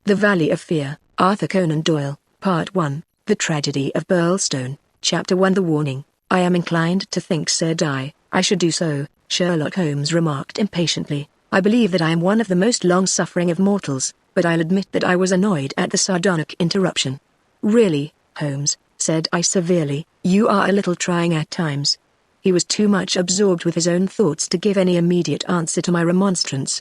The Valley of Fear, Arthur Conan Doyle, Part 1, The Tragedy of Burlstone, Chapter 1. The Warning. I am inclined to think, said I should do so, Sherlock Holmes remarked impatiently. I believe that I am one of the most long-suffering of mortals, but I'll admit that I was annoyed at the sardonic interruption. Really, Holmes, said I severely, you are a little trying at times. He was too much absorbed with his own thoughts to give any immediate answer to my remonstrance.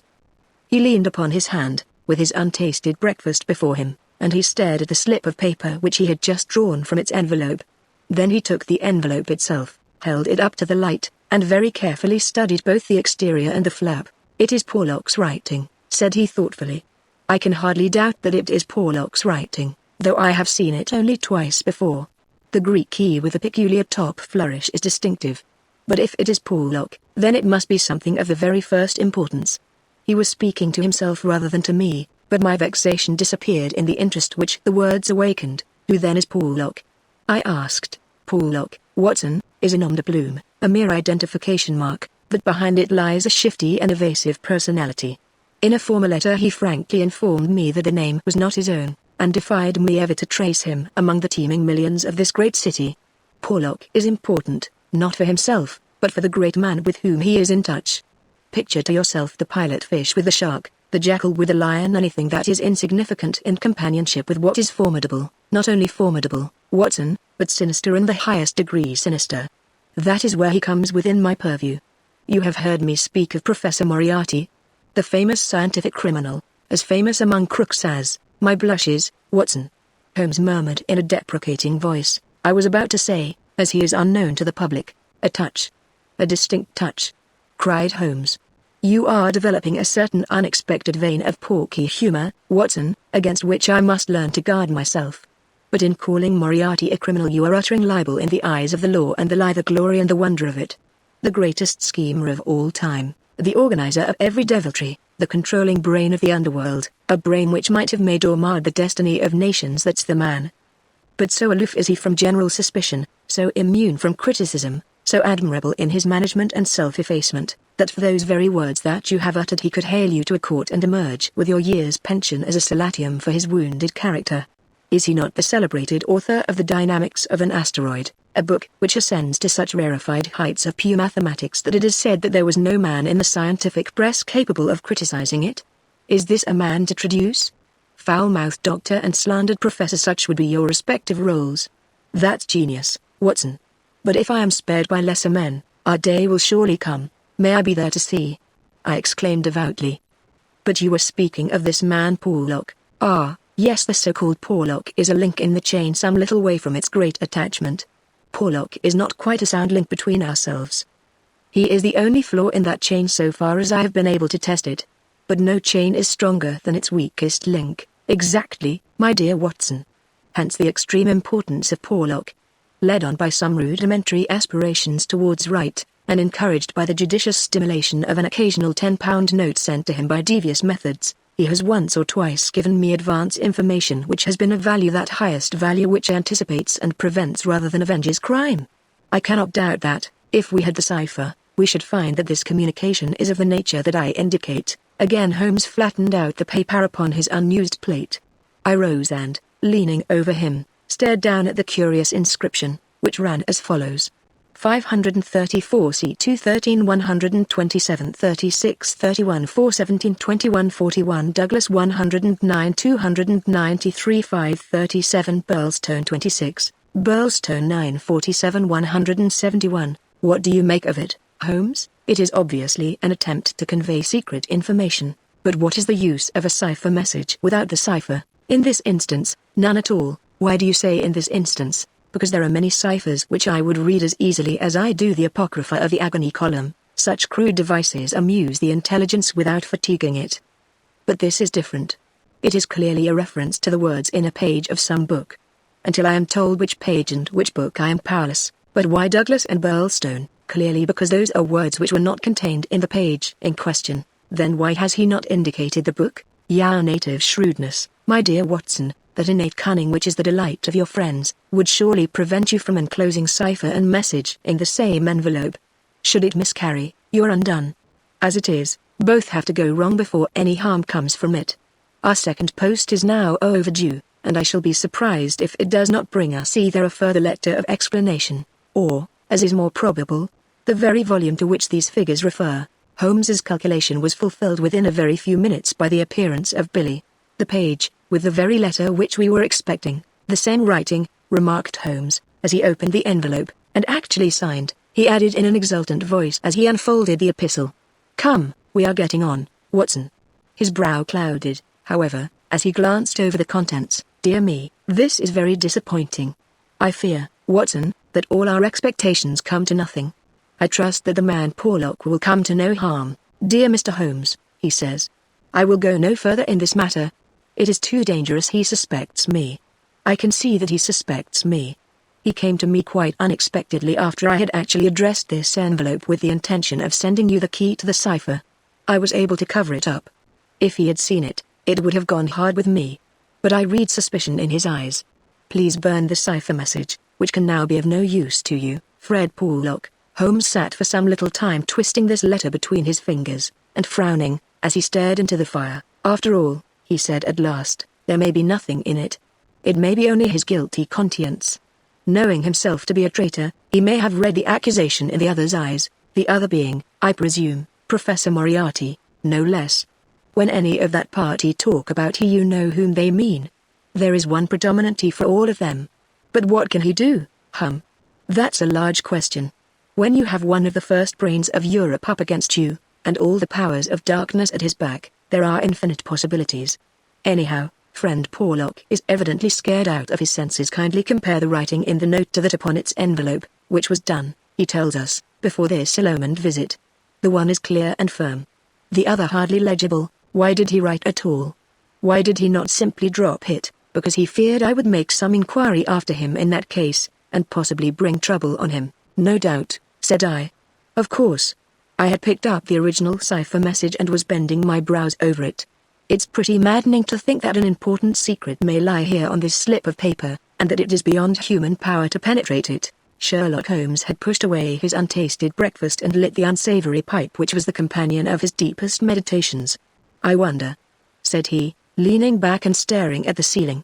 He leaned upon his hand, with his untasted breakfast before him, and he stared at the slip of paper which he had just drawn from its envelope. Then he took the envelope itself, held it up to the light, and very carefully studied both the exterior and the flap. It is Porlock's writing, said he thoughtfully. I can hardly doubt that it is Porlock's writing, though I have seen it only twice before. The Greek key with the peculiar top flourish is distinctive. But if it is Porlock, then it must be something of the very first importance. He was speaking to himself rather than to me, but my vexation disappeared in the interest which the words awakened. Who then is Porlock? I asked. Porlock, Watson, is a nom de plume, a mere identification mark, but behind it lies a shifty and evasive personality. In a former letter he frankly informed me that the name was not his own, and defied me ever to trace him among the teeming millions of this great city. Porlock is important, not for himself, but for the great man with whom he is in touch. Picture to yourself the pilot fish with the shark, the jackal with the lion, anything that is insignificant in companionship with what is formidable, not only formidable, Watson, but sinister in the highest degree sinister. That is where he comes within my purview. You have heard me speak of Professor Moriarty, the famous scientific criminal, as famous among crooks as, my blushes, Watson. Holmes murmured in a deprecating voice, I was about to say, as he is unknown to the public. A touch. A distinct touch. Cried Holmes. You are developing a certain unexpected vein of porky humor, Watson, against which I must learn to guard myself. But in calling Moriarty a criminal you are uttering libel in the eyes of the law and the lie, the glory and the wonder of it. The greatest schemer of all time, the organizer of every deviltry, the controlling brain of the underworld, a brain which might have made or marred the destiny of nations, that's the man. But so aloof is he from general suspicion, so immune from criticism, so admirable in his management and self-effacement, that for those very words that you have uttered he could hail you to a court and emerge with your year's pension as a solatium for his wounded character. Is he not the celebrated author of The Dynamics of an Asteroid, a book which ascends to such rarefied heights of pure mathematics that it is said that there was no man in the scientific press capable of criticizing it? Is this a man to traduce? Foul-mouthed doctor and slandered professor, such would be your respective roles. That's genius, Watson. But if I am spared by lesser men, our day will surely come. May I be there to see? I exclaimed devoutly. But you were speaking of this man Porlock. Ah, yes, the so-called Porlock is a link in the chain some little way from its great attachment. Porlock is not quite a sound link between ourselves. He is the only flaw in that chain so far as I have been able to test it. But no chain is stronger than its weakest link. Exactly, my dear Watson. Hence the extreme importance of Porlock. Led on by some rudimentary aspirations towards right, and encouraged by the judicious stimulation of an occasional £10 note sent to him by devious methods, he has once or twice given me advance information which has been of value, that highest value which anticipates and prevents rather than avenges crime. I cannot doubt that, if we had the cipher, we should find that this communication is of the nature that I indicate. Again Holmes flattened out the paper upon his unused plate. I rose and, leaning over him, stared down at the curious inscription, which ran as follows. 534 C2 13 127 36 31 4 17 21 41 Douglas 109 293 537 Burlstone 26, Burlstone 947 171. What do you make of it, Holmes? It is obviously an attempt to convey secret information, but what is the use of a cipher message without the cipher? In this instance, none at all. Why do you say in this instance? Because there are many ciphers which I would read as easily as I do the Apocrypha of the Agony column. Such crude devices amuse the intelligence without fatiguing it. But this is different. It is clearly a reference to the words in a page of some book. Until I am told which page and which book I am powerless. But why Douglas and Burlstone? Clearly because those are words which were not contained in the page in question. Then why has he not indicated the book? Your native shrewdness, my dear Watson, that innate cunning which is the delight of your friends, would surely prevent you from enclosing cipher and message in the same envelope. Should it miscarry, you are undone. As it is, both have to go wrong before any harm comes from it. Our second post is now overdue, and I shall be surprised if it does not bring us either a further letter of explanation, or, as is more probable, the very volume to which these figures refer. Holmes's calculation was fulfilled within a very few minutes by the appearance of Billy. "The page, with the very letter which we were expecting, the same writing," remarked Holmes, as he opened the envelope, and actually signed, he added in an exultant voice as he unfolded the epistle. "Come, we are getting on, Watson." His brow clouded, however, as he glanced over the contents. "Dear me, this is very disappointing. I fear, Watson, that all our expectations come to nothing. I trust that the man Porlock will come to no harm. Dear Mr. Holmes," he says, "I will go no further in this matter. It is too dangerous. He suspects me. I can see that he suspects me. He came to me quite unexpectedly after I had actually addressed this envelope with the intention of sending you the key to the cipher. I was able to cover it up. If he had seen it, it would have gone hard with me. But I read suspicion in his eyes. Please burn the cipher message, which can now be of no use to you, Fred Porlock." Holmes sat for some little time twisting this letter between his fingers, and frowning, as he stared into the fire. "After all," he said at last, "there may be nothing in it. It may be only his guilty conscience. Knowing himself to be a traitor, he may have read the accusation in the other's eyes, the other being, I presume, Professor Moriarty, no less. When any of that party talk about he, you know whom they mean. There is one predominant he for all of them. But what can he do? That's a large question. When you have one of the first brains of Europe up against you, and all the powers of darkness at his back, there are infinite possibilities. Anyhow, friend Porlock is evidently scared out of his senses. Kindly compare the writing in the note to that upon its envelope, which was done, he tells us, before this ill-omened visit. The one is clear and firm. The other hardly legible. Why did he write at all? Why did he not simply drop it? Because he feared I would make some inquiry after him in that case, and possibly bring trouble on him. No doubt, said I. Of course. I had picked up the original cipher message and was bending my brows over it. It's pretty maddening to think that an important secret may lie here on this slip of paper, and that it is beyond human power to penetrate it. Sherlock Holmes had pushed away his untasted breakfast and lit the unsavory pipe which was the companion of his deepest meditations. I wonder, said he, leaning back and staring at the ceiling.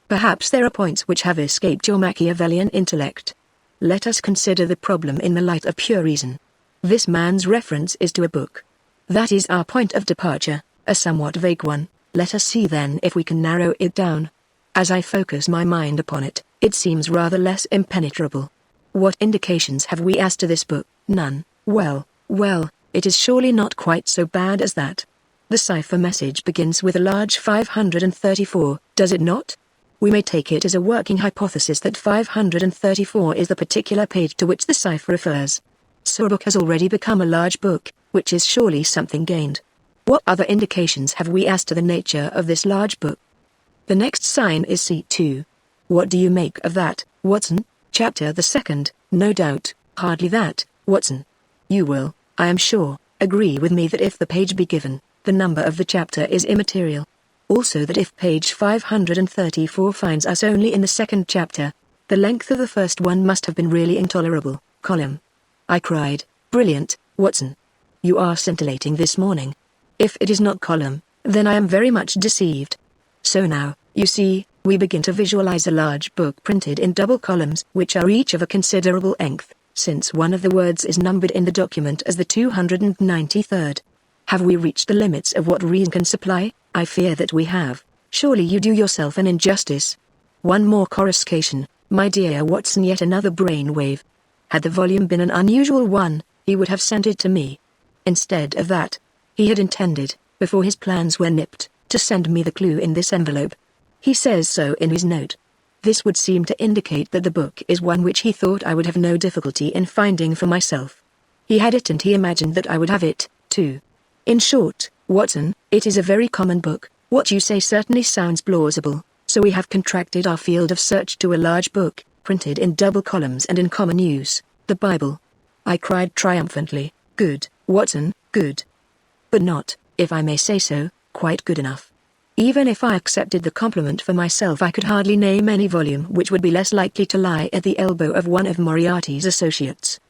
Perhaps there are points which have escaped your Machiavellian intellect. Let us consider the problem in the light of pure reason. This man's reference is to a book. That is our point of departure, a somewhat vague one. Let us see then if we can narrow it down. As I focus my mind upon it, it seems rather less impenetrable. What indications have we as to this book? None. Well, it is surely not quite so bad as that. The cipher message begins with a large 534, does it not? We may take it as a working hypothesis that 534 is the particular page to which the cipher refers. So a book has already become a large book, which is surely something gained. What other indications have we as to the nature of this large book? The next sign is C2. What do you make of that, Watson? Chapter the second, no doubt, hardly that, Watson. You will, I am sure, agree with me that if the page be given, the number of the chapter is immaterial. Also that if page 534 finds us only in the second chapter, the length of the first one must have been really intolerable. Column. I cried, brilliant, Watson. You are scintillating this morning. If it is not column, then I am very much deceived. So now, you see, we begin to visualize a large book printed in double columns which are each of a considerable length, since one of the words is numbered in the document as the 293rd. Have we reached the limits of what reason can supply? I fear that we have. Surely you do yourself an injustice. One more coruscation, my dear Watson, yet another brainwave. Had the volume been an unusual one, he would have sent it to me. Instead of that, he had intended, before his plans were nipped, to send me the clue in this envelope. He says so in his note. This would seem to indicate that the book is one which he thought I would have no difficulty in finding for myself. He had it and he imagined that I would have it, too. In short, Watson, it is a very common book. What you say certainly sounds plausible, so we have contracted our field of search to a large book, printed in double columns and in common use, the Bible. I cried triumphantly, good, Watson, good. But not, if I may say so, quite good enough. Even if I accepted the compliment for myself, I could hardly name any volume which would be less likely to lie at the elbow of one of Moriarty's associates.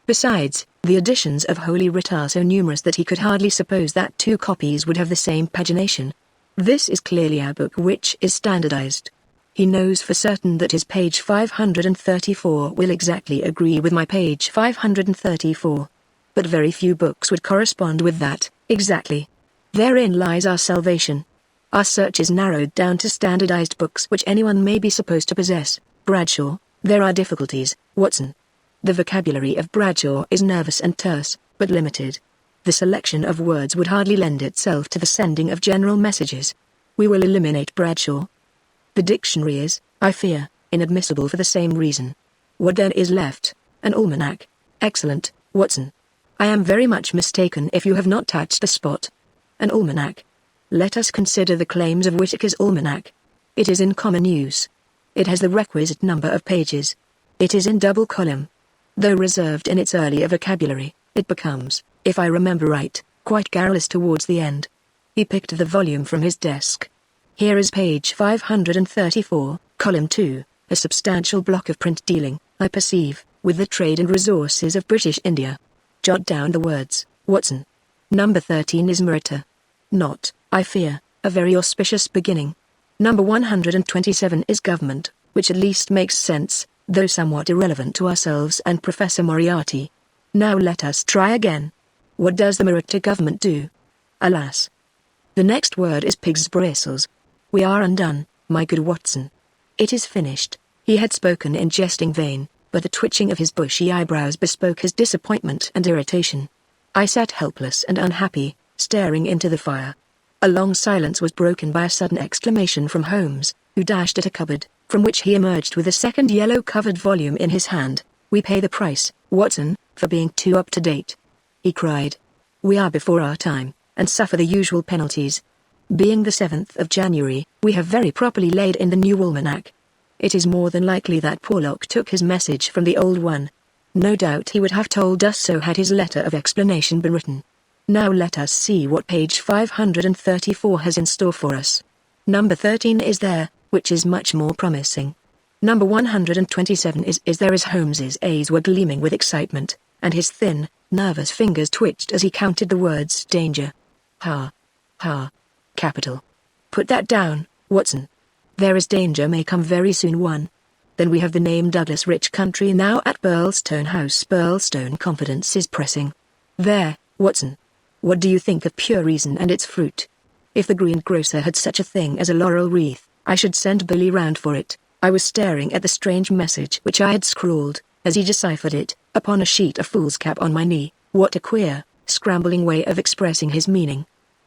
Besides, the editions of Holy Writ are so numerous that he could hardly suppose that two copies would have the same pagination. This is clearly a book which is standardized. He knows for certain that his page 534 will exactly agree with my page 534. But very few books would correspond with that, exactly. Therein lies our salvation. Our search is narrowed down to standardized books which anyone may be supposed to possess. Bradshaw, there are difficulties, Watson. The vocabulary of Bradshaw is nervous and terse, but limited. The selection of words would hardly lend itself to the sending of general messages. We will eliminate Bradshaw. The dictionary is, I fear, inadmissible for the same reason. What then is left? An almanac. Excellent, Watson. I am very much mistaken if you have not touched the spot. An almanac. Let us consider the claims of Whitaker's almanac. It is in common use. It has the requisite number of pages. It is in double column. Though reserved in its earlier vocabulary, it becomes, if I remember right, quite garrulous towards the end. He picked the volume from his desk. Here is page 534, column 2, a substantial block of print dealing, I perceive, with the trade and resources of British India. Jot down the words, Watson. Number 13 is Murata. Not, I fear, a very auspicious beginning. Number 127 is Government, which at least makes sense, though somewhat irrelevant to ourselves and Professor Moriarty. Now let us try again. What does the Murata government do? Alas. The next word is pig's bristles. We are undone, my good Watson. It is finished. He had spoken in jesting vein, but the twitching of his bushy eyebrows bespoke his disappointment and irritation. I sat helpless and unhappy, staring into the fire. A long silence was broken by a sudden exclamation from Holmes, who dashed at a cupboard, from which he emerged with a second yellow-covered volume in his hand. We pay the price, Watson, for being too up-to-date, he cried. We are before our time, and suffer the usual penalties. Being the 7th of January, we have very properly laid in the new almanac. It is more than likely that Porlock took his message from the old one. No doubt he would have told us so had his letter of explanation been written. Now let us see what page 534 has in store for us. Number 13 is there, which is much more promising. Number 127 is there as Holmes's eyes were gleaming with excitement, and his thin, nervous fingers twitched as he counted the words danger. Ha. Ha. Capital. Put that down, Watson. There is danger may come very soon one. Then we have the name Douglas Rich Country now at Burlstone House. Burlstone confidence is pressing. There, Watson. What do you think of Pure Reason and its fruit? If the greengrocer had such a thing as a laurel wreath, I should send Billy round for it. I was staring at the strange message which I had scrawled, as he deciphered it, upon a sheet of foolscap on my knee. What a queer, scrambling way of expressing his meaning,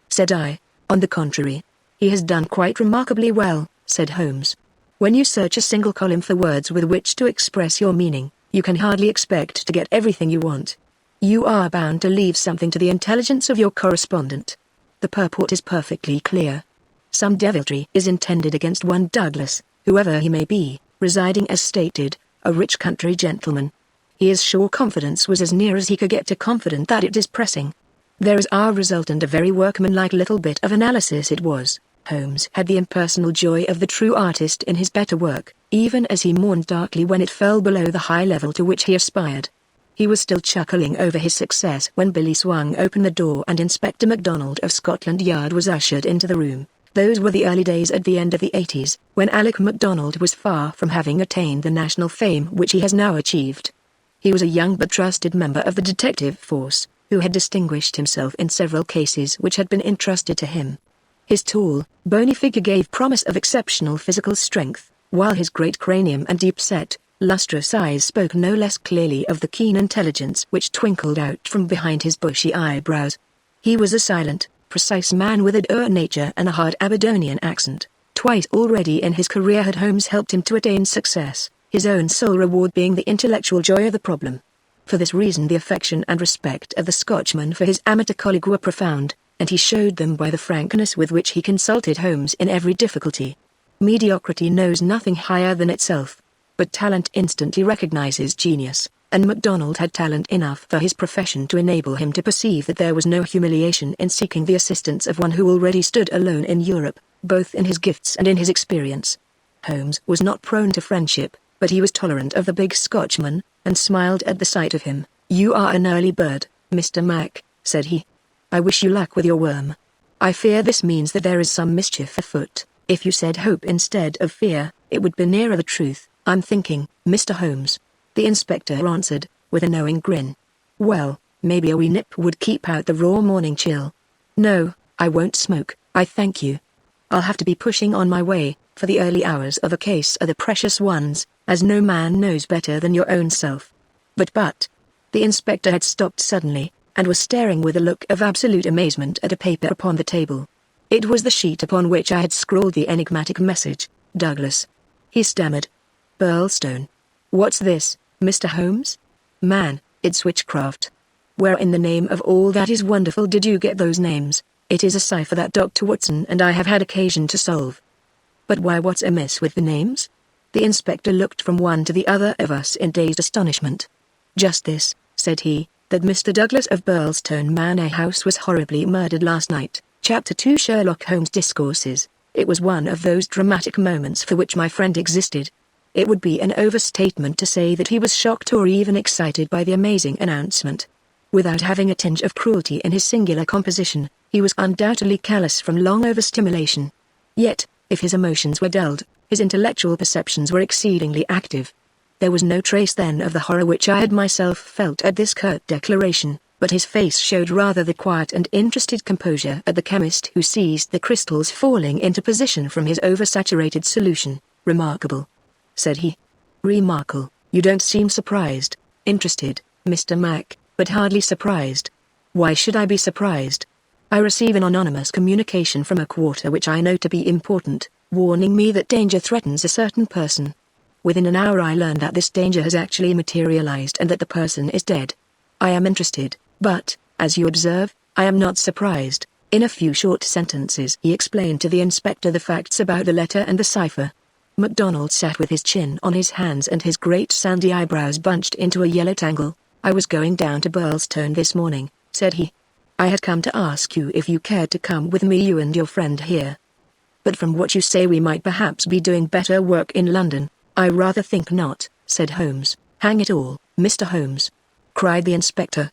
said I. On the contrary, he has done quite remarkably well, said Holmes. When you search a single column for words with which to express your meaning, you can hardly expect to get everything you want. You are bound to leave something to the intelligence of your correspondent. The purport is perfectly clear. Some deviltry is intended against one Douglas, whoever he may be, residing as stated, a rich country gentleman. He is sure confidence was as near as he could get to confident that it is pressing. There is our result, and a very workmanlike little bit of analysis it was. Holmes had the impersonal joy of the true artist in his better work, even as he mourned darkly when it fell below the high level to which he aspired. He was still chuckling over his success when Billy swung open the door and Inspector MacDonald of Scotland Yard was ushered into the room. Those were the early days at the end of the 80s, when Alec MacDonald was far from having attained the national fame which he has now achieved. He was a young but trusted member of the detective force, who had distinguished himself in several cases which had been entrusted to him. His tall, bony figure gave promise of exceptional physical strength, while his great cranium and deep-set, lustrous eyes spoke no less clearly of the keen intelligence which twinkled out from behind his bushy eyebrows. He was a silent, precise man with a dour nature and a hard Aberdonian accent. Twice already in his career had Holmes helped him to attain success, his own sole reward being the intellectual joy of the problem. For this reason the affection and respect of the Scotchman for his amateur colleague were profound, and he showed them by the frankness with which he consulted Holmes in every difficulty. Mediocrity knows nothing higher than itself, but talent instantly recognizes genius, and MacDonald had talent enough for his profession to enable him to perceive that there was no humiliation in seeking the assistance of one who already stood alone in Europe, both in his gifts and in his experience. Holmes was not prone to friendship, but he was tolerant of the big Scotchman, and smiled at the sight of him. "You are an early bird, Mr. Mac," said he. "I wish you luck with your worm." I fear this means that there is some mischief afoot. If you said hope instead of fear, it would be nearer the truth, I'm thinking, Mr. Holmes. The inspector answered, with a knowing grin. Well, maybe a wee nip would keep out the raw morning chill. No, I won't smoke, I thank you. I'll have to be pushing on my way, for the early hours of a case are the precious ones, as no man knows better than your own self. But, the inspector had stopped suddenly, and was staring with a look of absolute amazement at a paper upon the table. It was the sheet upon which I had scrawled the enigmatic message, Douglas. He stammered. Burlstone. What's this, Mr. Holmes? Man, it's witchcraft. Where in the name of all that is wonderful did you get those names? It is a cipher that Dr. Watson and I have had occasion to solve. But why, what's amiss with the names? The inspector looked from one to the other of us in dazed astonishment. Just this, said he, that Mr. Douglas of Burlstone Manor House was horribly murdered last night. Chapter 2 Sherlock Holmes Discourses. It was one of those dramatic moments for which my friend existed. It would be an overstatement to say that he was shocked or even excited by the amazing announcement. Without having a tinge of cruelty in his singular composition, he was undoubtedly callous from long overstimulation. Yet, if his emotions were dulled, his intellectual perceptions were exceedingly active. There was no trace then of the horror which I had myself felt at this curt declaration, but his face showed rather the quiet and interested composure of the chemist who seized the crystals falling into position from his oversaturated solution. Remarkable, said he. Remarkable. You don't seem surprised. Interested, Mr. Mac, but hardly surprised. Why should I be surprised? I receive an anonymous communication from a quarter which I know to be important, warning me that danger threatens a certain person. Within an hour I learn that this danger has actually materialized and that the person is dead. I am interested, but, as you observe, I am not surprised. In a few short sentences he explained to the inspector the facts about the letter and the cipher. MacDonald sat with his chin on his hands and his great sandy eyebrows bunched into a yellow tangle. I was going down to Burlstone this morning, said he. I had come to ask you if you cared to come with me, you and your friend here. But from what you say we might perhaps be doing better work in London. I rather think not, said Holmes. Hang it all, Mr. Holmes, cried the inspector.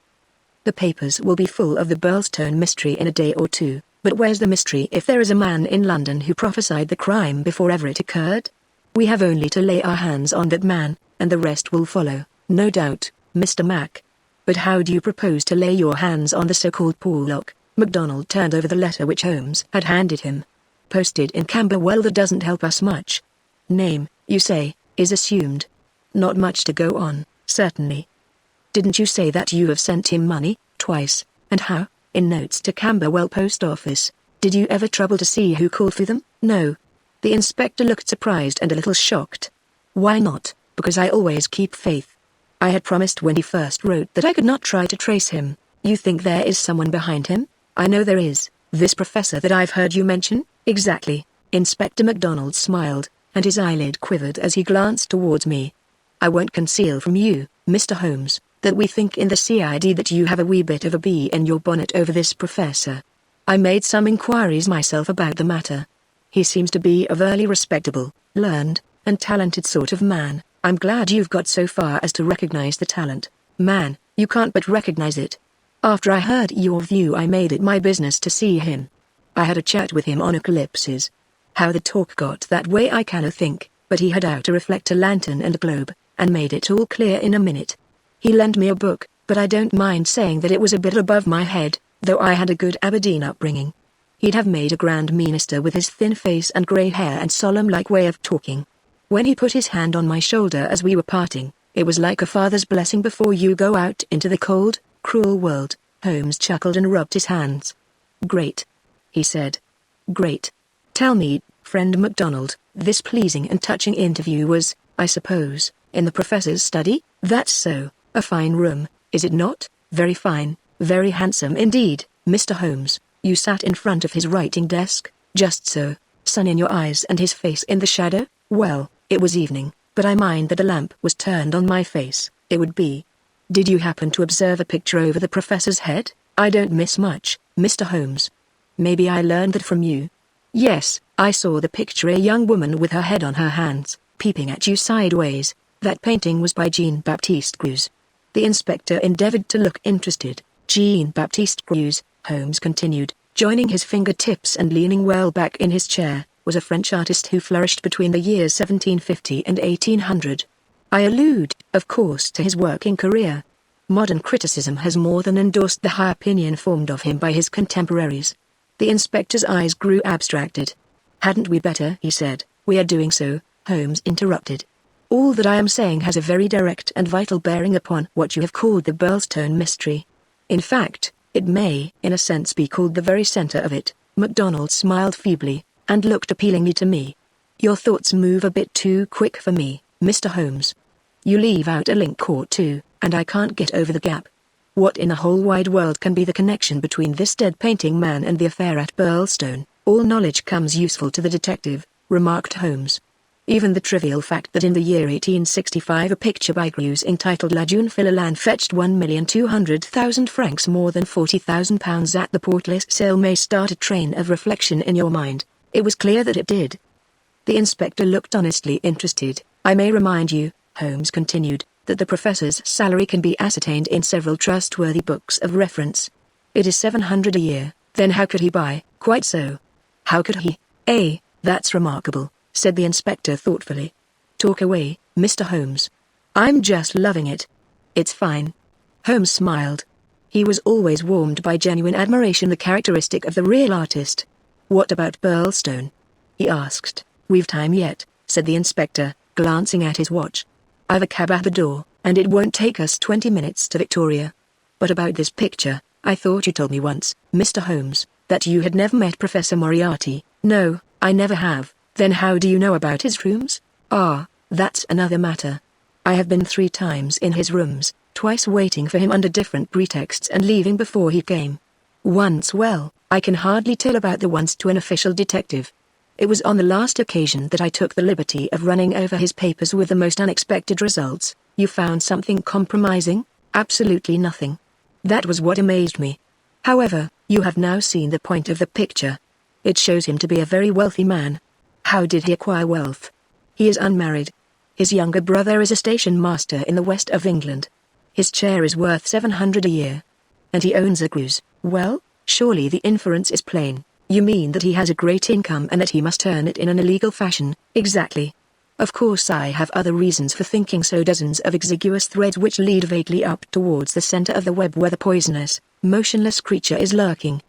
The papers will be full of the Burlstone mystery in a day or two, but where's the mystery if there is a man in London who prophesied the crime before ever it occurred? We have only to lay our hands on that man, and the rest will follow, no doubt, Mr. Mac. But how do you propose to lay your hands on the so-called Porlock? MacDonald turned over the letter which Holmes had handed him. Posted in Camberwell. That doesn't help us much. Name, you say, is assumed. Not much to go on, certainly. Didn't you say that you have sent him money, twice, and how? In notes to Camberwell Post Office. Did you ever trouble to see who called for them? No. The inspector looked surprised and a little shocked. Why not? Because I always keep faith. I had promised when he first wrote that I could not try to trace him. You think there is someone behind him? I know there is. This professor that I've heard you mention? Exactly. Inspector MacDonald smiled, and his eyelid quivered as he glanced towards me. I won't conceal from you, Mr. Holmes, that we think in the CID that you have a wee bit of a bee in your bonnet over this professor. I made some inquiries myself about the matter. He seems to be a very respectable, learned, and talented sort of man. I'm glad you've got so far as to recognize the talent. Man, you can't but recognize it. After I heard your view I made it my business to see him. I had a chat with him on eclipses. How the talk got that way I cannot think, but he had out a reflector lantern and a globe, and made it all clear in a minute. He lent me a book, but I don't mind saying that it was a bit above my head, though I had a good Aberdeen upbringing. He'd have made a grand minister with his thin face and grey hair and solemn-like way of talking. When he put his hand on my shoulder as we were parting, it was like a father's blessing before you go out into the cold, cruel world. Holmes chuckled and rubbed his hands. Great, he said. Great. Tell me, friend MacDonald, this pleasing and touching interview was, I suppose, in the professor's study? That's so. A fine room, is it not? Very fine, very handsome indeed, Mr. Holmes. You sat in front of his writing desk? Just so. Sun in your eyes and his face in the shadow? Well, it was evening, but I mind that a lamp was turned on my face. It would be. Did you happen to observe a picture over the professor's head? I don't miss much, Mr. Holmes. Maybe I learned that from you. Yes, I saw the picture, a young woman with her head on her hands, peeping at you sideways. That painting was by Jean-Baptiste Greuze. The inspector endeavored to look interested. Jean-Baptiste Greuze, Holmes continued, Joining his fingertips and leaning well back in his chair, was a French artist who flourished between the years 1750 and 1800. I allude, of course, to his working career. Modern criticism has more than endorsed the high opinion formed of him by his contemporaries. The inspector's eyes grew abstracted. "Hadn't we better?" he said. "We are doing so," Holmes interrupted. "All that I am saying has a very direct and vital bearing upon what you have called the Burlstone mystery. In fact, it may, in a sense, be called the very center of it." MacDonald smiled feebly, and looked appealingly to me. "Your thoughts move a bit too quick for me, Mr. Holmes. You leave out a link or two, and I can't get over the gap. What in the whole wide world can be the connection between this dead painting man and the affair at Burlstone?" "All knowledge comes useful to the detective," remarked Holmes. "Even the trivial fact that in the year 1865 a picture by Greuze entitled La Jeune Philolane fetched 1,200,000 francs, more than £40,000 at the portless sale, may start a train of reflection in your mind." It was clear that it did. The inspector looked honestly interested. "I may remind you," Holmes continued, "that the professor's salary can be ascertained in several trustworthy books of reference. It is $700 a year." "Then how could he buy?" "Quite so. How could he?" That's remarkable," said the inspector thoughtfully. "Talk away, Mr. Holmes. I'm just loving it." "It's fine." Holmes smiled. He was always warmed by genuine admiration, the characteristic of the real artist. "What about Burlstone?" he asked. "We've time yet," said the inspector, glancing at his watch. "I've a cab at the door, and it won't take us 20 minutes to Victoria. But about this picture, I thought you told me once, Mr. Holmes, that you had never met Professor Moriarty." "No, I never have." "Then how do you know about his rooms?" "Ah, that's another matter. I have been 3 times in his rooms, twice waiting for him under different pretexts and leaving before he came. Once, well, I can hardly tell about the once to an official detective. It was on the last occasion that I took the liberty of running over his papers with the most unexpected results." "You found something compromising?" "Absolutely nothing. That was what amazed me. However, you have now seen the point of the picture. It shows him to be a very wealthy man." "How did he acquire wealth?" "He is unmarried. His younger brother is a station master in the west of England. His chair is worth $700 a year. And he owns a Greuze." "Well, surely the inference is plain. You mean that he has a great income and that he must earn it in an illegal fashion?" "Exactly. Of course I have other reasons for thinking so, dozens of exiguous threads which lead vaguely up towards the center of the web where the poisonous, motionless creature is lurking.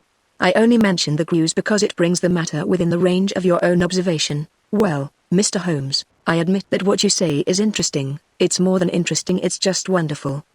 I only mention the Greuze because it brings the matter within the range of your own observation." "Well, Mr. Holmes, I admit that what you say is interesting. It's more than interesting, it's just wonderful.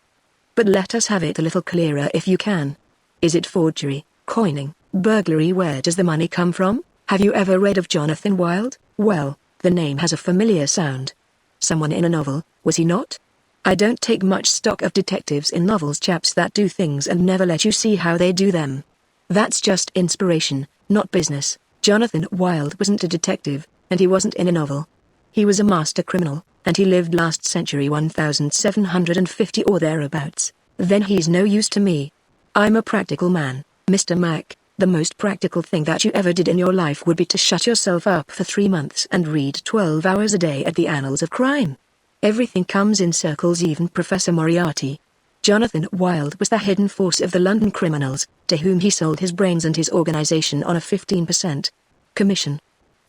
But let us have it a little clearer if you can. Is it forgery, coining, burglary? Where does the money come from?" "Have you ever read of Jonathan Wild?" "Well, the name has a familiar sound. Someone in a novel, was he not?" "I don't take much stock of detectives in novels, chaps that do things and never let you see how they do them. That's just inspiration, not business. Jonathan Wild wasn't a detective, and he wasn't in a novel. He was a master criminal, and he lived last century 1750 or thereabouts. Then he's no use to me. I'm a practical man, Mr. Mac. The most practical thing that you ever did in your life would be to shut yourself up for 3 months and read 12 hours a day at the annals of crime. Everything comes in circles, even Professor Moriarty. Jonathan Wild was the hidden force of the London criminals, to whom he sold his brains and his organization on a 15% commission.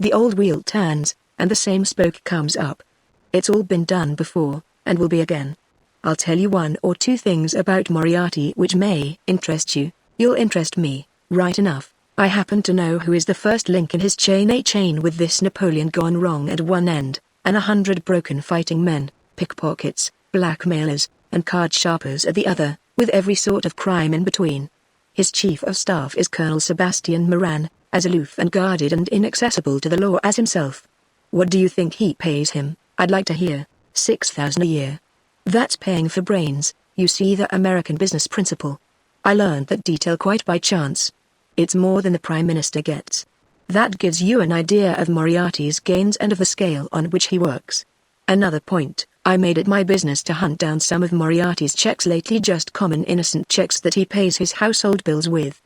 The old wheel turns, and the same spoke comes up. It's all been done before, and will be again. I'll tell you 1 or 2 things about Moriarty which may interest you. You'll interest me, right enough. I happen to know who is the first link in his chain, a chain with this Napoleon gone wrong at one end, and 100 broken fighting men, pickpockets, blackmailers, and card sharpers at the other, with every sort of crime in between. His chief of staff is Colonel Sebastian Moran, as aloof and guarded and inaccessible to the law as himself. What do you think he pays him? I'd like to hear. $6,000 a year. That's paying for brains. You see the American business principle. I learned that detail quite by chance. It's more than the Prime Minister gets. That gives you an idea of Moriarty's gains and of the scale on which he works. Another point, I made it my business to hunt down some of Moriarty's checks lately, just common innocent checks that he pays his household bills with.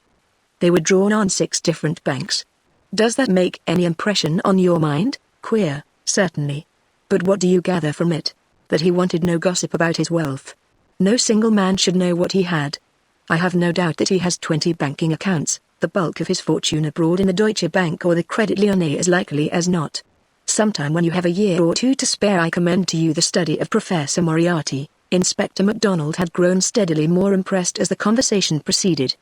They were drawn on 6 different banks. Does that make any impression on your mind? Queer, certainly. But what do you gather from it? That he wanted no gossip about his wealth. No single man should know what he had. I have no doubt that he has 20 banking accounts, The bulk of his fortune abroad in the Deutsche Bank or the Credit Lyonnais as likely as not. Sometime when you have a year or two to spare, I commend to you the study of Professor Moriarty. Inspector MacDonald had grown steadily more impressed as the conversation proceeded.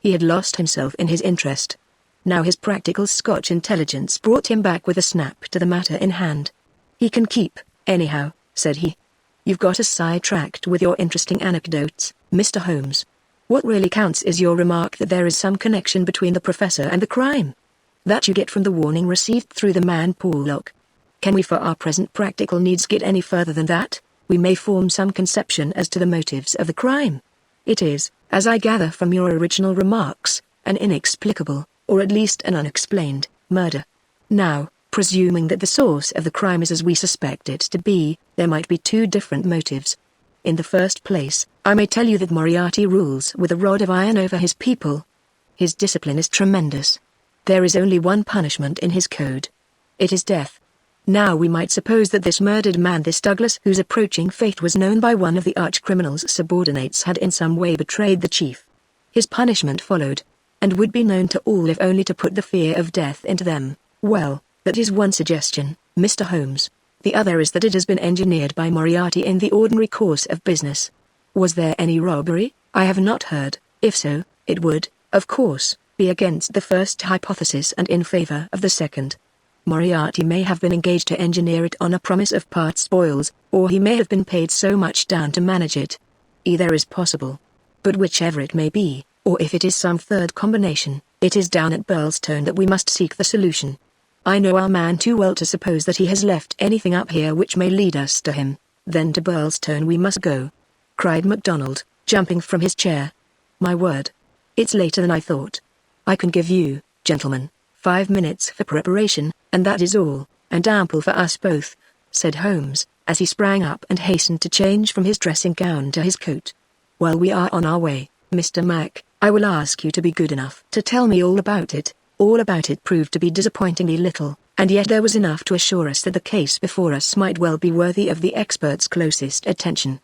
He had lost himself in his interest. Now his practical Scotch intelligence brought him back with a snap to the matter in hand. "He can keep, anyhow," said he. "You've got us sidetracked with your interesting anecdotes, Mr. Holmes. What really counts is your remark that there is some connection between the professor and the crime. That you get from the warning received through the man Porlock. Can we for our present practical needs get any further than that? We may form some conception as to the motives of the crime. It is, as I gather from your original remarks, an inexplicable, or at least an unexplained, murder. Now, presuming that the source of the crime is as we suspect it to be, there might be two different motives. In the first place, I may tell you that Moriarty rules with a rod of iron over his people. His discipline is tremendous. There is only one punishment in his code. It is death. Now we might suppose that this murdered man, this Douglas, whose approaching fate was known by one of the arch-criminal's subordinates, had in some way betrayed the chief. His punishment followed, and would be known to all if only to put the fear of death into them. Well, that is one suggestion, Mr. Holmes. The other is that it has been engineered by Moriarty in the ordinary course of business. Was there any robbery? I have not heard. If so, it would, of course, be against the first hypothesis and in favor of the second. Moriarty may have been engaged to engineer it on a promise of part spoils, or he may have been paid so much down to manage it. Either is possible. But whichever it may be, or if it is some third combination, it is down at Birlstone that we must seek the solution. I know our man too well to suppose that he has left anything up here which may lead us to him. Then to Birlstone we must go," cried MacDonald, jumping from his chair. "My word. It's later than I thought. I can give you, gentlemen, 5 minutes for preparation, and that is all, and ample for us both," said Holmes, as he sprang up and hastened to change from his dressing gown to his coat. "While we are on our way, Mr. Mac, I will ask you to be good enough to tell me all about it." All about it proved to be disappointingly little, and yet there was enough to assure us that the case before us might well be worthy of the expert's closest attention.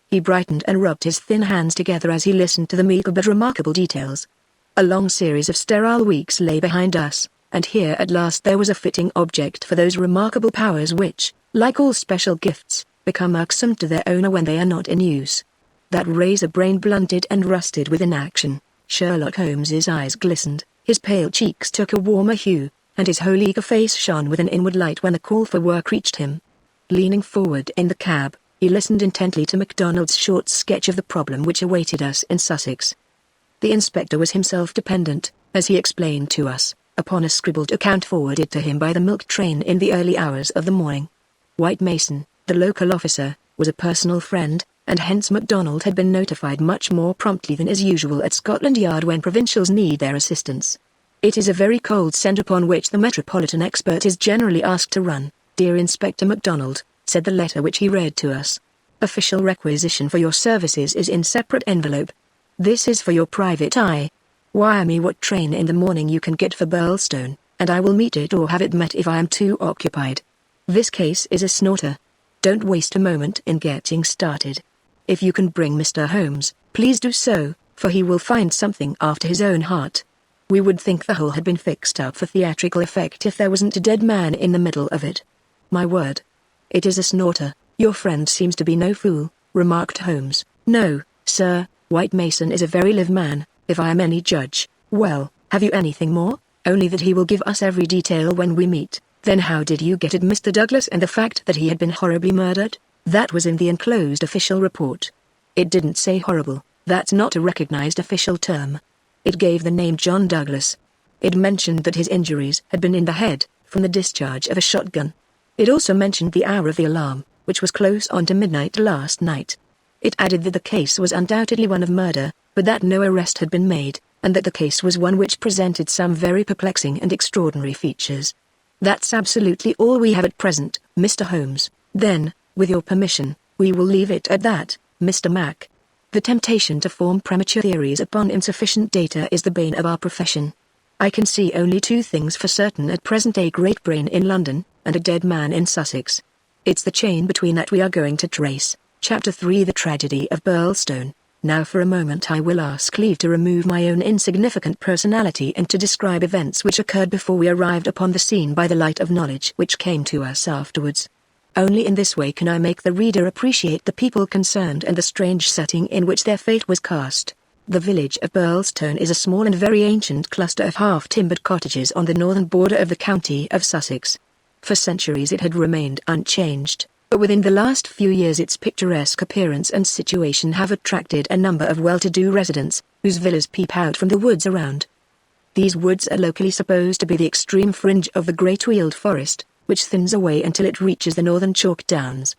He brightened and rubbed his thin hands together as he listened to the meager but remarkable details. A long series of sterile weeks lay behind us, and here at last there was a fitting object for those remarkable powers which, like all special gifts, become irksome to their owner when they are not in use. That razor brain blunted and rusted with inaction. Sherlock Holmes's eyes glistened. His pale cheeks took a warmer hue, and his whole eager face shone with an inward light when the call for work reached him. Leaning forward in the cab, he listened intently to MacDonald's short sketch of the problem which awaited us in Sussex. The inspector was himself dependent, as he explained to us, upon a scribbled account forwarded to him by the milk train in the early hours of the morning. White Mason, the local officer, was a personal friend, and hence MacDonald had been notified much more promptly than is usual at Scotland Yard when provincials need their assistance. It is a very cold scent upon which the metropolitan expert is generally asked to run. "Dear Inspector MacDonald," said the letter which he read to us. "Official requisition for your services is in separate envelope. This is for your private eye. Wire me what train in the morning you can get for Birlstone, and I will meet it or have it met if I am too occupied. This case is a snorter. Don't waste a moment in getting started. If you can bring Mr. Holmes, please do so, for he will find something after his own heart. We would think the whole had been fixed up for theatrical effect if there wasn't a dead man in the middle of it. My word. It is a snorter. Your friend seems to be no fool," remarked Holmes. "No, sir, White Mason is a very live man, if I am any judge." "Well, have you anything more?" "Only that he will give us every detail when we meet." "Then how did you get at Mr. Douglas and the fact that he had been horribly murdered?" "That was in the enclosed official report." "It didn't say horrible. That's not a recognized official term. It gave the name John Douglas. It mentioned that his injuries had been in the head, from the discharge of a shotgun. It also mentioned the hour of the alarm, which was close on to midnight last night. It added that the case was undoubtedly one of murder, but that no arrest had been made, and that the case was one which presented some very perplexing and extraordinary features. That's absolutely all we have at present, Mr. Holmes. Then, with your permission, we will leave it at that, Mr. Mac. The temptation to form premature theories upon insufficient data is the bane of our profession. I can see only two things for certain at present: a great brain in London, and a dead man in Sussex. It's the chain between that we are going to trace. Chapter 3: The Tragedy of Birlstone. Now for a moment I will ask leave to remove my own insignificant personality and to describe events which occurred before we arrived upon the scene by the light of knowledge which came to us afterwards. Only in this way can I make the reader appreciate the people concerned and the strange setting in which their fate was cast. The village of Birlstone is a small and very ancient cluster of half-timbered cottages on the northern border of the county of Sussex. For centuries it had remained unchanged, but within the last few years its picturesque appearance and situation have attracted a number of well-to-do residents, whose villas peep out from the woods around. These woods are locally supposed to be the extreme fringe of the Great Weald Forest, which thins away until it reaches the northern chalk downs.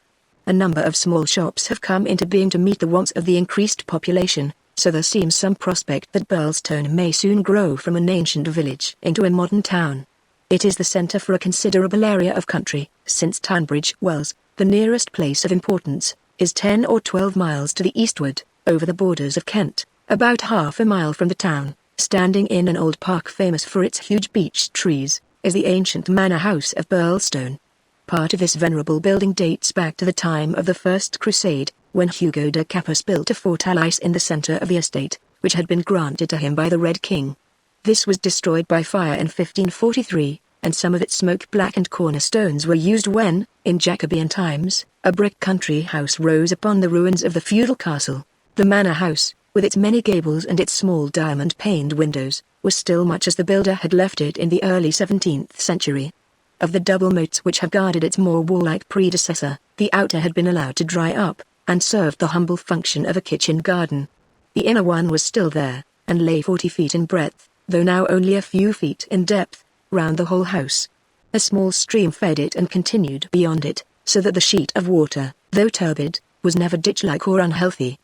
A number of small shops have come into being to meet the wants of the increased population, so there seems some prospect that Birlstone may soon grow from an ancient village into a modern town. It is the centre for a considerable area of country, since Tunbridge Wells, the nearest place of importance, is 10 or 12 miles to the eastward, over the borders of Kent, about half a mile from the town. Standing in an old park famous for its huge beech trees, is the ancient manor house of Birlstone. Part of this venerable building dates back to the time of the First Crusade, when Hugo de Capus built a fortalice in the centre of the estate, which had been granted to him by the Red King. This was destroyed by fire in 1543, and some of its smoke-blackened cornerstones were used when, in Jacobean times, a brick country house rose upon the ruins of the feudal castle. The manor house, with its many gables and its small diamond-paned windows, was still much as the builder had left it in the early 17th century. Of the double moats which have guarded its more warlike predecessor, the outer had been allowed to dry up, and served the humble function of a kitchen garden. The inner one was still there, and lay 40 feet in breadth, though now only a few feet in depth, round the whole house. A small stream fed it and continued beyond it, so that the sheet of water, though turbid, was never ditch-like or unhealthy.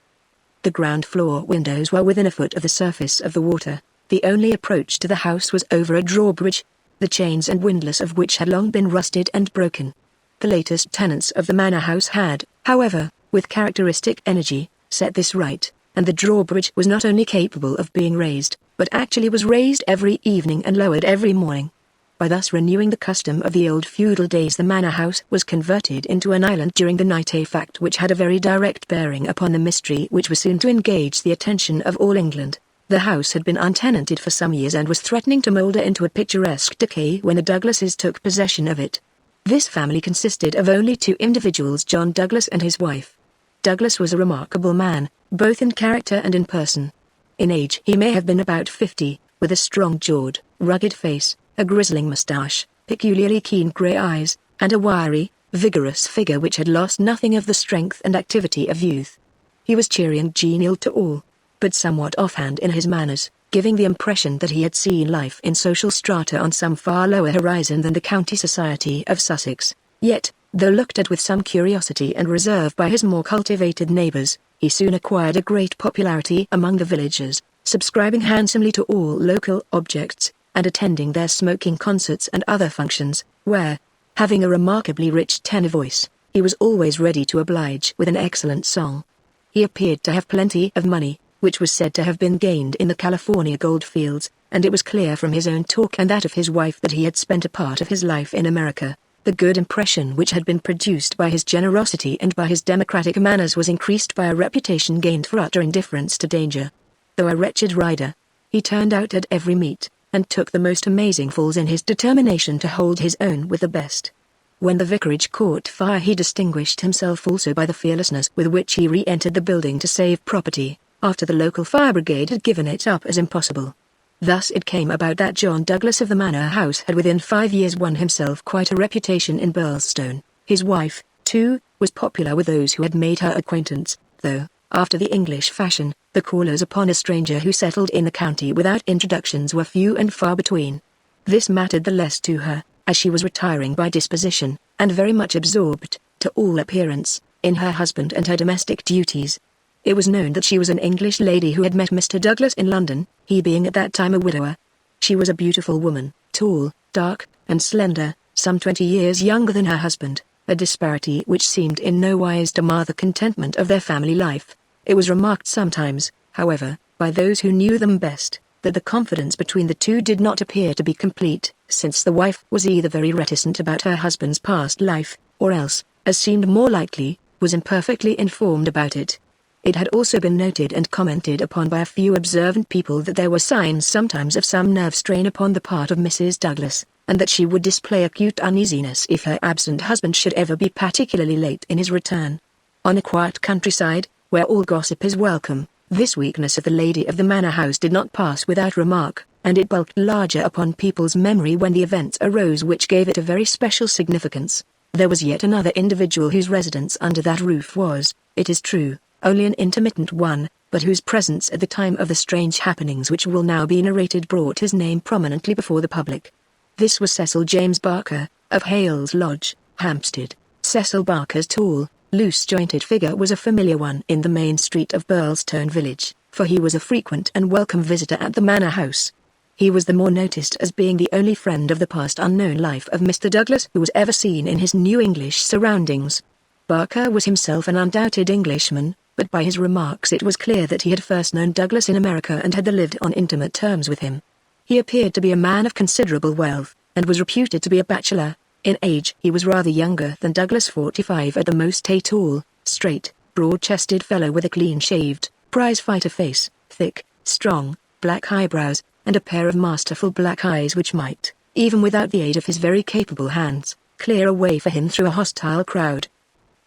The ground floor windows were within a foot of the surface of the water. The only approach to the house was over a drawbridge, the chains and windlass of which had long been rusted and broken. The latest tenants of the manor house had, however, with characteristic energy, set this right, and the drawbridge was not only capable of being raised, but actually was raised every evening and lowered every morning. By thus renewing the custom of the old feudal days, the manor house was converted into an island during the night, a fact which had a very direct bearing upon the mystery which was soon to engage the attention of all England. The house had been untenanted for some years and was threatening to moulder into a picturesque decay when the Douglases took possession of it. This family consisted of only two individuals, John Douglas and his wife. Douglas was a remarkable man, both in character and in person. In age he may have been about 50, with a strong-jawed, rugged face, a grizzling moustache, peculiarly keen grey eyes, and a wiry, vigorous figure which had lost nothing of the strength and activity of youth. He was cheery and genial to all, but somewhat offhand in his manners, giving the impression that he had seen life in social strata on some far lower horizon than the county society of Sussex. Yet, though looked at with some curiosity and reserve by his more cultivated neighbours, he soon acquired a great popularity among the villagers, subscribing handsomely to all local objects, and attending their smoking concerts and other functions, where, having a remarkably rich tenor voice, he was always ready to oblige with an excellent song. He appeared to have plenty of money, which was said to have been gained in the California gold fields, and it was clear from his own talk and that of his wife that he had spent a part of his life in America. The good impression which had been produced by his generosity and by his democratic manners was increased by a reputation gained for utter indifference to danger. Though a wretched rider, he turned out at every meet, and took the most amazing falls in his determination to hold his own with the best. When the vicarage caught fire, he distinguished himself also by the fearlessness with which he re-entered the building to save property, after the local fire brigade had given it up as impossible. Thus it came about that John Douglas of the manor house had within 5 years won himself quite a reputation in Birlstone. His wife, too, was popular with those who had made her acquaintance, though, after the English fashion, the callers upon a stranger who settled in the county without introductions were few and far between. This mattered the less to her, as she was retiring by disposition, and very much absorbed, to all appearance, in her husband and her domestic duties. It was known that she was an English lady who had met Mr. Douglas in London, he being at that time a widower. She was a beautiful woman, tall, dark, and slender, some 20 years younger than her husband, a disparity which seemed in no wise to mar the contentment of their family life. It was remarked sometimes, however, by those who knew them best, that the confidence between the two did not appear to be complete, since the wife was either very reticent about her husband's past life, or else, as seemed more likely, was imperfectly informed about it. It had also been noted and commented upon by a few observant people that there were signs sometimes of some nerve strain upon the part of Mrs. Douglas, and that she would display acute uneasiness if her absent husband should ever be particularly late in his return. On a quiet countryside, where all gossip is welcome, this weakness of the lady of the manor house did not pass without remark, and it bulked larger upon people's memory when the events arose which gave it a very special significance. There was yet another individual whose residence under that roof was, it is true, only an intermittent one, but whose presence at the time of the strange happenings which will now be narrated brought his name prominently before the public. This was Cecil James Barker, of Hales Lodge, Hampstead. Cecil Barker's tall, loose-jointed figure was a familiar one in the main street of Birlstone village, for he was a frequent and welcome visitor at the manor house. He was the more noticed as being the only friend of the past unknown life of Mr. Douglas who was ever seen in his new English surroundings. Barker was himself an undoubted Englishman, but by his remarks it was clear that he had first known Douglas in America and had lived on intimate terms with him. He appeared to be a man of considerable wealth, and was reputed to be a bachelor. In age he was rather younger than Douglas, 45 at the most, a tall, straight, broad-chested fellow with a clean-shaved, prize-fighter face, thick, strong, black eyebrows, and a pair of masterful black eyes which might, even without the aid of his very capable hands, clear a way for him through a hostile crowd.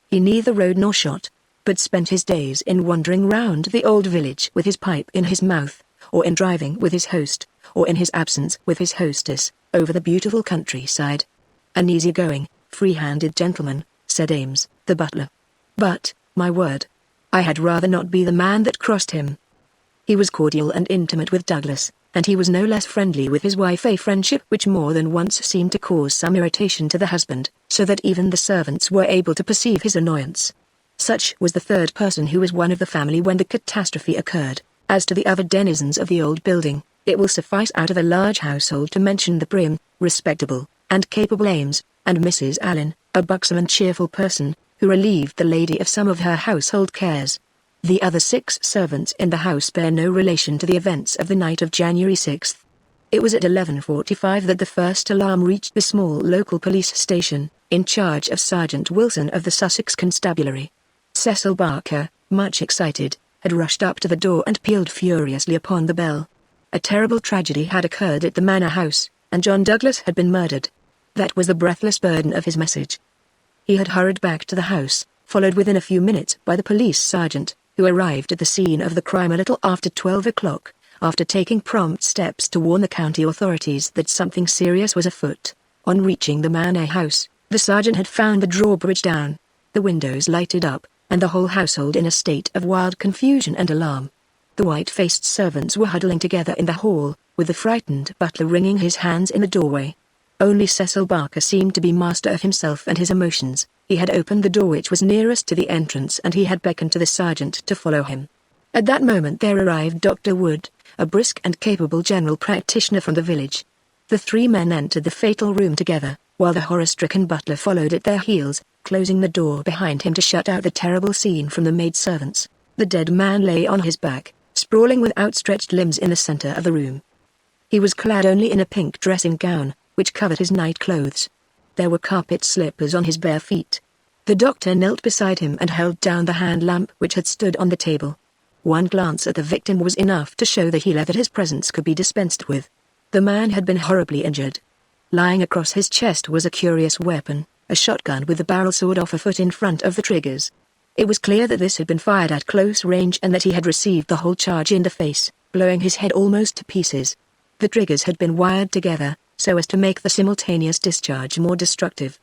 He neither rode nor shot, but spent his days in wandering round the old village with his pipe in his mouth, or in driving with his host, or in his absence with his hostess, over the beautiful countryside. An easy-going, free-handed gentleman, said Ames, the butler. But, my word, I had rather not be the man that crossed him. He was cordial and intimate with Douglas, and he was no less friendly with his wife, a friendship which more than once seemed to cause some irritation to the husband, so that even the servants were able to perceive his annoyance. Such was the third person who was one of the family when the catastrophe occurred. As to the other denizens of the old building, it will suffice out of a large household to mention the prim, respectable, and capable Ames, and Mrs. Allen, a buxom and cheerful person, who relieved the lady of some of her household cares. The other 6 servants in the house bear no relation to the events of the night of January 6th. It was at 11:45 that the first alarm reached the small local police station, in charge of Sergeant Wilson of the Sussex Constabulary. Cecil Barker, much excited, had rushed up to the door and pealed furiously upon the bell. A terrible tragedy had occurred at the manor house, and John Douglas had been murdered. That was the breathless burden of his message. He had hurried back to the house, followed within a few minutes by the police sergeant, who arrived at the scene of the crime a little after 12 o'clock, after taking prompt steps to warn the county authorities that something serious was afoot. On reaching the manor house, the sergeant had found the drawbridge down, the windows lighted up, and the whole household in a state of wild confusion and alarm. The white-faced servants were huddling together in the hall, with the frightened butler wringing his hands in the doorway. Only Cecil Barker seemed to be master of himself and his emotions. He had opened the door which was nearest to the entrance and he had beckoned to the sergeant to follow him. At that moment there arrived Dr. Wood, a brisk and capable general practitioner from the village. The 3 men entered the fatal room together, while the horror-stricken butler followed at their heels, closing the door behind him to shut out the terrible scene from the maidservants. The dead man lay on his back, sprawling with outstretched limbs in the center of the room. He was clad only in a pink dressing gown, which covered his night clothes. There were carpet slippers on his bare feet. The doctor knelt beside him and held down the hand lamp which had stood on the table. One glance at the victim was enough to show the healer that his presence could be dispensed with. The man had been horribly injured. Lying across his chest was a curious weapon, a shotgun with the barrel sawed off a foot in front of the triggers. It was clear that this had been fired at close range and that he had received the whole charge in the face, blowing his head almost to pieces. The triggers had been wired together, so as to make the simultaneous discharge more destructive.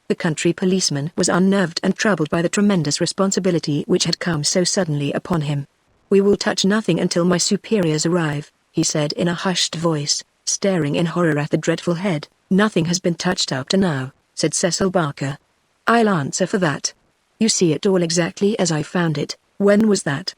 The country policeman was unnerved and troubled by the tremendous responsibility which had come so suddenly upon him. "We will touch nothing until my superiors arrive," he said in a hushed voice, staring in horror at the dreadful head. "Nothing has been touched up to now," said Cecil Barker. "I'll answer for that. You see it all exactly as I found it. When was that?"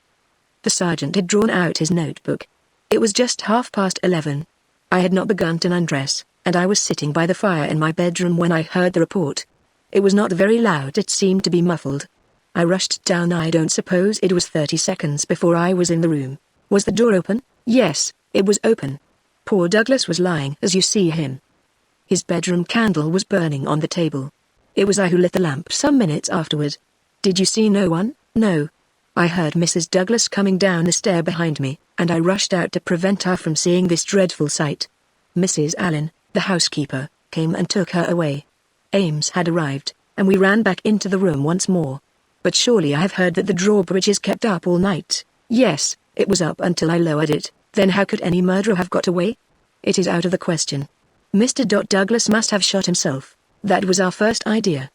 The sergeant had drawn out his notebook. "It was just 11:30. I had not begun to undress, and I was sitting by the fire in my bedroom when I heard the report. It was not very loud, it seemed to be muffled. I rushed down. I don't suppose it was 30 seconds before I was in the room." "Was the door open?" "Yes, it was open. Poor Douglas was lying as you see him. His bedroom candle was burning on the table. It was I who lit the lamp some minutes afterward." "Did you see no one?" "No. I heard Mrs. Douglas coming down the stair behind me, and I rushed out to prevent her from seeing this dreadful sight. Mrs. Allen, the housekeeper, came and took her away. Ames had arrived, and we ran back into the room once more. But surely I have heard that the drawbridge is kept up all night. Yes, it was up until I lowered it. Then how could any murderer have got away? It is out of the question. Mr. Douglas must have shot himself. That was our first idea.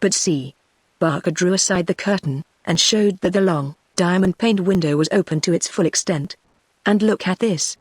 But see. Barker drew aside the curtain, and showed that the long, diamond-paned window was open to its full extent. And look at this.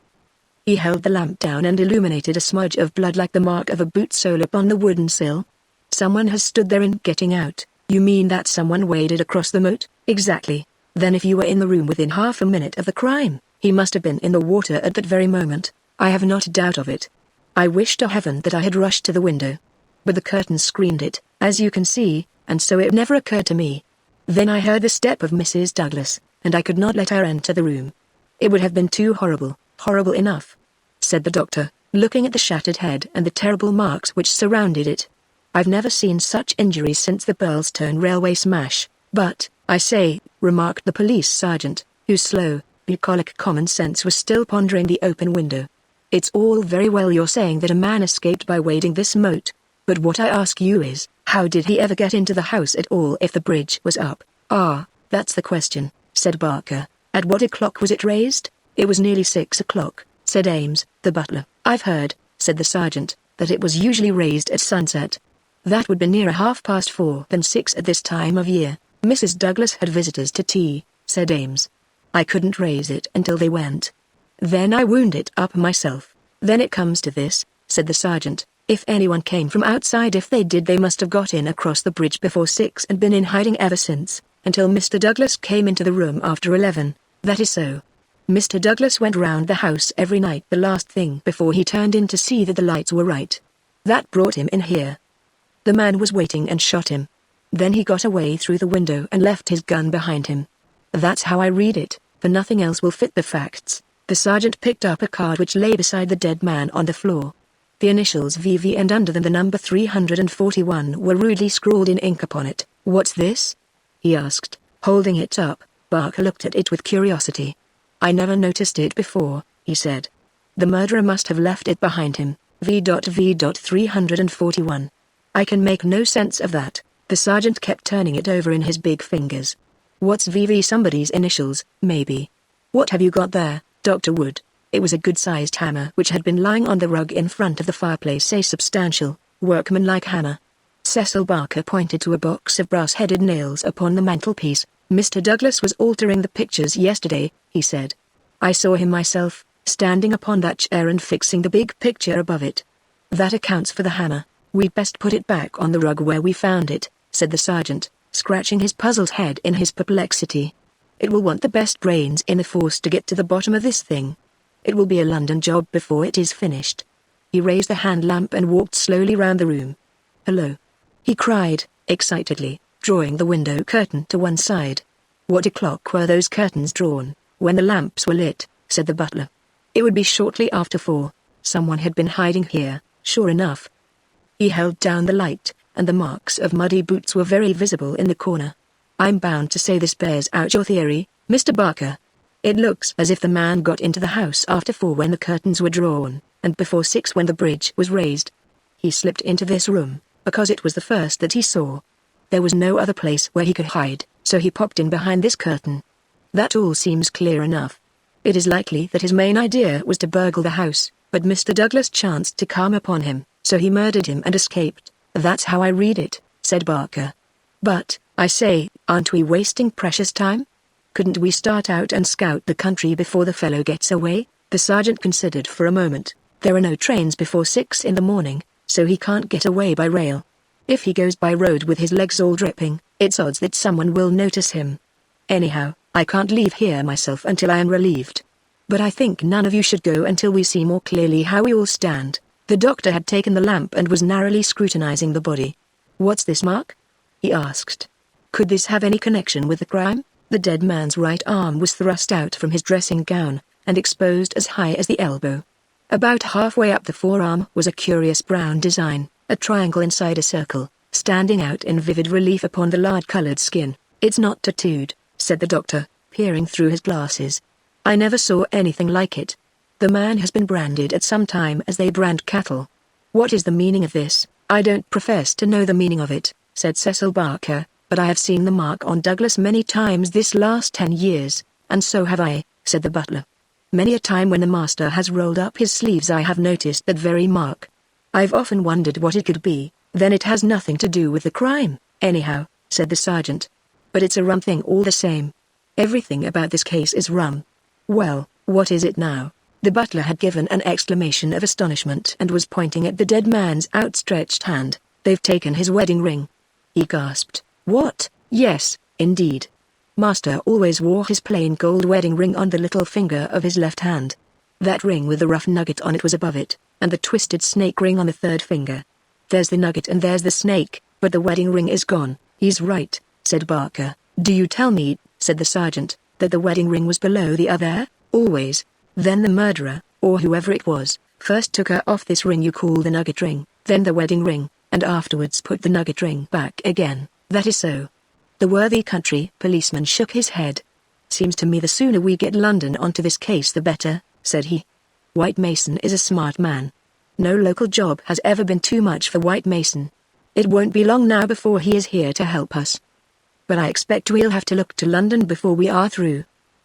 He held the lamp down and illuminated a smudge of blood like the mark of a boot sole upon the wooden sill. Someone has stood there in getting out. You mean that someone waded across the moat? Exactly. Then if you were in the room within half a minute of the crime, he must have been in the water at that very moment. I have not a doubt of it. I wish to heaven that I had rushed to the window. But the curtain screened it, as you can see, and so it never occurred to me. Then I heard the step of Mrs. Douglas, and I could not let her enter the room. It would have been too horrible, horrible enough, said the doctor, looking at the shattered head and the terrible marks which surrounded it. I've never seen such injuries since the Burlstone railway smash. But, I say, remarked the police sergeant, whose slow, bucolic common sense was still pondering the open window. It's all very well you're saying that a man escaped by wading this moat. But what I ask you is, how did he ever get into the house at all if the bridge was up? Ah, that's the question, said Barker. At what o'clock was it raised? It was nearly 6 o'clock, said Ames, the butler. I've heard, said the sergeant, that it was usually raised at sunset. That would be nearer 4:30 than 6 at this time of year. Mrs. Douglas had visitors to tea, said Ames. I couldn't raise it until they went. Then I wound it up myself. Then it comes to this, said the sergeant. If anyone came from outside, if they did, they must have got in across the bridge before 6 and been in hiding ever since, until Mr. Douglas came into the room after 11. That is so. Mr. Douglas went round the house every night the last thing before he turned in to see that the lights were right. That brought him in here. The man was waiting and shot him. Then he got away through the window and left his gun behind him. That's how I read it, for nothing else will fit the facts. The sergeant picked up a card which lay beside the dead man on the floor. The initials VV and under them the number 341 were rudely scrawled in ink upon it. What's this? He asked, holding it up. Barker looked at it with curiosity. I never noticed it before, he said. The murderer must have left it behind him. V.V.341. I can make no sense of that. The sergeant kept turning it over in his big fingers. What's VV? Somebody's initials, maybe. What have you got there, Dr. Wood? It was a good-sized hammer which had been lying on the rug in front of the fireplace, a substantial, workmanlike hammer. Cecil Barker pointed to a box of brass-headed nails upon the mantelpiece. Mr. Douglas was altering the pictures yesterday, he said. I saw him myself, standing upon that chair and fixing the big picture above it. That accounts for the hammer. We'd best put it back on the rug where we found it, said the sergeant, scratching his puzzled head in his perplexity. It will want the best brains in the force to get to the bottom of this thing. It will be a London job before it is finished. He raised the hand lamp and walked slowly round the room. Hello, he cried, excitedly, drawing the window curtain to one side. What o'clock were those curtains drawn? When the lamps were lit, said the butler. It would be shortly after 4. Someone had been hiding here, sure enough. He held down the light, and the marks of muddy boots were very visible in the corner. I'm bound to say this bears out your theory, Mr. Barker. It looks as if the man got into the house after 4 when the curtains were drawn, and before 6 when the bridge was raised. He slipped into this room, because it was the first that he saw. There was no other place where he could hide, so he popped in behind this curtain. That all seems clear enough. It is likely that his main idea was to burgle the house, but Mr. Douglas chanced to come upon him, so he murdered him and escaped. That's how I read it, said Barker. But, I say, aren't we wasting precious time? Couldn't we start out and scout the country before the fellow gets away? The sergeant considered for a moment. There are no trains before 6 in the morning, so he can't get away by rail. If he goes by road with his legs all dripping, it's odds that someone will notice him. Anyhow, I can't leave here myself until I am relieved. But I think none of you should go until we see more clearly how we all stand. The doctor had taken the lamp and was narrowly scrutinizing the body. What's this mark? He asked. Could this have any connection with the crime? The dead man's right arm was thrust out from his dressing gown, and exposed as high as the elbow. About halfway up the forearm was a curious brown design, a triangle inside a circle, standing out in vivid relief upon the lard-colored skin. It's not tattooed, said the doctor, peering through his glasses. "I never saw anything like it. The man has been branded at some time as they brand cattle." "What is the meaning of this?" "I don't profess to know the meaning of it," said Cecil Barker, "but I have seen the mark on Douglas many times this last 10 years, and so have I," said the butler. "Many a time when the master has rolled up his sleeves I have noticed that very mark. I've often wondered what it could be." "Then it has nothing to do with the crime, anyhow," said the sergeant. "But it's a rum thing all the same. Everything about this case is rum." "Well, what is it now?" The butler had given an exclamation of astonishment and was pointing at the dead man's outstretched hand. "They've taken his wedding ring," he gasped. "What?" "Yes, indeed. Master always wore his plain gold wedding ring on the little finger of his left hand. That ring with the rough nugget on it was above it, and the twisted snake ring on the third finger. There's the nugget and there's the snake, but the wedding ring is gone." "He's right," said Barker. "Do you tell me," said the sergeant, "that the wedding ring was below the other, always? Then the murderer, or whoever it was, first took her off this ring you call the nugget ring, then the wedding ring, and afterwards put the nugget ring back again." "That is so." The worthy country policeman shook his head. "Seems to me the sooner we get London onto this case the better," said he. "White Mason is a smart man. No local job has ever been too much for White Mason. It won't be long now before he is here to help us. But I expect we'll have to look to London before we are through.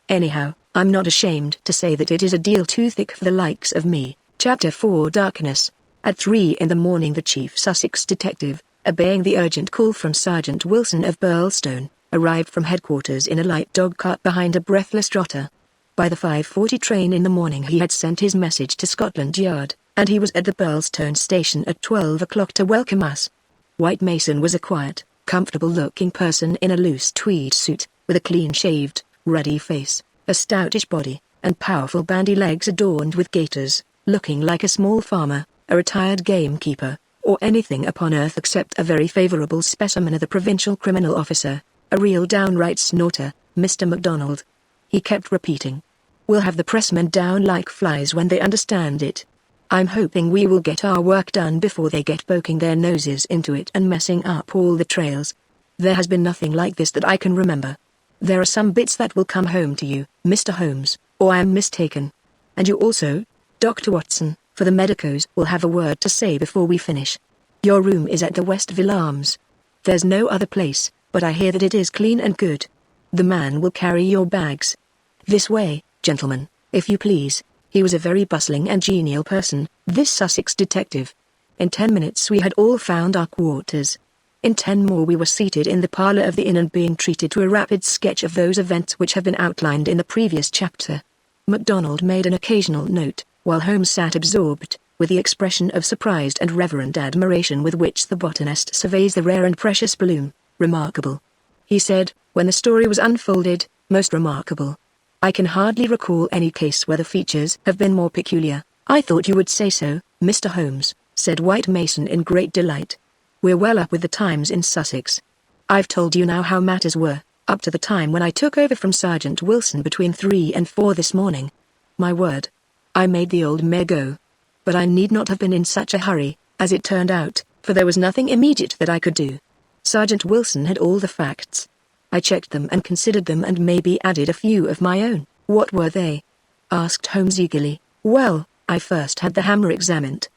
Anyhow, I'm not ashamed to say that it is a deal too thick for the likes of me." Chapter 4 Darkness. At 3 in the morning the chief Sussex detective, obeying the urgent call from Sergeant Wilson of Burlstone, arrived from headquarters in a light dog cart behind a breathless trotter. By the 5:40 train in the morning he had sent his message to Scotland Yard, and he was at the Burlstone station at 12 o'clock to welcome us. White Mason was a quiet, comfortable-looking person in a loose tweed suit, with a clean-shaved, ruddy face, a stoutish body, and powerful bandy legs adorned with gaiters, looking like a small farmer, a retired gamekeeper, or anything upon earth except a very favorable specimen of the provincial criminal officer, a real downright snorter, Mr. MacDonald. He kept repeating, "We'll have the pressmen down like flies when they understand it. I'm hoping we will get our work done before they get poking their noses into it and messing up all the trails. There has been nothing like this that I can remember. There are some bits that will come home to you, Mr. Holmes, or I am mistaken. And you also, Dr. Watson, for the medicos will have a word to say before we finish. Your room is at the Westville Arms. There's no other place, but I hear that it is clean and good. The man will carry your bags. This way, gentlemen, if you please." He was a very bustling and genial person, this Sussex detective. In 10 minutes we had all found our quarters. In 10 more we were seated in the parlor of the inn and being treated to a rapid sketch of those events which have been outlined in the previous chapter. MacDonald made an occasional note, while Holmes sat absorbed, with the expression of surprised and reverent admiration with which the botanist surveys the rare and precious bloom. "Remarkable," he said, when the story was unfolded, "most remarkable. I can hardly recall any case where the features have been more peculiar." "I thought you would say so, Mr. Holmes," said White Mason in great delight. "We're well up with the times in Sussex. I've told you now how matters were, up to the time when I took over from Sergeant Wilson between 3 and 4 this morning. My word, I made the old mare go. But I need not have been in such a hurry, as it turned out, for there was nothing immediate that I could do. Sergeant Wilson had all the facts. I checked them and considered them and maybe added a few of my own." "What were they?" asked Holmes eagerly. "Well, I first had the hammer examined.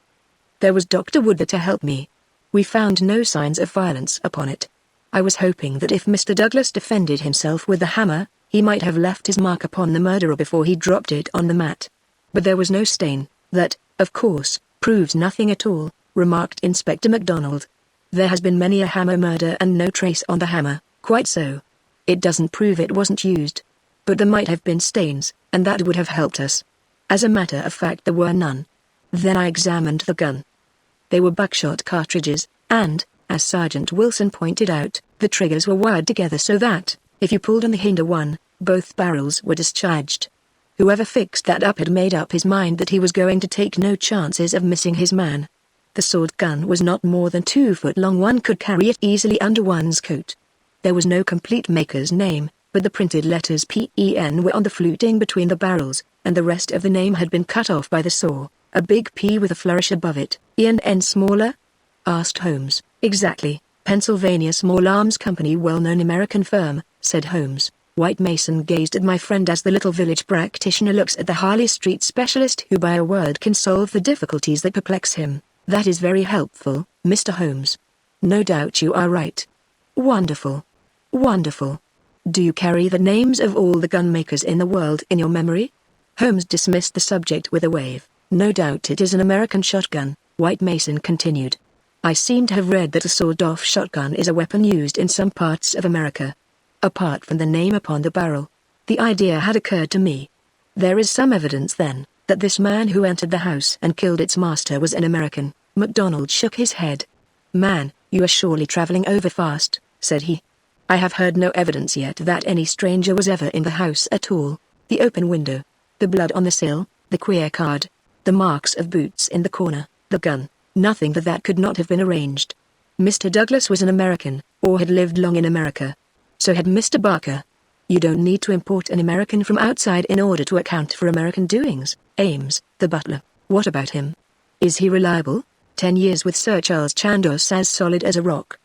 There was Dr. Wood there to help me. We found no signs of violence upon it. I was hoping that if Mr. Douglas defended himself with the hammer, he might have left his mark upon the murderer before he dropped it on the mat. But there was no stain. That, of course, proves nothing at all," remarked Inspector MacDonald. "There has been many a hammer murder and no trace on the hammer." "Quite so. It doesn't prove it wasn't used. But there might have been stains, and that would have helped us. As a matter of fact there were none. Then I examined the gun. They were buckshot cartridges, and, as Sergeant Wilson pointed out, the triggers were wired together so that, if you pulled on the hinder one, both barrels were discharged. Whoever fixed that up had made up his mind that he was going to take no chances of missing his man. The sword gun was not more than 2 foot long. One could carry it easily under one's coat. There was no complete maker's name, but the printed letters PEN were on the fluting between the barrels, and the rest of the name had been cut off by the saw, a big P with a flourish above it. "EN smaller?" asked Holmes. "Exactly. Pennsylvania Small Arms Company, well-known American firm," said Holmes. White Mason gazed at my friend as the little village practitioner looks at the Harley Street specialist who by a word can solve the difficulties that perplex him. That is very helpful, Mr. Holmes. No doubt you are right. Wonderful. Wonderful. Do you carry the names of all the gun makers in the world in your memory? Holmes dismissed the subject with a wave. No doubt it is an American shotgun, White Mason continued. I seem to have read that a sawed-off shotgun is a weapon used in some parts of America. Apart from the name upon the barrel, the idea had occurred to me. There is some evidence then, that this man who entered the house and killed its master was an American. MacDonald shook his head. Man, you are surely traveling over fast, said he. I have heard no evidence yet that any stranger was ever in the house at all. The open window, the blood on the sill, the queer card, the marks of boots in the corner, the gun, nothing but that could not have been arranged. Mr. Douglas was an American, or had lived long in America. So had Mr. Barker. You don't need to import an American from outside in order to account for American doings. Ames, the butler, what about him? Is he reliable? 10 years with Sir Charles Chandos as solid as a rock.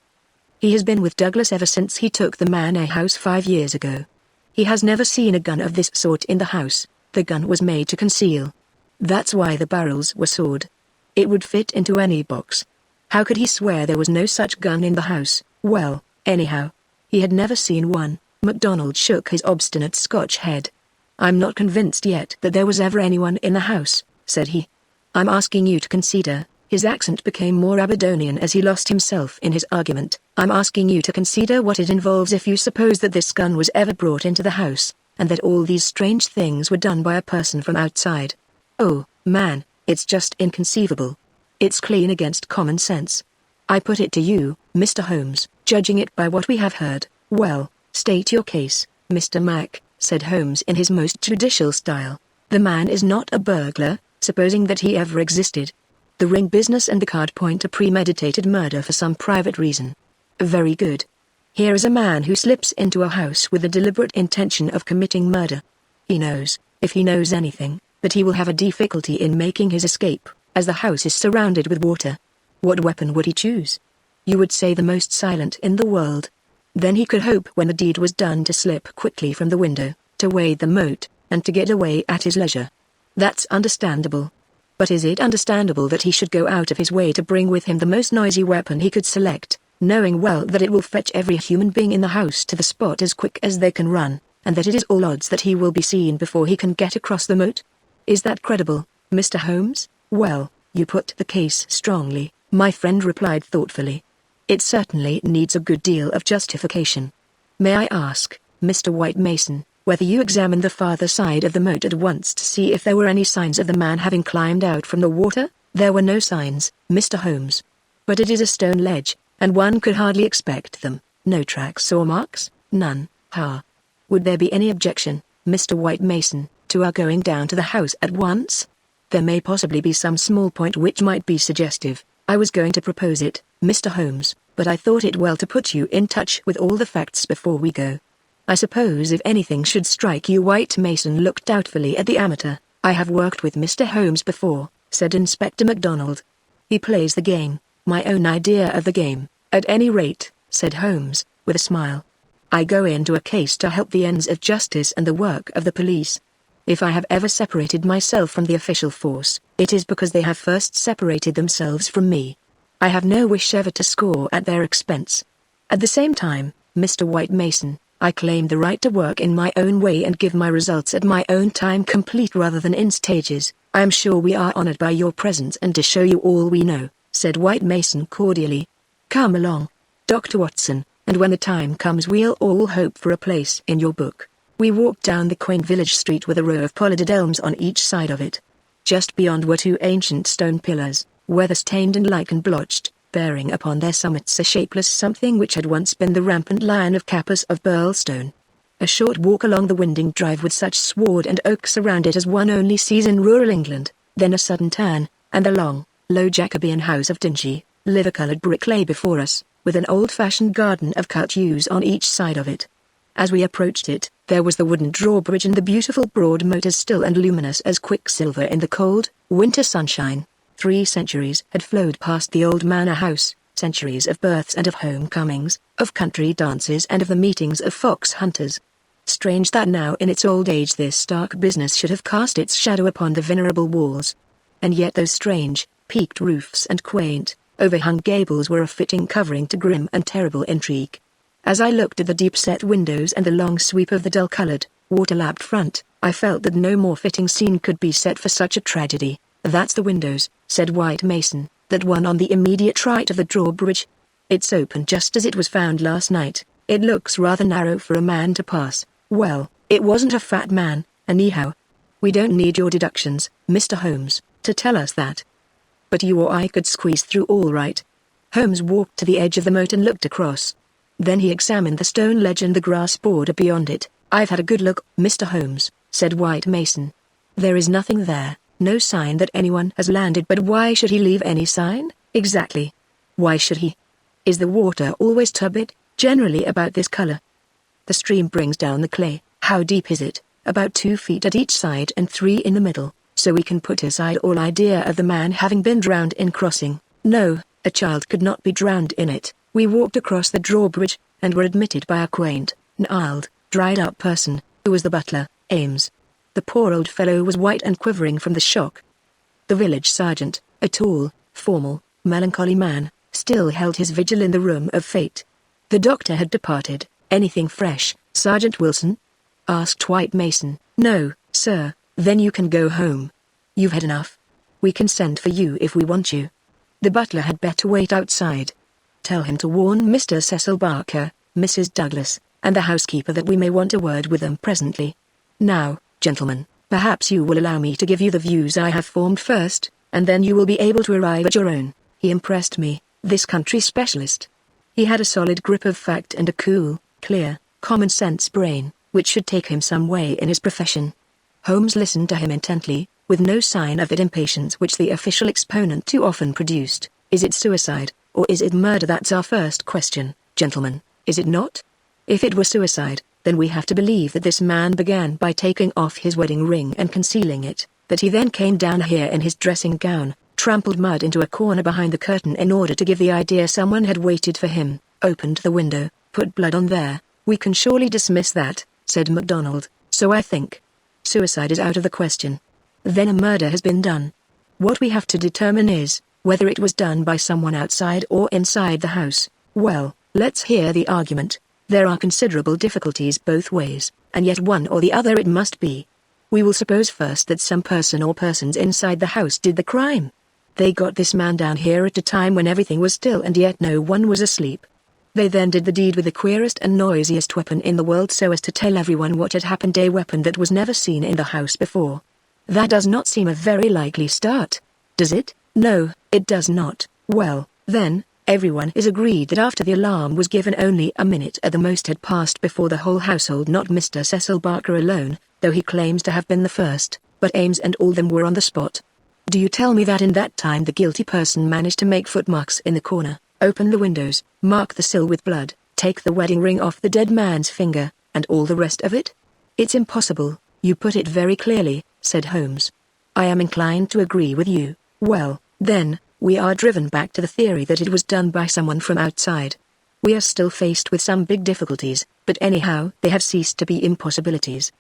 He has been with Douglas ever since he took the Manor House 5 years ago. He has never seen a gun of this sort in the house. The gun was made to conceal. That's why the barrels were sawed. It would fit into any box. How could he swear there was no such gun in the house? Well, anyhow, he had never seen one. MacDonald shook his obstinate Scotch head. I'm not convinced yet that there was ever anyone in the house, said he. I'm asking you to consider. His accent became more Aberdonian as he lost himself in his argument. I'm asking you to consider what it involves if you suppose that this gun was ever brought into the house, and that all these strange things were done by a person from outside. Oh, man, it's just inconceivable. It's clean against common sense. I put it to you, Mr. Holmes, judging it by what we have heard. Well, state your case, Mr. Mac, said Holmes in his most judicial style. The man is not a burglar, supposing that he ever existed. The ring business and the card point to premeditated murder for some private reason. Very good. Here is a man who slips into a house with the deliberate intention of committing murder. He knows, if he knows anything, that he will have a difficulty in making his escape, as the house is surrounded with water. What weapon would he choose? You would say the most silent in the world. Then he could hope when the deed was done to slip quickly from the window, to wade the moat, and to get away at his leisure. That's understandable. But is it understandable that he should go out of his way to bring with him the most noisy weapon he could select, knowing well that it will fetch every human being in the house to the spot as quick as they can run, and that it is all odds that he will be seen before he can get across the moat? Is that credible, Mr. Holmes? Well, you put the case strongly, my friend replied thoughtfully. It certainly needs a good deal of justification. May I ask, Mr. White Mason, whether you examined the farther side of the moat at once to see if there were any signs of the man having climbed out from the water? There were no signs, Mr. Holmes. But it is a stone ledge, and one could hardly expect them. No tracks or marks? None. Would there be any objection, Mr. White Mason, to our going down to the house at once? There may possibly be some small point which might be suggestive. I was going to propose it, Mr. Holmes, but I thought it well to put you in touch with all the facts before we go. I suppose if anything should strike you. White Mason looked doubtfully at the amateur. I have worked with Mr. Holmes before, said Inspector MacDonald. He plays the game, my own idea of the game, at any rate, said Holmes, with a smile. I go into a case to help the ends of justice and the work of the police. If I have ever separated myself from the official force, it is because they have first separated themselves from me. I have no wish ever to score at their expense. At the same time, Mr. White Mason, I claim the right to work in my own way and give my results at my own time, complete rather than in stages. I am sure we are honored by your presence and to show you all we know, said White Mason cordially. Come along, Dr. Watson, and when the time comes we'll all hope for a place in your book. We walked down the quaint village street with a row of pollarded elms on each side of it. Just beyond were two ancient stone pillars, weather-stained and lichen-blotched, bearing upon their summits a shapeless something which had once been the rampant lion of Cappers of Burlstone. A short walk along the winding drive with such sward and oaks around it as one only sees in rural England, then a sudden turn, and the long, low Jacobean house of dingy, liver-coloured brick lay before us, with an old-fashioned garden of cut yews on each side of it. As we approached it, there was the wooden drawbridge and the beautiful broad moat as still and luminous as quicksilver in the cold, winter sunshine. 3 centuries had flowed past the old manor house, centuries of births and of homecomings, of country dances and of the meetings of fox hunters. Strange that now in its old age this stark business should have cast its shadow upon the venerable walls. And yet those strange, peaked roofs and quaint, overhung gables were a fitting covering to grim and terrible intrigue. As I looked at the deep-set windows and the long sweep of the dull-colored, water-lapped front, I felt that no more fitting scene could be set for such a tragedy. "That's the windows," said White Mason, "that one on the immediate right of the drawbridge. It's open just as it was found last night. It looks rather narrow for a man to pass. Well, it wasn't a fat man, anyhow. We don't need your deductions, Mr. Holmes, to tell us that. But you or I could squeeze through all right." Holmes walked to the edge of the moat and looked across. Then he examined the stone ledge and the grass border beyond it. "I've had a good look, Mr. Holmes," said White Mason. "There is nothing there, no sign that anyone has landed. But why should he leave any sign, exactly? Why should he? Is the water always turbid, generally about this color? The stream brings down the clay. How deep is it? About 2 feet at each side and 3 in the middle, so we can put aside all idea of the man having been drowned in crossing. No, a child could not be drowned in it. We walked across the drawbridge, and were admitted by a quaint, gnarled, dried-up person, who was the butler, Ames. The poor old fellow was white and quivering from the shock. The village sergeant, a tall, formal, melancholy man, still held his vigil in the room of fate. The doctor had departed. "Anything fresh, Sergeant Wilson?" asked White Mason. "No, sir." "Then you can go home. You've had enough. We can send for you if we want you. The butler had better wait outside. Tell him to warn Mr. Cecil Barker, Mrs. Douglas, and the housekeeper that we may want a word with them presently. Now, gentlemen, perhaps you will allow me to give you the views I have formed first, and then you will be able to arrive at your own." He impressed me, this country specialist. He had a solid grip of fact and a cool, clear, common-sense brain, which should take him some way in his profession. Holmes listened to him intently, with no sign of that impatience which the official exponent too often produced. "Is it suicide, or is it murder? That's our first question, gentlemen, is it not? If it were suicide, then we have to believe that this man began by taking off his wedding ring and concealing it, that he then came down here in his dressing gown, trampled mud into a corner behind the curtain in order to give the idea someone had waited for him, opened the window, put blood on there. We can surely dismiss that," said MacDonald. "So I think. Suicide is out of the question. Then a murder has been done. What we have to determine is, whether it was done by someone outside or inside the house. Well, let's hear the argument. There are considerable difficulties both ways, and yet one or the other it must be. We will suppose first that some person or persons inside the house did the crime. They got this man down here at a time when everything was still and yet no one was asleep. They then did the deed with the queerest and noisiest weapon in the world so as to tell everyone what had happened, a weapon that was never seen in the house before. That does not seem a very likely start, does it? No, it does not. Well, then, everyone is agreed that after the alarm was given only a minute at the most had passed before the whole household, not Mr. Cecil Barker alone, though he claims to have been the first, but Ames and all them were on the spot. Do you tell me that in that time the guilty person managed to make footmarks in the corner, open the windows, mark the sill with blood, take the wedding ring off the dead man's finger, and all the rest of it? It's impossible. You put it very clearly, said Holmes. I am inclined to agree with you. Well, then, we are driven back to the theory that it was done by someone from outside. We are still faced with some big difficulties, but anyhow they have ceased to be impossibilities.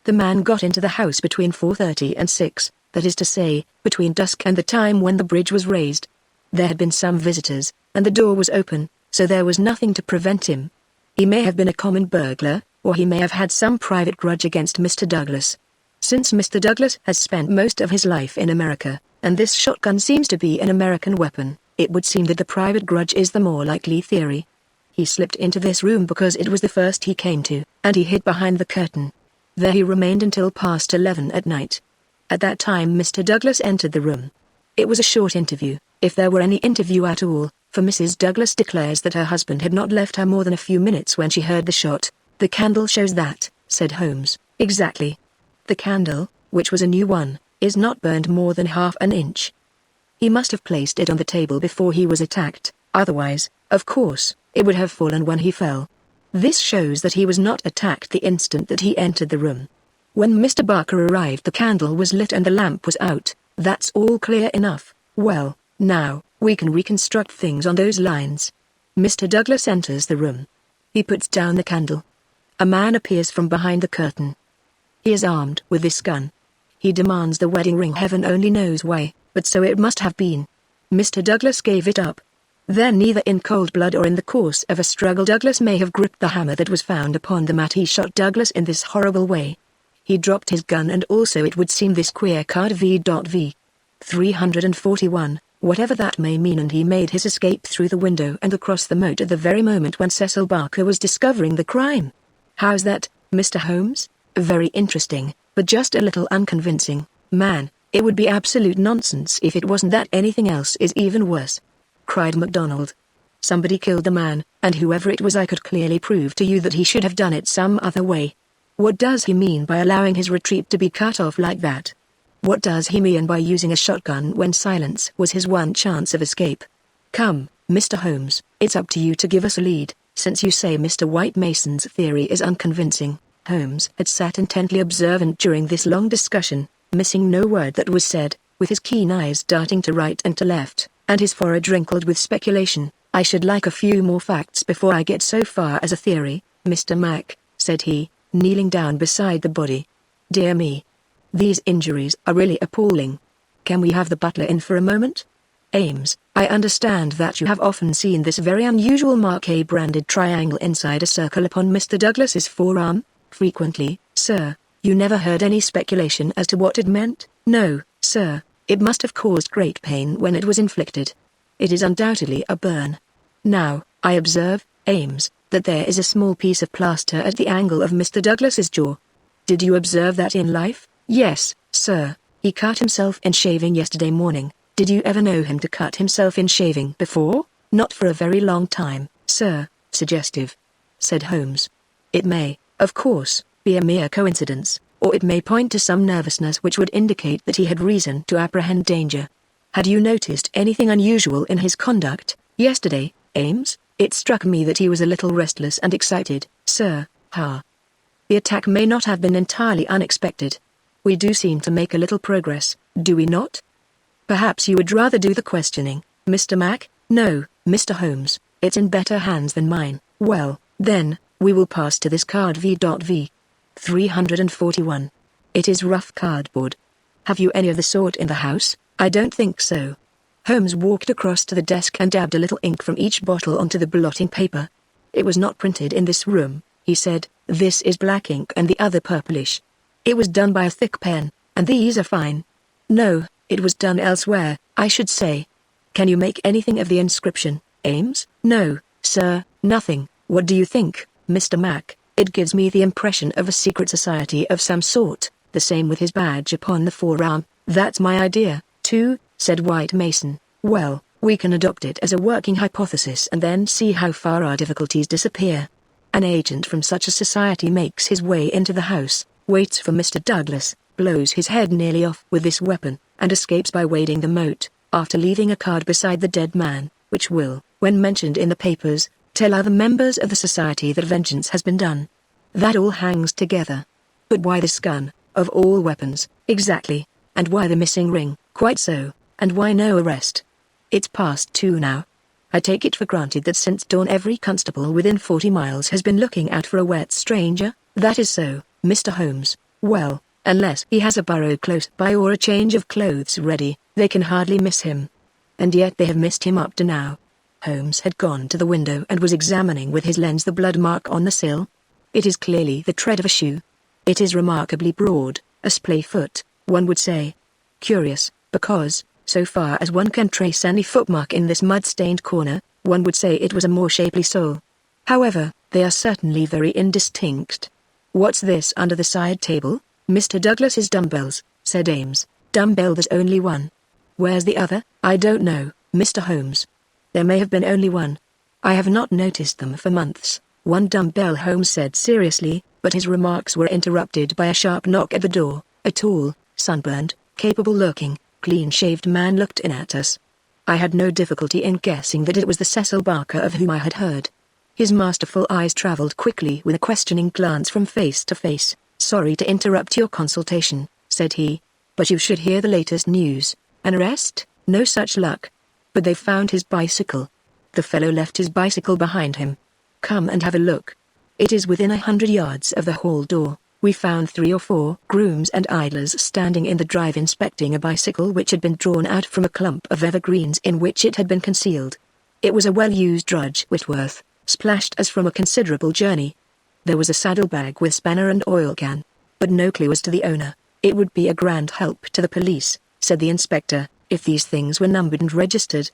The man got into the house between 4:30 and 6, that is to say, between dusk and the time when the bridge was raised. There had been some visitors, and the door was open, so there was nothing to prevent him. He may have been a common burglar, or he may have had some private grudge against Mr. Douglas. Since Mr. Douglas has spent most of his life in America, and this shotgun seems to be an American weapon, it would seem that the private grudge is the more likely theory. He slipped into this room because it was the first he came to, and he hid behind the curtain. There he remained until past 11 at night. At that time Mr. Douglas entered the room. It was a short interview, if there were any interview at all, for Mrs. Douglas declares that her husband had not left her more than a few minutes when she heard the shot. The candle shows that, said Holmes. Exactly. The candle, which was a new one, is not burned more than half an inch. He must have placed it on the table before he was attacked, otherwise, of course, it would have fallen when he fell. This shows that he was not attacked the instant that he entered the room. When Mr. Barker arrived the candle was lit and the lamp was out. That's all clear enough. Well, now, we can reconstruct things on those lines. Mr. Douglas enters the room. He puts down the candle. A man appears from behind the curtain. He is armed with this gun. He demands the wedding ring. Heaven only knows why, but so it must have been. Mr. Douglas gave it up. Then, neither in cold blood or in the course of a struggle, Douglas may have gripped the hammer that was found upon the mat. He shot Douglas in this horrible way. He dropped his gun, and also it would seem this queer card V.V. 341, whatever that may mean, and he made his escape through the window and across the moat at the very moment when Cecil Barker was discovering the crime. How's that, Mr. Holmes? Very interesting, but just a little unconvincing. Man, it would be absolute nonsense if it wasn't that. Anything else is even worse," cried MacDonald. "Somebody killed the man, and whoever it was, I could clearly prove to you that he should have done it some other way. What does he mean by allowing his retreat to be cut off like that? What does he mean by using a shotgun when silence was his one chance of escape? Come, Mr. Holmes, it's up to you to give us a lead, since you say Mr. White Mason's theory is unconvincing." Holmes had sat intently observant during this long discussion, missing no word that was said, with his keen eyes darting to right and to left, and his forehead wrinkled with speculation. "I should like a few more facts before I get so far as a theory, Mr. Mac," said he, kneeling down beside the body. "Dear me. These injuries are really appalling. Can we have the butler in for a moment? Ames, I understand that you have often seen this very unusual mark, a branded triangle inside a circle upon Mr. Douglas's forearm?" "Frequently, sir." "You never heard any speculation as to what it meant?" "No, sir. It must have caused great pain when it was inflicted. It is undoubtedly a burn. Now, I observe, Ames, that there is a small piece of plaster at the angle of Mr. Douglas's jaw. Did you observe that in life?" "Yes, sir. He cut himself in shaving yesterday morning." "Did you ever know him to cut himself in shaving before?" "Not for a very long time, sir." "Suggestive," said Holmes. "It may, of course, be a mere coincidence, or it may point to some nervousness which would indicate that he had reason to apprehend danger. Had you noticed anything unusual in his conduct yesterday, Ames?" "It struck me that he was a little restless and excited, sir." "Ha. The attack may not have been entirely unexpected. We do seem to make a little progress, do we not? Perhaps you would rather do the questioning, Mr. Mac?" "No, Mr. Holmes, it's in better hands than mine." "Well, then, we will pass to this card V.V. 341. It is rough cardboard. Have you any of the sort in the house?" "I don't think so." Holmes walked across to the desk and dabbed a little ink from each bottle onto the blotting paper. "It was not printed in this room," he said. "This is black ink and the other purplish. It was done by a thick pen, and these are fine. No, it was done elsewhere, I should say. Can you make anything of the inscription, Ames?" "No, sir, nothing." "What do you think, Mr. Mac?" "It gives me the impression of a secret society of some sort, the same with his badge upon the forearm." "That's my idea, too," said White Mason. "Well, we can adopt it as a working hypothesis and then see how far our difficulties disappear. An agent from such a society makes his way into the house, waits for Mr. Douglas, blows his head nearly off with this weapon, and escapes by wading the moat, after leaving a card beside the dead man, which will, when mentioned in the papers, tell other members of the society that vengeance has been done. That all hangs together. But why this gun, of all weapons, exactly? And why the missing ring?" "Quite so. And why no arrest?" "It's past 2 now. I take it for granted that since dawn every constable within 40 miles has been looking out for a wet stranger." "That is so, Mr. Holmes." "Well, unless he has a burrow close by or a change of clothes ready, they can hardly miss him. And yet they have missed him up to now." Holmes had gone to the window and was examining with his lens the blood mark on the sill. "It is clearly the tread of a shoe. It is remarkably broad, a splay foot, one would say. Curious, because, so far as one can trace any footmark in this mud-stained corner, one would say it was a more shapely sole. However, they are certainly very indistinct. What's this under the side table?" "Mr. Douglas's dumbbells," said Ames. "Dumbbell, there's only one." "Where's the other?" "I don't know, Mr. Holmes. There may have been only one. I have not noticed them for months." "One dumbbell," Holmes said seriously, but his remarks were interrupted by a sharp knock at the door. A tall, sunburned, capable-looking, clean-shaved man looked in at us. I had no difficulty in guessing that it was the Cecil Barker of whom I had heard. His masterful eyes traveled quickly with a questioning glance from face to face. "Sorry to interrupt your consultation," said he, "but you should hear the latest news. An arrest? No such luck. But they've found his bicycle. The fellow left his bicycle behind him. Come and have a look." It is within 100 yards of the hall door. We found 3 or 4 grooms and idlers standing in the drive inspecting a bicycle which had been drawn out from a clump of evergreens in which it had been concealed. It was a well-used drudge Whitworth, splashed as from a considerable journey. There was a saddlebag with spanner and oil can, but no clue as to the owner. It would be a grand help to the police, said the inspector, if these things were numbered and registered.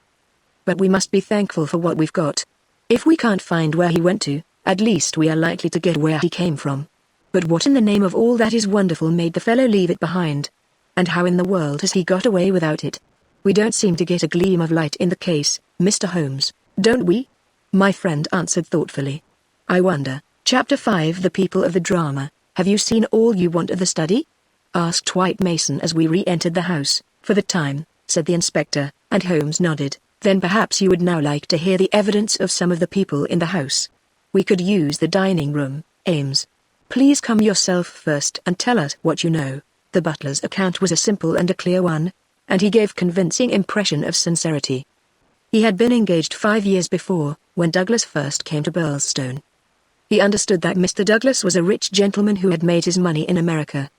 But we must be thankful for what we've got. If we can't find where he went to, at least we are likely to get where he came from. But what in the name of all that is wonderful made the fellow leave it behind? And how in the world has he got away without it? We don't seem to get a gleam of light in the case, Mr. Holmes, don't we? My friend answered thoughtfully. I wonder. Chapter 5 The People of the Drama. Have you seen all you want of the study? Asked White Mason as we re-entered the house. For the time, said the inspector, and Holmes nodded. Then perhaps you would now like to hear the evidence of some of the people in the house. We could use the dining room, Ames. Please come yourself first and tell us what you know. The butler's account was a simple and a clear one, and he gave convincing impression of sincerity. He had been engaged 5 years before, when Douglas first came to Burlstone. He understood that Mr. Douglas was a rich gentleman who had made his money in America.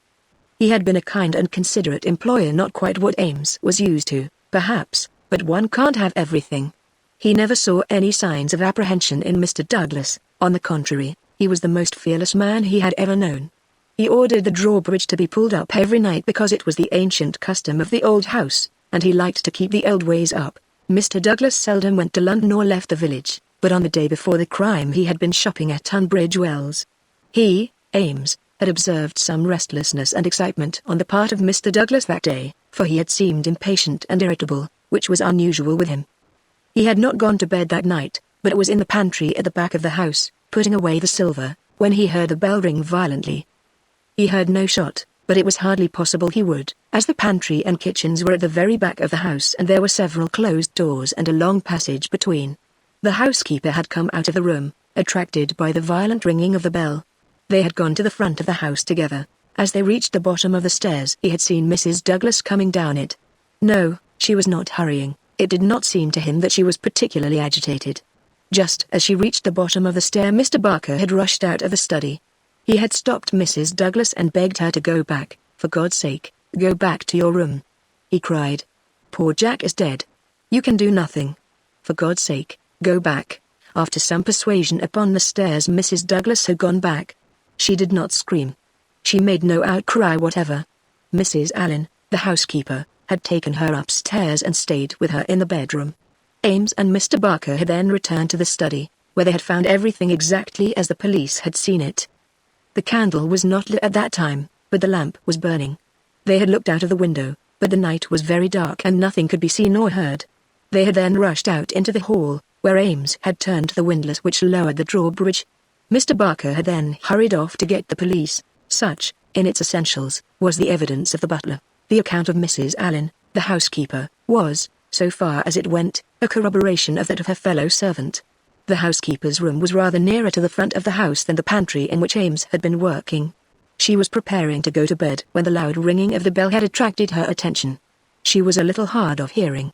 He had been a kind and considerate employer, not quite what Ames was used to, perhaps, but one can't have everything. He never saw any signs of apprehension in Mr. Douglas. On the contrary, he was the most fearless man he had ever known. He ordered the drawbridge to be pulled up every night because it was the ancient custom of the old house, and he liked to keep the old ways up. Mr. Douglas seldom went to London or left the village, but on the day before the crime he had been shopping at Tunbridge Wells. He, Ames, had observed some restlessness and excitement on the part of Mr. Douglas that day, for he had seemed impatient and irritable, which was unusual with him. He had not gone to bed that night, but was in the pantry at the back of the house, putting away the silver, when he heard the bell ring violently. He heard no shot, but it was hardly possible he would, as the pantry and kitchens were at the very back of the house and there were several closed doors and a long passage between. The housekeeper had come out of the room, attracted by the violent ringing of the bell. They had gone to the front of the house together. As they reached the bottom of the stairs he had seen Mrs. Douglas coming down it. No, she was not hurrying. It did not seem to him that she was particularly agitated. Just as she reached the bottom of the stair Mr. Barker had rushed out of the study. He had stopped Mrs. Douglas and begged her to go back. For God's sake, go back to your room, he cried. Poor Jack is dead. You can do nothing. For God's sake, go back. After some persuasion upon the stairs Mrs. Douglas had gone back. She did not scream. She made no outcry whatever. Mrs. Allen, the housekeeper, had taken her upstairs and stayed with her in the bedroom. Ames and Mr. Barker had then returned to the study, where they had found everything exactly as the police had seen it. The candle was not lit at that time, but the lamp was burning. They had looked out of the window, but the night was very dark and nothing could be seen or heard. They had then rushed out into the hall, where Ames had turned the windlass which lowered the drawbridge. Mr. Barker had then hurried off to get the police. Such, in its essentials, was the evidence of the butler. The account of Mrs. Allen, the housekeeper, was, so far as it went, a corroboration of that of her fellow servant. The housekeeper's room was rather nearer to the front of the house than the pantry in which Ames had been working. She was preparing to go to bed when the loud ringing of the bell had attracted her attention. She was a little hard of hearing.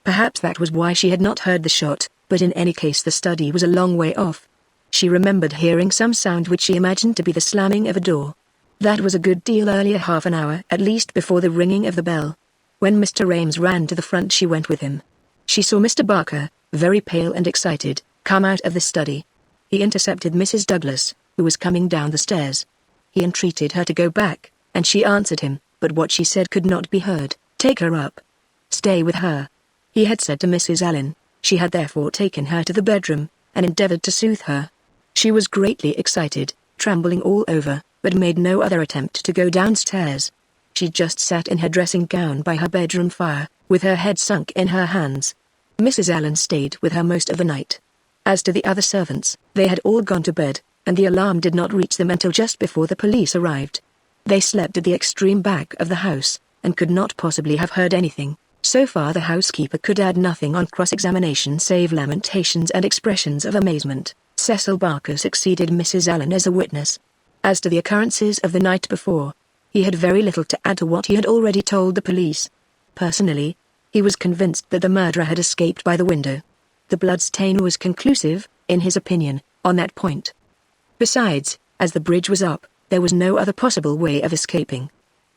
Perhaps that was why she had not heard the shot, but in any case the study was a long way off. She remembered hearing some sound which she imagined to be the slamming of a door. That was a good deal earlier, half an hour at least before the ringing of the bell. When Mr. Ames ran to the front she went with him. She saw Mr. Barker, very pale and excited, come out of the study. He intercepted Mrs. Douglas, who was coming down the stairs. He entreated her to go back, and she answered him, but what she said could not be heard. Take her up. Stay with her, he had said to Mrs. Allen. She had therefore taken her to the bedroom, and endeavored to soothe her. She was greatly excited, trembling all over, but made no other attempt to go downstairs. She just sat in her dressing gown by her bedroom fire, with her head sunk in her hands. Mrs. Allen stayed with her most of the night. As to the other servants, they had all gone to bed, and the alarm did not reach them until just before the police arrived. They slept at the extreme back of the house, and could not possibly have heard anything. So far the housekeeper could add nothing on cross-examination save lamentations and expressions of amazement. Cecil Barker succeeded Mrs. Allen as a witness. As to the occurrences of the night before, he had very little to add to what he had already told the police. Personally, he was convinced that the murderer had escaped by the window. The blood stain was conclusive, in his opinion, on that point. Besides, as the bridge was up, there was no other possible way of escaping.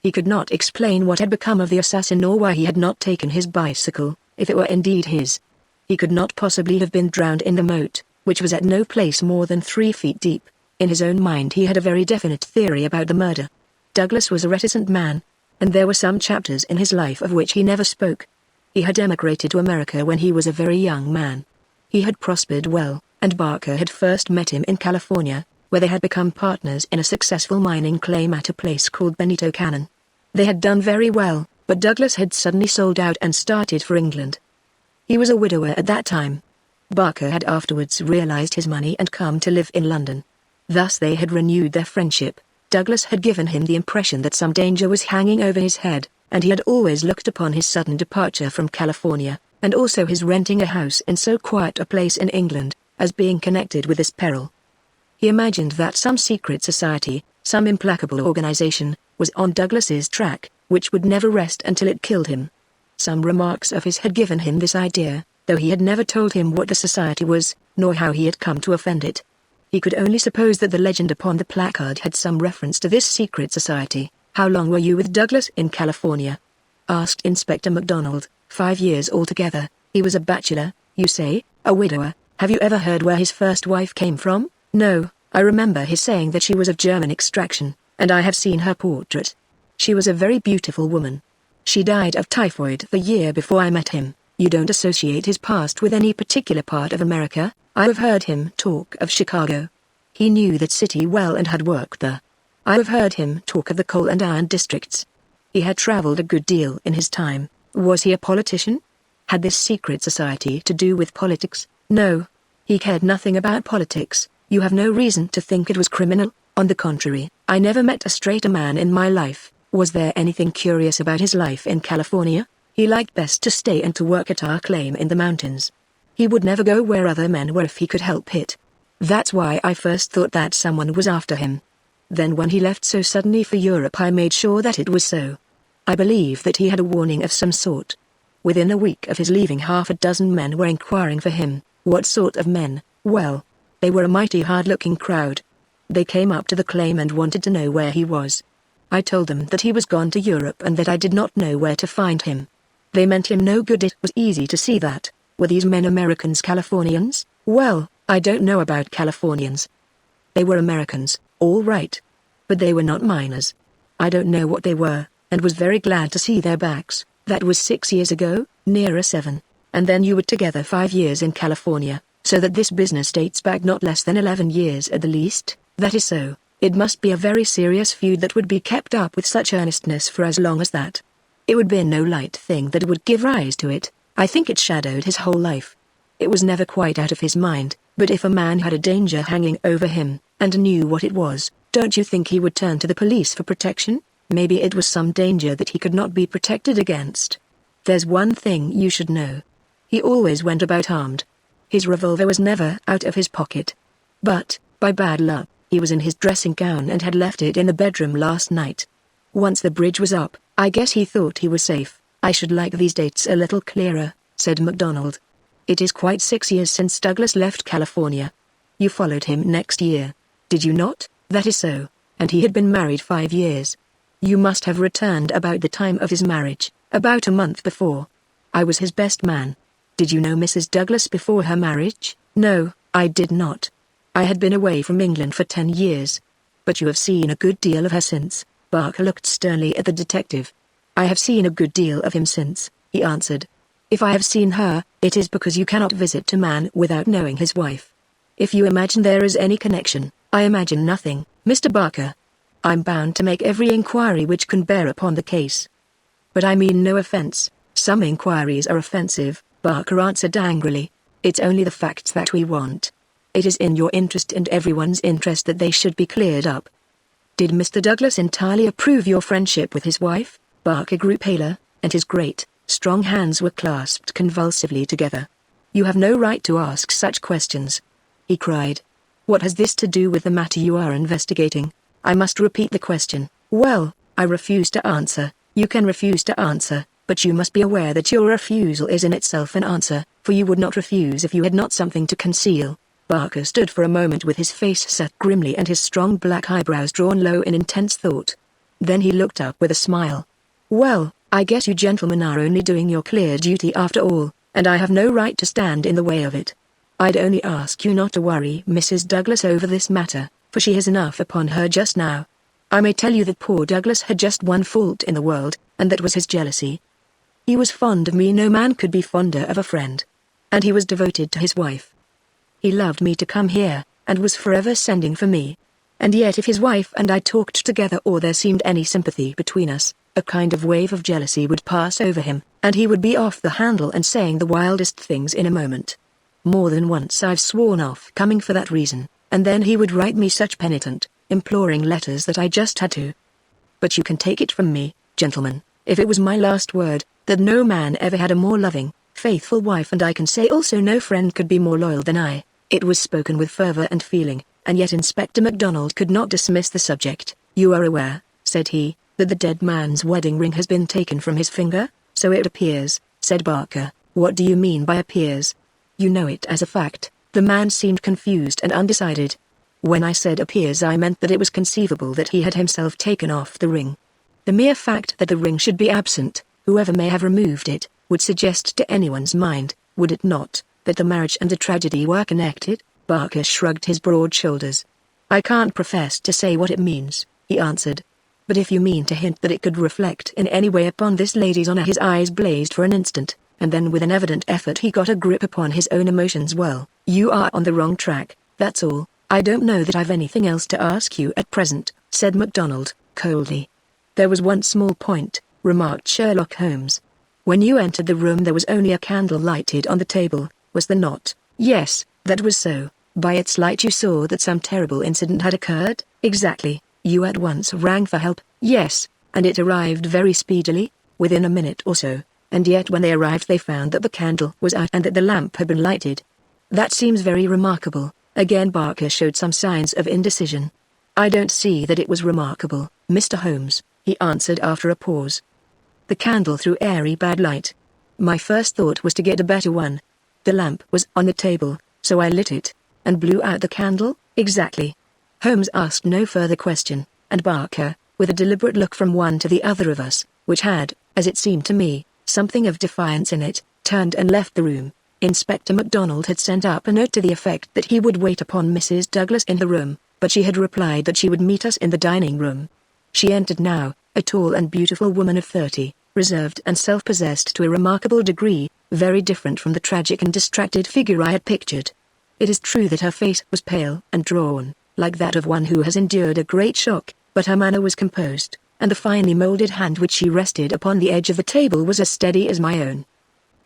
He could not explain what had become of the assassin nor why he had not taken his bicycle, if it were indeed his. He could not possibly have been drowned in the moat, which was at no place more than 3 feet deep. In his own mind he had a very definite theory about the murder. Douglas was a reticent man, and there were some chapters in his life of which he never spoke. He had emigrated to America when he was a very young man. He had prospered well, and Barker had first met him in California, where they had become partners in a successful mining claim at a place called Benito Canyon. They had done very well, but Douglas had suddenly sold out and started for England. He was a widower at that time. Barker had afterwards realized his money and come to live in London. Thus they had renewed their friendship. Douglas had given him the impression that some danger was hanging over his head, and he had always looked upon his sudden departure from California, and also his renting a house in so quiet a place in England, as being connected with this peril. He imagined that some secret society, some implacable organization, was on Douglas's track, which would never rest until it killed him. Some remarks of his had given him this idea, though he had never told him what the society was, nor how he had come to offend it. He could only suppose that the legend upon the placard had some reference to this secret society. "How long were you with Douglas in California?" asked Inspector MacDonald. 5 years altogether. He was a bachelor, you say, a widower. Have you ever heard where his first wife came from? No, I remember his saying that she was of German extraction, and I have seen her portrait. She was a very beautiful woman. She died of typhoid the year before I met him. You don't associate his past with any particular part of America? I have heard him talk of Chicago. He knew that city well and had worked there. I have heard him talk of the coal and iron districts. He had traveled a good deal in his time. Was he a politician? Had this secret society to do with politics? No. He cared nothing about politics. You have no reason to think it was criminal. On the contrary, I never met a straighter man in my life. Was there anything curious about his life in California? He liked best to stay and to work at our claim in the mountains. He would never go where other men were if he could help it. That's why I first thought that someone was after him. Then when he left so suddenly for Europe I made sure that it was so. I believe that he had a warning of some sort. Within a week of his leaving 6 men were inquiring for him. What sort of men? Well, they were a mighty hard-looking crowd. They came up to the claim and wanted to know where he was. I told them that he was gone to Europe and that I did not know where to find him. They meant him no good. It was easy to see that. Were these men Americans, Californians? Well, I don't know about Californians. They were Americans, all right. But they were not miners. I don't know what they were, and was very glad to see their backs. That was 6 years ago, nearer 7. And then you were together 5 years in California, so that this business dates back not less than 11 years at the least. That is so. It must be a very serious feud that would be kept up with such earnestness for as long as that. It would be no light thing that would give rise to it. I think it shadowed his whole life. It was never quite out of his mind, but if a man had a danger hanging over him, and knew what it was, don't you think he would turn to the police for protection? Maybe it was some danger that he could not be protected against. There's one thing you should know. He always went about armed. His revolver was never out of his pocket. But, by bad luck, he was in his dressing gown and had left it in the bedroom last night. Once the bridge was up, I guess he thought he was safe. I should like these dates a little clearer, said MacDonald. It is quite 6 years since Douglas left California. You followed him next year, did you not? That is so, and he had been married 5 years. You must have returned about the time of his marriage, about a month before. I was his best man. Did you know Mrs. Douglas before her marriage? No, I did not. I had been away from England for 10 years. But you have seen a good deal of her since. Barker looked sternly at the detective. I have seen a good deal of him since, he answered. If I have seen her, it is because you cannot visit a man without knowing his wife. If you imagine there is any connection, I imagine nothing, Mr. Barker. I'm bound to make every inquiry which can bear upon the case. But I mean no offense. Some inquiries are offensive, Barker answered angrily. It's only the facts that we want. It is in your interest and everyone's interest that they should be cleared up. Did Mr. Douglas entirely approve your friendship with his wife? Barker grew paler, and his great, strong hands were clasped convulsively together. You have no right to ask such questions, he cried. What has this to do with the matter you are investigating? I must repeat the question. Well, I refuse to answer. You can refuse to answer, but you must be aware that your refusal is in itself an answer, for you would not refuse if you had not something to conceal. Barker stood for a moment with his face set grimly and his strong black eyebrows drawn low in intense thought. Then he looked up with a smile. "Well, I guess you gentlemen are only doing your clear duty after all, and I have no right to stand in the way of it. I'd only ask you not to worry Mrs. Douglas over this matter, for she has enough upon her just now. I may tell you that poor Douglas had just one fault in the world, and that was his jealousy. He was fond of me, no man could be fonder of a friend. And he was devoted to his wife. He loved me to come here, and was forever sending for me. And yet if his wife and I talked together or there seemed any sympathy between us, a kind of wave of jealousy would pass over him, and he would be off the handle and saying the wildest things in a moment. More than once I've sworn off coming for that reason, and then he would write me such penitent, imploring letters that I just had to. But you can take it from me, gentlemen, if it was my last word, that no man ever had a more loving, faithful wife, and I can say also no friend could be more loyal than I." It was spoken with fervor and feeling, and yet Inspector MacDonald could not dismiss the subject. "You are aware," said he, "that the dead man's wedding ring has been taken from his finger?" "So it appears," said Barker. "What do you mean by appears?" "You know it as a fact." The man seemed confused and undecided. "When I said appears, I meant that it was conceivable that he had himself taken off the ring. The mere fact that the ring should be absent, whoever may have removed it, would suggest to anyone's mind, would it not, that the marriage and the tragedy were connected?" Barker shrugged his broad shoulders. "I can't profess to say what it means," he answered. "But if you mean to hint that it could reflect in any way upon this lady's honor." His eyes blazed for an instant, and then with an evident effort he got a grip upon his own emotions. "Well, you are on the wrong track, that's all. I don't know that I've anything else to ask you at present," said MacDonald, coldly. "There was one small point," remarked Sherlock Holmes. "When you entered the room there was only a candle lighted on the table, was there not?" "Yes, that was so. By its light you saw that some terrible incident had occurred?" "Exactly. You at once rang for help?" "Yes, and it arrived very speedily, within a minute or so, and yet when they arrived they found that the candle was out and that the lamp had been lighted." "That seems very remarkable." Again Barker showed some signs of indecision. "I don't see that it was remarkable, Mr. Holmes," he answered after a pause. "The candle threw airy bad light. My first thought was to get a better one. The lamp was on the table, so I lit it, and blew out the candle." "Exactly." Holmes asked no further question, and Barker, with a deliberate look from one to the other of us, which had, as it seemed to me, something of defiance in it, turned and left the room. Inspector MacDonald had sent up a note to the effect that he would wait upon Mrs. Douglas in the room, but she had replied that she would meet us in the dining room. She entered now, a tall and beautiful woman of 30, reserved and self-possessed to a remarkable degree, very different from the tragic and distracted figure I had pictured. It is true that her face was pale and drawn, like that of one who has endured a great shock, but her manner was composed, and the finely molded hand which she rested upon the edge of the table was as steady as my own.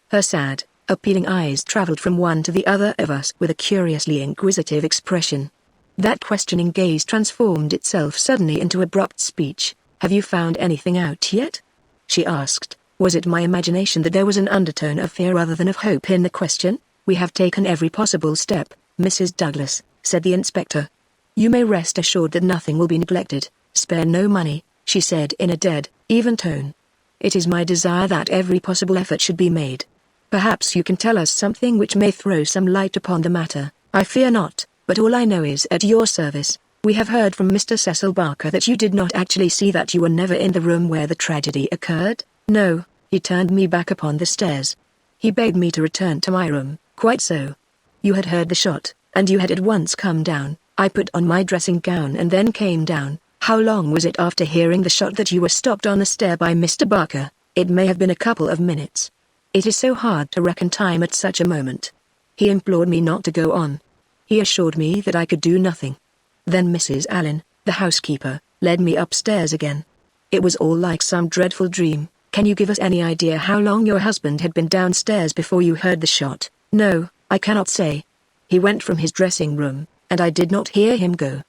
Her sad, appealing eyes traveled from one to the other of us with a curiously inquisitive expression. That questioning gaze transformed itself suddenly into abrupt speech. "Have you found anything out yet?" she asked. Was it my imagination that there was an undertone of fear rather than of hope in the question? "We have taken every possible step, Mrs. Douglas," said the inspector. "You may rest assured that nothing will be neglected. Spare no money," she said in a dead, even tone. "It is my desire that every possible effort should be made. Perhaps you can tell us something which may throw some light upon the matter." "I fear not, but all I know is at your service. We have heard from Mr. Cecil Barker that you did not actually see, that you were never in the room where the tragedy occurred?" "No, he turned me back upon the stairs. He begged me to return to my room." "Quite so. You had heard the shot, and you had at once come down." "I put on my dressing gown and then came down." "How long was it after hearing the shot that you were stopped on the stair by Mr. Barker?" "It may have been a couple of minutes. It is so hard to reckon time at such a moment. He implored me not to go on. He assured me that I could do nothing. Then Mrs. Allen, the housekeeper, led me upstairs again. It was all like some dreadful dream." "Can you give us any idea how long your husband had been downstairs before you heard the shot?" "No, I cannot say. He went from his dressing room, and I did not hear him go.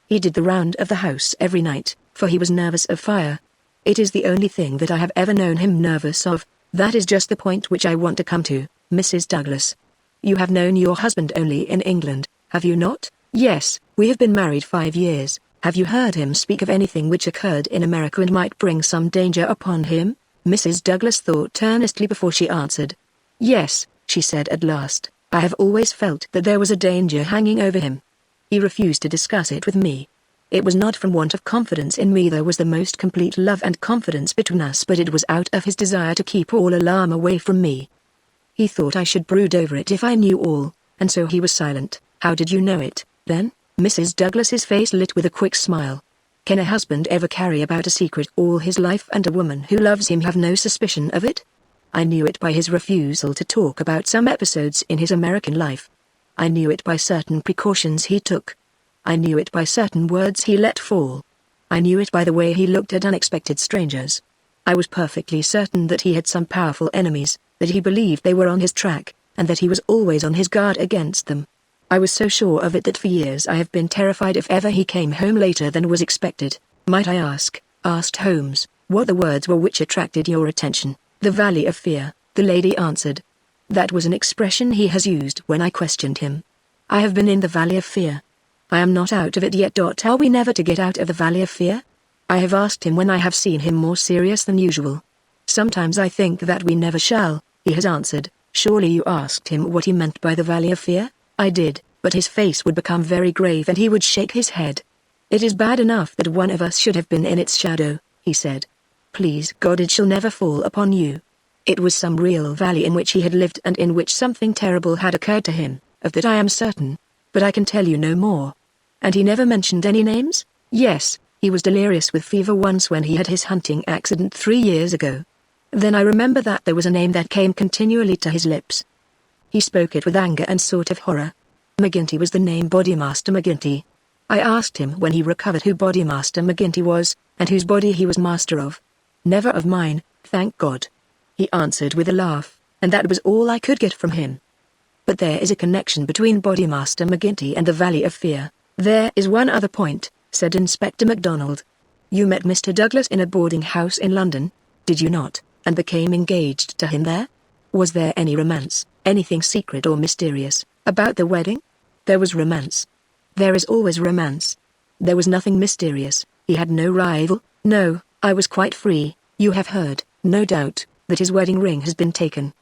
He did the round of the house every night, for he was nervous of fire. It is the only thing that I have ever known him nervous of." "That is just the point which I want to come to, Mrs. Douglas. You have known your husband only in England, have you not?" "Yes, we have been married 5 years. Have you heard him speak of anything which occurred in America and might bring some danger upon him?" Mrs. Douglas thought earnestly before she answered. "Yes," she said at last, I have always felt that there was a danger hanging over him. He refused to discuss it with me. It was not from want of confidence in me. There was the most complete love and confidence between us, but it was out of his desire to keep all alarm away from me. He thought I should brood over it if I knew all, and so he was silent. How did you know it, then? Mrs. Douglas's face lit with a quick smile. Can a husband ever carry about a secret all his life and a woman who loves him have no suspicion of it? I knew it by his refusal to talk about some episodes in his American life. I knew it by certain precautions he took. I knew it by certain words he let fall. I knew it by the way he looked at unexpected strangers. I was perfectly certain that he had some powerful enemies, that he believed they were on his track, and that he was always on his guard against them. I was so sure of it that for years I have been terrified if ever he came home later than was expected. Might I ask, asked Holmes, what the words were which attracted your attention? The Valley of Fear, the lady answered. That was an expression he has used when I questioned him. I have been in the Valley of Fear. I am not out of it yet. Are we never to get out of the Valley of Fear? I have asked him when I have seen him more serious than usual. Sometimes I think that we never shall, he has answered. Surely you asked him what he meant by the Valley of Fear? I did, but his face would become very grave and he would shake his head. It is bad enough that one of us should have been in its shadow, he said. Please God, it shall never fall upon you. It was some real valley in which he had lived and in which something terrible had occurred to him, of that I am certain, but I can tell you no more. And he never mentioned any names? Yes, he was delirious with fever once when he had his hunting accident 3 years ago. Then I remember that there was a name that came continually to his lips. He spoke it with anger and sort of horror. McGinty was the name. Bodymaster McGinty. I asked him when he recovered who Bodymaster McGinty was, and whose body he was master of. Never of mine, thank God. He answered with a laugh, and that was all I could get from him. But there is a connection between Bodymaster McGinty and the Valley of Fear. There is one other point, said Inspector MacDonald. You met Mr. Douglas in a boarding house in London, did you not, and became engaged to him there? Was there any romance, anything secret or mysterious, about the wedding? There was romance. There is always romance. There was nothing mysterious. He had no rival. No, I was quite free. You have heard, no doubt, that his wedding ring has been taken.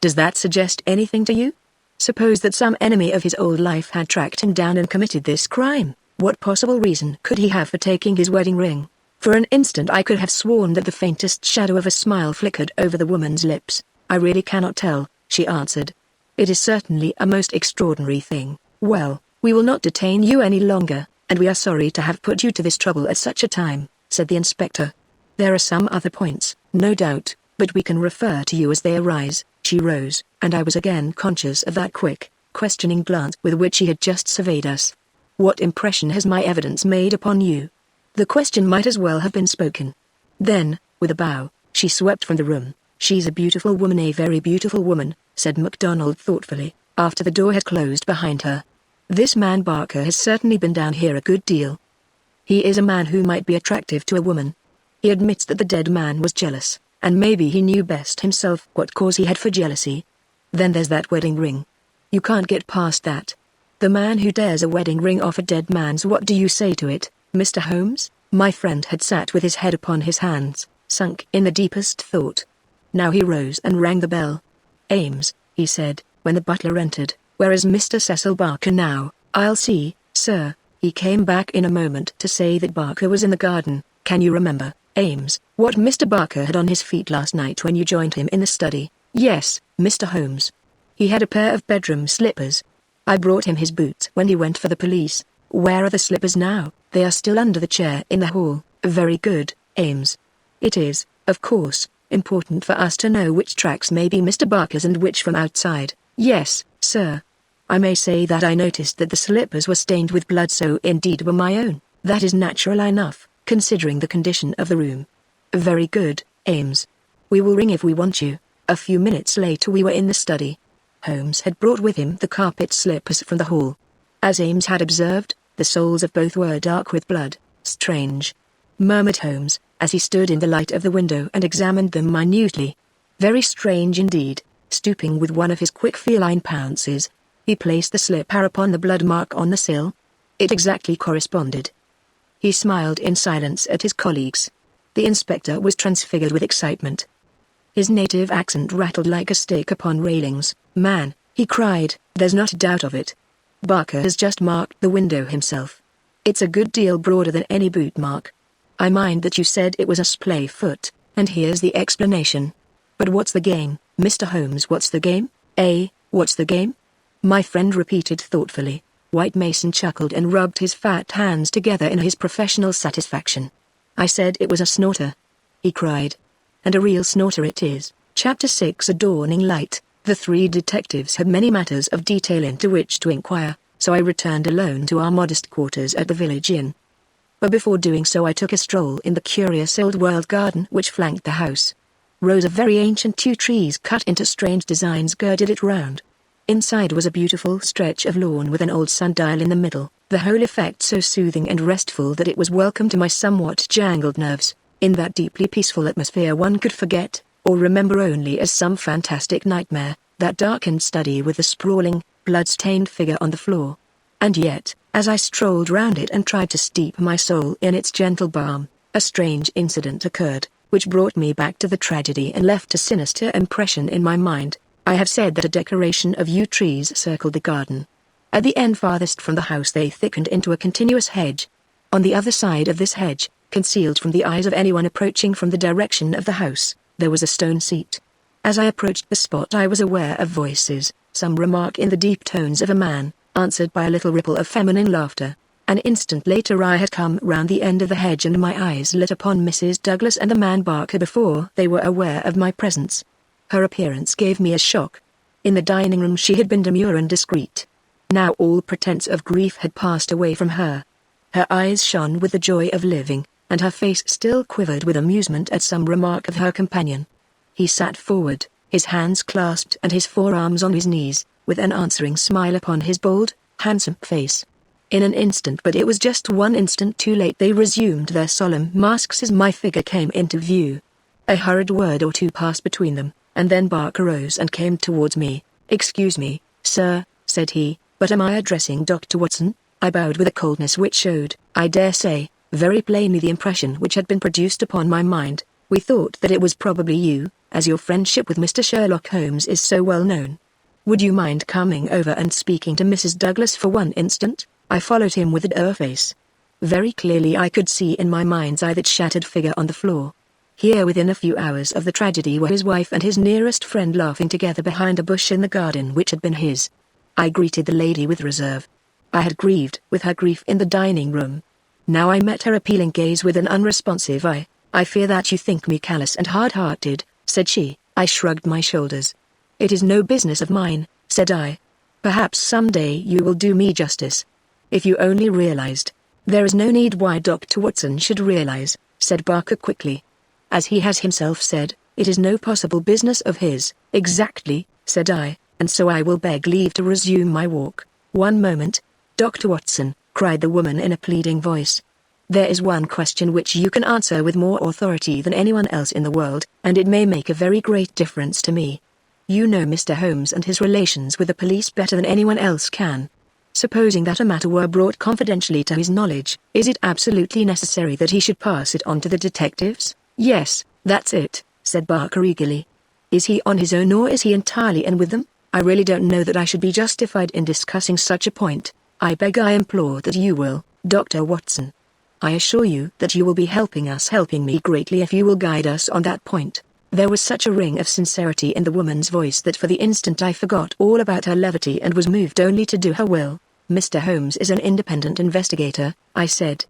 Does that suggest anything to you? Suppose that some enemy of his old life had tracked him down and committed this crime. What possible reason could he have for taking his wedding ring? For an instant I could have sworn that the faintest shadow of a smile flickered over the woman's lips. I really cannot tell, she answered. It is certainly a most extraordinary thing. Well, we will not detain you any longer, and we are sorry to have put you to this trouble at such a time, said the inspector. There are some other points, no doubt, but we can refer to you as they arise. She rose, and I was again conscious of that quick, questioning glance with which he had just surveyed us. What impression has my evidence made upon you? The question might as well have been spoken. Then, with a bow, she swept from the room. She's a beautiful woman, a very beautiful woman, said MacDonald thoughtfully, after the door had closed behind her. This man Barker has certainly been down here a good deal. He is a man who might be attractive to a woman. He admits that the dead man was jealous, and maybe he knew best himself what cause he had for jealousy. Then there's that wedding ring. You can't get past that. The man who dares a wedding ring off a dead man's. What do you say to it, Mr. Holmes? My friend had sat with his head upon his hands, sunk in the deepest thought. Now he rose and rang the bell. Ames, he said, when the butler entered, where is Mr. Cecil Barker now? I'll see, sir. He came back in a moment to say that Barker was in the garden. Can you remember, Ames, what Mr. Barker had on his feet last night when you joined him in the study? Yes, Mr. Holmes. He had a pair of bedroom slippers. I brought him his boots when he went for the police. Where are the slippers now? They are still under the chair in the hall. Very good, Ames. It is, of course, important for us to know which tracks may be Mr. Barker's and which from outside. Yes, sir. I may say that I noticed that the slippers were stained with blood, so indeed were my own. That is natural enough, considering the condition of the room. Very good, Ames. We will ring if we want you. A few minutes later we were in the study. Holmes had brought with him the carpet slippers from the hall. As Ames had observed, the soles of both were dark with blood. Strange, murmured Holmes, as he stood in the light of the window and examined them minutely. Very strange indeed. Stooping with one of his quick feline pounces, he placed the slipper upon the blood mark on the sill. It exactly corresponded. He smiled in silence at his colleagues. The inspector was transfigured with excitement. His native accent rattled like a stake upon railings. Man, he cried. "There's not a doubt of it. Barker has just marked the window himself. It's a good deal broader than any boot mark. I mind that you said it was a splay foot, and here's the explanation. But what's the game, Mr. Holmes? What's the game? What's the game?" my friend repeated thoughtfully. White Mason chuckled and rubbed his fat hands together in his professional satisfaction. "I said it was a snorter," he cried. "And a real snorter it is." Chapter 6. A dawning light. The three detectives had many matters of detail into which to inquire, so I returned alone to our modest quarters at the village inn. But before doing so I took a stroll in the curious old-world garden which flanked the house. Rows of very ancient yew trees cut into strange designs girded it round. Inside was a beautiful stretch of lawn with an old sundial in the middle, the whole effect so soothing and restful that it was welcome to my somewhat jangled nerves. In that deeply peaceful atmosphere one could forget, or remember only as some fantastic nightmare, that darkened study with the sprawling, blood-stained figure on the floor. And yet, as I strolled round it and tried to steep my soul in its gentle balm, a strange incident occurred, which brought me back to the tragedy and left a sinister impression in my mind. I have said that a decoration of yew trees circled the garden. At the end farthest from the house they thickened into a continuous hedge. On the other side of this hedge, concealed from the eyes of anyone approaching from the direction of the house, there was a stone seat. As I approached the spot I was aware of voices, some remark in the deep tones of a man, answered by a little ripple of feminine laughter. An instant later I had come round the end of the hedge and my eyes lit upon Mrs. Douglas and the man Barker before they were aware of my presence. Her appearance gave me a shock. In the dining room she had been demure and discreet. Now all pretense of grief had passed away from her. Her eyes shone with the joy of living, and her face still quivered with amusement at some remark of her companion. He sat forward, his hands clasped and his forearms on his knees, with an answering smile upon his bold, handsome face. In an instant, but it was just one instant too late, they resumed their solemn masks as my figure came into view. A hurried word or two passed between them, and then Barker rose and came towards me. "Excuse me, sir," said he, "but am I addressing Dr. Watson?" I bowed with a coldness which showed, I dare say, very plainly the impression which had been produced upon my mind. "We thought that it was probably you, as your friendship with Mr. Sherlock Holmes is so well known. Would you mind coming over and speaking to Mrs. Douglas for one instant?" I followed him with a dour face. Very clearly I could see in my mind's eye that shattered figure on the floor. Here within a few hours of the tragedy were his wife and his nearest friend laughing together behind a bush in the garden which had been his. I greeted the lady with reserve. I had grieved with her grief in the dining room. Now I met her appealing gaze with an unresponsive eye. "I fear that you think me callous and hard-hearted," said she. I shrugged my shoulders. "It is no business of mine," said I. "Perhaps someday you will do me justice. If you only realized." "There is no need why Dr. Watson should realize," said Barker quickly. "As he has himself said, it is no possible business of his." "Exactly," said I, "and so I will beg leave to resume my walk." "One moment, Dr. Watson," cried the woman in a pleading voice. "There is one question which you can answer with more authority than anyone else in the world, and it may make a very great difference to me. You know Mr. Holmes and his relations with the police better than anyone else can. Supposing that a matter were brought confidentially to his knowledge, is it absolutely necessary that he should pass it on to the detectives?" "Yes, that's it," said Barker eagerly. "Is he on his own or is he entirely in with them? I really don't know that I should be justified in discussing such a point. I beg, I implore that you will, Dr. Watson. I assure you that you will be helping me greatly if you will guide us on that point." There was such a ring of sincerity in the woman's voice that for the instant I forgot all about her levity and was moved only to do her will. "Mr. Holmes is an independent investigator," I said.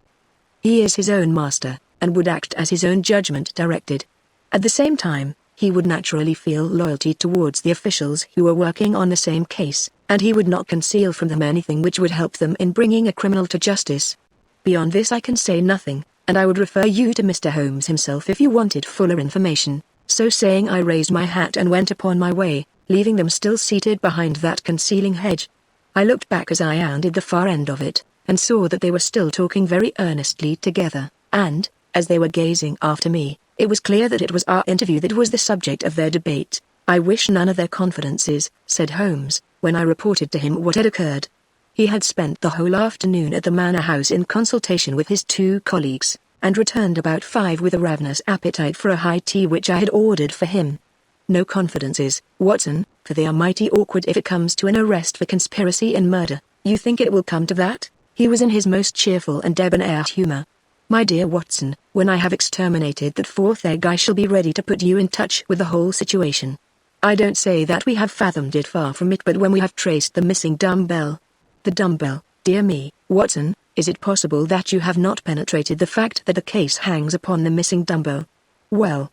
"He is his own master, and would act as his own judgment directed. At the same time, he would naturally feel loyalty towards the officials who were working on the same case, and he would not conceal from them anything which would help them in bringing a criminal to justice. Beyond this I can say nothing, and I would refer you to Mr. Holmes himself if you wanted fuller information." So saying I raised my hat and went upon my way, leaving them still seated behind that concealing hedge. I looked back as I rounded the far end of it, and saw that they were still talking very earnestly together, and, as they were gazing after me, it was clear that it was our interview that was the subject of their debate. "I wish none of their confidences," said Holmes, when I reported to him what had occurred. He had spent the whole afternoon at the manor house in consultation with his two colleagues, and returned about 5 with a ravenous appetite for a high tea which I had ordered for him. "No confidences, Watson," for they are mighty awkward if it comes to an arrest for conspiracy and murder. You think it will come to that? He was in his most cheerful and debonair humor. My dear Watson, when I have exterminated that fourth egg I shall be ready to put you in touch with the whole situation. I don't say that we have fathomed it, far from it, but when we have traced the missing dumbbell. The dumbbell, dear me, Watson, is it possible that you have not penetrated the fact that the case hangs upon the missing dumbbell? Well,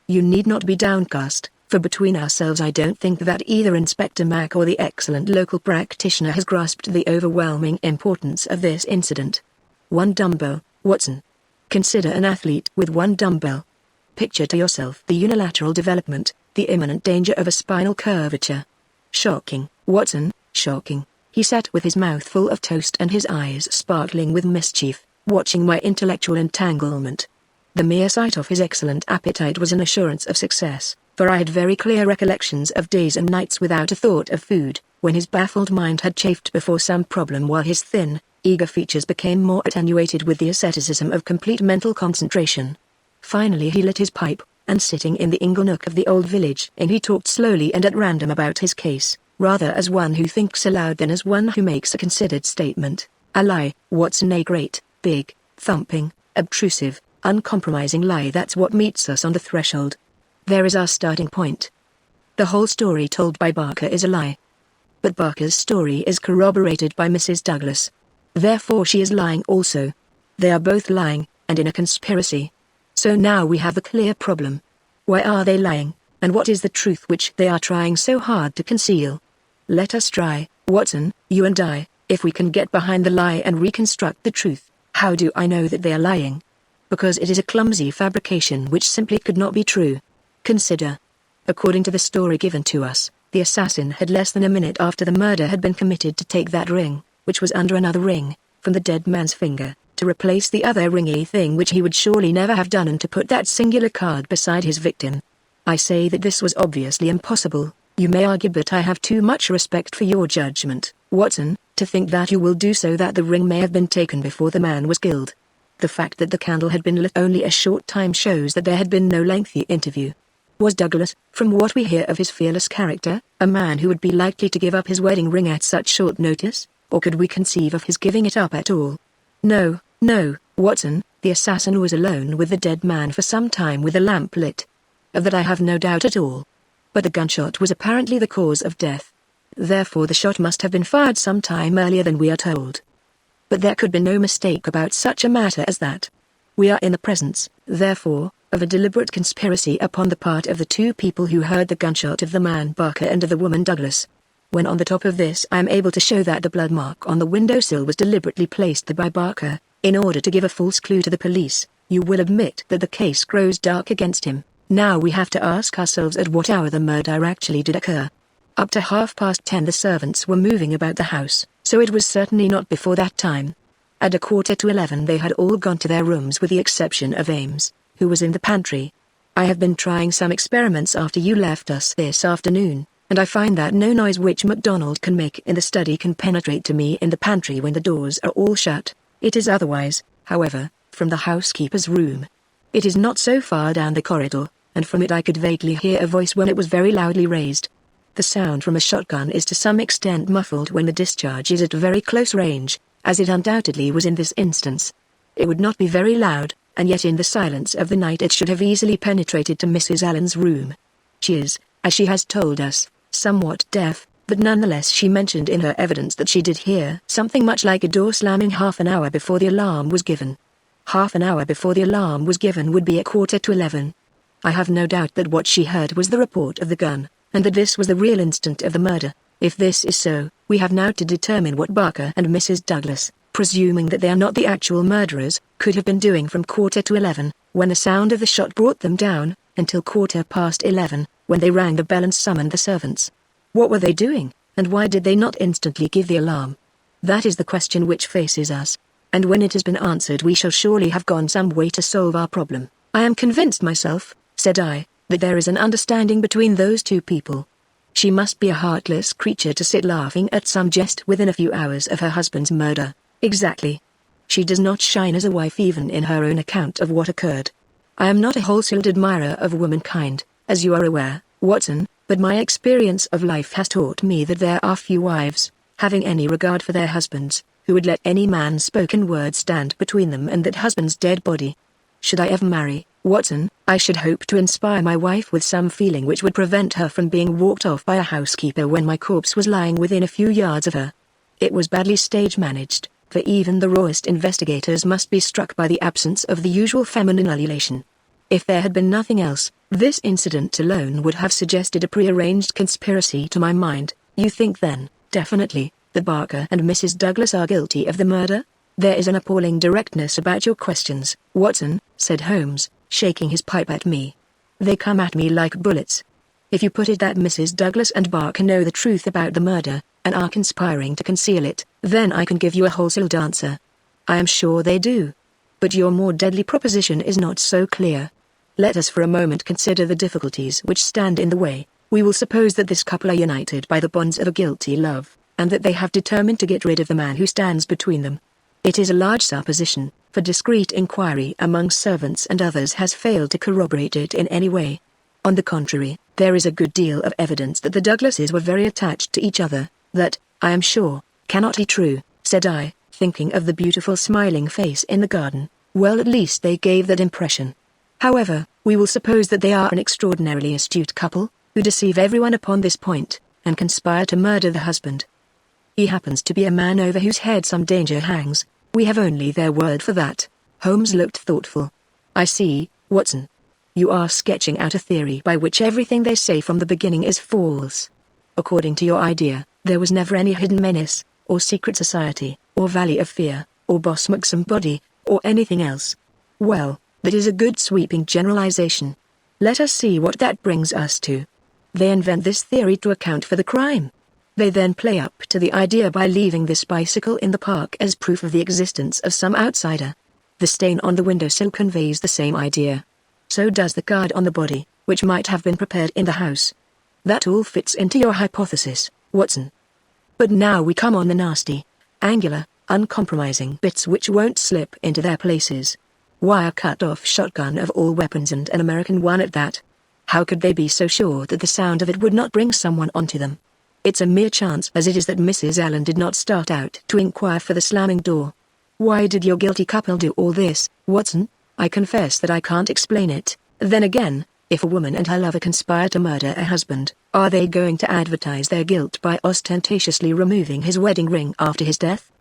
you need not be downcast, for between ourselves I don't think that either Inspector Mac or the excellent local practitioner has grasped the overwhelming importance of this incident. One dumbbell, Watson. Consider an athlete with one dumbbell. Picture to yourself the unilateral development, the imminent danger of a spinal curvature. Shocking, Watson, shocking. He sat with his mouth full of toast and his eyes sparkling with mischief, watching my intellectual entanglement. The mere sight of his excellent appetite was an assurance of success, for I had very clear recollections of days and nights without a thought of food, when his baffled mind had chafed before some problem while his thin, eager features became more attenuated with the asceticism of complete mental concentration. Finally he lit his pipe, and sitting in the ingle nook of the old village inn he talked slowly and at random about his case, rather as one who thinks aloud than as one who makes a considered statement. A lie, Watson, a great, big, thumping, obtrusive, uncompromising lie. That's what meets us on the threshold. There is our starting point. The whole story told by Barker is a lie. But Barker's story is corroborated by Mrs. Douglas. Therefore she is lying also. They are both lying, and in a conspiracy. So now we have a clear problem. Why are they lying, and what is the truth which they are trying so hard to conceal? Let us try, Watson, you and I, if we can get behind the lie and reconstruct the truth. How do I know that they are lying? Because it is a clumsy fabrication which simply could not be true. Consider. According to the story given to us, the assassin had less than a minute after the murder had been committed to take that ring, which was under another ring, from the dead man's finger, to replace the other ring, a thing which he would surely never have done, and to put that singular card beside his victim. I say that this was obviously impossible. You may argue, but I have too much respect for your judgment, Watson, to think that you will do so that the ring may have been taken before the man was killed. The fact that the candle had been lit only a short time shows that there had been no lengthy interview. Was Douglas, from what we hear of his fearless character, a man who would be likely to give up his wedding ring at such short notice, or could we conceive of his giving it up at all? No, Watson, the assassin was alone with the dead man for some time with a lamp lit. Of that I have no doubt at all. But the gunshot was apparently the cause of death. Therefore the shot must have been fired some time earlier than we are told. But there could be no mistake about such a matter as that. We are in the presence, therefore, of a deliberate conspiracy upon the part of the two people who heard the gunshot of the man Barker and of the woman Douglas. When on the top of this I am able to show that the blood mark on the windowsill was deliberately placed there by Barker, in order to give a false clue to the police, you will admit that the case grows dark against him. Now we have to ask ourselves at what hour the murder actually did occur. Up to 10:30 the servants were moving about the house, so it was certainly not before that time. At 11:15 they had all gone to their rooms with the exception of Ames, who was in the pantry. I have been trying some experiments after you left us this afternoon, and I find that no noise which MacDonald can make in the study can penetrate to me in the pantry when the doors are all shut. It is otherwise, however, from the housekeeper's room. It is not so far down the corridor, and from it I could vaguely hear a voice when it was very loudly raised. The sound from a shotgun is to some extent muffled when the discharge is at very close range, as it undoubtedly was in this instance. It would not be very loud, and yet in the silence of the night it should have easily penetrated to Mrs. Allen's room. She is, as she has told us, somewhat deaf, but nonetheless she mentioned in her evidence that she did hear something much like a door slamming half an hour before the alarm was given. Half an hour before the alarm was given would be 11:15. I have no doubt that what she heard was the report of the gun, and that this was the real instant of the murder. If this is so, we have now to determine what Barker and Mrs. Douglas, presuming that they are not the actual murderers, could have been doing from 11:15, when the sound of the shot brought them down, until 11:15, when they rang the bell and summoned the servants. What were they doing, and why did they not instantly give the alarm? That is the question which faces us, and when it has been answered we shall surely have gone some way to solve our problem. I am convinced myself, said I, that there is an understanding between those two people. She must be a heartless creature to sit laughing at some jest within a few hours of her husband's murder. Exactly. She does not shine as a wife even in her own account of what occurred. I am not a wholesale admirer of womankind, as you are aware, Watson, but my experience of life has taught me that there are few wives, having any regard for their husbands, who would let any man's spoken word stand between them and that husband's dead body. Should I ever marry, Watson, I should hope to inspire my wife with some feeling which would prevent her from being walked off by a housekeeper when my corpse was lying within a few yards of her. It was badly stage managed, for even the rawest investigators must be struck by the absence of the usual feminine ululation. If there had been nothing else, this incident alone would have suggested a prearranged conspiracy to my mind. You think then, definitely, that Barker and Mrs. Douglas are guilty of the murder? There is an appalling directness about your questions, Watson, said Holmes, shaking his pipe at me. They come at me like bullets. If you put it that Mrs. Douglas and Barker know the truth about the murder, and are conspiring to conceal it, then I can give you a wholesale answer. I am sure they do. But your more deadly proposition is not so clear. Let us for a moment consider the difficulties which stand in the way. We will suppose that this couple are united by the bonds of a guilty love, and that they have determined to get rid of the man who stands between them. It is a large supposition, for discreet inquiry among servants and others has failed to corroborate it in any way. On the contrary, there is a good deal of evidence that the Douglases were very attached to each other. That, I am sure, cannot be true, said I, thinking of the beautiful smiling face in the garden. Well, at least they gave that impression. However, we will suppose that they are an extraordinarily astute couple, who deceive everyone upon this point, and conspire to murder the husband. He happens to be a man over whose head some danger hangs. We have only their word for that. Holmes looked thoughtful. I see, Watson. You are sketching out a theory by which everything they say from the beginning is false. According to your idea, there was never any hidden menace, or secret society, or valley of fear, or boss Maxim body, or anything else. Well, that is a good sweeping generalization. Let us see what that brings us to. They invent this theory to account for the crime. They then play up to the idea by leaving this bicycle in the park as proof of the existence of some outsider. The stain on the windowsill conveys the same idea. So does the card on the body, which might have been prepared in the house. That all fits into your hypothesis, Watson. But now we come on the nasty, angular, uncompromising bits which won't slip into their places. Why a cut-off shotgun of all weapons, and an American one at that? How could they be so sure that the sound of it would not bring someone onto them? It's a mere chance as it is that Mrs. Allen did not start out to inquire for the slamming door. Why did your guilty couple do all this, Watson? I confess that I can't explain it. Then again, if a woman and her lover conspire to murder a husband, are they going to advertise their guilt by ostentatiously removing his wedding ring after his death?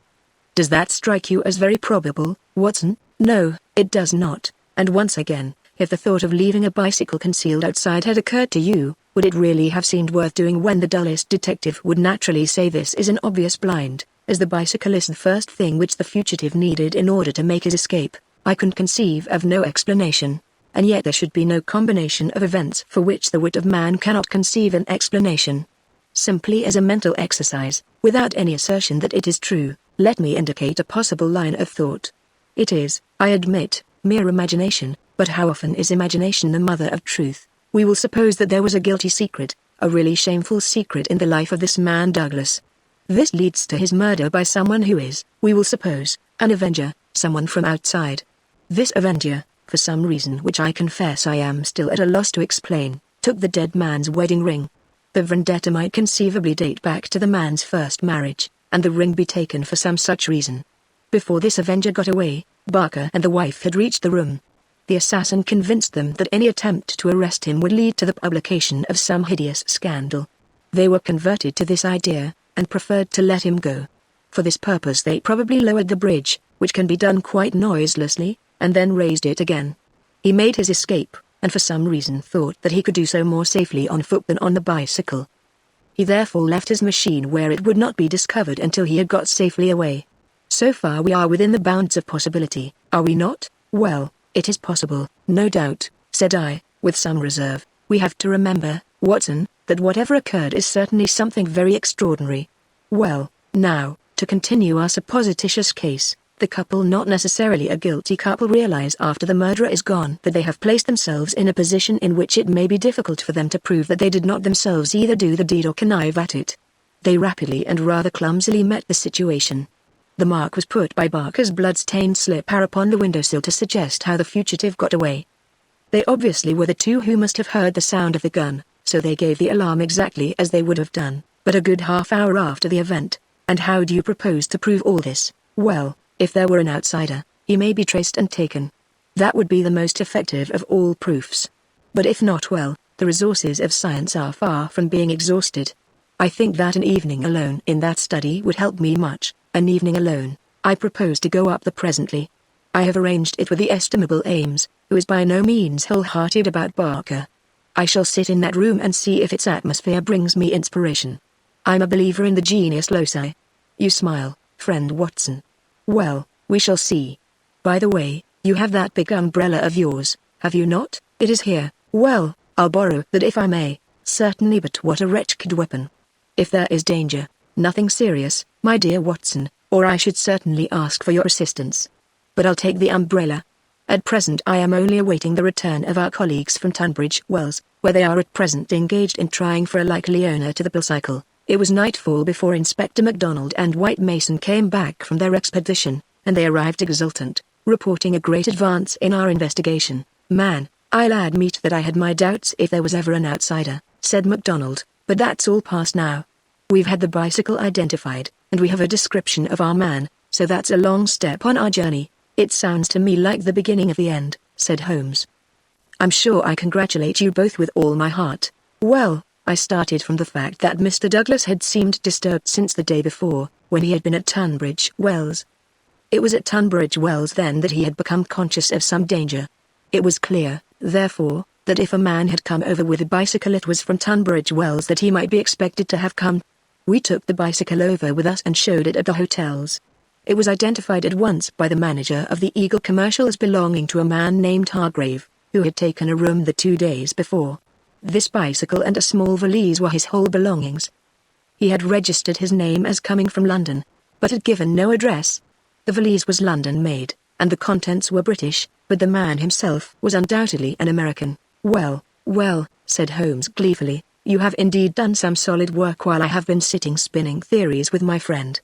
Does that strike you as very probable, Watson? No, it does not. And once again, if the thought of leaving a bicycle concealed outside had occurred to you, would it really have seemed worth doing when the dullest detective would naturally say this is an obvious blind, as the bicycle is the first thing which the fugitive needed in order to make his escape? I can conceive of no explanation, and yet there should be no combination of events for which the wit of man cannot conceive an explanation. Simply as a mental exercise, without any assertion that it is true, let me indicate a possible line of thought. It is, I admit, mere imagination, but how often is imagination the mother of truth? We will suppose that there was a guilty secret, a really shameful secret in the life of this man Douglas. This leads to his murder by someone who is, we will suppose, an avenger, someone from outside. This avenger, for some reason which I confess I am still at a loss to explain, took the dead man's wedding ring. The vendetta might conceivably date back to the man's first marriage, and the ring be taken for some such reason. Before this avenger got away, Barker and the wife had reached the room. The assassin convinced them that any attempt to arrest him would lead to the publication of some hideous scandal. They were converted to this idea, and preferred to let him go. For this purpose they probably lowered the bridge, which can be done quite noiselessly, and then raised it again. He made his escape, and for some reason thought that he could do so more safely on foot than on the bicycle. He therefore left his machine where it would not be discovered until he had got safely away. So far we are within the bounds of possibility, are we not? Well, it is possible, no doubt, said I, with some reserve. We have to remember, Watson, that whatever occurred is certainly something very extraordinary. Well, now, to continue our supposititious case, the couple, not necessarily a guilty couple, realize after the murderer is gone that they have placed themselves in a position in which it may be difficult for them to prove that they did not themselves either do the deed or connive at it. They rapidly and rather clumsily met the situation. The mark was put by Barker's blood-stained slipper upon the windowsill to suggest how the fugitive got away. They obviously were the two who must have heard the sound of the gun, So they gave the alarm exactly as they would have done, but a good half hour after the event. And how do you propose to prove all this? Well, if there were an outsider, he may be traced and taken. That would be the most effective of all proofs. But if not, well, the resources of science are far from being exhausted. I think that an evening alone in that study would help me much. An evening alone. I propose to go up there presently. I have arranged it with the estimable Ames, who is by no means wholehearted about Barker. I shall sit in that room and see if its atmosphere brings me inspiration. I'm a believer in the genius loci. You smile, friend Watson. Well, we shall see. By the way, you have that big umbrella of yours, have you not? It is here. Well, I'll borrow that if I may. Certainly, but what a wretched weapon. If there is danger, nothing serious, my dear Watson, or I should certainly ask for your assistance. But I'll take the umbrella. At present I am only awaiting the return of our colleagues from Tunbridge Wells, where they are at present engaged in trying for a likely owner to the bicycle. It was nightfall before Inspector MacDonald and White Mason came back from their expedition, and they arrived exultant, reporting a great advance in our investigation. Man, I'll admit that I had my doubts if there was ever an outsider, said MacDonald, but that's all past now. We've had the bicycle identified, and we have a description of our man, so that's a long step on our journey. It sounds to me like the beginning of the end, said Holmes. I'm sure I congratulate you both with all my heart. Well, I started from the fact that Mr. Douglas had seemed disturbed since the day before, when he had been at Tunbridge Wells. It was at Tunbridge Wells then that he had become conscious of some danger. It was clear, therefore, that if a man had come over with a bicycle it was from Tunbridge Wells that he might be expected to have come. We took the bicycle over with us and showed it at the hotels. It was identified at once by the manager of the Eagle Commercial as belonging to a man named Hargrave, who had taken a room the 2 days before. This bicycle and a small valise were his whole belongings. He had registered his name as coming from London, but had given no address. The valise was London-made, and the contents were British, but the man himself was undoubtedly an American. Well, well, said Holmes gleefully, you have indeed done some solid work while I have been sitting spinning theories with my friend.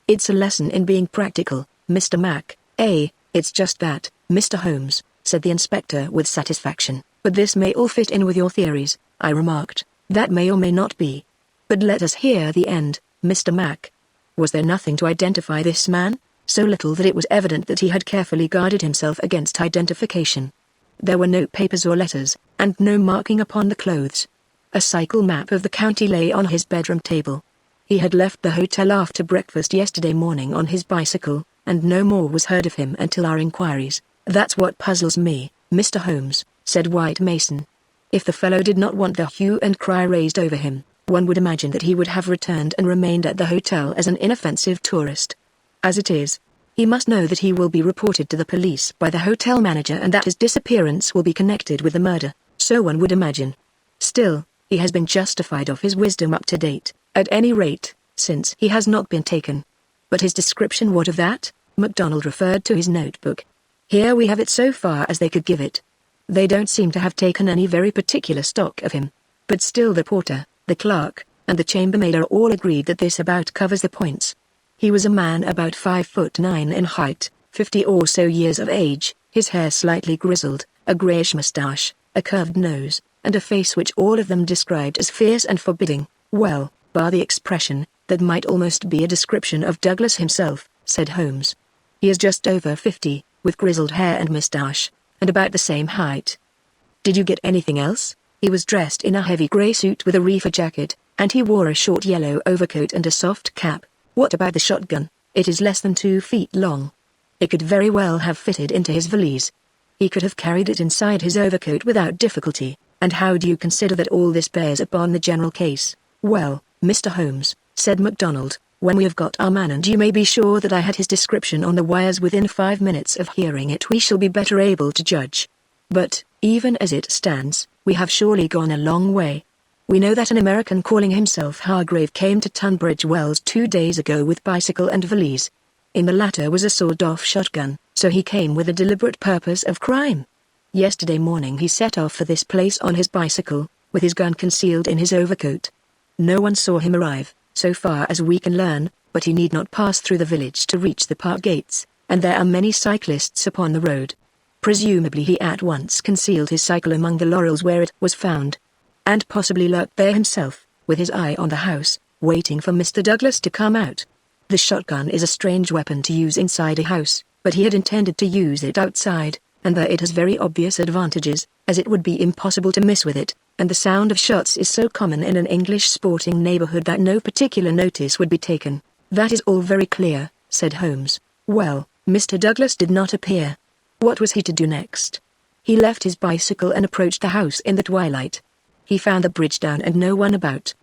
It's a lesson in being practical, Mr. Mac. It's just that, Mr. Holmes, said the inspector with satisfaction. But this may all fit in with your theories, I remarked. That may or may not be. But let us hear the end, Mr. Mac. Was there nothing to identify this man? So little that it was evident that he had carefully guarded himself against identification. There were no papers or letters, and no marking upon the clothes. A cycle map of the county lay on his bedroom table. He had left the hotel after breakfast yesterday morning on his bicycle, and no more was heard of him until our inquiries. That's what puzzles me, Mr. Holmes, said White Mason. If the fellow did not want the hue and cry raised over him, one would imagine that he would have returned and remained at the hotel as an inoffensive tourist. As it is, he must know that he will be reported to the police by the hotel manager and that his disappearance will be connected with the murder, so one would imagine. Still, he has been justified of his wisdom up to date, at any rate, since he has not been taken. But his description, what of that? MacDonald referred to his notebook. Here we have it so far as they could give it. They don't seem to have taken any very particular stock of him. But still the porter, the clerk, and the chambermaid are all agreed that this about covers the points. He was a man about 5'9" in height, 50 or so years of age, his hair slightly grizzled, a greyish moustache, a curved nose, and a face which all of them described as fierce and forbidding. Well, bar the expression, that might almost be a description of Douglas himself, said Holmes. He is just over 50, with grizzled hair and moustache, and about the same height. Did you get anything else? He was dressed in a heavy grey suit with a reefer jacket, and he wore a short yellow overcoat and a soft cap. What about the shotgun? It is less than 2 feet long. It could very well have fitted into his valise. He could have carried it inside his overcoat without difficulty. And how do you consider that all this bears upon the general case? Well, Mr. Holmes, said MacDonald, when we have got our man, and you may be sure that I had his description on the wires within 5 minutes of hearing it, we shall be better able to judge. But, even as it stands, we have surely gone a long way. We know that an American calling himself Hargrave came to Tunbridge Wells 2 days ago with bicycle and valise. In the latter was a sawed-off shotgun, so he came with a deliberate purpose of crime. Yesterday morning he set off for this place on his bicycle, with his gun concealed in his overcoat. No one saw him arrive, so far as we can learn, but he need not pass through the village to reach the park gates, and there are many cyclists upon the road. Presumably he at once concealed his cycle among the laurels where it was found. and possibly lurked there himself, with his eye on the house, waiting for Mr. Douglas to come out. The shotgun is a strange weapon to use inside a house, but he had intended to use it outside, and there it has very obvious advantages, as it would be impossible to miss with it, and the sound of shots is so common in an English sporting neighborhood that no particular notice would be taken. That is all very clear, said Holmes. Well, Mr. Douglas did not appear. What was he to do next? He left his bicycle and approached the house in the twilight. He found the bridge down and no one about.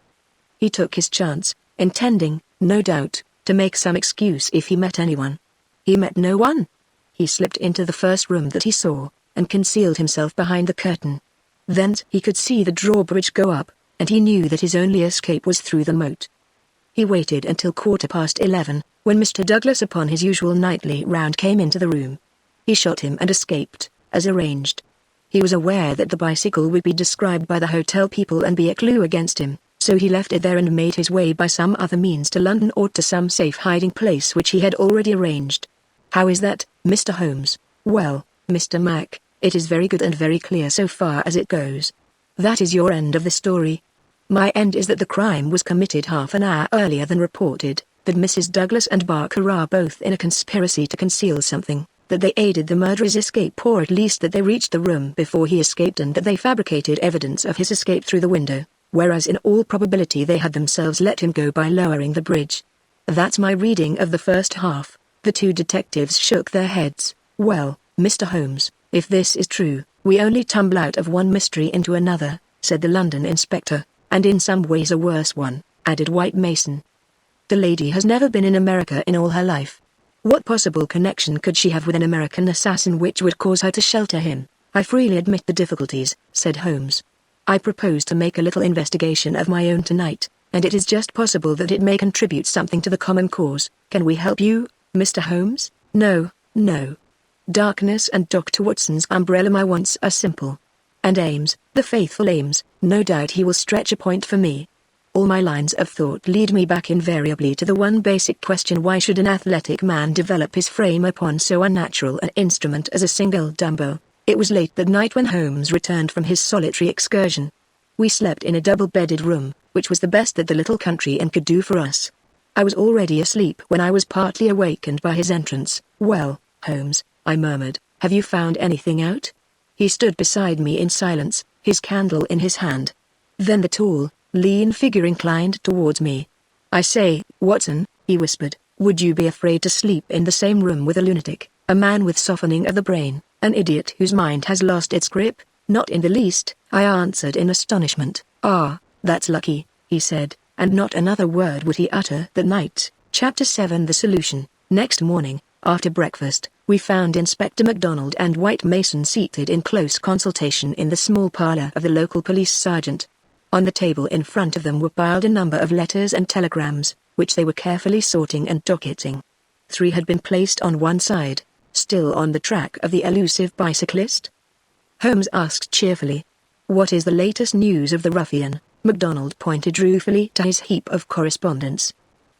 He took his chance, intending, no doubt, to make some excuse if he met anyone. He met no one. He slipped into the first room that he saw, and concealed himself behind the curtain. Thence he could see the drawbridge go up, and he knew that his only escape was through the moat. He waited until 11:15, when Mr. Douglas upon his usual nightly round came into the room. He shot him and escaped, as arranged. He was aware that the bicycle would be described by the hotel people and be a clue against him, so he left it there and made his way by some other means to London or to some safe hiding place which he had already arranged. How is that, Mr. Holmes? Well, Mr. Mac, it is very good and very clear so far as it goes. That is your end of the story. My end is that the crime was committed half an hour earlier than reported, that Mrs. Douglas and Barker are both in a conspiracy to conceal something, that they aided the murderer's escape or at least that they reached the room before he escaped and that they fabricated evidence of his escape through the window, whereas in all probability they had themselves let him go by lowering the bridge. That's my reading of the first half. The two detectives shook their heads. Well, Mr. Holmes, if this is true, we only tumble out of one mystery into another, said the London inspector, and in some ways a worse one, added White Mason. The lady has never been in America in all her life. What possible connection could she have with an American assassin which would cause her to shelter him? I freely admit the difficulties, said Holmes. I propose to make a little investigation of my own tonight, and it is just possible that it may contribute something to the common cause. Can we help you, Mr. Holmes? No, no. Darkness and Dr. Watson's umbrella. My wants are simple. And Ames, the faithful Ames, no doubt he will stretch a point for me. All my lines of thought lead me back invariably to the one basic question: why should an athletic man develop his frame upon so unnatural an instrument as a single dumbbell? It was late that night when Holmes returned from his solitary excursion. We slept in a double-bedded room, which was the best that the little country inn could do for us. I was already asleep when I was partly awakened by his entrance. Well, Holmes, I murmured, have you found anything out? He stood beside me in silence, his candle in his hand. Then the tall, lean figure inclined towards me. I say, Watson, he whispered, would you be afraid to sleep in the same room with a lunatic, a man with softening of the brain, an idiot whose mind has lost its grip? Not in the least, I answered in astonishment. Ah, that's lucky, he said, and not another word would he utter that night. Chapter 7. The Solution. Next morning, after breakfast, we found Inspector MacDonald and White Mason seated in close consultation in the small parlor of the local police sergeant. On the table in front of them were piled a number of letters and telegrams, which they were carefully sorting and docketing. 3 had been placed on one side, still on the track of the elusive bicyclist. Holmes asked cheerfully, "What is the latest news of the ruffian?" MacDonald pointed ruefully to his heap of correspondence.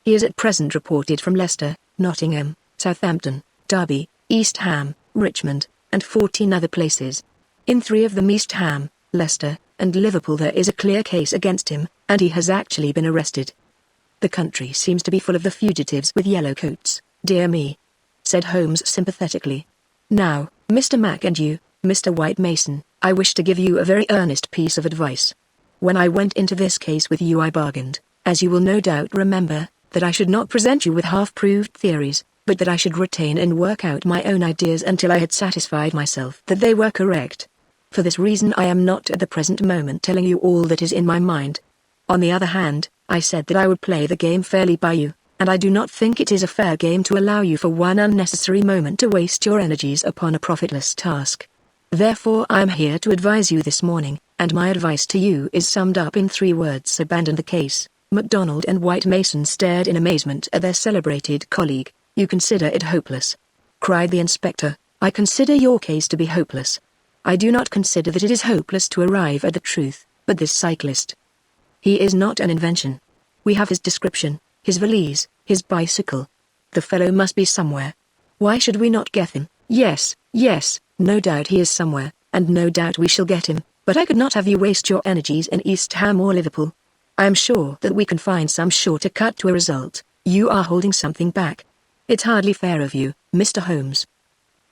"He is at present reported from Leicester, Nottingham, Southampton, Derby, East Ham, Richmond, and 14 other places. In 3 of them, East Ham, Leicester, and Liverpool, there is a clear case against him, and he has actually been arrested. The country seems to be full of the fugitives with yellow coats, dear me," said Holmes sympathetically. "Now, Mr. Mac and you, Mr. White Mason, I wish to give you a very earnest piece of advice. When I went into this case with you, I bargained, as you will no doubt remember, that I should not present you with half-proved theories, but that I should retain and work out my own ideas until I had satisfied myself that they were correct. For this reason I am not at the present moment telling you all that is in my mind. On the other hand, I said that I would play the game fairly by you, and I do not think it is a fair game to allow you for one unnecessary moment to waste your energies upon a profitless task. Therefore I am here to advise you this morning, and my advice to you is summed up in 3 words: abandon the case." MacDonald and White Mason stared in amazement at their celebrated colleague. "You consider it hopeless?" cried the inspector. "I consider your case to be hopeless. I do not consider that it is hopeless to arrive at the truth, but this cyclist. He is not an invention. We have his description, his valise, his bicycle. The fellow must be somewhere. Why should we not get him? Yes, no doubt he is somewhere, and no doubt we shall get him, But I could not have you waste your energies in East Ham or Liverpool. I am sure that we can find some shorter cut to a result. You are holding something back. It's hardly fair of you, Mr. Holmes.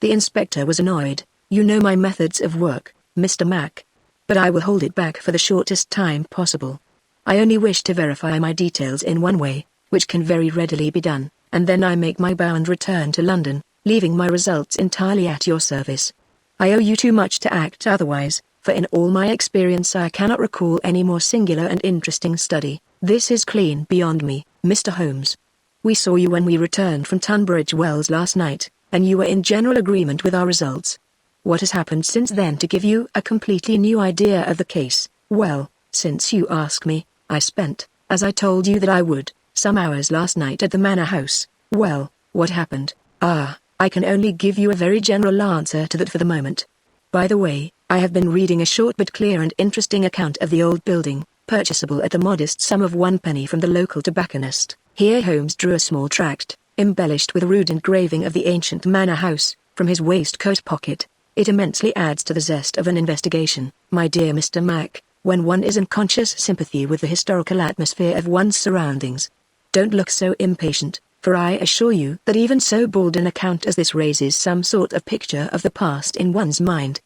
The inspector was annoyed. You know my methods of work, Mr. Mac. But I will hold it back for the shortest time possible. I only wish to verify my details in one way, which can very readily be done, and then I make my bow and return to London, leaving my results entirely at your service. I owe you too much to act otherwise, for in all my experience I cannot recall any more singular and interesting study. This is clean beyond me, Mr. Holmes. We saw you when we returned from Tunbridge Wells last night, and you were in general agreement with our results. What has happened since then to give you a completely new idea of the case? Well, since you ask me, I spent, as I told you that I would, some hours last night at the Manor House. Well, what happened? I can only give you a very general answer to that for the moment. By the way, I have been reading a short but clear and interesting account of the old building, purchasable at the modest sum of 1 penny from the local tobacconist. Here Holmes drew a small tract, embellished with a rude engraving of the ancient manor house, from his waistcoat pocket. It immensely adds to the zest of an investigation, my dear Mr. Mac, when one is in conscious sympathy with the historical atmosphere of one's surroundings. Don't look so impatient, for I assure you that even so bald an account as this raises some sort of picture of the past in one's mind.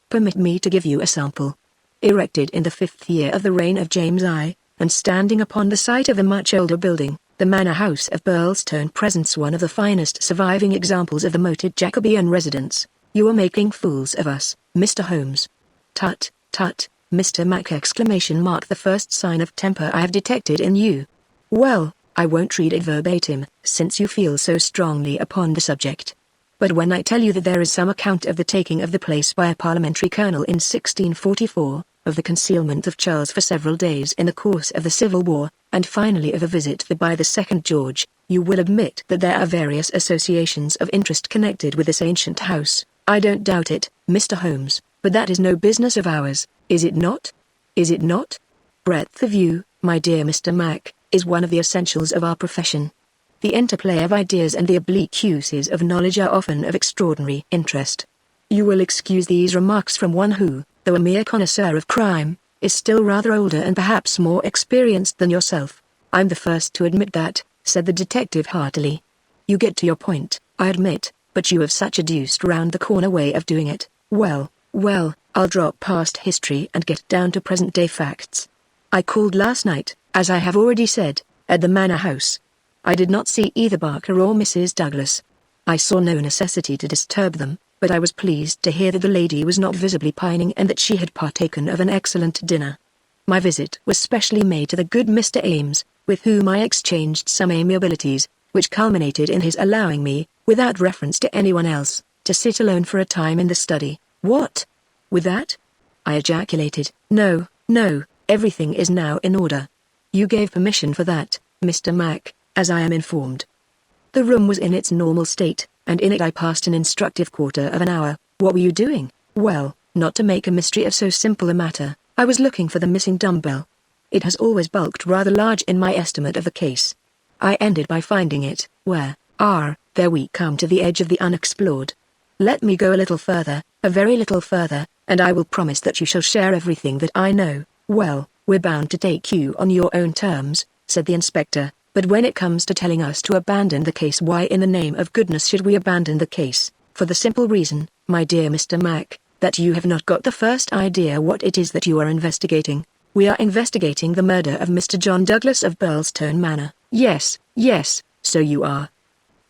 Permit me to give you a sample. Erected in the 5th year of the reign of James I, and standing upon the site of a much older building, the Manor House of Birlstone presents one of the finest surviving examples of the moated Jacobean residence. You are making fools of us, Mr. Holmes. Tut, tut, Mr. Mac! The first sign of temper I have detected in you. Well, I won't read it verbatim, since you feel so strongly upon the subject. But when I tell you that there is some account of the taking of the place by a parliamentary colonel in 1644, of the concealment of Charles for several days in the course of the Civil War, and finally of a visit by the second George, you will admit that there are various associations of interest connected with this ancient house. I don't doubt it, Mr. Holmes, but that is no business of ours, is it not? Is it not? Breadth of view, my dear Mr. Mac, is one of the essentials of our profession. The interplay of ideas and the oblique uses of knowledge are often of extraordinary interest. You will excuse these remarks from one who, though a mere connoisseur of crime, is still rather older and perhaps more experienced than yourself. I'm the first to admit that, said the detective heartily. You get to your point, I admit, but you have such a deuced round-the-corner way of doing it. Well, I'll drop past history and get down to present-day facts. I called last night, as I have already said, at the Manor House. I did not see either Barker or Mrs. Douglas. I saw no necessity to disturb them, but I was pleased to hear that the lady was not visibly pining and that she had partaken of an excellent dinner. My visit was specially made to the good Mr. Ames, with whom I exchanged some amiabilities, which culminated in his allowing me, without reference to anyone else, to sit alone for a time in the study. What? With that? I ejaculated. No, everything is now in order. You gave permission for that, Mr. Mac, as I am informed. The room was in its normal state, and in it I passed an instructive quarter of an hour. What were you doing? Well, not to make a mystery of so simple a matter, I was looking for the missing dumbbell. It has always bulked rather large in my estimate of the case. I ended by finding it, where, there we come to the edge of the unexplored. Let me go a little further, a very little further, and I will promise that you shall share everything that I know. Well, we're bound to take you on your own terms, said the inspector, but when it comes to telling us to abandon the case, why in the name of goodness should we abandon the case? For the simple reason, my dear Mr. Mac, that you have not got the first idea what it is that you are investigating. We are investigating the murder of Mr. John Douglas of Birlstone Manor. Yes, so you are.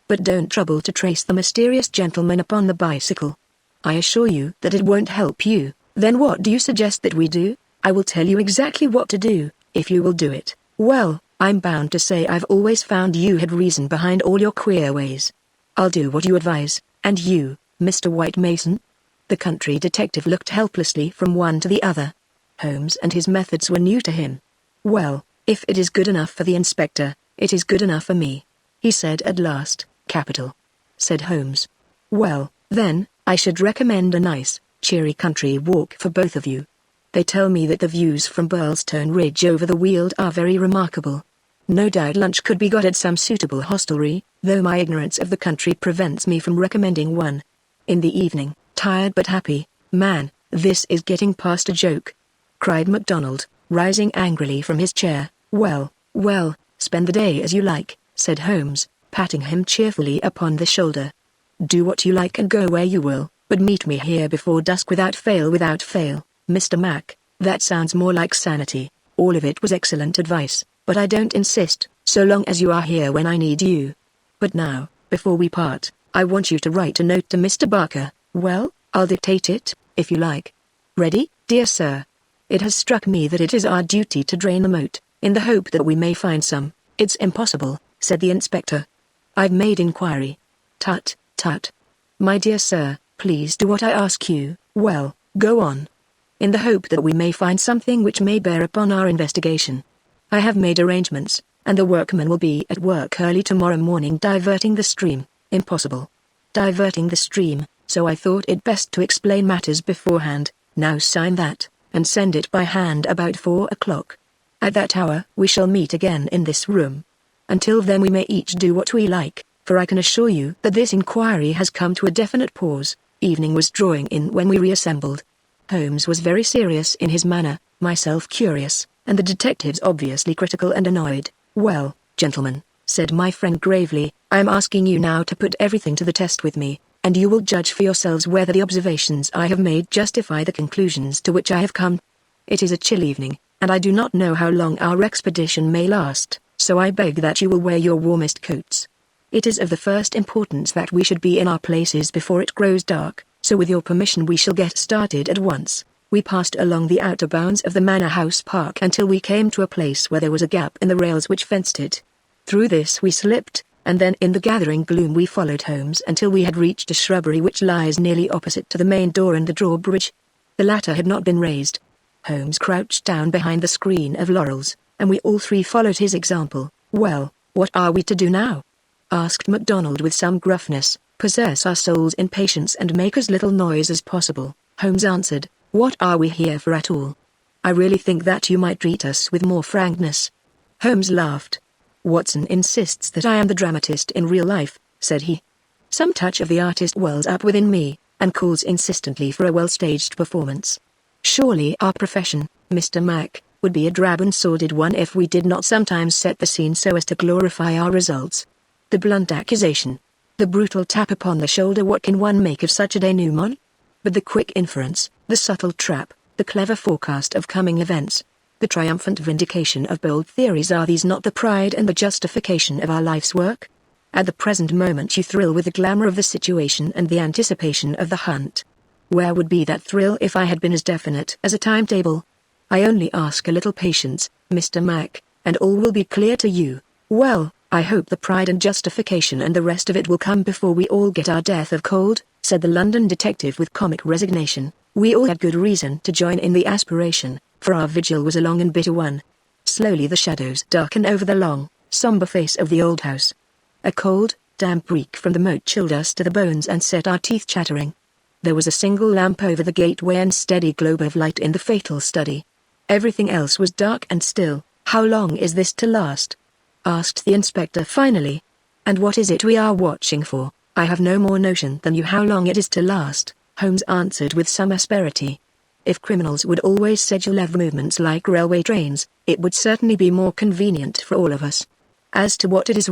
But don't trouble to trace the mysterious gentleman upon the bicycle. I assure you that it won't help you. Then what do you suggest that we do? I will tell you exactly what to do, if you will do it. Well, I'm bound to say I've always found you had reason behind all your queer ways. I'll do what you advise, and you, Mr. White Mason? The country detective looked helplessly from one to the other. Holmes and his methods were new to him. Well, if it is good enough for the inspector, it is good enough for me, he said at last. Capital, said Holmes. Well, then, I should recommend a nice, cheery country walk for both of you. They tell me that the views from Birlstone Ridge over the Weald are very remarkable. No doubt lunch could be got at some suitable hostelry, though my ignorance of the country prevents me from recommending one. In the evening, tired but happy, man, This is getting past a joke," cried MacDonald, rising angrily from his chair. "Well, well, spend the day as you like," said Holmes, patting him cheerfully upon the shoulder. "Do what you like and go where you will, but meet me here before dusk without fail, without fail, Mr. Mac." "That sounds more like sanity." All of it was excellent advice, but I don't insist, so long as you are here when I need you. But now, before we part, I want you to write a note to Mr. Barker. Well, I'll dictate it, if you like. Ready, dear sir? It has struck me that it is our duty to drain the moat, in the hope that we may find some. It's impossible, said the inspector. I've made inquiry. Tut, tut. My dear sir, please do what I ask you. Well, go on. In the hope that we may find something which may bear upon our investigation. I have made arrangements, and the workmen will be at work early tomorrow morning diverting the stream. Impossible. Diverting the stream, so I thought it best to explain matters beforehand. Now sign that, and send it by hand about 4 o'clock. At that hour we shall meet again in this room. Until then we may each do what we like, for I can assure you that this inquiry has come to a definite pause. Evening was drawing in when we reassembled. Holmes was very serious in his manner, myself curious, and the detectives obviously critical and annoyed. Well, gentlemen, said my friend gravely, I am asking you now to put everything to the test with me, and you will judge for yourselves whether the observations I have made justify the conclusions to which I have come. It is a chill evening, and I do not know how long our expedition may last, so I beg that you will wear your warmest coats. It is of the first importance that we should be in our places before it grows dark, so with your permission we shall get started at once. We passed along the outer bounds of the Manor House Park until we came to a place where there was a gap in the rails which fenced it. Through this we slipped, and then in the gathering gloom we followed Holmes until we had reached a shrubbery which lies nearly opposite to the main door and the drawbridge. The latter had not been raised. Holmes crouched down behind the screen of laurels, and we all three followed his example. Well, what are we to do now? Asked MacDonald with some gruffness. Possess our souls in patience and make as little noise as possible. Holmes answered, what are we here for at all? I really think that you might treat us with more frankness. Holmes laughed. Watson insists that I am the dramatist in real life, said he. Some touch of the artist wells up within me, and calls insistently for a well-staged performance. Surely our profession, Mr. Mac, would be a drab and sordid one if we did not sometimes set the scene so as to glorify our results. The blunt accusation. The brutal tap upon the shoulder, what can one make of such a denouement? But the quick inference, the subtle trap, the clever forecast of coming events, the triumphant vindication of bold theories, are these not the pride and the justification of our life's work? At the present moment you thrill with the glamour of the situation and the anticipation of the hunt. Where would be that thrill if I had been as definite as a timetable? I only ask a little patience, Mr. Mac, and all will be clear to you. Well, I hope the pride and justification and the rest of it will come before we all get our death of cold, said the London detective with comic resignation. We all had good reason to join in the aspiration, for our vigil was a long and bitter one. Slowly the shadows darkened over the long, somber face of the old house. A cold, damp reek from the moat chilled us to the bones and set our teeth chattering. There was a single lamp over the gateway and steady globe of light in the fatal study. Everything else was dark and still. How long is this to last? Asked the inspector finally. And what is it we are watching for? I have no more notion than you how long it is to last, Holmes answered with some asperity. If criminals would always schedule their movements like railway trains, it would certainly be more convenient for all of us. As to what it is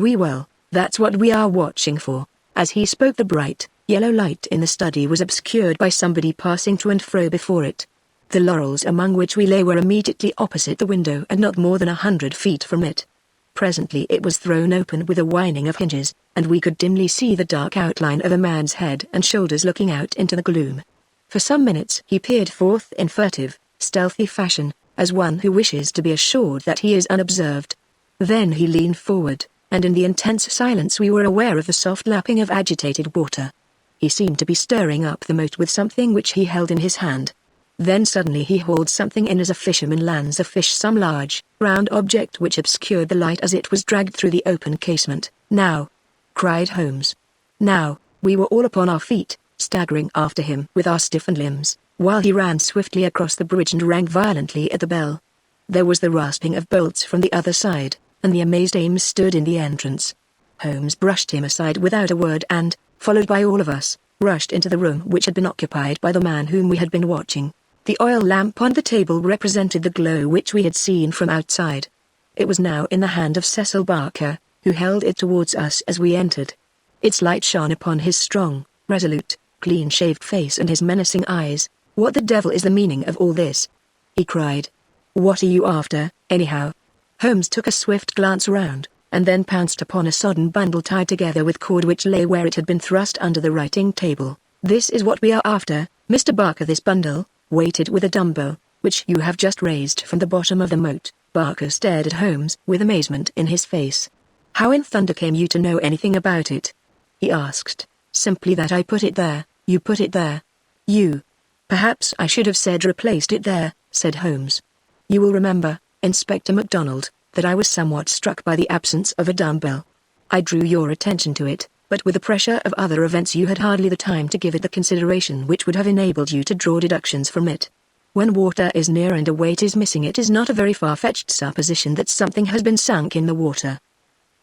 that's what we are watching for. As he spoke the bright, yellow light in the study was obscured by somebody passing to and fro before it. The laurels among which we lay were immediately opposite the window and not more than 100 feet from it. Presently it was thrown open with a whining of hinges, and we could dimly see the dark outline of a man's head and shoulders looking out into the gloom. For some minutes he peered forth in furtive, stealthy fashion, as one who wishes to be assured that he is unobserved. Then he leaned forward, and in the intense silence we were aware of the soft lapping of agitated water. He seemed to be stirring up the moat with something which he held in his hand. Then suddenly he hauled something in as a fisherman lands a fish, some large, round object which obscured the light as it was dragged through the open casement. Now! Cried Holmes. Now! We were all upon our feet, staggering after him with our stiffened limbs, while he ran swiftly across the bridge and rang violently at the bell. There was the rasping of bolts from the other side, and the amazed Ames stood in the entrance. Holmes brushed him aside without a word and, followed by all of us, rushed into the room which had been occupied by the man whom we had been watching. The oil lamp on the table represented the glow which we had seen from outside. It was now in the hand of Cecil Barker, who held it towards us as we entered. Its light shone upon his strong, resolute, clean-shaved face and his menacing eyes. "What the devil is the meaning of all this?" he cried. "What are you after, anyhow?" Holmes took a swift glance round, and then pounced upon a sodden bundle tied together with cord which lay where it had been thrust under the writing table. "This is what we are after, Mr. Barker. This bundle, weighted with a dumbbell, which you have just raised from the bottom of the moat." Barker stared at Holmes with amazement in his face. "How in thunder came you to know anything about it?" he asked. "Simply that I put it there." "You put it there? You?" "Perhaps I should have said replaced it there," said Holmes. "You will remember, Inspector MacDonald, that I was somewhat struck by the absence of a dumbbell. I drew your attention to it, but with the pressure of other events you had hardly the time to give it the consideration which would have enabled you to draw deductions from it. When water is near and a weight is missing, it is not a very far-fetched supposition that something has been sunk in the water.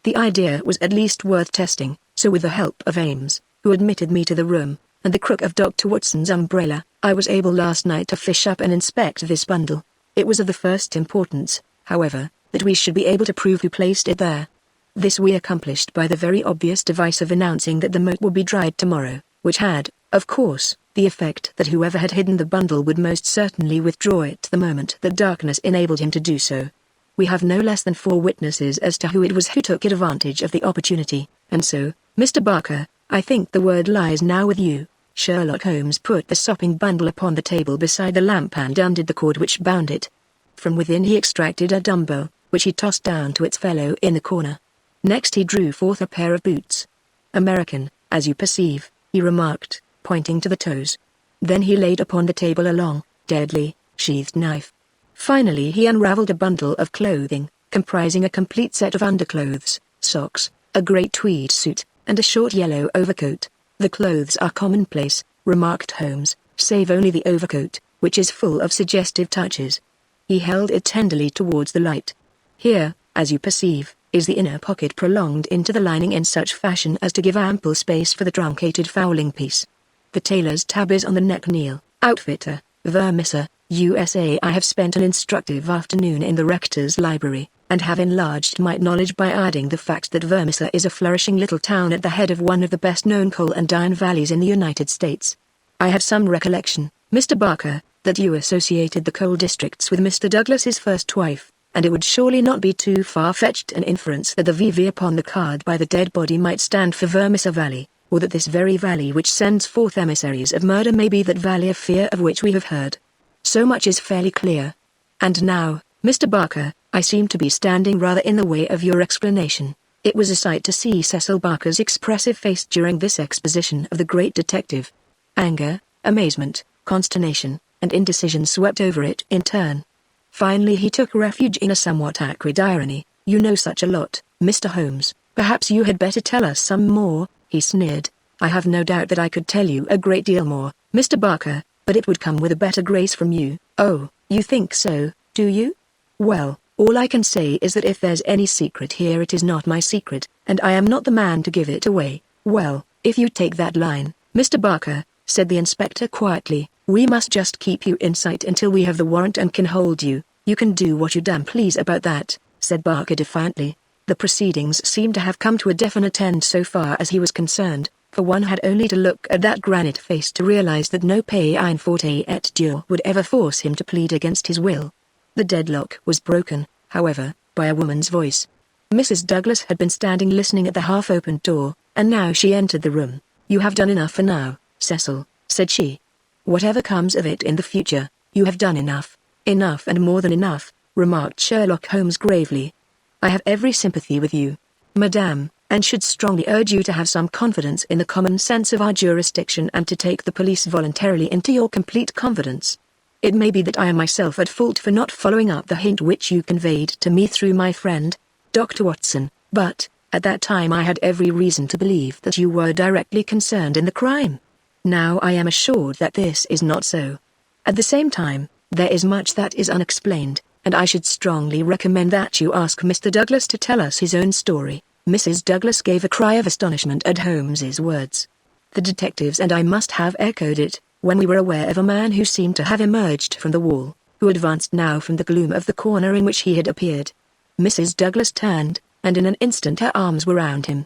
The idea was at least worth testing, so with the help of Ames, who admitted me to the room, and the crook of Dr. Watson's umbrella, I was able last night to fish up and inspect this bundle. It was of the first importance, however, that we should be able to prove who placed it there. This we accomplished by the very obvious device of announcing that the moat would be dried tomorrow, which had, of course, the effect that whoever had hidden the bundle would most certainly withdraw it the moment that darkness enabled him to do so. We have no less than 4 witnesses as to who it was who took advantage of the opportunity, and so, Mr. Barker, I think the word lies now with you." Sherlock Holmes put the sopping bundle upon the table beside the lamp and undid the cord which bound it. From within he extracted a dumbbell, which he tossed down to its fellow in the corner. Next he drew forth a pair of boots. "American, as you perceive," he remarked, pointing to the toes. Then he laid upon the table a long, deadly, sheathed knife. Finally he unraveled a bundle of clothing, comprising a complete set of underclothes, socks, a grey tweed suit, and a short yellow overcoat. "The clothes are commonplace," remarked Holmes, "save only the overcoat, which is full of suggestive touches." He held it tenderly towards the light. "Here, as you perceive, is the inner pocket prolonged into the lining in such fashion as to give ample space for the truncated fowling piece. The tailor's tab is on the neck. Neil, outfitter, Vermissa, USA. I have spent an instructive afternoon in the rector's library, and have enlarged my knowledge by adding the fact that Vermissa is a flourishing little town at the head of one of the best-known coal and iron valleys in the United States. I have some recollection, Mr. Barker, that you associated the coal districts with Mr. Douglas's first wife, and it would surely not be too far-fetched an inference that the VV upon the card by the dead body might stand for Vermissa Valley, or that this very valley which sends forth emissaries of murder may be that valley of fear of which we have heard. So much is fairly clear. And now, Mr. Barker, I seem to be standing rather in the way of your explanation." It was a sight to see Cecil Barker's expressive face during this exposition of the great detective. Anger, amazement, consternation, and indecision swept over it in turn. Finally he took refuge in a somewhat acrid irony. "You know such a lot, Mr. Holmes, perhaps you had better tell us some more," he sneered. "I have no doubt that I could tell you a great deal more, Mr. Barker, but it would come with a better grace from you." "Oh, you think so, do you? Well, all I can say is that if there's any secret here it is not my secret, and I am not the man to give it away." "Well, if you take that line, Mr. Barker," said the inspector quietly, "we must just keep you in sight until we have the warrant and can hold you." "You can do what you damn please about that," said Barker defiantly. The proceedings seemed to have come to a definite end so far as he was concerned, for one had only to look at that granite face to realize that no pain forte et dure would ever force him to plead against his will. The deadlock was broken, however, by a woman's voice. Mrs. Douglas had been standing listening at the half-opened door, and now she entered the room. "You have done enough for now, Cecil," said she. "Whatever comes of it in the future, you have done enough." "Enough and more than enough," remarked Sherlock Holmes gravely. "I have every sympathy with you, madame, and should strongly urge you to have some confidence in the common sense of our jurisdiction and to take the police voluntarily into your complete confidence. It may be that I am myself at fault for not following up the hint which you conveyed to me through my friend, Dr. Watson, but, at that time I had every reason to believe that you were directly concerned in the crime. Now I am assured that this is not so. At the same time, there is much that is unexplained, and I should strongly recommend that you ask Mr. Douglas to tell us his own story." Mrs. Douglas gave a cry of astonishment at Holmes's words. The detectives and I must have echoed it, when we were aware of a man who seemed to have emerged from the wall, who advanced now from the gloom of the corner in which he had appeared. Mrs. Douglas turned, and in an instant her arms were round him.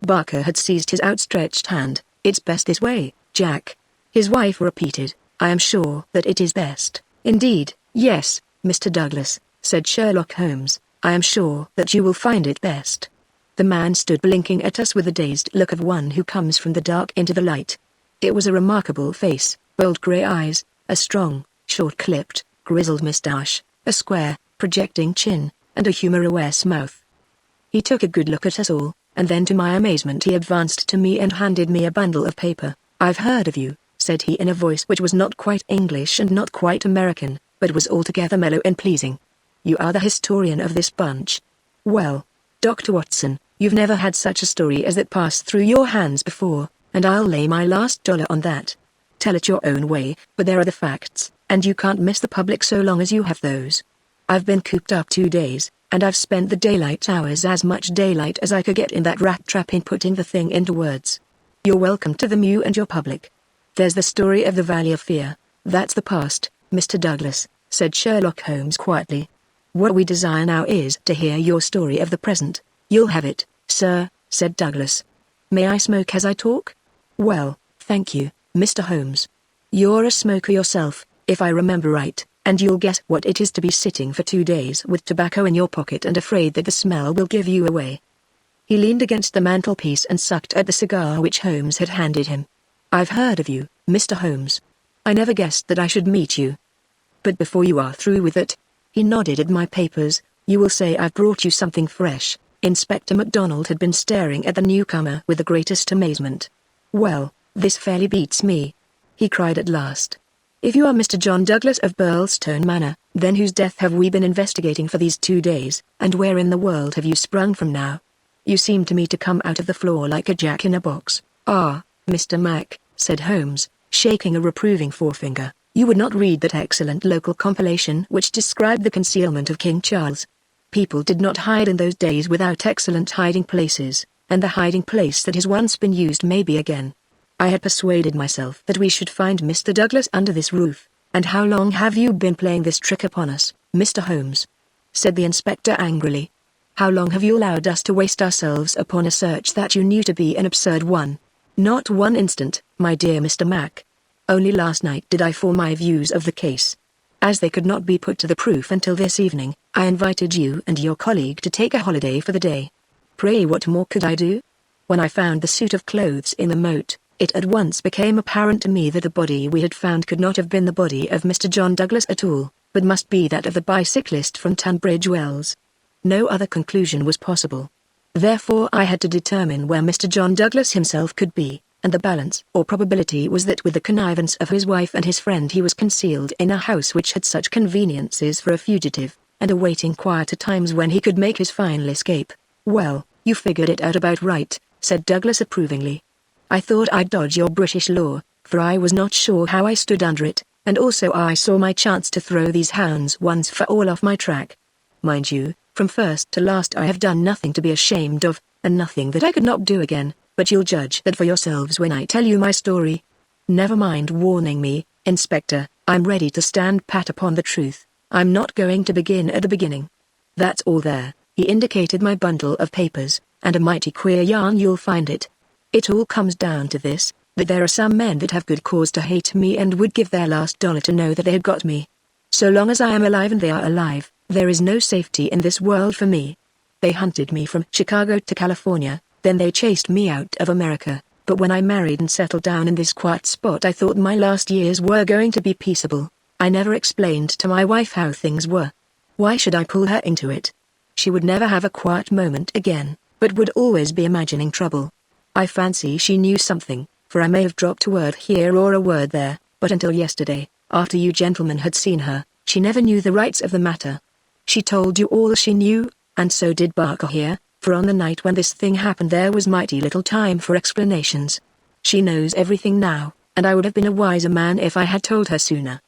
Barker had seized his outstretched hand. "It's best this way, Jack," his wife repeated. "I am sure that it is best." "Indeed, yes, Mr. Douglas," said Sherlock Holmes. "I am sure that you will find it best." The man stood blinking at us with the dazed look of one who comes from the dark into the light. It was a remarkable face, bold grey eyes, a strong, short-clipped, grizzled moustache, a square, projecting chin, and a humorous mouth. He took a good look at us all, and then to my amazement he advanced to me and handed me a bundle of paper. "I've heard of you," said he in a voice which was not quite English and not quite American, but was altogether mellow and pleasing. "You are the historian of this bunch. Well, Dr. Watson, you've never had such a story as that pass through your hands before, and I'll lay my last dollar on that. Tell it your own way, but there are the facts, and you can't miss the public so long as you have those. I've been cooped up 2 days, and I've spent the daylight hours, as much daylight as I could get, in that rat trap, in putting the thing into words. You're welcome to the Mew and your public. There's the story of the Valley of Fear. That's the past, Mr. Douglas," said Sherlock Holmes quietly. "What we desire now is to hear your story of the present." "You'll have it, sir," said Douglas. "May I smoke as I talk?" "Well, thank you, Mr. Holmes. You're a smoker yourself, if I remember right, and you'll guess what it is to be sitting for 2 days with tobacco in your pocket and afraid that the smell will give you away." He leaned against the mantelpiece and sucked at the cigar which Holmes had handed him. "I've heard of you, Mr. Holmes. I never guessed that I should meet you. But before you are through with it," he nodded at my papers, "you will say I've brought you something fresh." Inspector MacDonald had been staring at the newcomer with the greatest amazement. "Well, this fairly beats me," he cried at last. "If you are Mr. John Douglas of Burlstone Manor, then whose death have we been investigating for these 2 days, and where in the world have you sprung from now? You seem to me to come out of the floor like a jack-in-a-box." "Ah, Mr. Mac," said Holmes, shaking a reproving forefinger, "you would not read that excellent local compilation which described the concealment of King Charles. People did not hide in those days without excellent hiding places, and the hiding place that has once been used may be again. I had persuaded myself that we should find Mr. Douglas under this roof." "And how long have you been playing this trick upon us, Mr. Holmes?" said the inspector angrily. "How long have you allowed us to waste ourselves upon a search that you knew to be an absurd one?" "Not 1 instant, my dear Mr. Mac. Only last night did I form my views of the case. As they could not be put to the proof until this evening, I invited you and your colleague to take a holiday for the day. Pray, what more could I do? When I found the suit of clothes in the moat, it at once became apparent to me that the body we had found could not have been the body of Mr. John Douglas at all, but must be that of the bicyclist from Tunbridge Wells. No other conclusion was possible. Therefore I had to determine where Mr. John Douglas himself could be, and the balance or probability was that with the connivance of his wife and his friend he was concealed in a house which had such conveniences for a fugitive, and awaiting quieter times when he could make his final escape. "Well, you figured it out about right," said Douglas approvingly. "I thought I'd dodge your British law, for I was not sure how I stood under it, and also I saw my chance to throw these hounds once for all off my track. Mind you, from first to last I have done nothing to be ashamed of, and nothing that I could not do again, but you'll judge that for yourselves when I tell you my story. Never mind warning me, Inspector, I'm ready to stand pat upon the truth. I'm not going to begin at the beginning. That's all there." He indicated my bundle of papers, "and a mighty queer yarn you'll find it. It all comes down to this, that there are some men that have good cause to hate me and would give their last dollar to know that they had got me. So long as I am alive and they are alive, there is no safety in this world for me. They hunted me from Chicago to California, then they chased me out of America, but when I married and settled down in this quiet spot I thought my last years were going to be peaceable. I never explained to my wife how things were. Why should I pull her into it? She would never have a quiet moment again, but would always be imagining trouble. I fancy she knew something, for I may have dropped a word here or a word there, but until yesterday, after you gentlemen had seen her, she never knew the rights of the matter. She told you all she knew, and so did Barker here, for on the night when this thing happened there was mighty little time for explanations. She knows everything now, and I would have been a wiser man if I had told her sooner.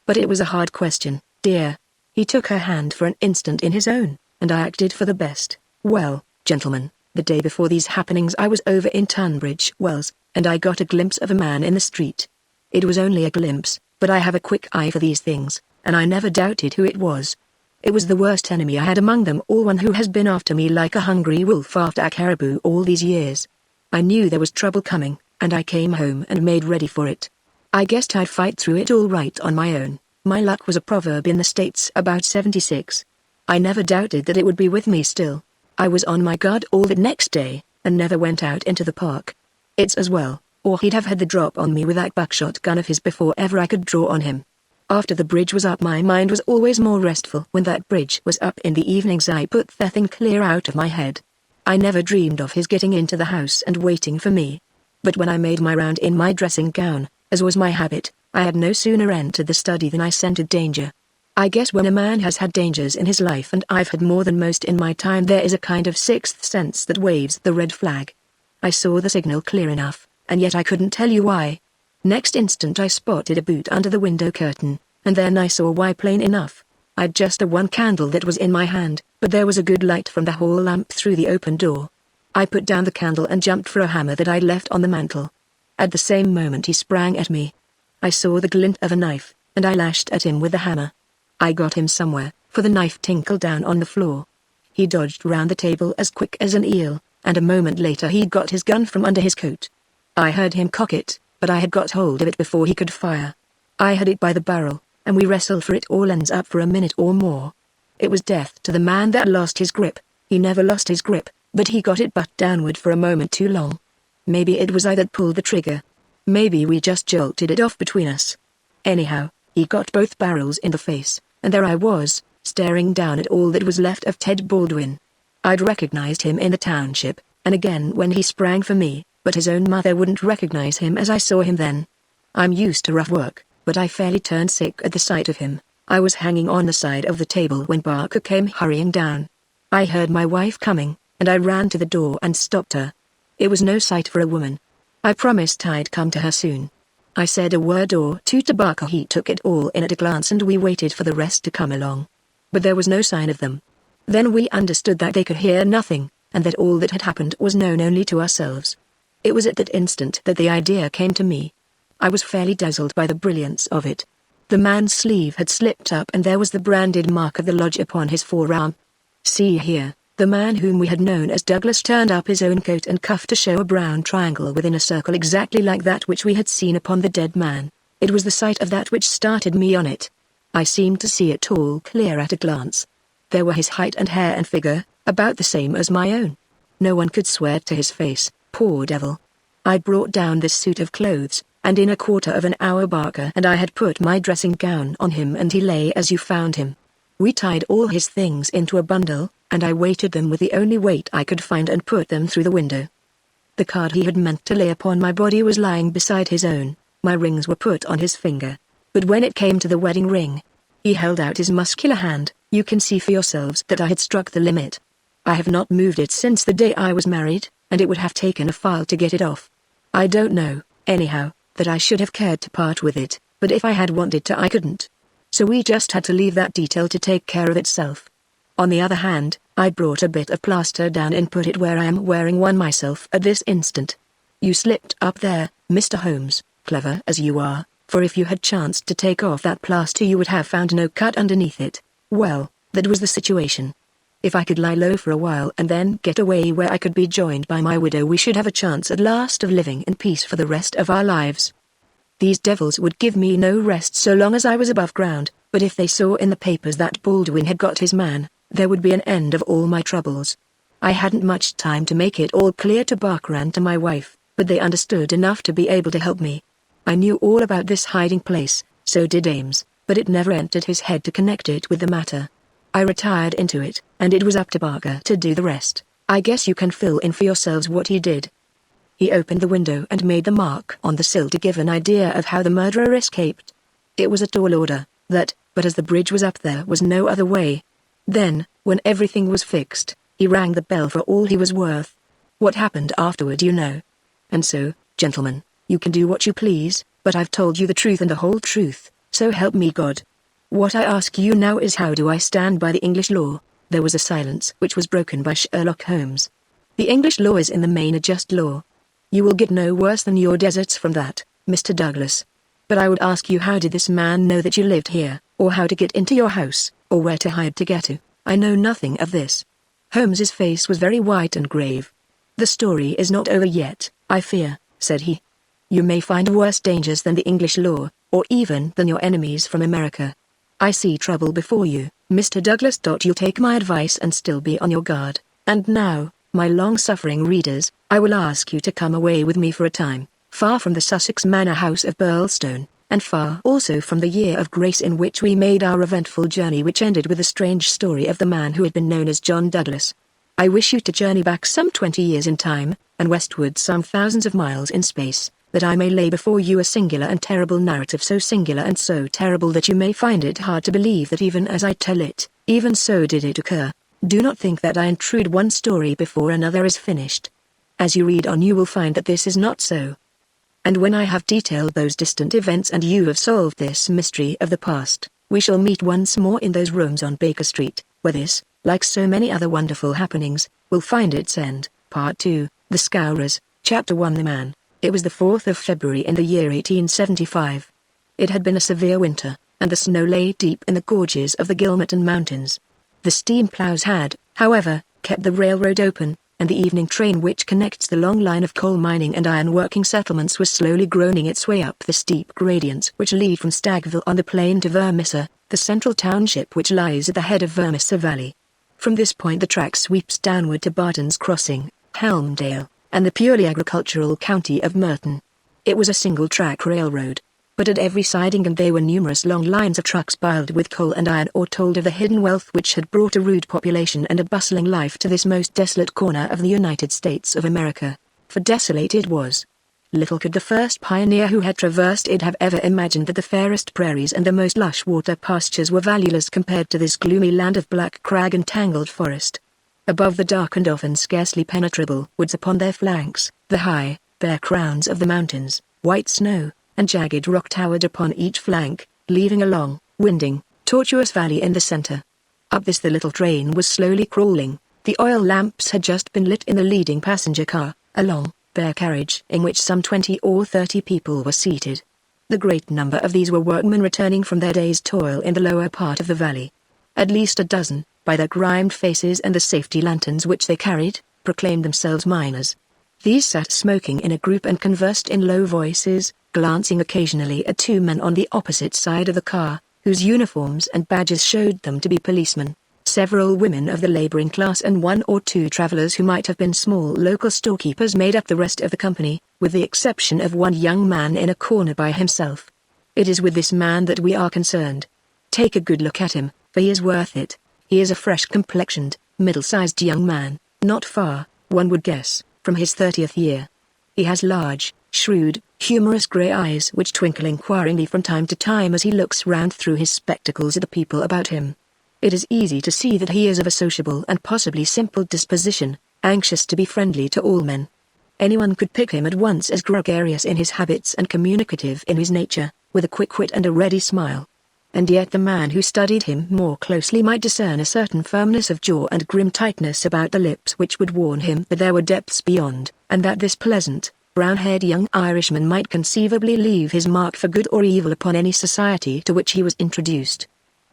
But it was a hard question, dear." He took her hand for an instant in his own, and I acted for the best. "Well, gentlemen, The day before these happenings I was over in Tunbridge Wells, and I got a glimpse of a man in the street. It was only a glimpse, but I have a quick eye for these things, and I never doubted who it was. It was the worst enemy I had among them all, one who has been after me like a hungry wolf after a caribou all these years. I knew there was trouble coming, and I came home and made ready for it. I guessed I'd fight through it all right on my own. My luck was a proverb in the States about 76. I never doubted that it would be with me still. I was on my guard all the next day, and never went out into the park. It's as well, or he'd have had the drop on me with that buckshot gun of his before ever I could draw on him. After the bridge was up, my mind was always more restful. When that bridge was up in the evenings, I put the thing clear out of my head. I never dreamed of his getting into the house and waiting for me. But when I made my round in my dressing gown, as was my habit, I had no sooner entered the study than I scented danger. I guess when a man has had dangers in his life, and I've had more than most in my time, there is a kind of sixth sense that waves the red flag. I saw the signal clear enough, and yet I couldn't tell you why. Next instant I spotted a boot under the window curtain, and then I saw why plain enough. I'd just a one candle that was in my hand, but there was a good light from the hall lamp through the open door. I put down the candle and jumped for a hammer that I'd left on the mantel. At the same moment he sprang at me. I saw the glint of a knife, and I lashed at him with the hammer. I got him somewhere, for the knife tinkled down on the floor. He dodged round the table as quick as an eel, and a moment later he'd got his gun from under his coat. I heard him cock it, but I had got hold of it before he could fire. I had it by the barrel, and we wrestled for it all ends up for a minute or more. It was death to the man that lost his grip. He never lost his grip, but he got it butt downward for a moment too long. Maybe it was I that pulled the trigger. Maybe we just jolted it off between us. Anyhow, he got both barrels in the face, and there I was, staring down at all that was left of Ted Baldwin. I'd recognized him in the township, and again when he sprang for me, but his own mother wouldn't recognize him as I saw him then. I'm used to rough work, but I fairly turned sick at the sight of him. I was hanging on the side of the table when Barker came hurrying down. I heard my wife coming, and I ran to the door and stopped her. It was no sight for a woman. I promised I'd come to her soon. I said a word or two to Barker. He took it all in at a glance, and we waited for the rest to come along. But there was no sign of them. Then we understood that they could hear nothing, and that all that had happened was known only to ourselves. It was at that instant that the idea came to me. I was fairly dazzled by the brilliance of it. The man's sleeve had slipped up, and there was the branded mark of the lodge upon his forearm. See here, the man whom we had known as Douglas turned up his own coat and cuff to show a brown triangle within a circle exactly like that which we had seen upon the dead man. It was the sight of that which started me on it. I seemed to see it all clear at a glance. There were his height and hair and figure, about the same as my own. No one could swear to his face, poor devil. I brought down this suit of clothes, and in a quarter of an hour Barker and I had put my dressing gown on him, and he lay as you found him. We tied all his things into a bundle, and I weighted them with the only weight I could find and put them through the window. The card he had meant to lay upon my body was lying beside his own. My rings were put on his finger. But when it came to the wedding ring, he held out his muscular hand. You can see for yourselves that I had struck the limit. I have not moved it since the day I was married, and it would have taken a file to get it off. I don't know, anyhow, that I should have cared to part with it, but if I had wanted to I couldn't. So we just had to leave that detail to take care of itself. On the other hand, I brought a bit of plaster down and put it where I am wearing one myself at this instant. You slipped up there, Mr. Holmes, clever as you are, for if you had chanced to take off that plaster you would have found no cut underneath it. Well, that was the situation. If I could lie low for a while and then get away where I could be joined by my widow, we should have a chance at last of living in peace for the rest of our lives. These devils would give me no rest so long as I was above ground, but if they saw in the papers that Baldwin had got his man, there would be an end of all my troubles. I hadn't much time to make it all clear to Barker and to my wife, but they understood enough to be able to help me. I knew all about this hiding place, so did Ames, but it never entered his head to connect it with the matter. I retired into it, and it was up to Barker to do the rest. I guess you can fill in for yourselves what he did. He opened the window and made the mark on the sill to give an idea of how the murderer escaped. It was a tall order, that, but as the bridge was up there was no other way. Then, when everything was fixed, he rang the bell for all he was worth. What happened afterward you know. And so, gentlemen, you can do what you please, but I've told you the truth and the whole truth, so help me God. What I ask you now is, how do I stand by the English law? There was a silence which was broken by Sherlock Holmes. The English law is in the main a just law. You will get no worse than your deserts from that, Mr. Douglas. But I would ask you, how did this man know that you lived here, or how to get into your house, or where to hide to get to? I know nothing of this. Holmes's face was very white and grave. The story is not over yet, I fear, said he. You may find worse dangers than the English law, or even than your enemies from America. I see trouble before you, Mr. Douglas. You'll take my advice and still be on your guard. And now, my long-suffering readers, I will ask you to come away with me for a time, far from the Sussex manor house of Burlstone, and far also from the year of grace in which we made our eventful journey, which ended with the strange story of the man who had been known as John Douglas. I wish you to journey back some 20 years in time, and westward some thousands of miles in space, that I may lay before you a singular and terrible narrative, so singular and so terrible that you may find it hard to believe that even as I tell it, even so did it occur. Do not think that I intrude one story before another is finished. As you read on, you will find that this is not so. And when I have detailed those distant events and you have solved this mystery of the past, we shall meet once more in those rooms on Baker Street, where this, like so many other wonderful happenings, will find its end. Part 2, The Scourers, Chapter 1. The Man. It was the 4th of February in the year 1875. It had been a severe winter, and the snow lay deep in the gorges of the Gilmerton Mountains. The steam plows had, however, kept the railroad open, and the evening train which connects the long line of coal mining and iron-working settlements was slowly groaning its way up the steep gradients which lead from Stagville on the plain to Vermissa, the central township which lies at the head of Vermissa Valley. From this point the track sweeps downward to Barton's Crossing, Helmdale, and the purely agricultural county of Merton. It was a single-track railroad, but at every siding and there were numerous long lines of trucks piled with coal and iron, or told of the hidden wealth which had brought a rude population and a bustling life to this most desolate corner of the United States of America. For desolate it was. Little could the first pioneer who had traversed it have ever imagined that the fairest prairies and the most lush water pastures were valueless compared to this gloomy land of black crag and tangled forest. Above the dark and often scarcely penetrable woods upon their flanks, the high, bare crowns of the mountains, white snow, and jagged rock towered upon each flank, leaving a long, winding, tortuous valley in the center. Up this the little train was slowly crawling. The oil lamps had just been lit in the leading passenger car, a long, bare carriage in which some 20 or 30 people were seated. The great number of these were workmen returning from their day's toil in the lower part of the valley. At least a dozen, by their grimed faces and the safety lanterns which they carried, proclaimed themselves miners. These sat smoking in a group and conversed in low voices, glancing occasionally at two men on the opposite side of the car, whose uniforms and badges showed them to be policemen, several women of the laboring class and one or two travelers who might have been small local storekeepers made up the rest of the company, with the exception of one young man in a corner by himself. It is with this man that we are concerned. Take a good look at him, for he is worth it. He is a fresh-complexioned, middle-sized young man, not far, one would guess, from his 30th year. He has large, shrewd, humorous grey eyes which twinkle inquiringly from time to time as he looks round through his spectacles at the people about him. It is easy to see that he is of a sociable and possibly simple disposition, anxious to be friendly to all men. Anyone could pick him at once as gregarious in his habits and communicative in his nature, with a quick wit and a ready smile. And yet the man who studied him more closely might discern a certain firmness of jaw and grim tightness about the lips which would warn him that there were depths beyond, and that this pleasant, brown-haired young Irishman might conceivably leave his mark for good or evil upon any society to which he was introduced.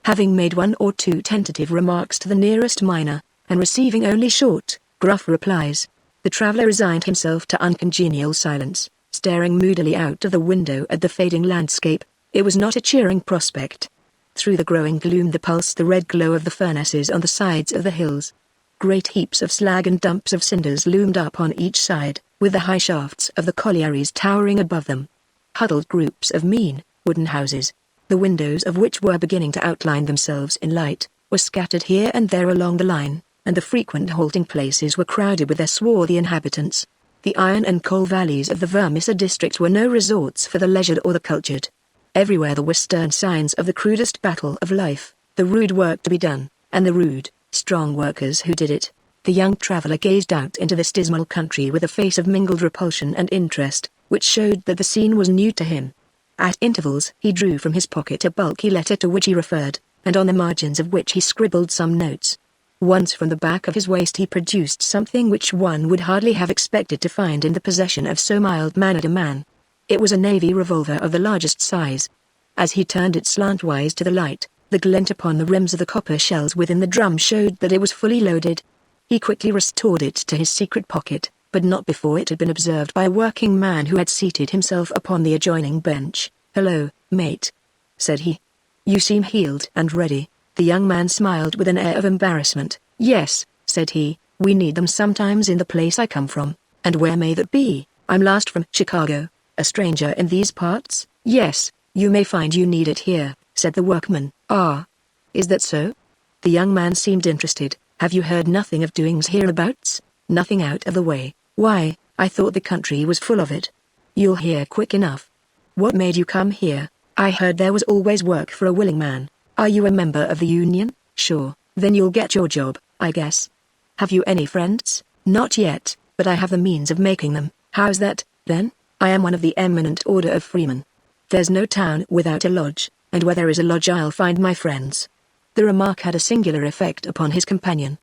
Having made one or two tentative remarks to the nearest miner, and receiving only short, gruff replies, the traveller resigned himself to uncongenial silence, staring moodily out of the window at the fading landscape. It was not a cheering prospect. Through the growing gloom pulsed the red glow of the furnaces on the sides of the hills. Great heaps of slag and dumps of cinders loomed up on each side, with the high shafts of the collieries towering above them. Huddled groups of mean, wooden houses, the windows of which were beginning to outline themselves in light, were scattered here and there along the line, and the frequent halting places were crowded with their swarthy inhabitants. The iron and coal valleys of the Vermissa district were no resorts for the leisured or the cultured. Everywhere there were stern signs of the crudest battle of life, the rude work to be done, and the rude, strong workers who did it. The young traveller gazed out into this dismal country with a face of mingled repulsion and interest, which showed that the scene was new to him. At intervals he drew from his pocket a bulky letter to which he referred, and on the margins of which he scribbled some notes. Once from the back of his waist he produced something which one would hardly have expected to find in the possession of so mild-mannered a man. It was a navy revolver of the largest size. As he turned it slantwise to the light, the glint upon the rims of the copper shells within the drum showed that it was fully loaded. He quickly restored it to his secret pocket, but not before it had been observed by a working man who had seated himself upon the adjoining bench. "Hello, mate," said he. "You seem healed and ready." The young man smiled with an air of embarrassment. "Yes," said he, "we need them sometimes in the place I come from." "And where may that be?" "I'm last from Chicago. A stranger in these parts?" "Yes, you may find you need it here," said the workman. "Ah, is that so?" The young man seemed interested. "Have you heard nothing of doings hereabouts? Nothing out of the way?" "Why, I thought the country was full of it." "You'll hear quick enough. What made you come here?" "I heard there was always work for a willing man." "Are you a member of the union?" "Sure, then you'll get your job, I guess." "Have you any friends?" "Not yet, but I have the means of making them." "How's that, then?" "I am one of the eminent order of freemen. There's no town without a lodge, and where there is a lodge I'll find my friends." The remark had a singular effect upon his companion.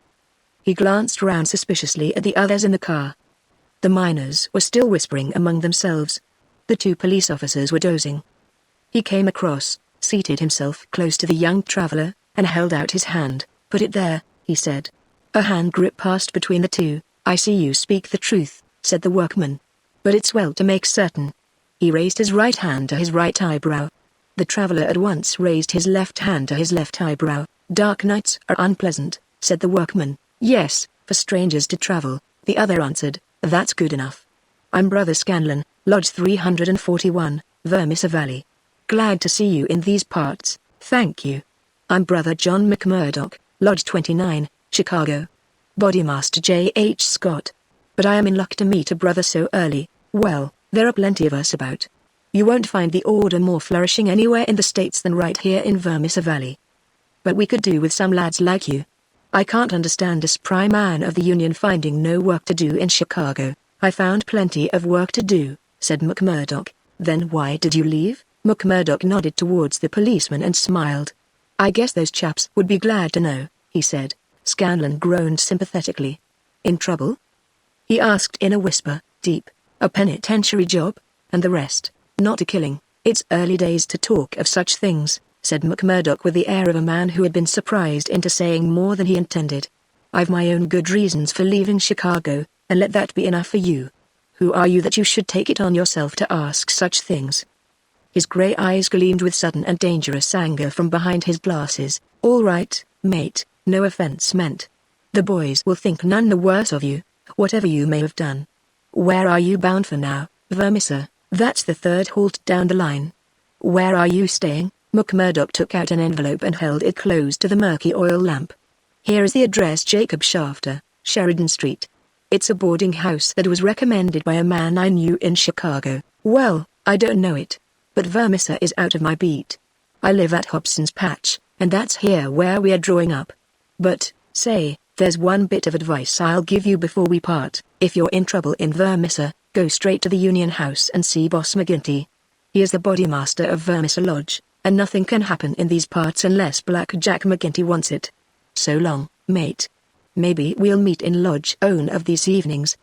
He glanced round suspiciously at the others in the car. The miners were still whispering among themselves. The two police officers were dozing. He came across, seated himself close to the young traveler, and held out his hand. "Put it there," he said. A hand grip passed between the two. "I see you speak the truth," said the workman. "But it's well to make certain." He raised his right hand to his right eyebrow. The traveler at once raised his left hand to his left eyebrow. "Dark nights are unpleasant," said the workman. "Yes, for strangers to travel," the other answered. "That's good enough. I'm Brother Scanlon, Lodge 341, Vermissa Valley. Glad to see you in these parts." "Thank you. I'm Brother John McMurdoch, Lodge 29, Chicago. Bodymaster J. H. Scott. But I am in luck to meet a brother so early." "Well, there are plenty of us about. You won't find the order more flourishing anywhere in the States than right here in Vermissa Valley. But we could do with some lads like you. I can't understand a spry man of the Union finding no work to do in Chicago." "I found plenty of work to do," said McMurdoch. "Then why did you leave?" McMurdoch nodded towards the policeman and smiled. "I guess those chaps would be glad to know," he said. Scanlon groaned sympathetically. "In trouble?" he asked in a whisper. "Deep. A penitentiary job, and the rest. Not a killing." "It's early days to talk of such things," said McMurdoch with the air of a man who had been surprised into saying more than he intended. "I've my own good reasons for leaving Chicago, and let that be enough for you. Who are you that you should take it on yourself to ask such things?" His grey eyes gleamed with sudden and dangerous anger from behind his glasses. "All right, mate, no offense meant. The boys will think none the worse of you, whatever you may have done. Where are you bound for now?" "Vermissa. That's the third halt down the line." "Where are you staying?" McMurdoch took out an envelope and held it close to the murky oil lamp. "Here is the address, Jacob Shafter, Sheridan Street. It's a boarding house that was recommended by a man I knew in Chicago." "Well, I don't know it. But Vermissa is out of my beat. I live at Hobson's Patch, and that's here where we are drawing up. But, say, there's one bit of advice I'll give you before we part. If you're in trouble in Vermissa, go straight to the Union House and see Boss McGinty. He is the bodymaster of Vermissa Lodge, and nothing can happen in these parts unless Black Jack McGinty wants it. So long, mate. Maybe we'll meet in Lodge one of these evenings.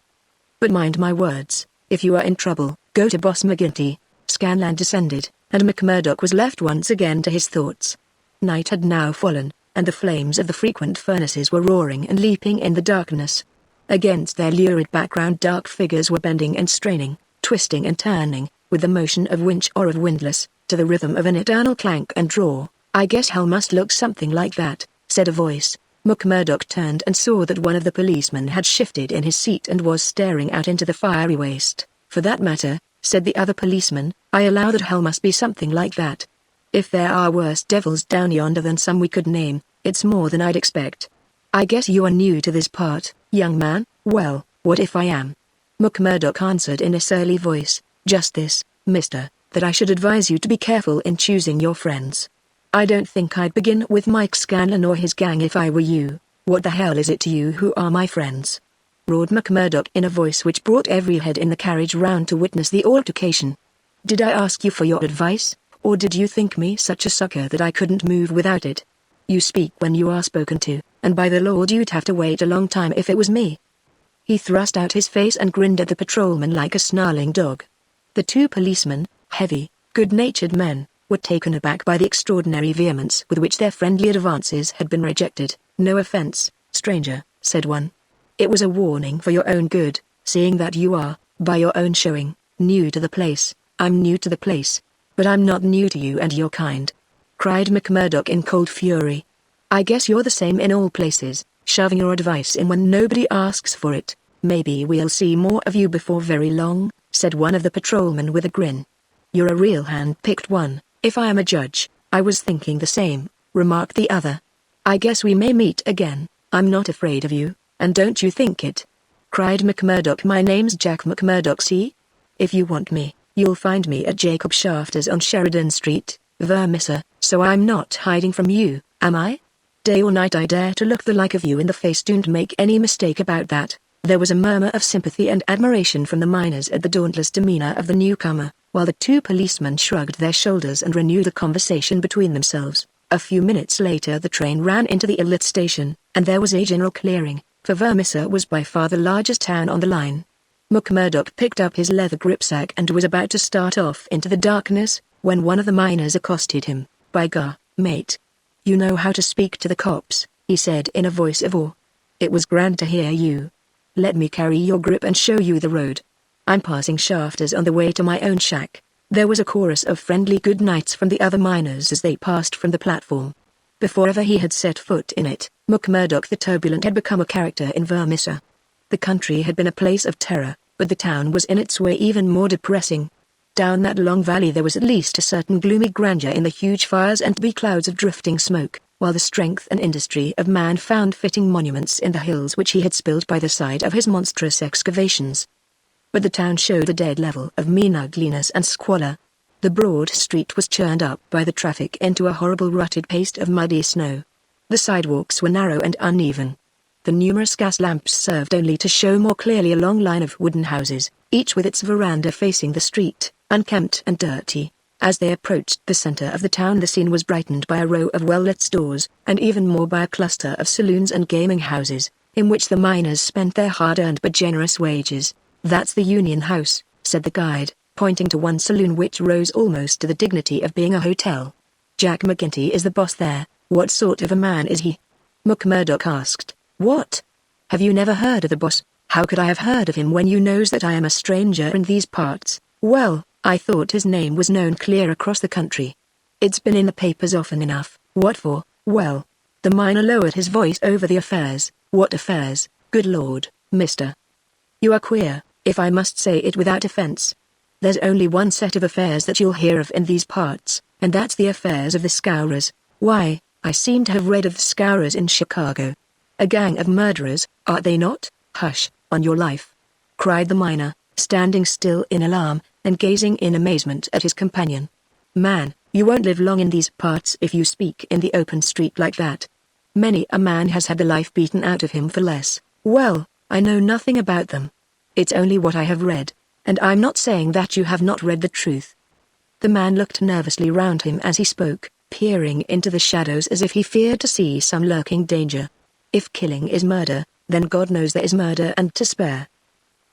But mind my words, if you are in trouble, go to Boss McGinty." Scanlon descended, and McMurdoch was left once again to his thoughts. Night had now fallen, and the flames of the frequent furnaces were roaring and leaping in the darkness. Against their lurid background dark figures were bending and straining, twisting and turning, with the motion of winch or of windlass, to the rhythm of an eternal clank and draw. "I guess hell must look something like that," said a voice. McMurdoch turned and saw that one of the policemen had shifted in his seat and was staring out into the fiery waste. "For that matter," said the other policeman, "I allow that hell must be something like that. If there are worse devils down yonder than some we could name, it's more than I'd expect. I guess you are new to this part, young man." "Well, what if I am?" McMurdoch answered in a surly voice. "Just this, mister, that I should advise you to be careful in choosing your friends. I don't think I'd begin with Mike Scanlon or his gang if I were you." "What the hell is it to you who are my friends?" roared McMurdoch in a voice which brought every head in the carriage round to witness the altercation. "Did I ask you for your advice, or did you think me such a sucker that I couldn't move without it?" You speak when you are spoken to, and by the Lord you'd have to wait a long time if it was me. He thrust out his face and grinned at the patrolman like a snarling dog. The two policemen, heavy, good-natured men, were taken aback by the extraordinary vehemence with which their friendly advances had been rejected. "No offense, stranger," said one. "It was a warning for your own good, seeing that you are, by your own showing, new to the place." "I'm new to the place. But I'm not new to you and your kind," cried McMurdoch in cold fury. "I guess you're the same in all places, shoving your advice in when nobody asks for it." "Maybe we'll see more of you before very long," said one of the patrolmen with a grin. "You're a real hand-picked one, if I am a judge." "I was thinking the same," remarked the other. "I guess we may meet again." "I'm not afraid of you, and don't you think it," cried McMurdoch. "My name's Jack McMurdoch, see? If you want me, you'll find me at Jacob Shafter's on Sheridan Street, Vermissa. So I'm not hiding from you, am I? Day or night I dare to look the like of you in the face. Don't make any mistake about that." There was a murmur of sympathy and admiration from the miners at the dauntless demeanor of the newcomer, while the two policemen shrugged their shoulders and renewed a conversation between themselves. A few minutes later the train ran into the Illit station, and there was a general clearing, for Vermissa was by far the largest town on the line. McMurdoch picked up his leather gripsack and was about to start off into the darkness, when one of the miners accosted him. "By gar, mate. You know how to speak to the cops," he said in a voice of awe. "It was grand to hear you. Let me carry your grip and show you the road. I'm passing Shafter's on the way to my own shack." There was a chorus of friendly good nights from the other miners as they passed from the platform. Before ever he had set foot in it, McMurdoch the turbulent had become a character in Vermissa. The country had been a place of terror, but the town was in its way even more depressing. Down that long valley there was at least a certain gloomy grandeur in the huge fires and big clouds of drifting smoke, while the strength and industry of man found fitting monuments in the hills which he had spilled by the side of his monstrous excavations. But the town showed a dead level of mean ugliness and squalor. The broad street was churned up by the traffic into a horrible rutted paste of muddy snow. The sidewalks were narrow and uneven. The numerous gas lamps served only to show more clearly a long line of wooden houses, each with its veranda facing the street, unkempt and dirty. As they approached the center of the town the scene was brightened by a row of well-lit stores, and even more by a cluster of saloons and gaming houses, in which the miners spent their hard-earned but generous wages. "That's the Union House," said the guide, pointing to one saloon which rose almost to the dignity of being a hotel. "Jack McGinty is the boss there." "What sort of a man is he?" McMurdoch asked. "What? Have you never heard of the boss?" "How could I have heard of him when you knows that I am a stranger in these parts?" "Well, I thought his name was known clear across the country. It's been in the papers often enough." "What for?" "Well," the miner lowered his voice over the affairs. "What affairs, good Lord, mister? You are queer, if I must say it without offense. There's only one set of affairs that you'll hear of in these parts, and that's the affairs of the Scourers." "Why, I seem to have read of the Scourers in Chicago. A gang of murderers, are they not?" "Hush, on your life!" cried the miner, standing still in alarm, and gazing in amazement at his companion. "Man, you won't live long in these parts if you speak in the open street like that. Many a man has had the life beaten out of him for less." "Well, I know nothing about them. It's only what I have read, and I'm not saying that you have not read the truth." The man looked nervously round him as he spoke, peering into the shadows as if he feared to see some lurking danger. "If killing is murder, then God knows there is murder and to spare.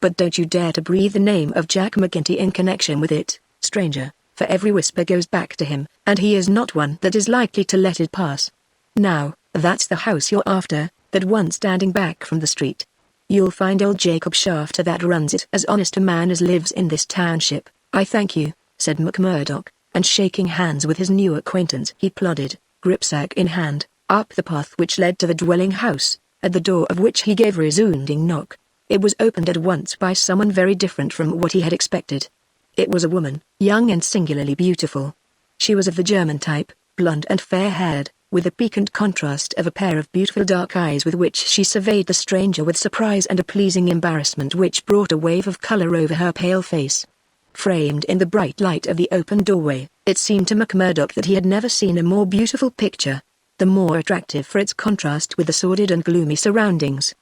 But don't you dare to breathe the name of Jack McGinty in connection with it, stranger, for every whisper goes back to him, and he is not one that is likely to let it pass. Now, that's the house you're after, that one standing back from the street. You'll find old Jacob Shafter that runs it, as honest a man as lives in this township." "I thank you," said McMurdoch, and shaking hands with his new acquaintance he plodded, gripsack in hand, up the path which led to the dwelling house, at the door of which he gave a resounding knock. It was opened at once by someone very different from what he had expected. It was a woman, young and singularly beautiful. She was of the German type, blonde and fair-haired, with the piquant contrast of a pair of beautiful dark eyes with which she surveyed the stranger with surprise and a pleasing embarrassment which brought a wave of color over her pale face. Framed in the bright light of the open doorway, it seemed to McMurdoch that he had never seen a more beautiful picture, the more attractive for its contrast with the sordid and gloomy surroundings.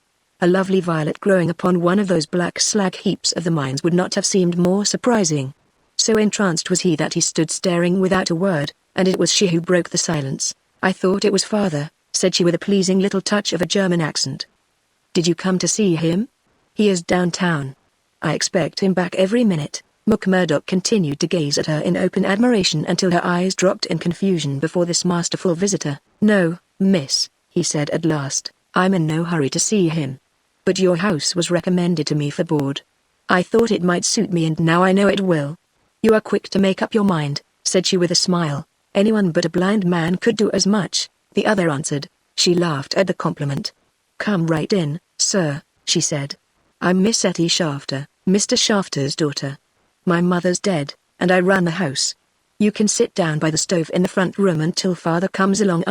A lovely violet growing upon one of those black slag heaps of the mines would not have seemed more surprising. So entranced was he that he stood staring without a word, and it was she who broke the silence. "I thought it was father," said she with a pleasing little touch of a German accent. "Did you come to see him? He is downtown. I expect him back every minute." McMurdoch continued to gaze at her in open admiration until her eyes dropped in confusion before this masterful visitor. "No, miss," he said at last, "I'm in no hurry to see him. But your house was recommended to me for board. I thought it might suit me and now I know it will." "You are quick to make up your mind," said she with a smile. "Anyone but a blind man could do as much," the other answered. She laughed at the compliment. "Come right in, sir," she said. "I'm Miss Etty Shafter, Mr. Shafter's daughter. My mother's dead, and I run the house. You can sit down by the stove in the front room until father comes along.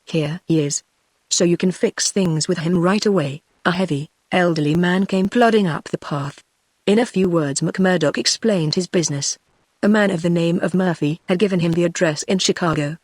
Here he is. So you can fix things with him right away." A heavy, elderly man came plodding up the path. In a few words McMurdoch explained his business. A man of the name of Murphy had given him the address in Chicago.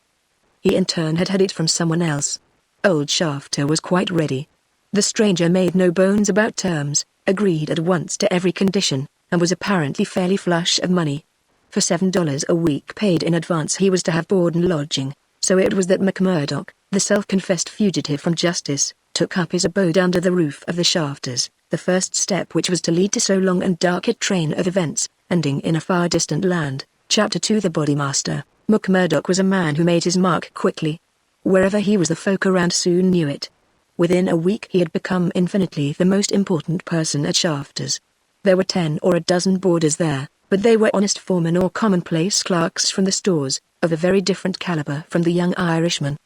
He in turn had it from someone else. Old Shafter was quite ready. The stranger made no bones about terms, agreed at once to every condition, and was apparently fairly flush of money. For $7 a week paid in advance he was to have board and lodging, so it was that McMurdoch, the self-confessed fugitive from justice, took up his abode under the roof of the Shafters, the first step which was to lead to so long and dark a train of events, ending in a far distant land. Chapter 2 The Bodymaster. McMurdoch was a man who made his mark quickly. Wherever he was the folk around soon knew it. Within a week he had become infinitely the most important person at Shafters. There were 10 or a dozen boarders there, but they were honest foremen or commonplace clerks from the stores, of a very different caliber from the young Irishman.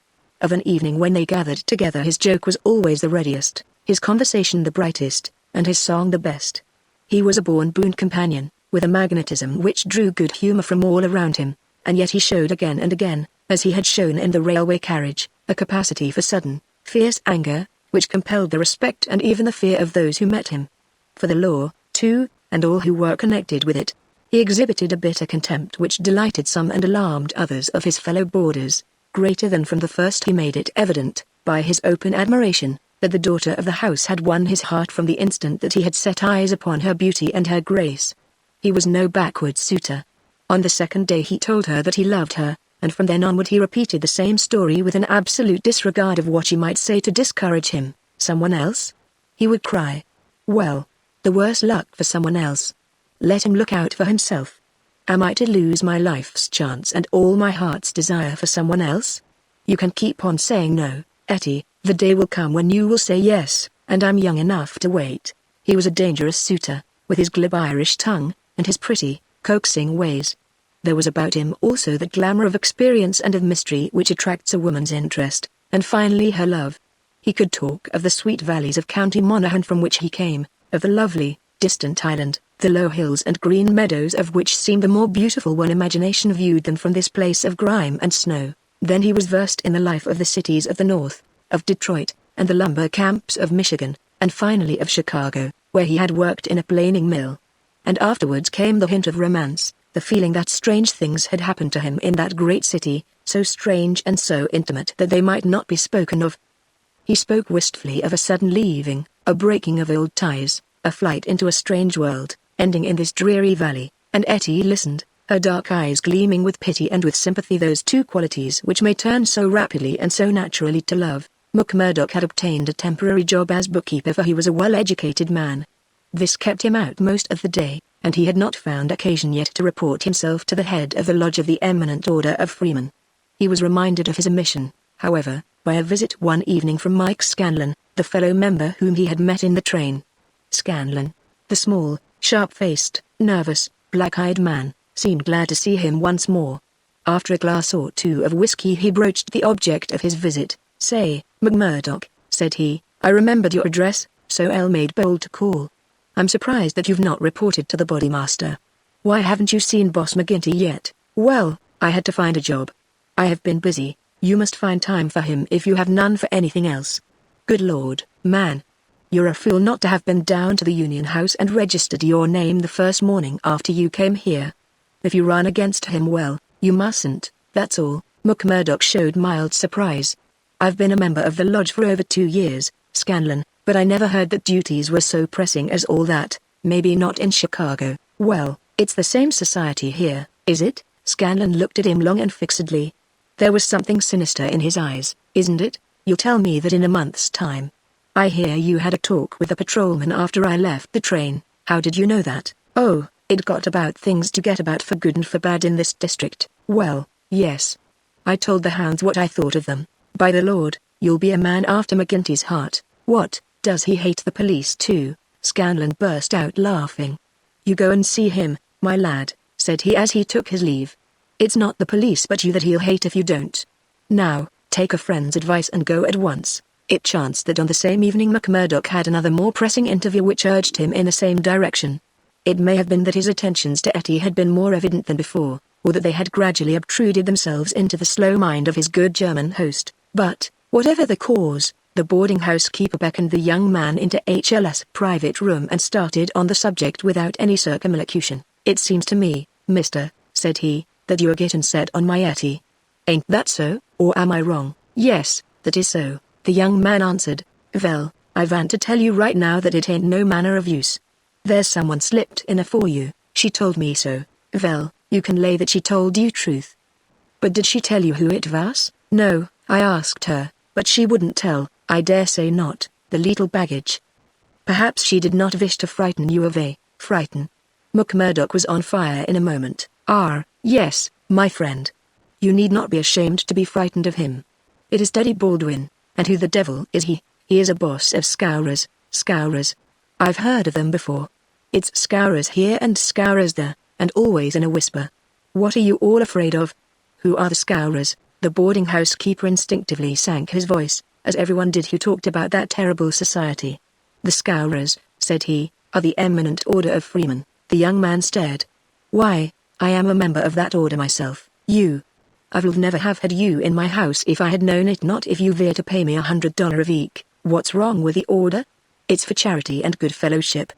Of an evening when they gathered together his joke was always the readiest, his conversation the brightest, and his song the best. He was a born boon companion, with a magnetism which drew good humor from all around him, and yet he showed again and again, as he had shown in the railway carriage, a capacity for sudden, fierce anger, which compelled the respect and even the fear of those who met him. For the law, too, and all who were connected with it. He exhibited a bitter contempt which delighted some and alarmed others of his fellow boarders. Greater than from the first he made it evident, by his open admiration, that the daughter of the house had won his heart from the instant that he had set eyes upon her beauty and her grace. He was no backward suitor. On the second day he told her that he loved her, and from then onward he repeated the same story with an absolute disregard of what she might say to discourage him. Someone else? He would cry. Well, the worse luck for someone else. Let him look out for himself. Am I to lose my life's chance and all my heart's desire for someone else? You can keep on saying no, Etty, the day will come when you will say yes, and I'm young enough to wait. He was a dangerous suitor, with his glib Irish tongue, and his pretty, coaxing ways. There was about him also the glamour of experience and of mystery which attracts a woman's interest, and finally her love. He could talk of the sweet valleys of County Monaghan from which he came, of the lovely, distant island, the low hills and green meadows of which seemed the more beautiful when imagination viewed them from this place of grime and snow. Then he was versed in the life of the cities of the North, of Detroit, and the lumber camps of Michigan, and finally of Chicago, where he had worked in a planing mill. And afterwards came the hint of romance, the feeling that strange things had happened to him in that great city, so strange and so intimate that they might not be spoken of. He spoke wistfully of a sudden leaving, a breaking of old ties, a flight into a strange world, ending in this dreary valley, and Etty listened, her dark eyes gleaming with pity and with sympathy, those two qualities which may turn so rapidly and so naturally to love. McMurdoch had obtained a temporary job as bookkeeper, for he was a well-educated man. This kept him out most of the day, and he had not found occasion yet to report himself to the head of the lodge of the Eminent Order of Freemen. He was reminded of his omission, however, by a visit one evening from Mike Scanlon, the fellow member whom he had met in the train. Scanlon, the small, sharp-faced, nervous, black-eyed man, seemed glad to see him once more. After a glass or two of whiskey he broached the object of his visit. "Say, McMurdoch," said he, "I remembered your address, so I made bold to call. I'm surprised that you've not reported to the Bodymaster. Why haven't you seen Boss McGinty yet?" "Well, I had to find a job. I have been busy. You must find time for him if you have none for anything else." "Good Lord, man. You're a fool not to have been down to the Union House and registered your name the first morning after you came here. If you run against him, well, you mustn't, that's all." McMurdoch showed mild surprise. "I've been a member of the lodge for over 2 years, Scanlon, but I never heard that duties were so pressing as all that. Maybe not in Chicago." "Well, it's the same society here, is it?" Scanlon looked at him long and fixedly. There was something sinister in his eyes. Isn't it? You'll tell me that in a month's time. I hear you had a talk with the patrolman after I left the train. How did you know that? Oh, it got about things to get about for good and for bad in this district. Well, yes. I told the hounds what I thought of them. By the Lord, you'll be a man after McGinty's heart. What, does he hate the police too? Scanlan burst out laughing. You go and see him, my lad, said he as he took his leave. It's not the police but you that he'll hate if you don't. Now, take a friend's advice and go at once. It chanced that on the same evening McMurdoch had another more pressing interview which urged him in the same direction. It may have been that his attentions to Etty had been more evident than before, or that they had gradually obtruded themselves into the slow mind of his good German host, but, whatever the cause, the boarding house keeper beckoned the young man into HLS' private room and started on the subject without any circumlocution. It seems to me, mister, said he, that you are getting set on my Etty. Ain't that so, or am I wrong? Yes, that is so, the young man answered. Well, I want to tell you right now that it ain't no manner of use. There's someone slipped in afore you, she told me so. Well, you can lay that she told you truth. But did she tell you who it was? No, I asked her, but she wouldn't tell. I dare say not, the little baggage. Perhaps she did not wish to frighten you away. Frighten? McMurdoch was on fire in a moment. Yes, my friend. You need not be ashamed to be frightened of him. It is Teddy Baldwin, and who the devil is he? He is a boss of scourers. Scourers. I've heard of them before. It's scourers here and scourers there, and always in a whisper. What are you all afraid of? Who are the scourers? The boarding house keeper instinctively sank his voice, as everyone did who talked about that terrible society. The scourers, said he, are the eminent order of freemen. The young man stared. Why, I am a member of that order myself. You. I would never have had you in my house if I had known it, not if you were to pay me $100 a week. What's wrong with the order? It's for charity and good fellowship.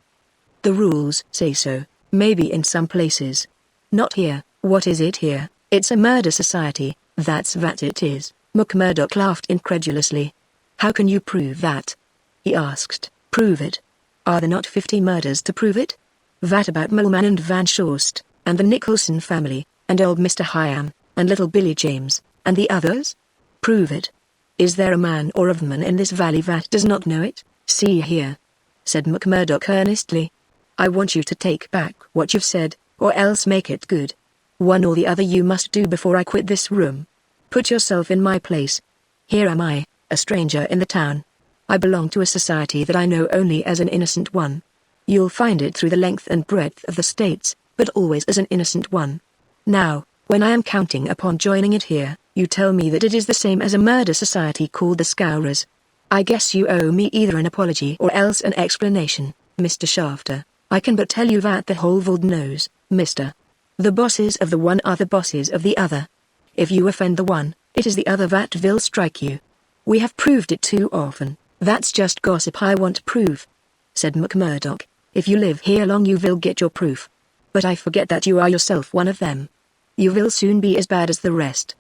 The rules say so, maybe in some places. Not here. What is it here? It's a murder society, that's what it is. McMurdoch laughed incredulously. How can you prove that? He asked. Prove it? Are there not 50 murders to prove it? What about Mulman and Van Shorst, and the Nicholson family, and old Mr. Hyam, and little Billy James, and the others? Prove it. Is there a man or a woman in this valley that does not know it? See here, said McMurdoch earnestly. I want you to take back what you've said, or else make it good. One or the other you must do before I quit this room. Put yourself in my place. Here am I, a stranger in the town. I belong to a society that I know only as an innocent one. You'll find it through the length and breadth of the states, but always as an innocent one. Now, when I am counting upon joining it here, you tell me that it is the same as a murder society called the Scourers. I guess you owe me either an apology or else an explanation, Mr. Shafter. I can but tell you that the whole world knows, mister. The bosses of the one are the bosses of the other. If you offend the one, it is the other that will strike you. We have proved it too often. That's just gossip. I want proof, said McMurdoch. If you live here long you will get your proof. But I forget that you are yourself one of them. You will soon be as bad as the rest.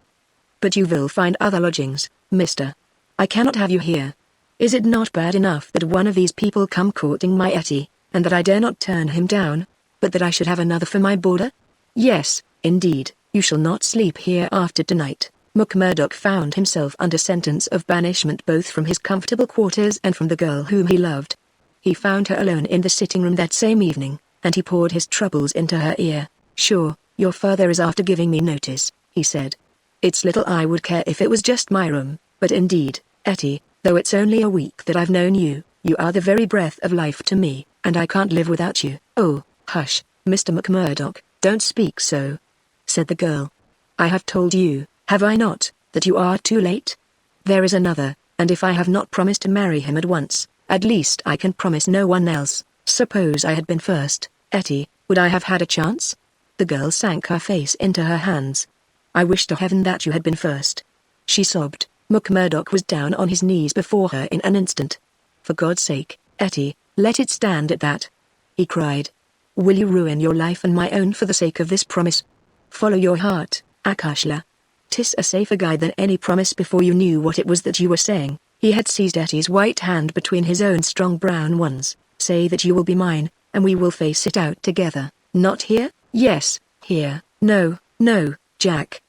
But you will find other lodgings, mister. I cannot have you here. Is it not bad enough that one of these people come courting my Etty, and that I dare not turn him down, but that I should have another for my boarder? Yes, indeed, you shall not sleep here after tonight. McMurdoch found himself under sentence of banishment both from his comfortable quarters and from the girl whom he loved. He found her alone in the sitting room that same evening, and he poured his troubles into her ear. Sure, your father is after giving me notice, he said. It's little I would care if it was just my room, but indeed, Etty, though it's only a week that I've known you, you are the very breath of life to me, and I can't live without you. Oh, hush, Mr. McMurdoch, don't speak so, said the girl. I have told you, have I not, that you are too late? There is another, and if I have not promised to marry him at once, at least I can promise no one else. Suppose I had been first, Etty, would I have had a chance? The girl sank her face into her hands. I wish to heaven that you had been first, she sobbed. McMurdoch was down on his knees before her in an instant. For God's sake, Etty, let it stand at that, he cried. Will you ruin your life and my own for the sake of this promise? Follow your heart, Akashla. 'Tis a safer guide than any promise. Before you knew what it was that you were saying, he had seized Etty's white hand between his own strong brown ones. Say that you will be mine, and we will face it out together. Not here? Yes, here. No, no, Jack.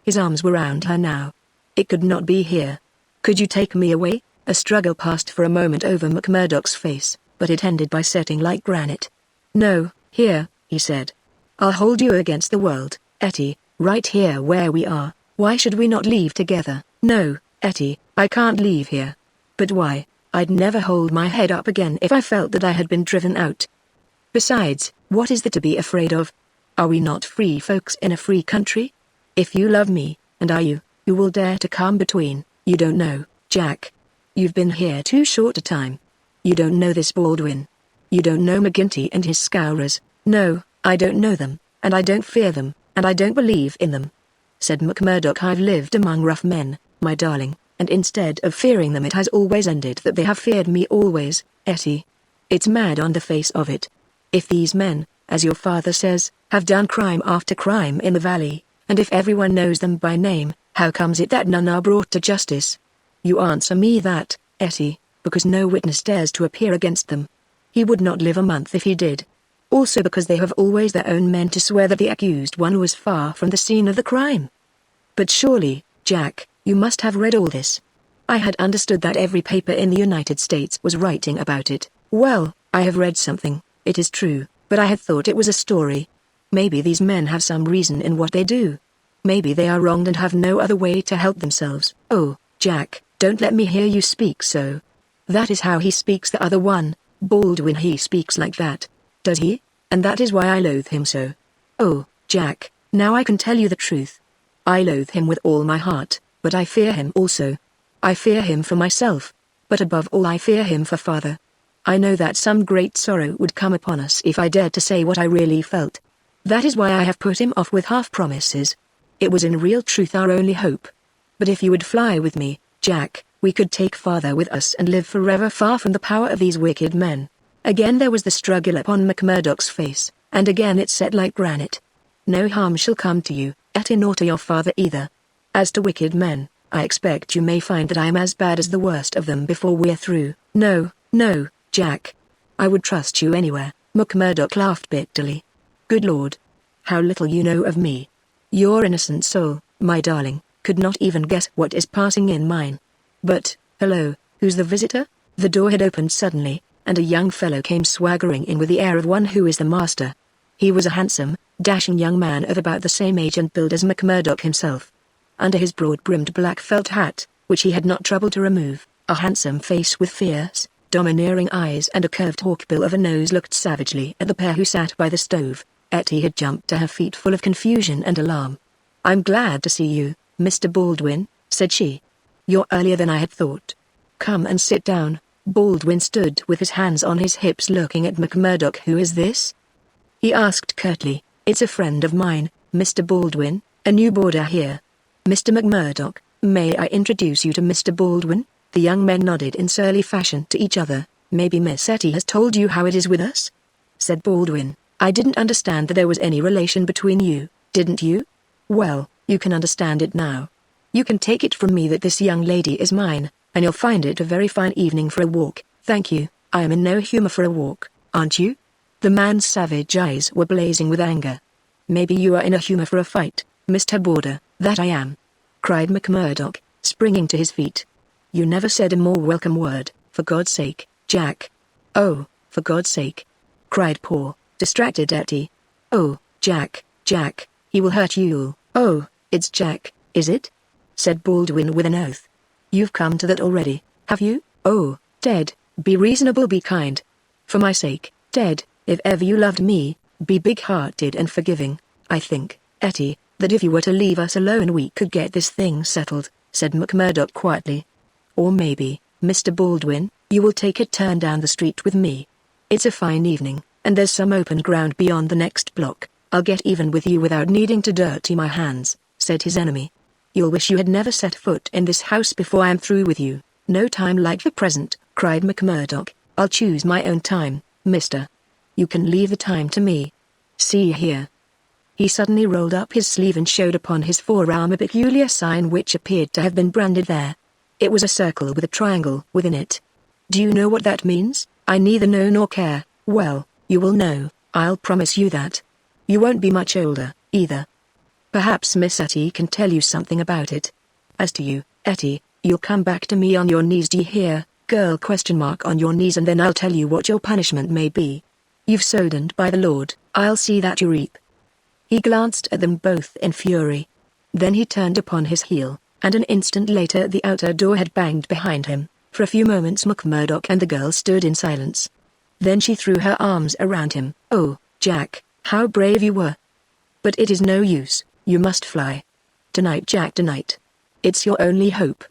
His arms were round her now. It could not be here. Could you take me away? A struggle passed for a moment over McMurdoch's face, but it ended by setting like granite. No, here, he said. I'll hold you against the world, Etty, right here where we are. Why should we not leave together? No, Etty, I can't leave here. But why? I'd never hold my head up again if I felt that I had been driven out. Besides, what is there to be afraid of? Are we not free folks in a free country? If you love me, and are you, who will dare to come between? You don't know, Jack. You've been here too short a time. You don't know this Baldwin. You don't know McGinty and his scourers. No, I don't know them, and I don't fear them, and I don't believe in them. Said McMurdoch. I've lived among rough men, my darling, and instead of fearing them it has always ended that they have feared me always, Etty. It's mad on the face of it. If these men, as your father says, have done crime after crime in the valley, and if everyone knows them by name, how comes it that none are brought to justice? You answer me that, Etty, because no witness dares to appear against them. He would not live a month if he did. Also because they have always their own men to swear that the accused one was far from the scene of the crime. But surely, Jack, you must have read all this. I had understood that every paper in the United States was writing about it. Well, I have read something, it is true, but I had thought it was a story. Maybe these men have some reason in what they do. Maybe they are wronged and have no other way to help themselves. Oh, Jack, don't let me hear you speak so. That is how he speaks, the other one, Baldwin. He speaks like that. Does he? And that is why I loathe him so. Oh, Jack, now I can tell you the truth. I loathe him with all my heart, but I fear him also. I fear him for myself, but above all I fear him for father. I know that some great sorrow would come upon us if I dared to say what I really felt. That is why I have put him off with half promises. It was in real truth our only hope. But if you would fly with me, Jack, we could take father with us and live forever far from the power of these wicked men. Again there was the struggle upon McMurdoch's face, and again it set like granite. No harm shall come to you, Etty, nor to your father either. As to wicked men, I expect you may find that I am as bad as the worst of them before we're through. No, no, Jack. I would trust you anywhere. McMurdoch laughed bitterly. Good Lord. How little you know of me. Your innocent soul, my darling, could not even guess what is passing in mine. But, hello, who's the visitor? The door had opened suddenly, and a young fellow came swaggering in with the air of one who is the master. He was a handsome, dashing young man of about the same age and build as McMurdoch himself. Under his broad-brimmed black felt hat, which he had not troubled to remove, a handsome face with fierce, domineering eyes and a curved hawkbill of a nose looked savagely at the pair who sat by the stove. Etty had jumped to her feet full of confusion and alarm. I'm glad to see you, Mr. Baldwin, said she. You're earlier than I had thought. Come and sit down. Baldwin stood with his hands on his hips looking at McMurdoch. Who is this? He asked curtly. It's a friend of mine, Mr. Baldwin, a new boarder here. Mr. McMurdoch, may I introduce you to Mr. Baldwin? The young men nodded in surly fashion to each other. Maybe Miss Etty has told you how it is with us? Said Baldwin. I didn't understand that there was any relation between you, didn't you? Well, you can understand it now. You can take it from me that this young lady is mine, and you'll find it a very fine evening for a walk. Thank you, I am in no humor for a walk, aren't you? The man's savage eyes were blazing with anger. Maybe you are in a humor for a fight, Mr. Boarder. That I am, cried McMurdoch, springing to his feet. You never said a more welcome word, for God's sake, Jack. Oh, for God's sake, cried poor, distracted Etty. Oh, Jack, he will hurt you. Oh, it's Jack, is it? Said Baldwin with an oath. You've come to that already, have you? Oh, Ted, be reasonable, be kind. For my sake, Ted, if ever you loved me, be big-hearted and forgiving. I think, Etty, that if you were to leave us alone we could get this thing settled, said McMurdoch quietly. Or maybe, Mr. Baldwin, you will take a turn down the street with me. It's a fine evening, and there's some open ground beyond the next block. I'll get even with you without needing to dirty my hands, said his enemy. You'll wish you had never set foot in this house before I am through with you. No time like the present, cried McMurdoch. I'll choose my own time, mister. You can leave the time to me. See here. He suddenly rolled up his sleeve and showed upon his forearm a peculiar sign which appeared to have been branded there. It was a circle with a triangle within it. Do you know what that means? I neither know nor care. Well, you will know, I'll promise you that. You won't be much older, either. Perhaps Miss Etty can tell you something about it. As to you, Etty, you'll come back to me on your knees, do you hear, girl? On your knees, and then I'll tell you what your punishment may be. You've sowed, and by the Lord, I'll see that you reap." He glanced at them both in fury. Then he turned upon his heel, and an instant later the outer door had banged behind him. For a few moments McMurdoch and the girl stood in silence. Then she threw her arms around him. "Oh, Jack, how brave you were. But it is no use, you must fly. Tonight, Jack, tonight. It's your only hope.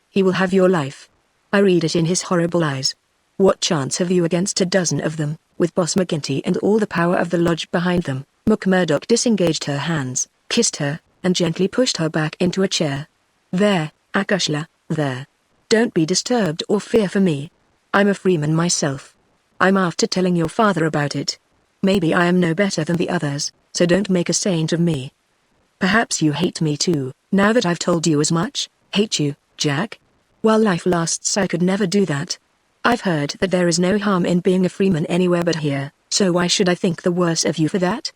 He will have your life. I read it in his horrible eyes. What chance have you against a dozen of them, with Boss McGinty and all the power of the lodge behind them?" McMurdoch disengaged her hands, kissed her, and gently pushed her back into a chair. "There, Akushla, there. Don't be disturbed or fear for me. I'm a freeman myself. I'm after telling your father about it. Maybe I am no better than the others, so don't make a saint of me. Perhaps you hate me too, now that I've told you as much." "Hate you, Jack? While life lasts I could never do that. I've heard that there is no harm in being a freeman anywhere but here, so why should I think the worse of you for that?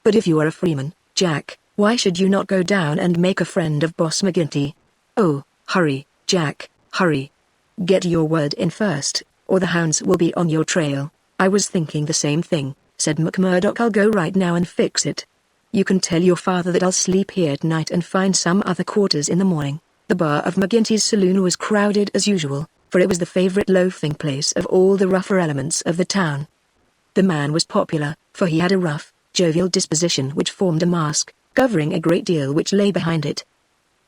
But if you are a freeman, Jack, why should you not go down and make a friend of Boss McGinty? Oh, hurry, Jack, hurry. Get your word in first, or the hounds will be on your trail." "I was thinking the same thing," said McMurdoch. "I'll go right now and fix it. You can tell your father that I'll sleep here tonight and find some other quarters in the morning." The bar of McGinty's saloon was crowded as usual, for it was the favorite loafing place of all the rougher elements of the town. The man was popular, for he had a rough, jovial disposition which formed a mask, covering a great deal which lay behind it.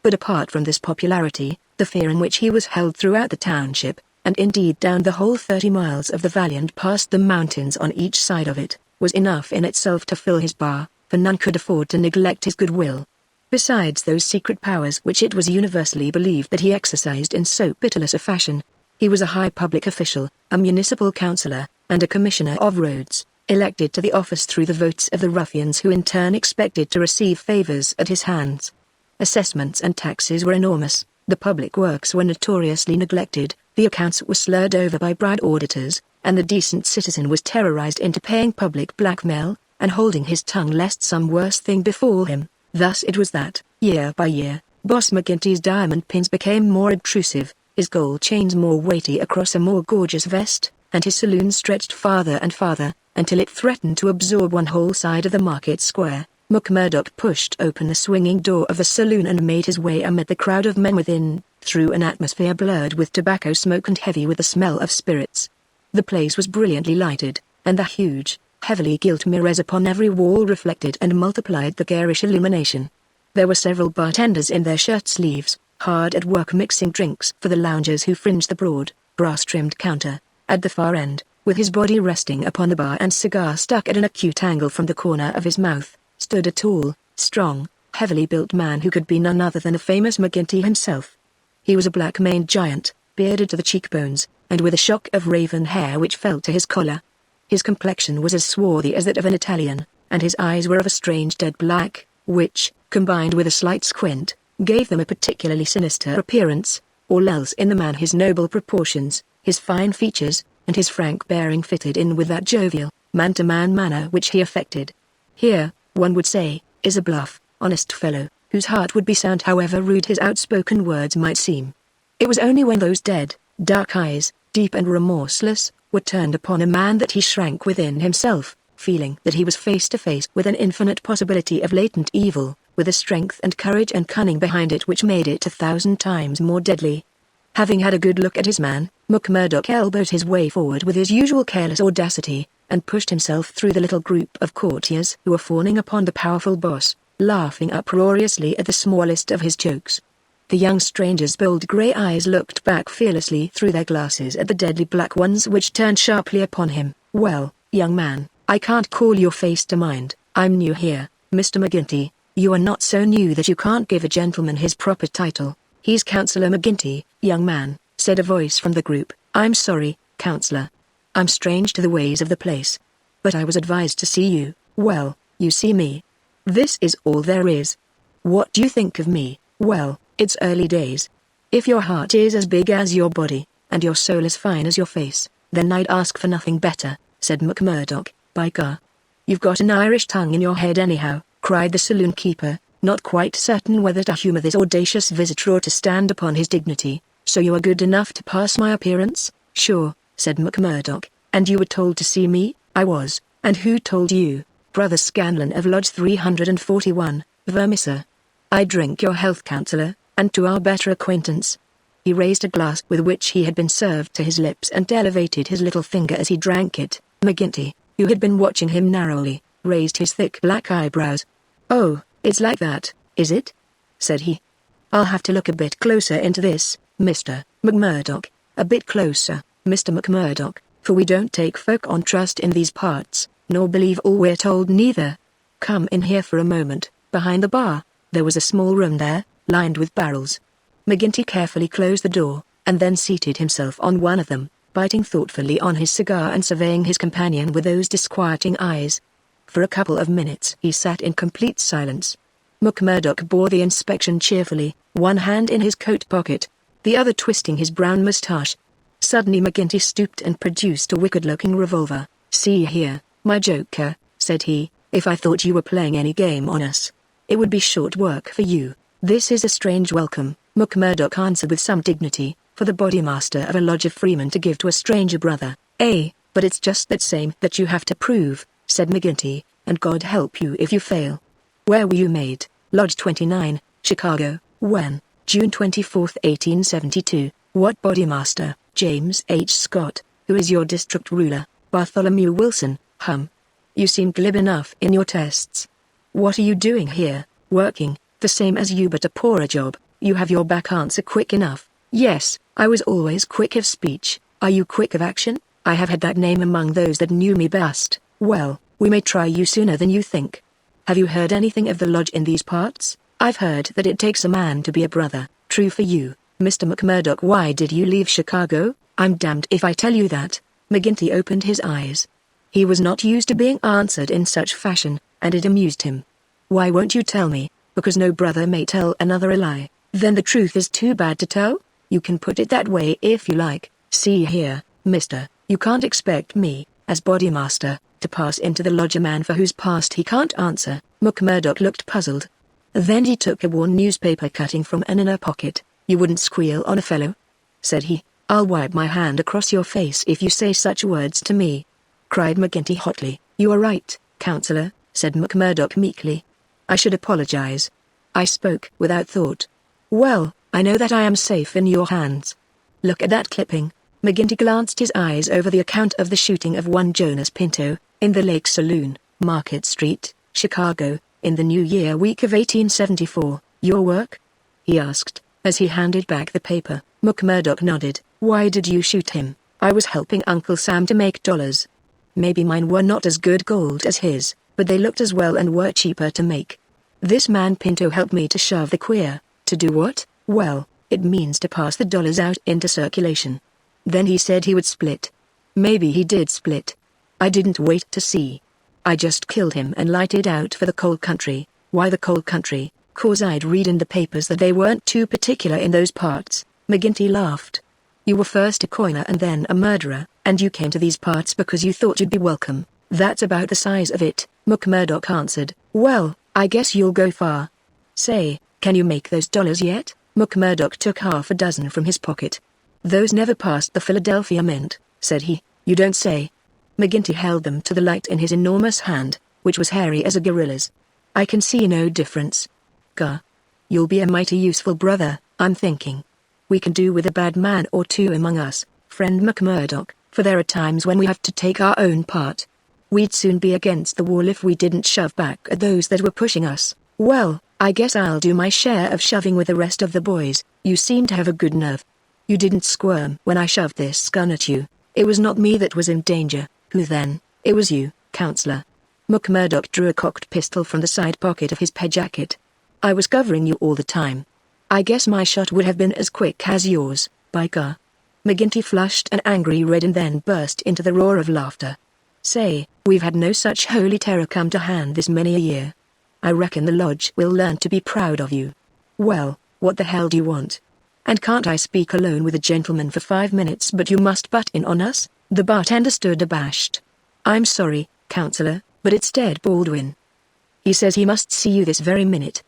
But apart from this popularity, the fear in which he was held throughout the township, and indeed down the whole 30 miles of the valley and past the mountains on each side of it, was enough in itself to fill his bar, for none could afford to neglect his goodwill. Besides those secret powers which it was universally believed that he exercised in so pitiless a fashion, he was a high public official, a municipal councillor, and a commissioner of roads, elected to the office through the votes of the ruffians who in turn expected to receive favours at his hands. Assessments and taxes were enormous, the public works were notoriously neglected, the accounts were slurred over by bribed auditors, and the decent citizen was terrorized into paying public blackmail, and holding his tongue lest some worse thing befall him. Thus it was that, year by year, Boss McGinty's diamond pins became more obtrusive, his gold chains more weighty across a more gorgeous vest, and his saloon stretched farther and farther, until it threatened to absorb one whole side of the market square. McMurdoch pushed open the swinging door of the saloon and made his way amid the crowd of men within, through an atmosphere blurred with tobacco smoke and heavy with the smell of spirits. The place was brilliantly lighted, and the huge, heavily gilt mirrors upon every wall reflected and multiplied the garish illumination. There were several bartenders in their shirt sleeves, hard at work mixing drinks for the loungers who fringed the broad, brass-trimmed counter. At the far end, with his body resting upon the bar and cigar stuck at an acute angle from the corner of his mouth, stood a tall, strong, heavily built man who could be none other than the famous McGinty himself. He was a black-maned giant, bearded to the cheekbones, and with a shock of raven hair which fell to his collar. His complexion was as swarthy as that of an Italian, and his eyes were of a strange dead black, which, combined with a slight squint, gave them a particularly sinister appearance. All else in the man, his noble proportions, his fine features, and his frank bearing fitted in with that jovial, man-to-man manner which he affected. Here, one would say, is a bluff, honest fellow, whose heart would be sound however rude his outspoken words might seem. It was only when those dead, dark eyes, deep and remorseless, were turned upon a man that he shrank within himself, feeling that he was face to face with an infinite possibility of latent evil, with a strength and courage and cunning behind it which made it 1,000 times more deadly. Having had a good look at his man, McMurdoch elbowed his way forward with his usual careless audacity, and pushed himself through the little group of courtiers who were fawning upon the powerful boss, laughing uproariously at the smallest of his jokes. The young stranger's bold grey eyes looked back fearlessly through their glasses at the deadly black ones which turned sharply upon him. "Well, young man, I can't call your face to mind. I'm new here, Mr. McGinty." "You are not so new that you can't give a gentleman his proper title. He's Councillor McGinty, young man," said a voice from the group. "I'm sorry, Councillor. I'm strange to the ways of the place. But I was advised to see you." "Well, you see me. This is all there is. What do you think of me?" "Well, it's early days. If your heart is as big as your body, and your soul as fine as your face, then I'd ask for nothing better," said McMurdoch. "By gar, you've got an Irish tongue in your head anyhow," cried the saloon keeper. not quite certain whether to humor this audacious visitor or to stand upon his dignity. "So you are good enough to pass my appearance?" "Sure," said McMurdoch. "And you were told to see me?" "I was." "And who told you?" "Brother Scanlon of Lodge 341, Vermissa." "I drink your health, counselor, and to our better acquaintance." He raised a glass with which he had been served to his lips and elevated his little finger as he drank it. McGinty, who had been watching him narrowly, raised his thick black eyebrows. "Oh, it's like that, is it?" said he. "I'll have to look a bit closer into this, Mr. McMurdoch, a bit closer, Mr. McMurdoch, for we don't take folk on trust in these parts, nor believe all we're told neither. Come in here for a moment." Behind the bar, there was a small room there, lined with barrels. McGinty carefully closed the door, and then seated himself on one of them, biting thoughtfully on his cigar and surveying his companion with those disquieting eyes. For a couple of minutes he sat in complete silence. McMurdoch bore the inspection cheerfully, one hand in his coat pocket, the other twisting his brown moustache. Suddenly McGinty stooped and produced a wicked-looking revolver. "See here, my joker," said he, "if I thought you were playing any game on us, it would be short work for you. This is a strange welcome," McMurdoch answered with some dignity, "for the bodymaster of a lodge of freemen to give to a stranger brother." But it's just that same that you have to prove," said McGinty, "and God help you if you fail." "Where were you made?" "Lodge 29, Chicago." "When?" "June 24, 1872. "What bodymaster?" "James H. Scott." "Who is your district ruler?" "Bartholomew Wilson." "You seem glib enough in your tests. What are you doing here?" "Working, the same as you but a poorer job." "You have your back answer quick enough." "Yes, I was always quick of speech." "Are you quick of action?" "I have had that name among those that knew me best." "Well, we may try you sooner than you think. Have you heard anything of the lodge in these parts?" "I've heard that it takes a man to be a brother." "True for you, Mr. McMurdoch. Why did you leave Chicago?" "I'm damned if I tell you that." McGinty opened his eyes. He was not used to being answered in such fashion, and it amused him. "Why won't you tell me?" "Because no brother may tell another a lie." "Then the truth is too bad to tell?" "You can put it that way if you like." "See here, mister, you can't expect me, as bodymaster, to pass into the lodge a man for whose past he can't answer." McMurdoch looked puzzled. Then he took a worn newspaper cutting from an inner pocket. "You wouldn't squeal on a fellow?" said he. "I'll wipe my hand across your face if you say such words to me," cried McGinty hotly. "You are right, counselor," said McMurdoch meekly. "I should apologize. I spoke without thought. Well, I know that I am safe in your hands. Look at that clipping." McGinty glanced his eyes over the account of the shooting of one Jonas Pinto, in the Lake Saloon, Market Street, Chicago, in the New Year week of 1874. "Your work?" he asked, as he handed back the paper. McMurdoch nodded. "Why did you shoot him?" "I was helping Uncle Sam to make dollars. Maybe mine were not as good gold as his, but they looked as well and were cheaper to make. This man Pinto helped me to shove the queer." "To do what?" "Well, it means to pass the dollars out into circulation." "Then he said he would split." "Maybe he did split. I didn't wait to see. I just killed him and lighted out for the coal country." "Why the coal country?" "'Cause I'd read in the papers that they weren't too particular in those parts." McGinty laughed. "You were first a coiner and then a murderer, and you came to these parts because you thought you'd be welcome." "That's about the size of it," McMurdoch answered. "Well, I guess you'll go far. Say, can you make those dollars yet?" McMurdoch took half a dozen from his pocket. "Those never passed the Philadelphia Mint," said he. "You don't say?" McGinty held them to the light in his enormous hand, which was hairy as a gorilla's. "I can see no difference." "Gah. You'll be a mighty useful brother, I'm thinking. We can do with a bad man or two among us, friend McMurdoch, for there are times when we have to take our own part. We'd soon be against the wall if we didn't shove back at those that were pushing us." "Well, I guess I'll do my share of shoving with the rest of the boys." "You seem to have a good nerve. You didn't squirm when I shoved this gun at you." "It was not me that was in danger." "Who then?" "It was you, counselor." McMurdoch drew a cocked pistol from the side pocket of his pea jacket. "I was covering you all the time. I guess my shot would have been as quick as yours, by gar." McGinty flushed an angry red and then burst into the roar of laughter. "Say, we've had no such holy terror come to hand this many a year. I reckon the lodge will learn to be proud of you." "Well, what the hell do you want? And can't I speak alone with a gentleman for 5 minutes but you must butt in on us?" The bartender stood abashed. "I'm sorry, counselor, but it's Ted Baldwin. He says he must see you this very minute."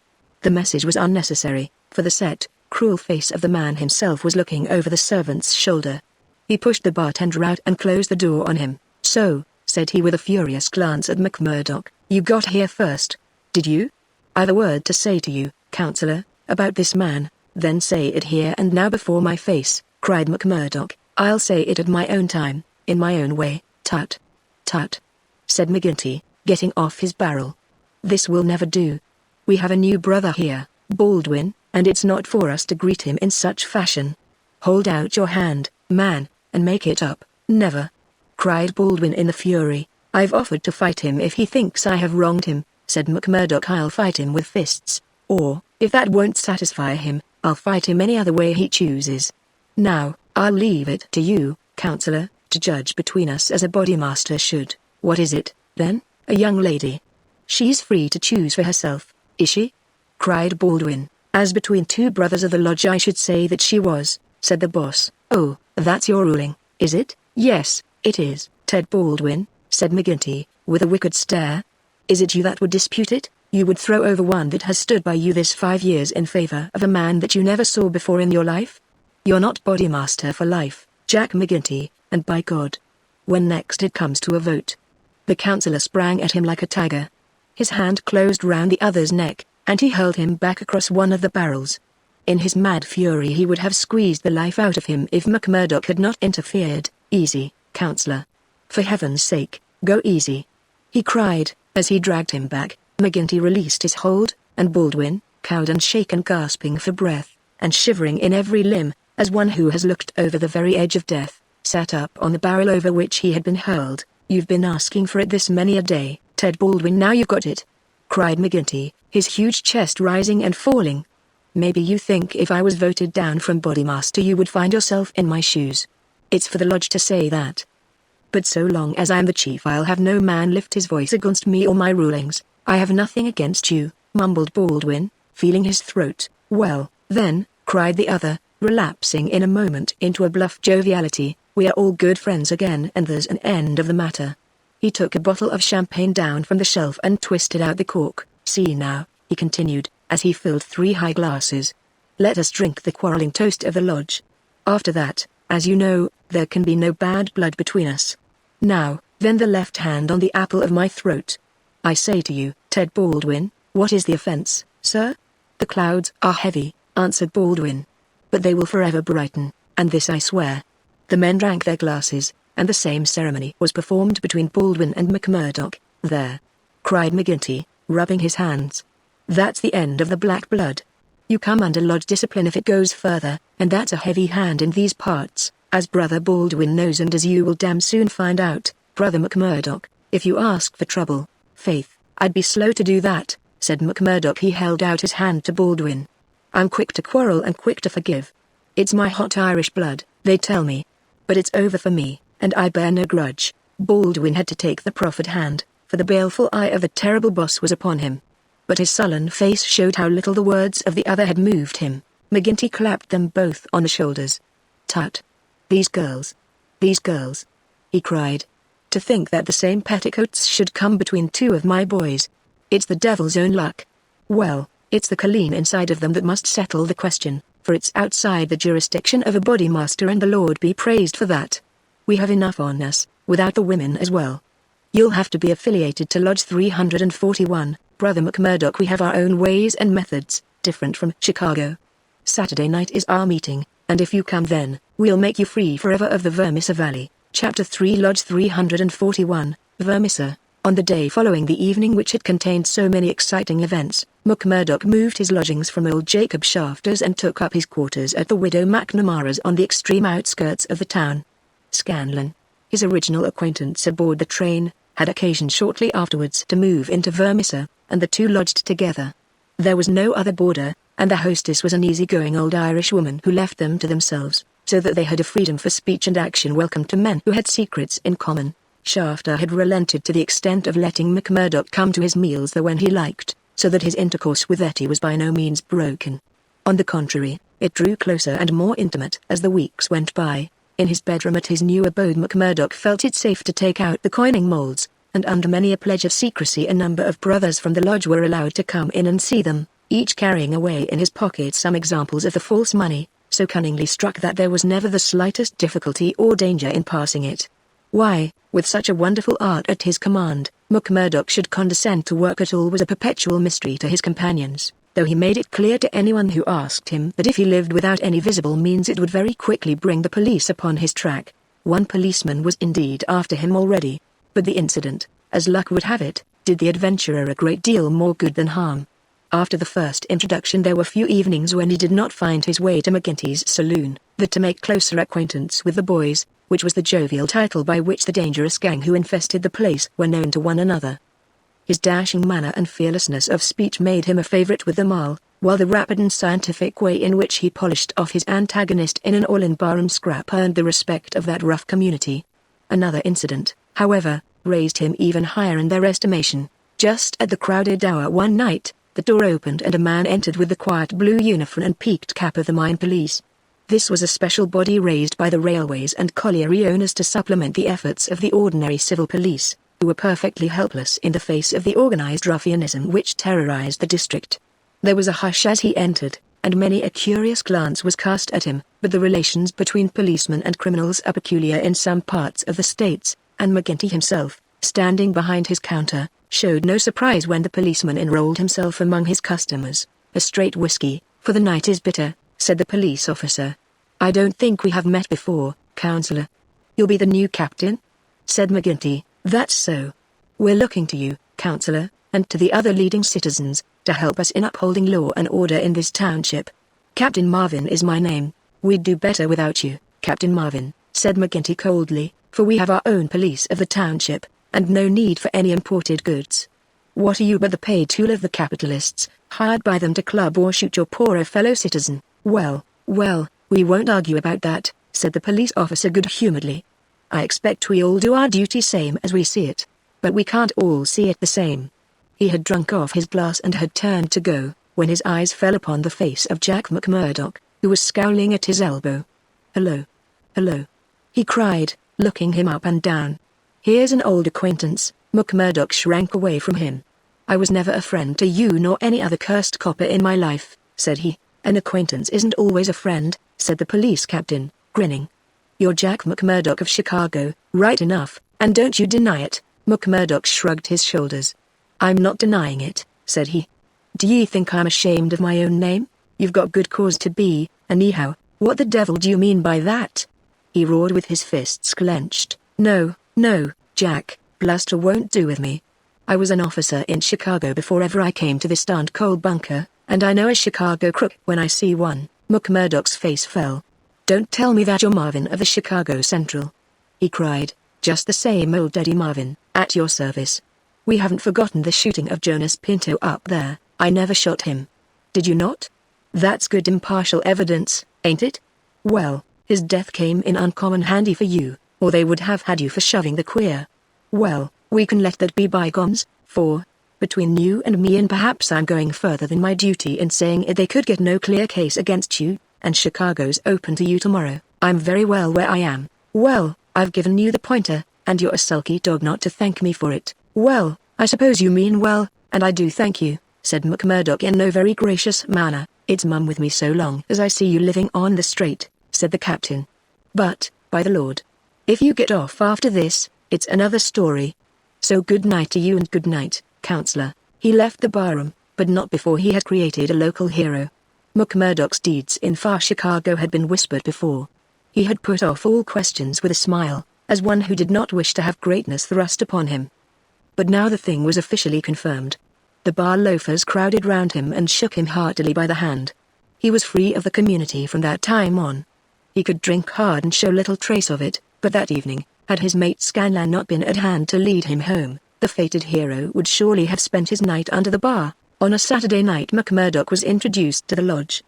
The message was unnecessary, for the set, cruel face of the man himself was looking over the servant's shoulder. He pushed the bartender out and closed the door on him. "So," said he with a furious glance at McMurdoch, "you got here first, did you? I've a word to say to you, counselor, about this man." "Then say it here and now before my face," cried McMurdoch. "I'll say it at my own time, in my own way." "Tut. Tut," said McGinty, getting off his barrel. "This will never do. We have a new brother here, Baldwin, and it's not for us to greet him in such fashion. Hold out your hand, man, and make it up." "Never," cried Baldwin in a fury. "I've offered to fight him if he thinks I have wronged him," said McMurdoch. "I'll fight him with fists, or, if that won't satisfy him, I'll fight him any other way he chooses. Now, I'll leave it to you, counselor, to judge between us as a bodymaster should." "What is it, then? A young lady? She's free to choose for herself, is she?" cried Baldwin. "As between two brothers of the lodge I should say that she was," said the boss. "Oh, that's your ruling, is it?" "Yes, it is, Ted Baldwin," said McGinty, with a wicked stare. "Is it you that would dispute it? You would throw over one that has stood by you this 5 years in favor of a man that you never saw before in your life? You're not bodymaster for life, Jack McGinty, and by God, when next it comes to a vote." The counselor sprang at him like a tiger. His hand closed round the other's neck, and he hurled him back across one of the barrels. In his mad fury he would have squeezed the life out of him if McMurdoch had not interfered. "Easy, counselor. For heaven's sake, go easy," he cried, as he dragged him back. McGinty released his hold, and Baldwin, cowed and shaken, gasping for breath, and shivering in every limb, as one who has looked over the very edge of death, sat up on the barrel over which he had been hurled. "You've been asking for it this many a day, Ted Baldwin, now you've got it," cried McGinty, his huge chest rising and falling. "Maybe you think if I was voted down from bodymaster you would find yourself in my shoes. It's for the lodge to say that. But so long as I am the chief I'll have no man lift his voice against me or my rulings." "I have nothing against you," mumbled Baldwin, feeling his throat. "Well, then," cried the other, relapsing in a moment into a bluff joviality, "we are all good friends again and there's an end of the matter." He took a bottle of champagne down from the shelf and twisted out the cork. "See now," he continued, as he filled 3 high glasses. "Let us drink the quarreling toast of the lodge. After that, as you know, there can be no bad blood between us. Now, then, the left hand on the apple of my throat. I say to you, Ted Baldwin, what is the offense, sir?" "The clouds are heavy," answered Baldwin. "But they will forever brighten, and this I swear." The men drank their glasses, and the same ceremony was performed between Baldwin and McMurdoch. "There," cried McGinty, rubbing his hands. "That's the end of the black blood. You come under lodge discipline if it goes further, and that's a heavy hand in these parts, as Brother Baldwin knows and as you will damn soon find out, Brother McMurdoch, if you ask for trouble." "Faith, I'd be slow to do that," said McMurdoch. He held out his hand to Baldwin. "I'm quick to quarrel and quick to forgive. It's my hot Irish blood, they tell me. But it's over for me, and I bear no grudge." Baldwin had to take the proffered hand, for the baleful eye of the terrible boss was upon him. But his sullen face showed how little the words of the other had moved him. McGinty clapped them both on the shoulders. "Tut! These girls! These girls!" he cried. "To think that the same petticoats should come between 2 of my boys. It's the devil's own luck. Well, it's the Colleen inside of them that must settle the question, for it's outside the jurisdiction of a bodymaster, and the Lord be praised for that. We have enough on us, without the women as well. You'll have to be affiliated to Lodge 341, Brother McMurdoch. We have our own ways and methods, different from Chicago. Saturday night is our meeting, and if you come then, we'll make you free forever of the Vermissa Valley." Chapter 3 Lodge 341, Vermissa. On the day following the evening which had contained so many exciting events, McMurdoch moved his lodgings from old Jacob Shafter's and took up his quarters at the widow McNamara's on the extreme outskirts of the town. Scanlon, his original acquaintance aboard the train, had occasion shortly afterwards to move into Vermissa, and the two lodged together. There was no other boarder, and the hostess was an easygoing old Irish woman who left them to themselves, so that they had a freedom for speech and action welcome to men who had secrets in common. Shafter had relented to the extent of letting McMurdoch come to his meals there when he liked, so that his intercourse with Etty was by no means broken. On the contrary, it drew closer and more intimate as the weeks went by. In his bedroom at his new abode McMurdoch felt it safe to take out the coining molds, and under many a pledge of secrecy a number of brothers from the lodge were allowed to come in and see them. each carrying away in his pocket some examples of the false money, so cunningly struck that there was never the slightest difficulty or danger in passing it. Why, with such a wonderful art at his command, McMurdoch should condescend to work at all was a perpetual mystery to his companions, though he made it clear to anyone who asked him that if he lived without any visible means it would very quickly bring the police upon his track. One policeman was indeed after him already, but the incident, as luck would have it, did the adventurer a great deal more good than harm. After the first introduction there were few evenings when he did not find his way to McGinty's saloon, that to make closer acquaintance with the boys, which was the jovial title by which the dangerous gang who infested the place were known to one another. His dashing manner and fearlessness of speech made him a favorite with them all, while the rapid and scientific way in which he polished off his antagonist in an all-in barroom scrap earned the respect of that rough community. Another incident, however, raised him even higher in their estimation. Just at the crowded hour one night, the door opened and a man entered with the quiet blue uniform and peaked cap of the mine police. This was a special body raised by the railways and colliery owners to supplement the efforts of the ordinary civil police, who were perfectly helpless in the face of the organized ruffianism which terrorized the district. There was a hush as he entered, and many a curious glance was cast at him, but the relations between policemen and criminals are peculiar in some parts of the States, and McGinty himself, standing behind his counter, showed no surprise when the policeman enrolled himself among his customers. "A straight whiskey, for the night is bitter," said the police officer. "I don't think we have met before, Counselor." "You'll be the new captain?" said McGinty. "That's so. We're looking to you, Counselor, and to the other leading citizens, to help us in upholding law and order in this township. Captain Marvin is my name. We'd do better without you, Captain Marvin," said McGinty coldly, "for we have our own police of the township, and no need for any imported goods. What are you but the paid tool of the capitalists, hired by them to club or shoot your poorer fellow citizen?" Well, we won't argue about that," said the police officer good-humoredly. "I expect we all do our duty same as we see it, but we can't all see it the same." He had drunk off his glass and had turned to go, when his eyes fell upon the face of Jack McMurdoch, who was scowling at his elbow. "Hello. Hello," he cried, looking him up and down. "Here's an old acquaintance." McMurdoch shrank away from him. "I was never a friend to you nor any other cursed copper in my life," said he. "An acquaintance isn't always a friend," said the police captain, grinning. "You're Jack McMurdoch of Chicago, right enough, and don't you deny it." McMurdoch shrugged his shoulders. "I'm not denying it," said he. "Do ye think I'm ashamed of my own name? You've got good cause to be, anyhow. What the devil do you mean by that?" He roared with his fists clenched. No, Jack, bluster won't do with me. I was an officer in Chicago before ever I came to this darned coal bunker, and I know a Chicago crook when I see one." McMurdoch's face fell. "Don't tell me that you're Marvin of the Chicago Central," he cried. "Just the same old Eddie Marvin, at your service. We haven't forgotten the shooting of Jonas Pinto up there. I never shot him." "Did you not? That's good impartial evidence, ain't it? Well, his death came in uncommon handy for you, or they would have had you for shoving the queer. Well, we can let that be bygones, for, between you and me, and perhaps I'm going further than my duty in saying it, they could get no clear case against you, and Chicago's open to you tomorrow. I'm very well where I am. Well, I've given you the pointer, and you're a sulky dog not to thank me for it." "Well, I suppose you mean well, and I do thank you," said McMurdoch in no very gracious manner. "It's mum with me so long as I see you living on the straight," said the captain. "But, by the Lord, if you get off after this, it's another story. So good night to you and good night, Counselor." He left the barroom, but not before he had created a local hero. McMurdoch's deeds in far Chicago had been whispered before. He had put off all questions with a smile, as one who did not wish to have greatness thrust upon him. But now the thing was officially confirmed. The bar loafers crowded round him and shook him heartily by the hand. He was free of the community from that time on. He could drink hard and show little trace of it, but that evening, had his mate Scanlan not been at hand to lead him home, the fated hero would surely have spent his night under the bar. On a Saturday night McMurdoch was introduced to the lodge.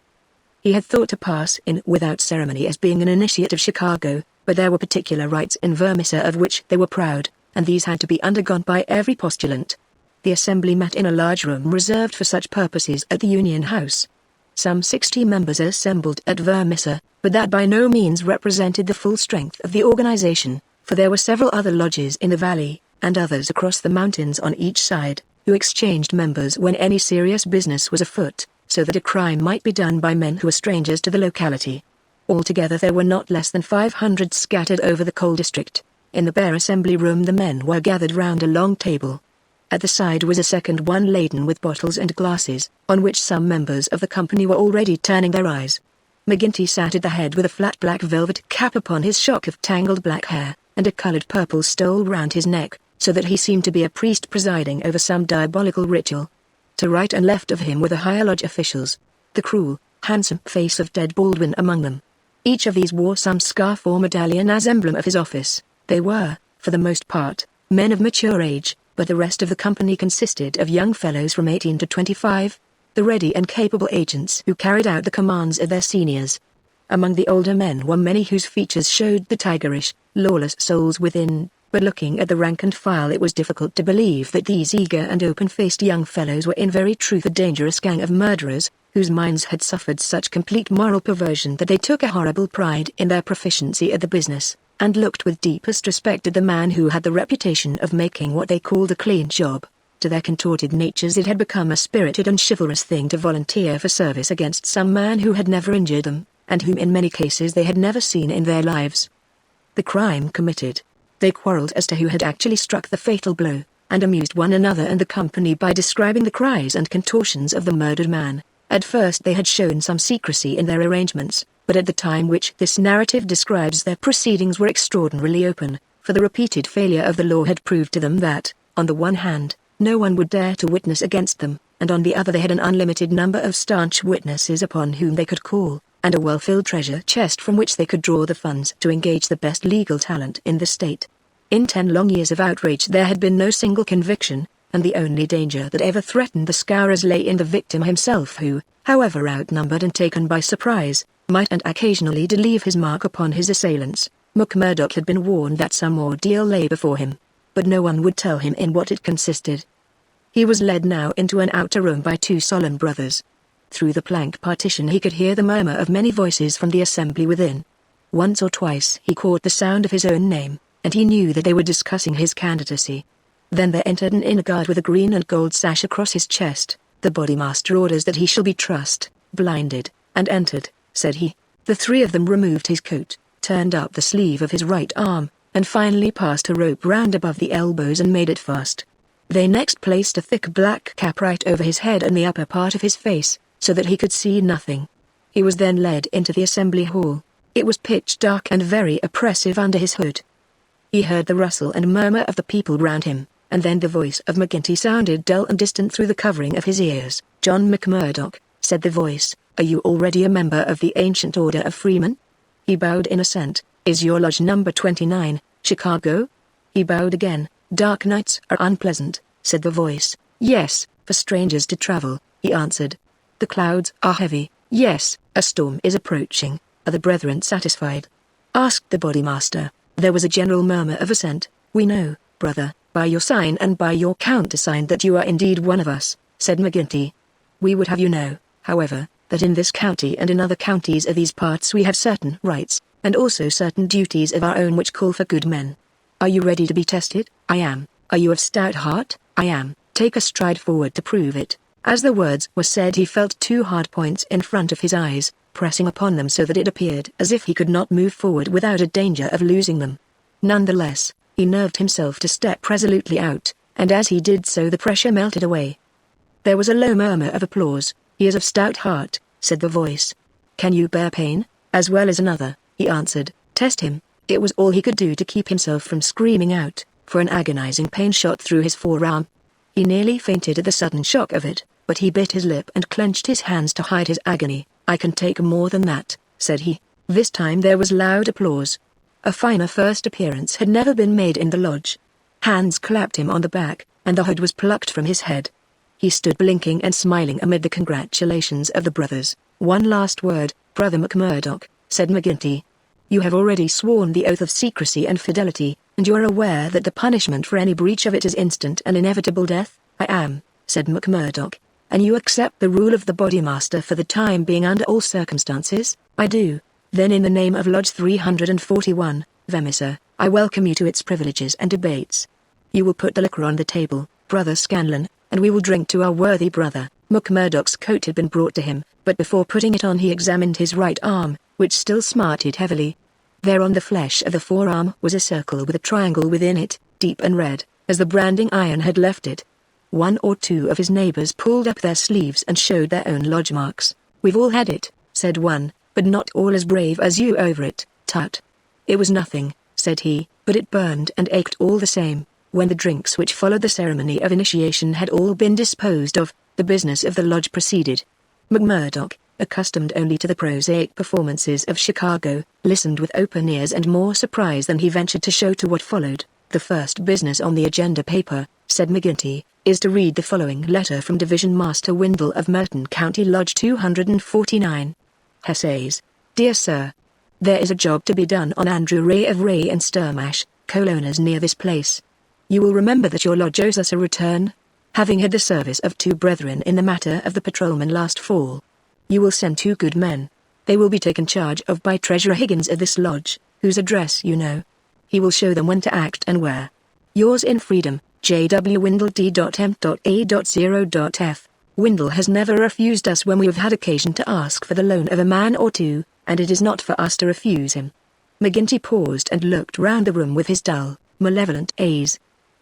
He had thought to pass in without ceremony as being an initiate of Chicago, but there were particular rites in Vermissa of which they were proud, and these had to be undergone by every postulant. The assembly met in a large room reserved for such purposes at the Union House. Some 60 members assembled at Vermissa, but that by no means represented the full strength of the organization, for there were several other lodges in the valley, and others across the mountains on each side, who exchanged members when any serious business was afoot, so that a crime might be done by men who were strangers to the locality. Altogether there were not less than 500 scattered over the coal district. In the bare assembly room the men were gathered round a long table. At the side was a second one laden with bottles and glasses, on which some members of the company were already turning their eyes. McGinty sat at the head with a flat black velvet cap upon his shock of tangled black hair, and a coloured purple stole round his neck, so that he seemed to be a priest presiding over some diabolical ritual. To right and left of him were the higher lodge officials, the cruel, handsome face of dead Baldwin among them. Each of these wore some scarf or medallion as emblem of his office. They were, for the most part, men of mature age, but the rest of the company consisted of young fellows from 18 to 25, the ready and capable agents who carried out the commands of their seniors. Among the older men were many whose features showed the tigerish, lawless souls within, but looking at the rank and file it was difficult to believe that these eager and open-faced young fellows were in very truth a dangerous gang of murderers, whose minds had suffered such complete moral perversion that they took a horrible pride in their proficiency at the business, and looked with deepest respect at the man who had the reputation of making what they called a clean job. To their contorted natures it had become a spirited and chivalrous thing to volunteer for service against some man who had never injured them, and whom in many cases they had never seen in their lives. The crime committed, they quarrelled as to who had actually struck the fatal blow, and amused one another and the company by describing the cries and contortions of the murdered man. At first they had shown some secrecy in their arrangements, but at the time which this narrative describes their proceedings were extraordinarily open, for the repeated failure of the law had proved to them that, on the one hand, no one would dare to witness against them, and on the other they had an unlimited number of staunch witnesses upon whom they could call, and a well-filled treasure chest from which they could draw the funds to engage the best legal talent in the state. In 10 long years of outrage there had been no single conviction, and the only danger that ever threatened the Scourers lay in the victim himself who, however outnumbered and taken by surprise, might and occasionally did leave his mark upon his assailants. McMurdoch had been warned that some ordeal lay before him, but no one would tell him in what it consisted. He was led now into an outer room by 2 solemn brothers. Through the plank partition he could hear the murmur of many voices from the assembly within. Once or twice he caught the sound of his own name, and he knew that they were discussing his candidacy. Then there entered an inner guard with a green and gold sash across his chest. "The bodymaster orders that he shall be trussed, blinded, and entered," said he. The 3 of them removed his coat, turned up the sleeve of his right arm, and finally passed a rope round above the elbows and made it fast. They next placed a thick black cap right over his head and the upper part of his face, so that he could see nothing. He was then led into the assembly hall. It was pitch dark and very oppressive under his hood. He heard the rustle and murmur of the people round him, and then the voice of McGinty sounded dull and distant through the covering of his ears. "John McMurdoch," said the voice, "are you already a member of the ancient order of freemen?" He bowed in assent. "Is your lodge number 29, Chicago?" He bowed again. "Dark nights are unpleasant," said the voice. "Yes, for strangers to travel," he answered. "The clouds are heavy." "Yes, a storm is approaching." "Are the brethren satisfied?" asked the bodymaster. There was a general murmur of assent. "We know, brother, by your sign and by your countersign that you are indeed one of us," said McGinty. "We would have you know, however, that in this county and in other counties of these parts we have certain rights, and also certain duties of our own which call for good men. Are you ready to be tested?" "I am." "Are you of stout heart?" "I am." "Take a stride forward to prove it." As the words were said he felt 2 hard points in front of his eyes, pressing upon them so that it appeared as if he could not move forward without a danger of losing them. Nonetheless, he nerved himself to step resolutely out, and as he did so the pressure melted away. There was a low murmur of applause. "He is of stout heart," said the voice. "Can you bear pain?" "As well as another," he answered. "Test him." It was all he could do to keep himself from screaming out, for an agonizing pain shot through his forearm. He nearly fainted at the sudden shock of it, but he bit his lip and clenched his hands to hide his agony. "I can take more than that," said he. This time there was loud applause. A finer first appearance had never been made in the lodge. Hands clapped him on the back, and the hood was plucked from his head. He stood blinking and smiling amid the congratulations of the brothers. "One last word, Brother McMurdoch," said McGinty. "You have already sworn the oath of secrecy and fidelity, and you are aware that the punishment for any breach of it is instant and inevitable death?" "I am," said McMurdoch. "And you accept the rule of the bodymaster for the time being under all circumstances?" "I do." "Then in the name of Lodge 341, Vemissa, I welcome you to its privileges and debates. You will put the liquor on the table, Brother Scanlan, and we will drink to our worthy brother." McMurdoch's coat had been brought to him, but before putting it on he examined his right arm, which still smarted heavily. There on the flesh of the forearm was a circle with a triangle within it, deep and red, as the branding iron had left it. One or two of his neighbors pulled up their sleeves and showed their own lodge marks. "We've all had it," said one, "but not all as brave as you over it, Tut." "It was nothing," said he, "but it burned and ached all the same." When the drinks which followed the ceremony of initiation had all been disposed of, the business of the lodge proceeded. McMurdoch, accustomed only to the prosaic performances of Chicago, listened with open ears and more surprise than he ventured to show to what followed. "The first business on the agenda paper," said McGinty, "is to read the following letter from Division Master Windle of Merton County Lodge 249. Hessays. Dear Sir, there is a job to be done on Andrew Ray of Ray and Sturmash, co-owners near this place. You will remember that your lodge owes us a return, having had the service of 2 brethren in the matter of the patrolman last fall. You will send 2 good men. They will be taken charge of by Treasurer Higgins of this lodge, whose address you know. He will show them when to act and where. Yours in freedom, J.W. Windle D.M.A.0.F. Windle has never refused us when we have had occasion to ask for the loan of a man or 2, and it is not for us to refuse him." McGinty paused and looked round the room with his dull, malevolent gaze.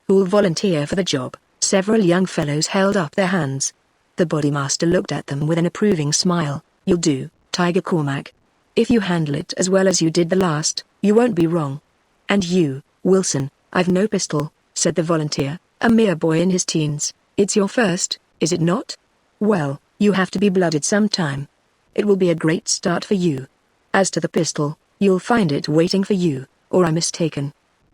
"Who'll volunteer for the job?" Several young fellows held up their hands. The bodymaster looked at them with an approving smile. "You'll do, Tiger Cormac. If you handle it as well as you did the last, you won't be wrong." "And you, Wilson?" "I've no pistol," said the volunteer, a mere boy in his teens. "It's your first, is it not? Well, you have to be blooded sometime. It will be a great start for you. As to the pistol, you'll find it waiting for you, or I'm mistaken.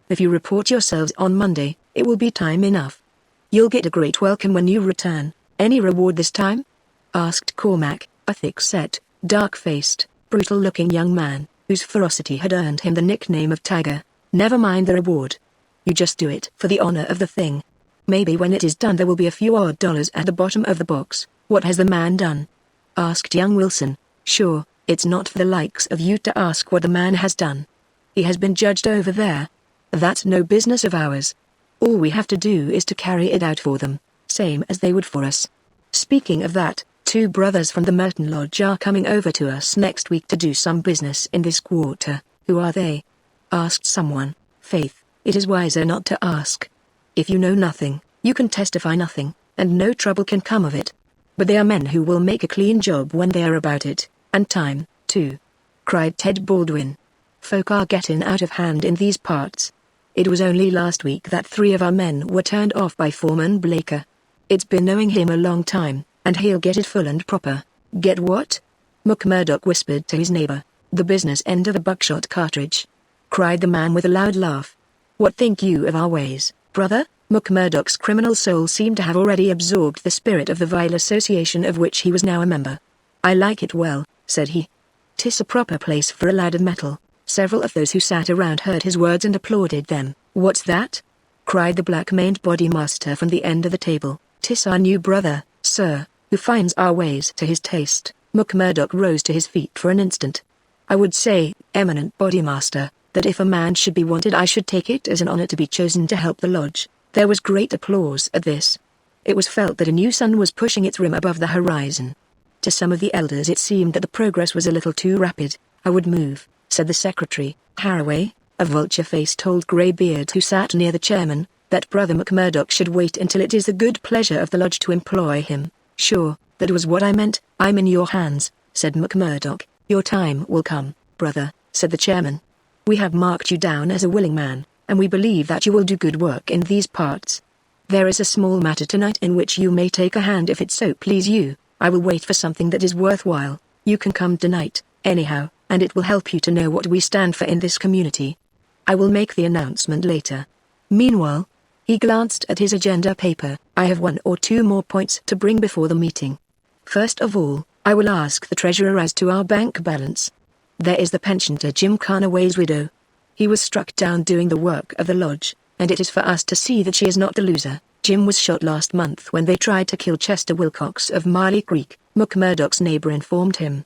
If you report yourselves on Monday, it will be time enough. You'll get a great welcome when you return." "Any reward this time?" asked Cormac, a thick-set, dark-faced, brutal-looking young man, whose ferocity had earned him the nickname of Tiger. "Never mind the reward. You just do it for the honor of the thing. Maybe when it is done there will be a few odd dollars at the bottom of the box." "What has the man done?" asked young Wilson. "Sure, it's not for the likes of you to ask what the man has done. He has been judged over there. That's no business of ours. All we have to do is to carry it out for them, same as they would for us. Speaking of that, 2 brothers from the Merton Lodge are coming over to us next week to do some business in this quarter." "Who are they?" asked someone. "Faith, it is wiser not to ask. If you know nothing, you can testify nothing, and no trouble can come of it. But they are men who will make a clean job when they are about it, and time, too," cried Ted Baldwin. "Folk are getting out of hand in these parts. It was only last week that 3 of our men were turned off by Foreman Blaker. It's been knowing him a long time, and he'll get it full and proper." "Get what?" McMurdoch whispered to his neighbor. "The business end of a buckshot cartridge," cried the man with a loud laugh. "What think you of our ways, brother?" McMurdoch's criminal soul seemed to have already absorbed the spirit of the vile association of which he was now a member. "I like it well," said he. "'Tis a proper place for a lad of metal." Several of those who sat around heard his words and applauded them. "What's that?" cried the black-maned bodymaster from the end of the table. "'Tis our new brother, sir, who finds our ways to his taste." McMurdoch rose to his feet for an instant. "I would say, eminent bodymaster, that if a man should be wanted I should take it as an honor to be chosen to help the lodge." There was great applause at this. It was felt that a new sun was pushing its rim above the horizon. To some of the elders it seemed that the progress was a little too rapid. "I would move," said the secretary, Haraway, a vulture-faced old grey-beard who sat near the chairman, "that Brother McMurdoch should wait until it is the good pleasure of the lodge to employ him." "Sure, that was what I meant. I'm in your hands," said McMurdoch. "Your time will come, brother," said the chairman. "We have marked you down as a willing man, and we believe that you will do good work in these parts. There is a small matter tonight in which you may take a hand if it so please you. I will wait for something that is worthwhile. You can come tonight, anyhow, and it will help you to know what we stand for in this community. I will make the announcement later. Meanwhile," he glanced at his agenda paper, "I have 1 or 2 more points to bring before the meeting. First of all, I will ask the treasurer as to our bank balance. There is the pension to Jim Carnaway's widow. He was struck down doing the work of the lodge, and it is for us to see that she is not the loser. Jim was shot last month when they tried to kill Chester Wilcox of Marley Creek," McMurdoch's neighbor informed him.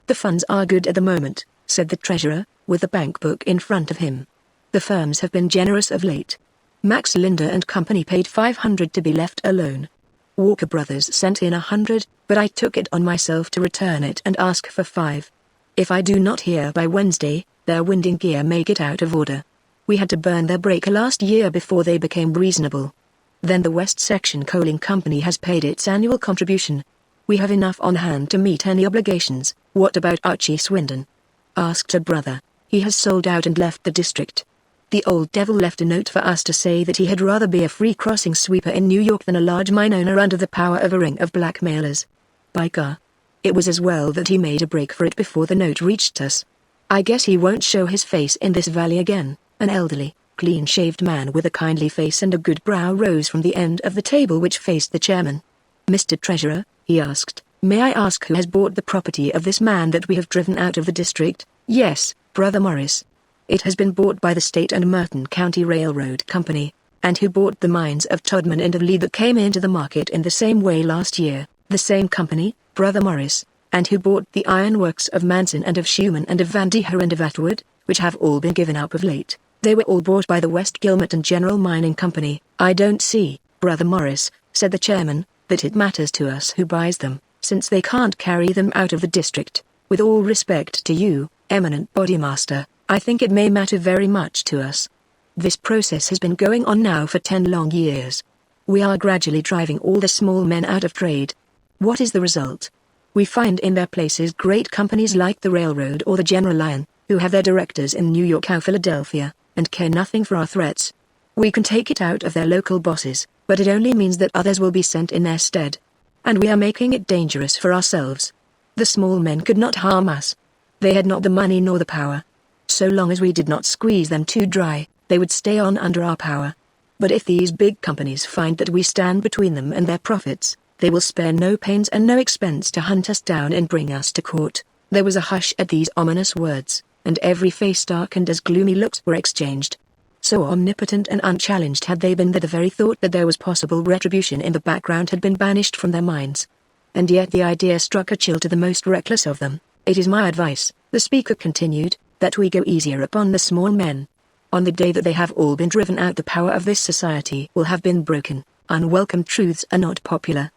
"The funds are good at the moment," said the treasurer, with the bank book in front of him. "The firms have been generous of late. Max Linder and company paid $500 to be left alone. Walker Brothers sent in $100, but I took it on myself to return it and ask for $5. If I do not hear by Wednesday, their winding gear may get out of order. We had to burn their breaker last year before they became reasonable. Then the West Section Coaling Company has paid its annual contribution. We have enough on hand to meet any obligations. What about Archie Swindon? Asked a brother. He has sold out and left the district. The old devil left a note for us to say that he had rather be a free crossing sweeper in New York than a large mine owner under the power of a ring of blackmailers. By gar. It was as well that he made a break for it before the note reached us. I guess he won't show his face in this valley again. An elderly, clean-shaved man with a kindly face and a good brow rose from the end of the table which faced the chairman. Mr. Treasurer, he asked, may I ask who has bought the property of this man that we have driven out of the district? Yes, Brother Morris. It has been bought by the State and Merton County Railroad Company. And who bought the mines of Todman and of Lee that came into the market in the same way last year? The same company, Brother Morris. And who bought the ironworks of Manson and of Schumann and of Van Deher and of Atwood, which have all been given up of late? They were all bought by the West Gilmert and General Mining Company. I don't see, Brother Morris, said the chairman, that it matters to us who buys them, since they can't carry them out of the district. With all respect to you, eminent bodymaster, I think it may matter very much to us. This process has been going on now for 10 long years. We are gradually driving all the small men out of trade. What is the result? We find in their places great companies like the railroad or the General Iron, who have their directors in New York or Philadelphia, and care nothing for our threats. We can take it out of their local bosses, but it only means that others will be sent in their stead. And we are making it dangerous for ourselves. The small men could not harm us. They had not the money nor the power. So long as we did not squeeze them too dry, they would stay on under our power. But if these big companies find that we stand between them and their profits, they will spare no pains and no expense to hunt us down and bring us to court. There was a hush at these ominous words, and every face darkened as gloomy looks were exchanged. So omnipotent and unchallenged had they been that the very thought that there was possible retribution in the background had been banished from their minds. And yet the idea struck a chill to the most reckless of them. It is my advice, the speaker continued, that we go easier upon the small men. On the day that they have all been driven out, the power of this society will have been broken. Unwelcome truths are not popular.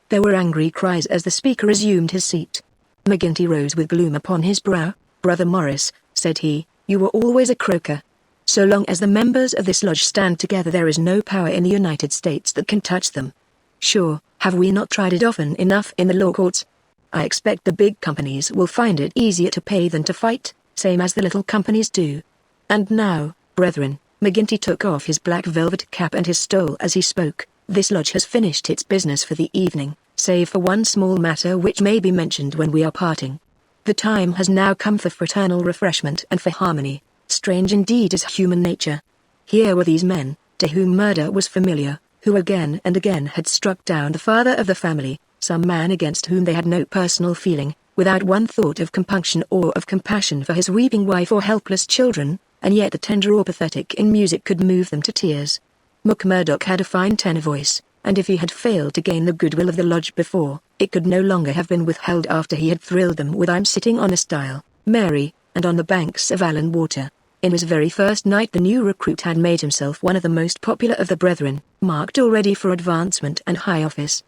There were angry cries as the speaker resumed his seat. McGinty rose with gloom upon his brow. Brother Morris, said he, you were always a croaker. So long as the members of this lodge stand together, there is no power in the United States that can touch them. Sure, have we not tried it often enough in the law courts? I expect the big companies will find it easier to pay than to fight, same as the little companies do. And now, brethren, McGinty took off his black velvet cap and his stole as he spoke, this lodge has finished its business for the evening, save for one small matter which may be mentioned when we are parting. The time has now come for fraternal refreshment and for harmony. Strange indeed is human nature. Here were these men, to whom murder was familiar, who again and again had struck down the father of the family, some man against whom they had no personal feeling, without one thought of compunction or of compassion for his weeping wife or helpless children, and yet the tender or pathetic in music could move them to tears. McMurdoch had a fine tenor voice, and if he had failed to gain the goodwill of the lodge before, it could no longer have been withheld after he had thrilled them with I'm Sitting on a Stile, Mary, and On the Banks of Allan Water. In his very first night the new recruit had made himself one of the most popular of the brethren, marked already for advancement and high office.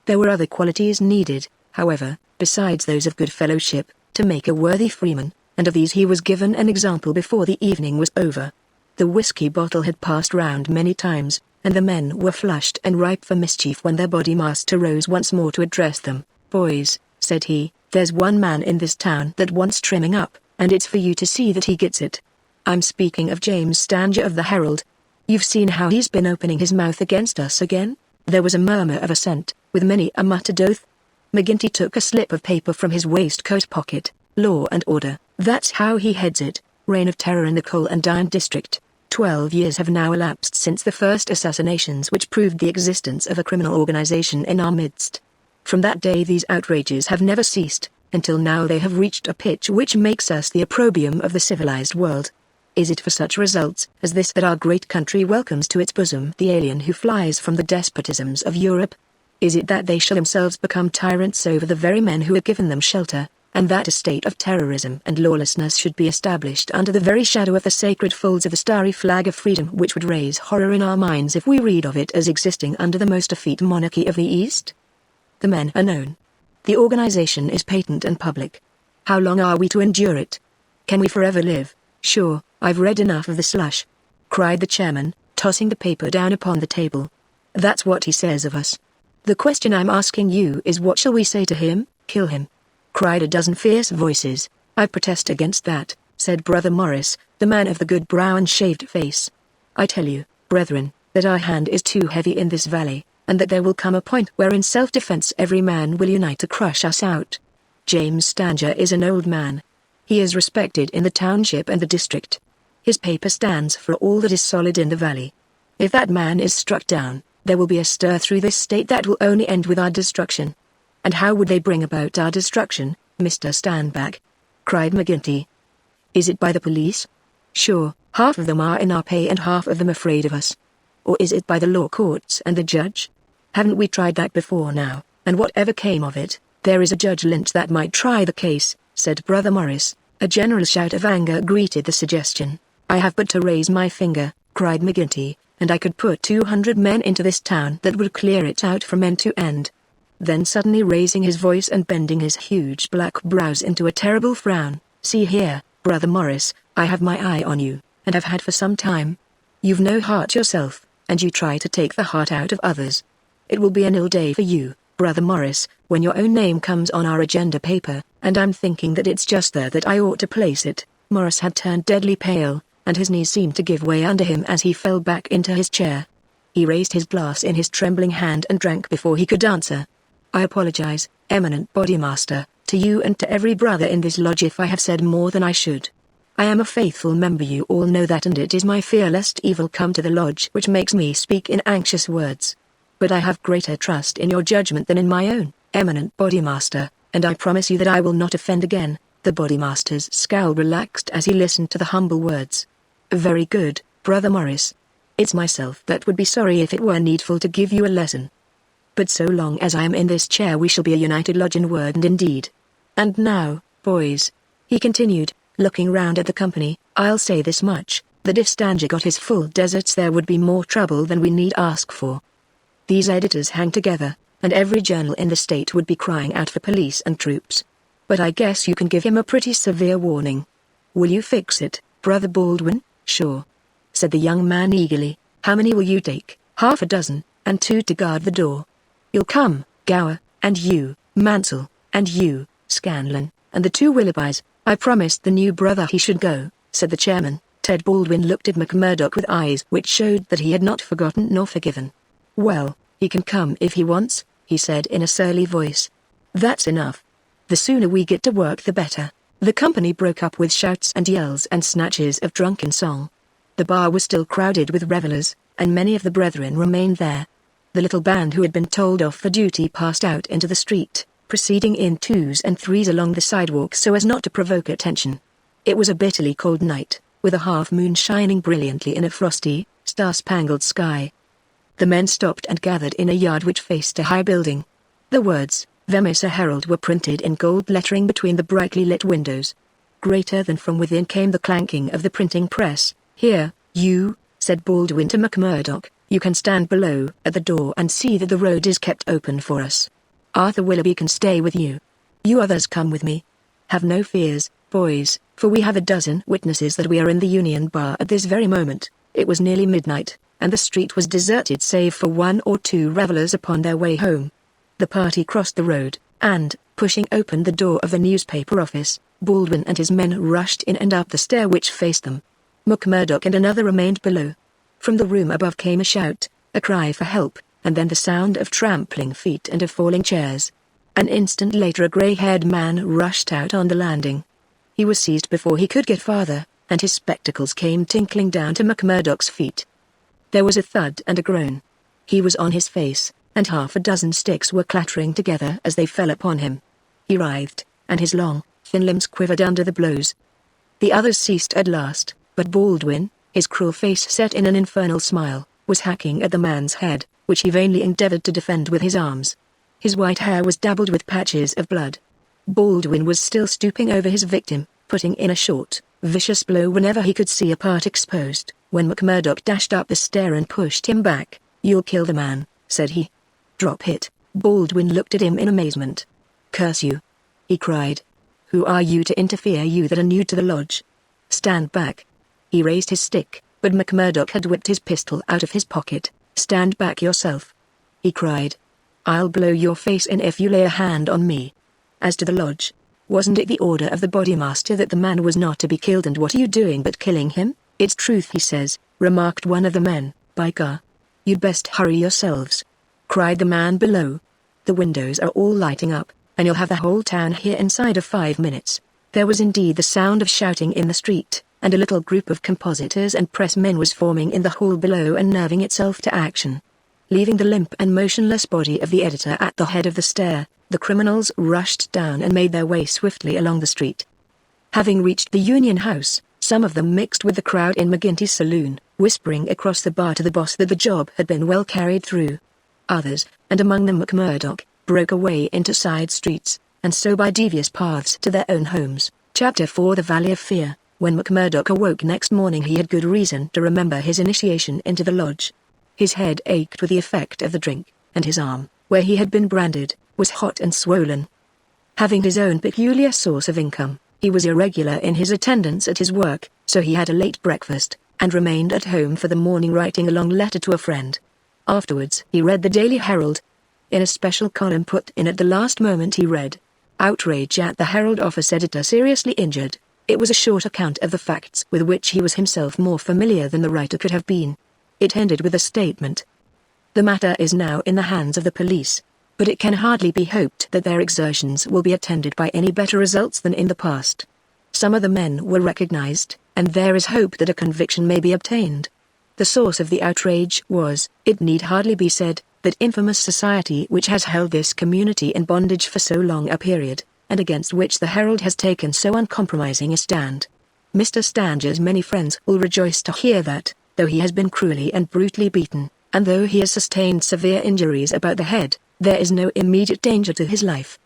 There were other qualities needed, however, besides those of good fellowship, to make a worthy freeman, and of these he was given an example before the evening was over. The whiskey bottle had passed round many times, and the men were flushed and ripe for mischief when their bodymaster rose once more to address them. Boys, said he, there's one man in this town that wants trimming up, and it's for you to see that he gets it. I'm speaking of James Stanger of the Herald. You've seen how he's been opening his mouth against us again? There was a murmur of assent, with many a muttered oath. McGinty took a slip of paper from his waistcoat pocket. Law and order, that's how he heads it. Reign of terror in the coal and iron district. 12 years have now elapsed since the first assassinations which proved the existence of a criminal organization in our midst. From that day these outrages have never ceased, until now they have reached a pitch which makes us the opprobrium of the civilized world. Is it for such results as this that our great country welcomes to its bosom the alien who flies from the despotisms of Europe? Is it that they shall themselves become tyrants over the very men who have given them shelter, and that a state of terrorism and lawlessness should be established under the very shadow of the sacred folds of the starry flag of freedom, which would raise horror in our minds if we read of it as existing under the most effete monarchy of the East? The men are known. The organization is patent and public. How long are we to endure it? Can we forever live? Sure, I've read enough of the slush, cried the chairman, tossing the paper down upon the table. That's what he says of us. The question I'm asking you is, what shall we say to him? Kill him, cried a dozen fierce voices. I protest against that, said Brother Morris, the man of the good brow and shaved face. I tell you, brethren, that our hand is too heavy in this valley, and that there will come a point where in self-defense every man will unite to crush us out. James Stanger is an old man. He is respected in the township and the district. His paper stands for all that is solid in the valley. If that man is struck down, there will be a stir through this state that will only end with our destruction. And how would they bring about our destruction, Mr. Standback? Cried McGinty. Is it by the police? Sure, half of them are in our pay and half of them afraid of us. Or is it by the law courts and the judge? Haven't we tried that before now, and whatever came of it? There is a Judge Lynch that might try the case, said Brother Morris. A general shout of anger greeted the suggestion. I have but to raise my finger, cried McGinty, and I could put 200 men into this town that would clear it out from end to end. Then suddenly raising his voice and bending his huge black brows into a terrible frown, see here, Brother Morris, I have my eye on you, and have had for some time. You've no heart yourself, and you try to take the heart out of others. It will be an ill day for you, Brother Morris, when your own name comes on our agenda paper, and I'm thinking that it's just there that I ought to place it. Morris had turned deadly pale, and his knees seemed to give way under him as he fell back into his chair. He raised his glass in his trembling hand and drank before he could answer. I apologize, eminent bodymaster, to you and to every brother in this lodge if I have said more than I should. I am a faithful member, you all know that, and it is my fear lest evil come to the lodge which makes me speak in anxious words. But I have greater trust in your judgment than in my own, eminent bodymaster, and I promise you that I will not offend again. The bodymaster's scowl relaxed as he listened to the humble words. Very good, Brother Morris. It's myself that would be sorry if it were needful to give you a lesson. But so long as I am in this chair we shall be a united lodge in word and in deed. And now, boys, he continued, looking round at the company, I'll say this much, that if Stanger got his full deserts there would be more trouble than we need ask for. These editors hang together, and every journal in the state would be crying out for police and troops. But I guess you can give him a pretty severe warning. Will you fix it, Brother Baldwin? Sure, said the young man eagerly. How many will you take? Half a dozen, and 2 to guard the door. You'll come, Gower, and you, Mansell, and you, Scanlon, and the 2 Willoughbys. I promised the new brother he should go, said the chairman. Ted Baldwin looked at McMurdoch with eyes which showed that he had not forgotten nor forgiven. Well, he can come if he wants, he said in a surly voice. That's enough. The sooner we get to work the better. The company broke up with shouts and yells and snatches of drunken song. The bar was still crowded with revelers, and many of the brethren remained there. The little band who had been told off for duty passed out into the street, proceeding in 2s and 3s along the sidewalk so as not to provoke attention. It was a bitterly cold night, with a half-moon shining brilliantly in a frosty, star-spangled sky. The men stopped and gathered in a yard which faced a high building. The words, Vemissa Herald, were printed in gold lettering between the brightly lit windows. Greater than from within came the clanking of the printing press. Here, you, said Baldwin to McMurdoch, you can stand below at the door and see that the road is kept open for us. Arthur Willoughby can stay with you. You others come with me. Have no fears, boys, for we have a dozen witnesses that we are in the Union Bar at this very moment. It was nearly midnight, and the street was deserted save for 1 or 2 revelers upon their way home. The party crossed the road, and, pushing open the door of the newspaper office, Baldwin and his men rushed in and up the stair which faced them. McMurdoch and another remained below. From the room above came a shout, a cry for help, and then the sound of trampling feet and of falling chairs. An instant later a grey-haired man rushed out on the landing. He was seized before he could get farther, and his spectacles came tinkling down to McMurdoch's feet. There was a thud and a groan. He was on his face, and half a dozen sticks were clattering together as they fell upon him. He writhed, and his long, thin limbs quivered under the blows. The others ceased at last, but Baldwin, his cruel face set in an infernal smile, was hacking at the man's head, which he vainly endeavored to defend with his arms. His white hair was dabbled with patches of blood. Baldwin was still stooping over his victim, putting in a short, vicious blow whenever he could see a part exposed, when McMurdoch dashed up the stair and pushed him back. "You'll kill the man," said he. "Drop it." Baldwin looked at him in amazement. "Curse you!" he cried. "Who are you to interfere, you that are new to the lodge? Stand back." He raised his stick, but McMurdoch had whipped his pistol out of his pocket. "Stand back yourself," he cried. "I'll blow your face in if you lay a hand on me. As to the lodge, wasn't it the order of the bodymaster that the man was not to be killed, and what are you doing but killing him?" "It's truth he says," remarked one of the men. "By gar! You'd best hurry yourselves," cried the man below. "The windows are all lighting up, and you'll have the whole town here inside of 5 minutes." There was indeed the sound of shouting in the street, and a little group of compositors and pressmen was forming in the hall below and nerving itself to action. Leaving the limp and motionless body of the editor at the head of the stair, the criminals rushed down and made their way swiftly along the street. Having reached the Union House, some of them mixed with the crowd in McGinty's saloon, whispering across the bar to the boss that the job had been well carried through. Others, and among them McMurdoch, broke away into side streets, and so by devious paths to their own homes. Chapter 4: The Valley of Fear. When McMurdoch awoke next morning, he had good reason to remember his initiation into the lodge. His head ached with the effect of the drink, and his arm, where he had been branded, was hot and swollen. Having his own peculiar source of income, he was irregular in his attendance at his work, so he had a late breakfast, and remained at home for the morning writing a long letter to a friend. Afterwards he read the Daily Herald. In a special column put in at the last moment he read, "Outrage at the Herald office editor seriously injured." It was a short account of the facts with which he was himself more familiar than the writer could have been. It ended with a statement. "The matter is now in the hands of the police, but it can hardly be hoped that their exertions will be attended by any better results than in the past. Some of the men were recognized, and there is hope that a conviction may be obtained." The source of the outrage was, it need hardly be said, that infamous society which has held this community in bondage for so long a period, and against which the Herald has taken so uncompromising a stand. Mr. Stanger's many friends will rejoice to hear that, though he has been cruelly and brutally beaten, and though he has sustained severe injuries about the head, there is no immediate danger to his life.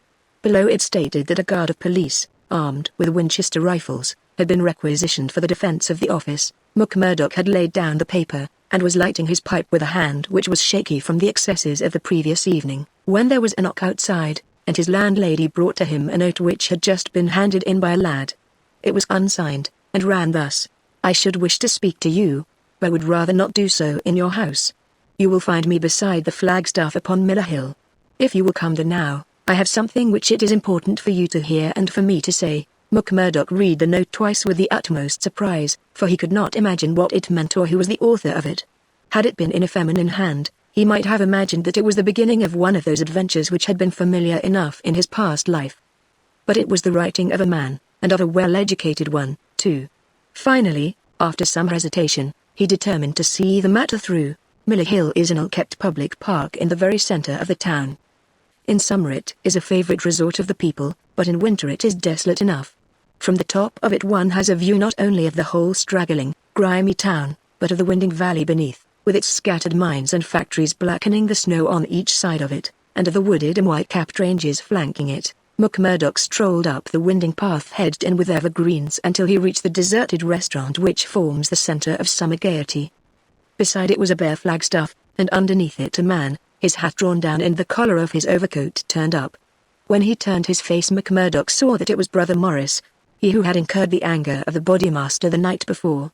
Below it stated that a guard of police, armed with Winchester rifles, had been requisitioned for the defense of the office. McMurdoch had laid down the paper, and was lighting his pipe with a hand which was shaky from the excesses of the previous evening, when there was a knock outside, and his landlady brought to him a note which had just been handed in by a lad. It was unsigned, and ran thus: "I should wish to speak to you, but would rather not do so in your house. You will find me beside the flagstaff upon Miller Hill. If you will come there now, I have something which it is important for you to hear and for me to say." McMurdoch read the note twice with the utmost surprise, for he could not imagine what it meant or who was the author of it. Had it been in a feminine hand, he might have imagined that it was the beginning of one of those adventures which had been familiar enough in his past life. But it was the writing of a man, and of a well-educated one, too. Finally, after some hesitation, he determined to see the matter through. Miller Hill is an ill-kept public park in the very center of the town. In summer it is a favorite resort of the people, but in winter it is desolate enough. From the top of it one has a view not only of the whole straggling, grimy town, but of the winding valley beneath, with its scattered mines and factories blackening the snow on each side of it, and of the wooded and white-capped ranges flanking it. McMurdoch strolled up the winding path hedged in with evergreens until he reached the deserted restaurant which forms the center of summer gaiety. Beside it was a bare flagstaff, and underneath it a man, his hat drawn down and the collar of his overcoat turned up. When he turned his face, McMurdoch saw that it was Brother Morris, he who had incurred the anger of the bodymaster the night before.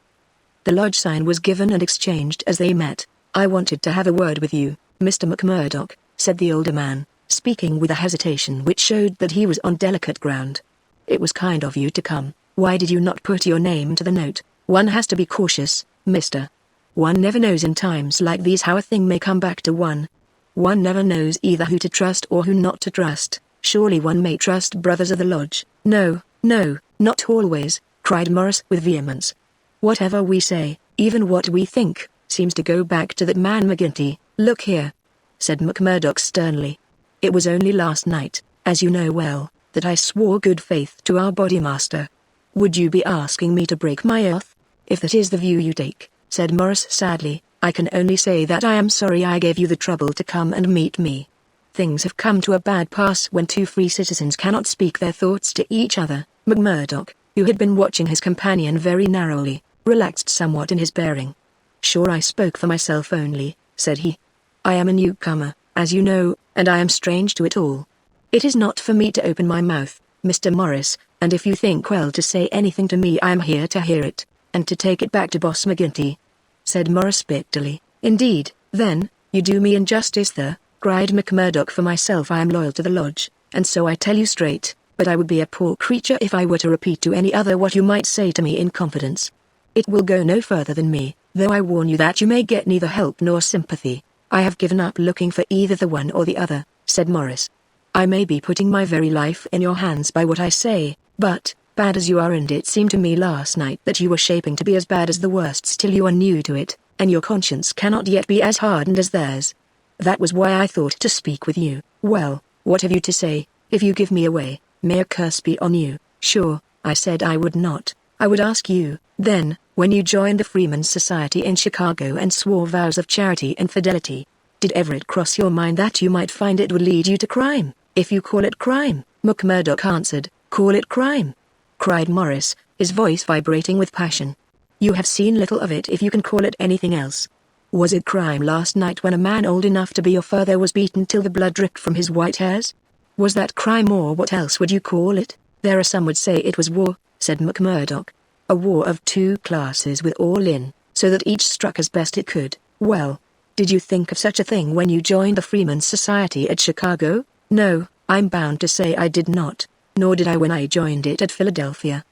The lodge sign was given and exchanged as they met. "I wanted to have a word with you, Mr. McMurdoch," said the older man, speaking with a hesitation which showed that he was on delicate ground. "It was kind of you to come. Why did you not put your name to the note? One has to be cautious, mister. One never knows in times like these how a thing may come back to one. One never knows either who to trust or who not to trust. Surely one may trust brothers of the lodge." "No, no, not always," cried Morris with vehemence. "Whatever we say, even what we think, seems to go back to that man McGinty." "Look here," said McMurdoch sternly. "It was only last night, as you know well, that I swore good faith to our bodymaster. Would you be asking me to break my oath? If that is the view you take," said Morris sadly, "I can only say that I am sorry I gave you the trouble to come and meet me. Things have come to a bad pass when two free citizens cannot speak their thoughts to each other. McMurdoch, who had been watching his companion very narrowly, relaxed somewhat in his bearing. "Sure, I spoke for myself only," said he. "I am a newcomer, as you know, and I am strange to it all. It is not for me to open my mouth, Mr. Morris, and if you think well to say anything to me I am here to hear it, and to take it back to Boss McGinty," said Morris bitterly. "Indeed, then, you do me injustice there," cried McMurdoch. "For myself I am loyal to the lodge, and so I tell you straight, but I would be a poor creature if I were to repeat to any other what you might say to me in confidence. It will go no further than me, though I warn you that you may get neither help nor sympathy. I have given up looking for either the one or the other," said Morris. "I may be putting my very life in your hands by what I say, but, bad as you are, and it seemed to me last night that you were shaping to be as bad as the worst, still you are new to it, and your conscience cannot yet be as hardened as theirs. That was why I thought to speak with you." "Well, what have you to say? If you give me away, may a curse be on you." "Sure, I said I would not. I would ask you, then, when you joined the Freemen's Society in Chicago and swore vows of charity and fidelity, did ever it cross your mind that you might find it would lead you to crime? If you call it crime," McMurdoch answered. "Call it crime," cried Morris, his voice vibrating with passion. "You have seen little of it if you can call it anything else. Was it crime last night when a man old enough to be your father was beaten till the blood dripped from his white hairs? Was that crime, or what else would you call it?" "There are some would say it was war," said McMurdoch. "A war of two classes with all in, so that each struck as best it could." "Well, did you think of such a thing when you joined the Freemen's Society at Chicago?" "No, I'm bound to say I did not, nor did I when I joined it at Philadelphia.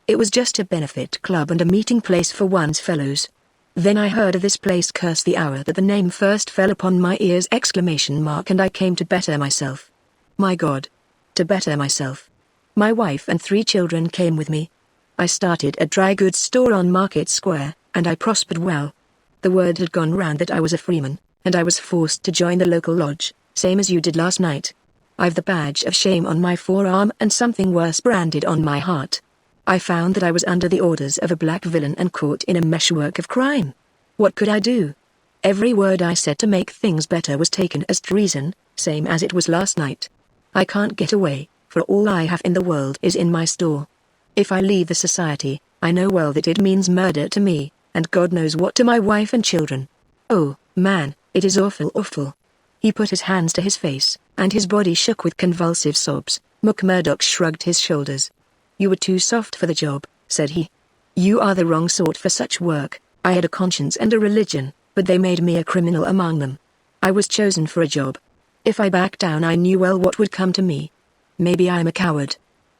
It was just a benefit club and a meeting place for one's fellows. Then I heard of this place curse the hour that the name first fell upon my ears! And I came to better myself. My God! To better myself. My wife and 3 children came with me. I started a dry goods store on Market Square, and I prospered well. The word had gone round that I was a freeman, and I was forced to join the local lodge, same as you did last night. I've the badge of shame on my forearm and something worse branded on my heart. I found that I was under the orders of a black villain and caught in a meshwork of crime. What could I do? Every word I said to make things better was taken as treason, same as it was last night. I can't get away, for all I have in the world is in my store. If I leave the society, I know well that it means murder to me, and God knows what to my wife and children. Oh, man, it is awful, awful." He put his hands to his face, and his body shook with convulsive sobs. McMurdoch shrugged his shoulders. "You were too soft for the job," said he. "You are the wrong sort for such work. I had a conscience and a religion, but they made me a criminal among them. I was chosen for a job. If I backed down I knew well what would come to me. Maybe I'm a coward.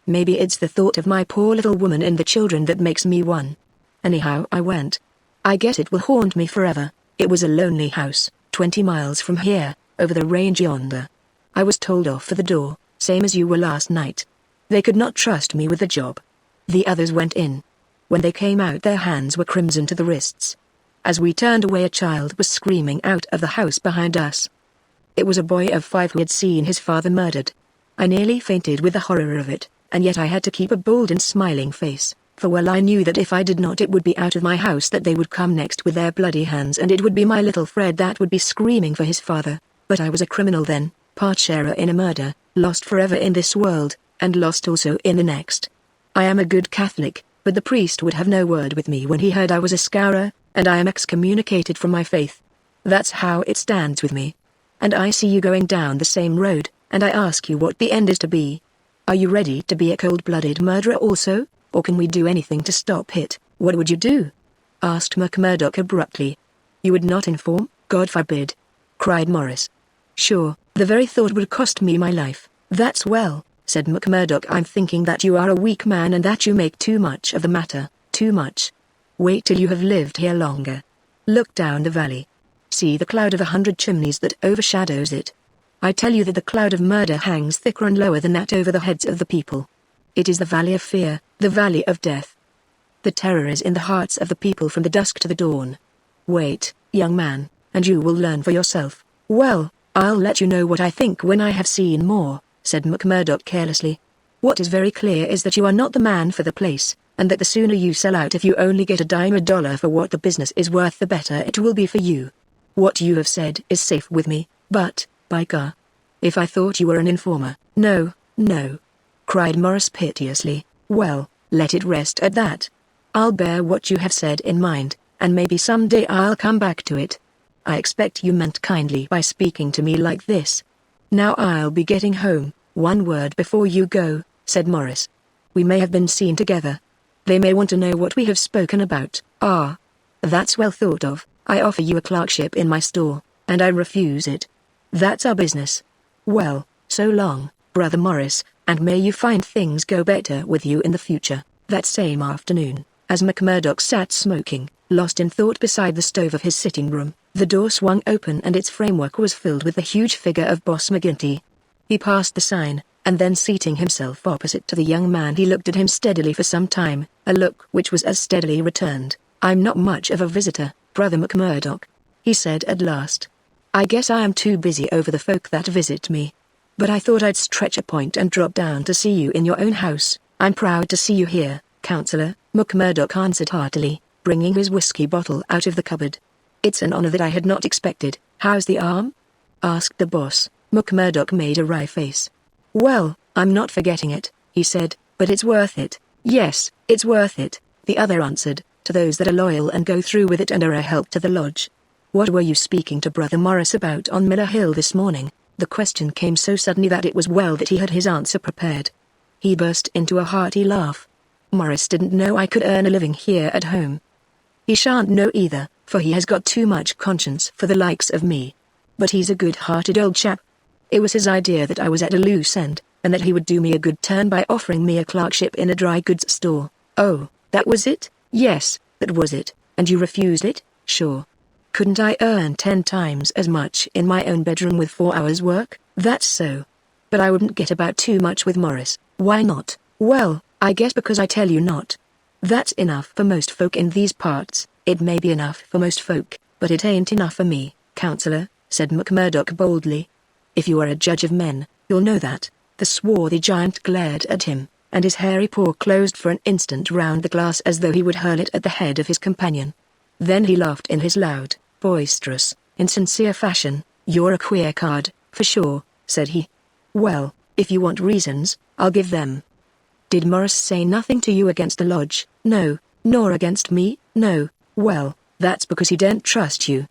Maybe it's the thought of my poor little woman and the children that makes me one. Anyhow, I went. I guess it will haunt me forever. It was a lonely house, 20 miles from here, over the range yonder. I was told off for the door, same as you were last night. They could not trust me with the job. The others went in. When they came out their hands were crimson to the wrists. As we turned away a child was screaming out of the house behind us. It was a boy of 5 who had seen his father murdered. I nearly fainted with the horror of it, and yet I had to keep a bold and smiling face, for well I knew that if I did not it would be out of my house that they would come next with their bloody hands, and it would be my little Fred that would be screaming for his father. But I was a criminal then, part sharer in a murder, lost forever in this world, and lost also in the next. I am a good Catholic, but the priest would have no word with me when he heard I was a scourer, and I am excommunicated from my faith. That's how it stands with me. And I see you going down the same road, and I ask you what the end is to be. Are you ready to be a cold-blooded murderer also, or can we do anything to stop it?" "What would you do?" asked McMurdoch abruptly. "You would not inform?" "God forbid!" cried Morris. "Sure, the very thought would cost me my life." "That's well," said McMurdoch. "I'm thinking that you are a weak man and that you make too much of the matter, too much. Wait till you have lived here longer. Look down the valley. See the cloud of 100 chimneys that overshadows it. I tell you that the cloud of murder hangs thicker and lower than that over the heads of the people. It is the valley of fear, the valley of death. The terror is in the hearts of the people from the dusk to the dawn. Wait, young man, and you will learn for yourself." "Well, I'll let you know what I think when I have seen more," said McMurdoch carelessly. "What is very clear is that you are not the man for the place, and that the sooner you sell out, if you only get a dime a dollar for what the business is worth, the better it will be for you. What you have said is safe with me, but, by gar, if I thought you were an informer. No, no," cried Morris piteously. "Well, let it rest at that. I'll bear what you have said in mind, and maybe someday I'll come back to it. I expect you meant kindly by speaking to me like this. Now I'll be getting home. One word before you go," said Morris. "We may have been seen together. They may want to know what we have spoken about." "Ah, that's well thought of. I offer you a clerkship in my store, and I refuse it. That's our business. Well, so long, Brother Morris, and may you find things go better with you in the future." That same afternoon, as McMurdoch sat smoking, lost in thought beside the stove of his sitting room, the door swung open and its framework was filled with the huge figure of Boss McGinty. He passed the sign, and then seating himself opposite to the young man he looked at him steadily for some time, a look which was as steadily returned. "I'm not much of a visitor, Brother McMurdoch," he said at last. "I guess I am too busy over the folk that visit me. But I thought I'd stretch a point and drop down to see you in your own house." "I'm proud to see you here, Counselor," McMurdoch answered heartily, bringing his whiskey bottle out of the cupboard. "It's an honor that I had not expected." "How's the arm?" asked the boss. McMurdoch made a wry face. "Well, I'm not forgetting it," he said, "but it's worth it." "Yes, it's worth it," the other answered, "to those that are loyal and go through with it and are a help to the lodge." "What were you speaking to Brother Morris about on Miller Hill this morning?" The question came so suddenly that it was well that he had his answer prepared. He burst into a hearty laugh. "Morris didn't know I could earn a living here at home. He shan't know either, for he has got too much conscience for the likes of me. But he's a good-hearted old chap. It was his idea that I was at a loose end, and that he would do me a good turn by offering me a clerkship in a dry goods store." "Oh, that was it?" "Yes, that was it, and you refused it?" "Sure. Couldn't I earn 10 times as much in my own bedroom with 4 hours' work?" "That's so. But I wouldn't get about too much with Morris." "Why not?" "Well, I guess because I tell you not. That's enough for most folk in these parts." "It may be enough for most folk, but it ain't enough for me, Counselor," said McMurdoch boldly. "If you are a judge of men, you'll know that." The swarthy giant glared at him, and his hairy paw closed for an instant round the glass as though he would hurl it at the head of his companion. Then he laughed in his loud, boisterous, insincere fashion. "You're a queer card, for sure," said he. "Well, if you want reasons, I'll give them." "Did Morris say nothing to you against the lodge?" "No." "Nor against me?" "No." "Well, that's because he daren't trust you.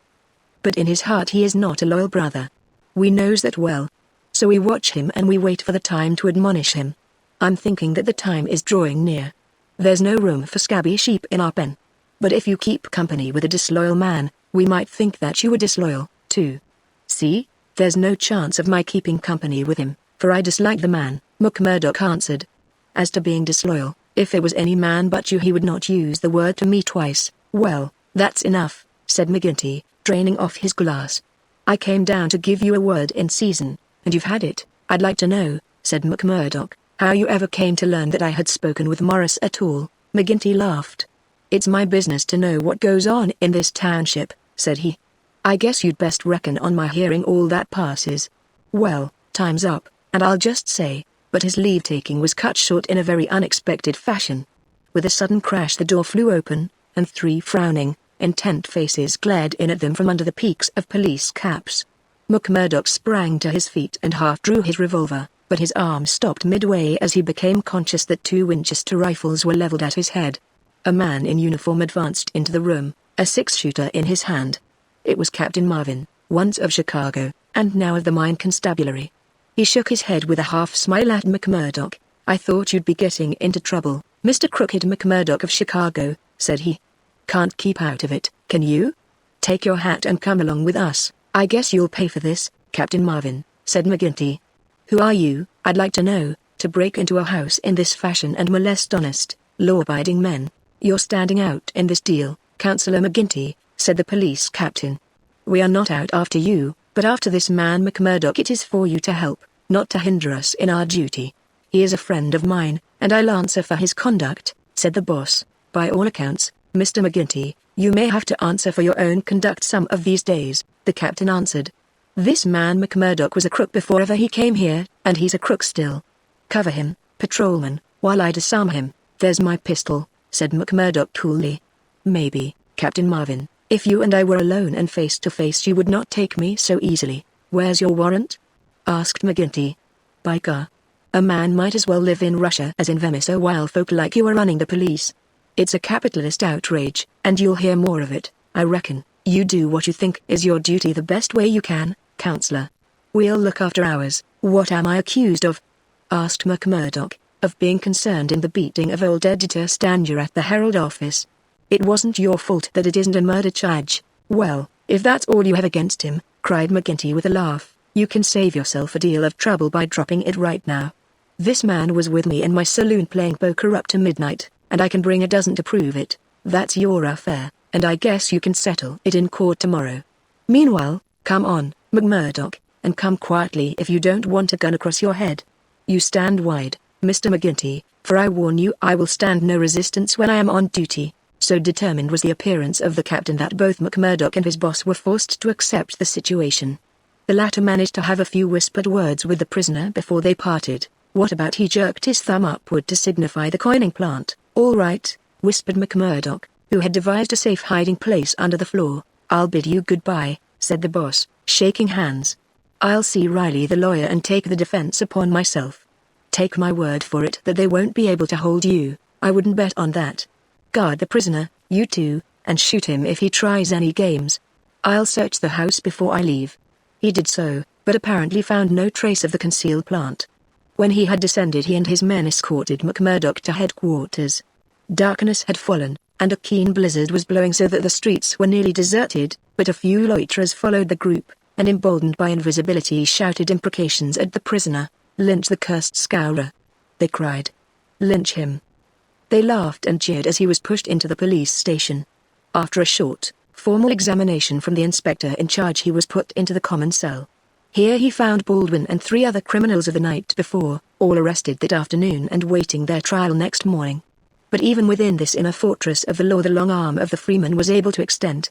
But in his heart he is not a loyal brother. We knows that well. So we watch him and we wait for the time to admonish him. I'm thinking that the time is drawing near. There's no room for scabby sheep in our pen. But if you keep company with a disloyal man, we might think that you were disloyal, too." "See, there's no chance of my keeping company with him, for I dislike the man," McMurdoch answered. "As to being disloyal, if it was any man but you he would not use the word to me twice." "Well, that's enough," said McGinty, draining off his glass. "I came down to give you a word in season, and you've had it." "I'd like to know," said McMurdoch, "how you ever came to learn that I had spoken with Morris at all." McGinty laughed. "It's my business to know what goes on in this township," said he. "I guess you'd best reckon on my hearing all that passes. Well, time's up, and I'll just say," but his leave-taking was cut short in a very unexpected fashion. With a sudden crash the door flew open, and 3 frowning, intent faces glared in at them from under the peaks of police caps. McMurdoch sprang to his feet and half drew his revolver, but his arm stopped midway as he became conscious that 2 Winchester rifles were leveled at his head. A man in uniform advanced into the room, a 6-shooter in his hand. It was Captain Marvin, once of Chicago, and now of the Mine Constabulary. He shook his head with a half-smile at McMurdoch. "I thought you'd be getting into trouble, Mr. Crooked McMurdoch of Chicago," said he. "Can't keep out of it, can you? Take your hat and come along with us." "I guess you'll pay for this, Captain Marvin," said McGinty. "Who are you, I'd like to know, to break into a house in this fashion and molest honest, law-abiding men?" "You're standing out in this deal, Counselor McGinty," said the police captain. "We are not out after you, but after this man McMurdoch. It is for you to help, not to hinder us in our duty. He is a friend of mine, and I'll answer for his conduct," said the boss. "By all accounts, Mr. McGinty, you may have to answer for your own conduct some of these days," the captain answered. "This man McMurdoch was a crook before ever he came here, and he's a crook still. Cover him, patrolman, while I disarm him." "There's my pistol," said McMurdoch coolly. "Maybe, Captain Marvin, if you and I were alone and face to face you would not take me so easily. Where's your warrant?" asked McGinty. By gar. A man might as well live in Russia as in Venice while folk like you are running the police. It's a capitalist outrage, and you'll hear more of it, I reckon. You do what you think is your duty the best way you can, Counselor. We'll look after ours. What am I accused of? Asked McMurdoch, of being concerned in the beating of old editor Stanger at the Herald office. It wasn't your fault that it isn't a murder charge. Well, if that's all you have against him, cried McGinty with a laugh, you can save yourself a deal of trouble by dropping it right now. This man was with me in my saloon playing poker up to midnight, and I can bring a dozen to prove it. That's your affair, and I guess you can settle it in court tomorrow. Meanwhile, come on, McMurdoch, and come quietly if you don't want a gun across your head. You stand wide, Mr. McGinty, for I warn you I will stand no resistance when I am on duty. So determined was the appearance of the captain that both McMurdoch and his boss were forced to accept the situation. The latter managed to have a few whispered words with the prisoner before they parted. What about? He jerked his thumb upward to signify the coining plant. All right, whispered McMurdoch, who had devised a safe hiding place under the floor. I'll bid you goodbye, said the boss, shaking hands. I'll see Riley the lawyer and take the defense upon myself. Take my word for it that they won't be able to hold you. I wouldn't bet on that. Guard the prisoner, you two, and shoot him if he tries any games. I'll search the house before I leave. He did so, but apparently found no trace of the concealed plant. When he had descended, he and his men escorted McMurdoch to headquarters. Darkness had fallen, and a keen blizzard was blowing so that the streets were nearly deserted, but a few loiterers followed the group, and emboldened by invisibility shouted imprecations at the prisoner. Lynch the cursed scourer, they cried. Lynch him. They laughed and cheered as he was pushed into the police station. After a short, formal examination from the inspector in charge, he was put into the common cell. Here he found Baldwin and 3 other criminals of the night before, all arrested that afternoon and waiting their trial next morning. But even within this inner fortress of the law, the long arm of the freeman was able to extend.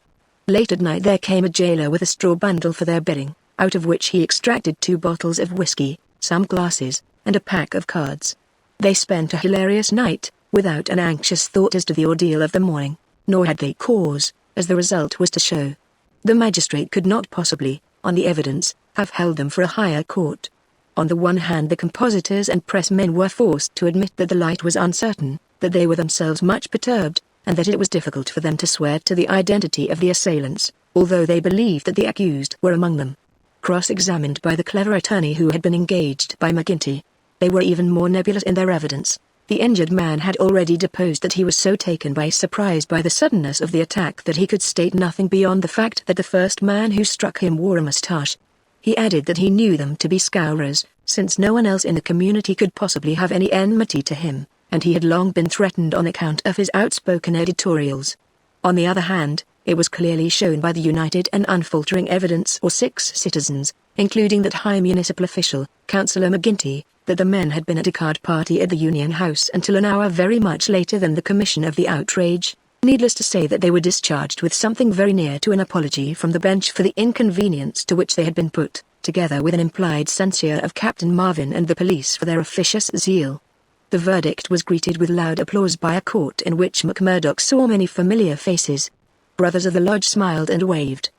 Late at night there came a jailer with a straw bundle for their bedding, out of which he extracted 2 bottles of whiskey, some glasses, and a pack of cards. They spent a hilarious night, without an anxious thought as to the ordeal of the morning, nor had they cause, as the result was to show. The magistrate could not possibly, on the evidence, have held them for a higher court. On the one hand, the compositors and pressmen were forced to admit that the light was uncertain, that they were themselves much perturbed, and that it was difficult for them to swear to the identity of the assailants, although they believed that the accused were among them. Cross-examined by the clever attorney who had been engaged by McGinty, they were even more nebulous in their evidence. The injured man had already deposed that he was so taken by surprise by the suddenness of the attack that he could state nothing beyond the fact that the first man who struck him wore a moustache. He added that he knew them to be scourers, since no one else in the community could possibly have any enmity to him, and he had long been threatened on account of his outspoken editorials. On the other hand, it was clearly shown by the united and unfaltering evidence of 6 citizens, including that high municipal official, Councillor McGinty, that the men had been at a card party at the Union House until an hour very much later than the commission of the outrage. Needless to say that they were discharged with something very near to an apology from the bench for the inconvenience to which they had been put, together with an implied censure of Captain Marvin and the police for their officious zeal. The verdict was greeted with loud applause by a court in which McMurdoch saw many familiar faces. Brothers of the lodge smiled and waved.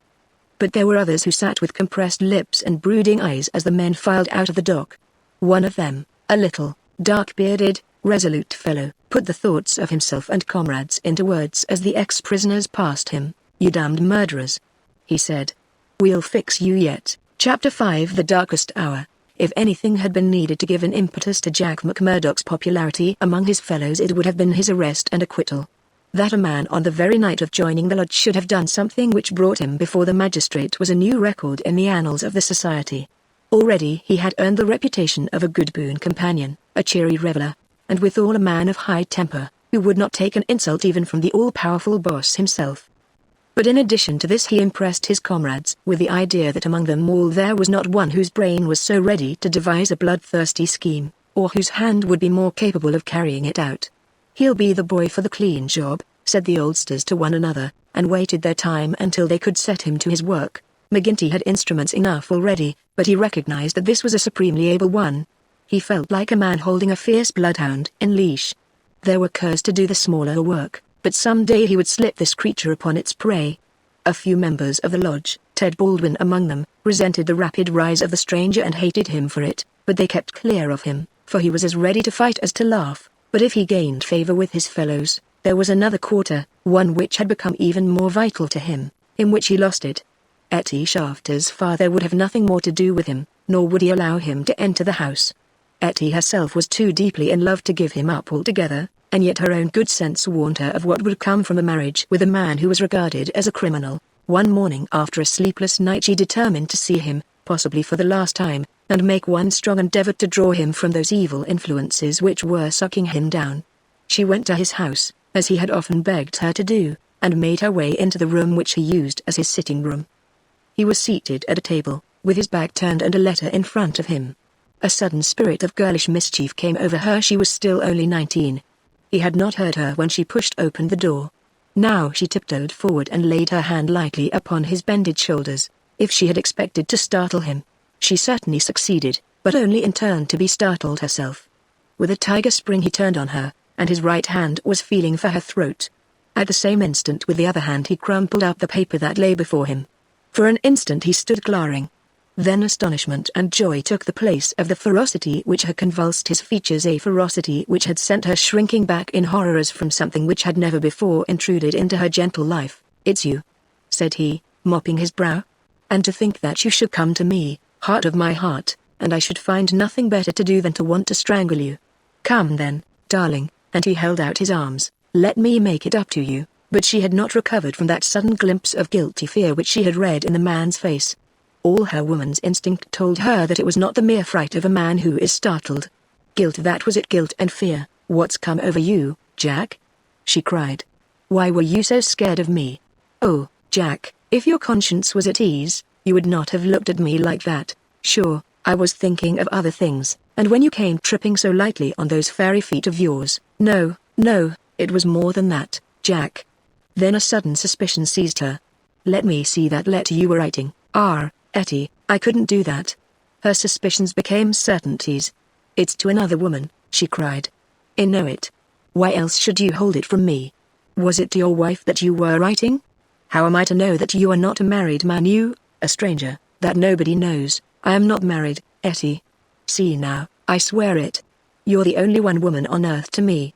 But there were others who sat with compressed lips and brooding eyes as the men filed out of the dock. One of them, a little, dark-bearded, resolute fellow, put the thoughts of himself and comrades into words as the ex-prisoners passed him. "You damned murderers," he said. "We'll fix you yet." Chapter 5. The Darkest Hour. If anything had been needed to give an impetus to Jack McMurdoch's popularity among his fellows, it would have been his arrest and acquittal. That a man on the very night of joining the lodge should have done something which brought him before the magistrate was a new record in the annals of the society. Already he had earned the reputation of a good boon companion, a cheery reveler, and withal a man of high temper, who would not take an insult even from the all-powerful boss himself. But in addition to this, he impressed his comrades with the idea that among them all there was not one whose brain was so ready to devise a bloodthirsty scheme, or whose hand would be more capable of carrying it out. "He'll be the boy for the clean job," said the oldsters to one another, and waited their time until they could set him to his work. McGinty had instruments enough already, but he recognized that this was a supremely able one. He felt like a man holding a fierce bloodhound in leash. There were curs to do the smaller work, but some day he would slip this creature upon its prey. A few members of the lodge, Ted Baldwin among them, resented the rapid rise of the stranger and hated him for it, but they kept clear of him, for he was as ready to fight as to laugh. But if he gained favor with his fellows, there was another quarter, one which had become even more vital to him, in which he lost it. Etty Shafter's father would have nothing more to do with him, nor would he allow him to enter the house. Etty herself was too deeply in love to give him up altogether, and yet her own good sense warned her of what would come from a marriage with a man who was regarded as a criminal. One morning after a sleepless night she determined to see him, possibly for the last time, and make one strong endeavor to draw him from those evil influences which were sucking him down. She went to his house, as he had often begged her to do, and made her way into the room which he used as his sitting room. He was seated at a table, with his back turned and a letter in front of him. A sudden spirit of girlish mischief came over her. She was still only 19. He had not heard her when she pushed open the door. Now she tiptoed forward and laid her hand lightly upon his bended shoulders. If she had expected to startle him, she certainly succeeded, but only in turn to be startled herself. With a tiger spring he turned on her, and his right hand was feeling for her throat. At the same instant with the other hand he crumpled up the paper that lay before him. For an instant he stood glaring. Then astonishment and joy took the place of the ferocity which had convulsed his features, a ferocity which had sent her shrinking back in horror as from something which had never before intruded into her gentle life. "It's you," said he, mopping his brow. "And to think that you should come to me, heart of my heart, and I should find nothing better to do than to want to strangle you. Come then, darling," and he held out his arms. "Let me make it up to you." But she had not recovered from that sudden glimpse of guilty fear which she had read in the man's face. All her woman's instinct told her that it was not the mere fright of a man who is startled. Guilt, that was it, guilt and fear. "What's come over you, Jack?" she cried. "Why were you so scared of me? Oh, Jack, if your conscience was at ease, you would not have looked at me like that." "Sure, I was thinking of other things, and when you came tripping so lightly on those fairy feet of yours." No, it was more than that, Jack." Then a sudden suspicion seized her. "Let me see that letter you were writing." Etty, I couldn't do that." Her suspicions became certainties. "It's to another woman," she cried. "I know it. Why else should you hold it from me? Was it to your wife that you were writing? How am I to know that you are not a married man? You, a stranger, that nobody knows." "I am not married, Etty. See now, I swear it. You're the only one woman on earth to me.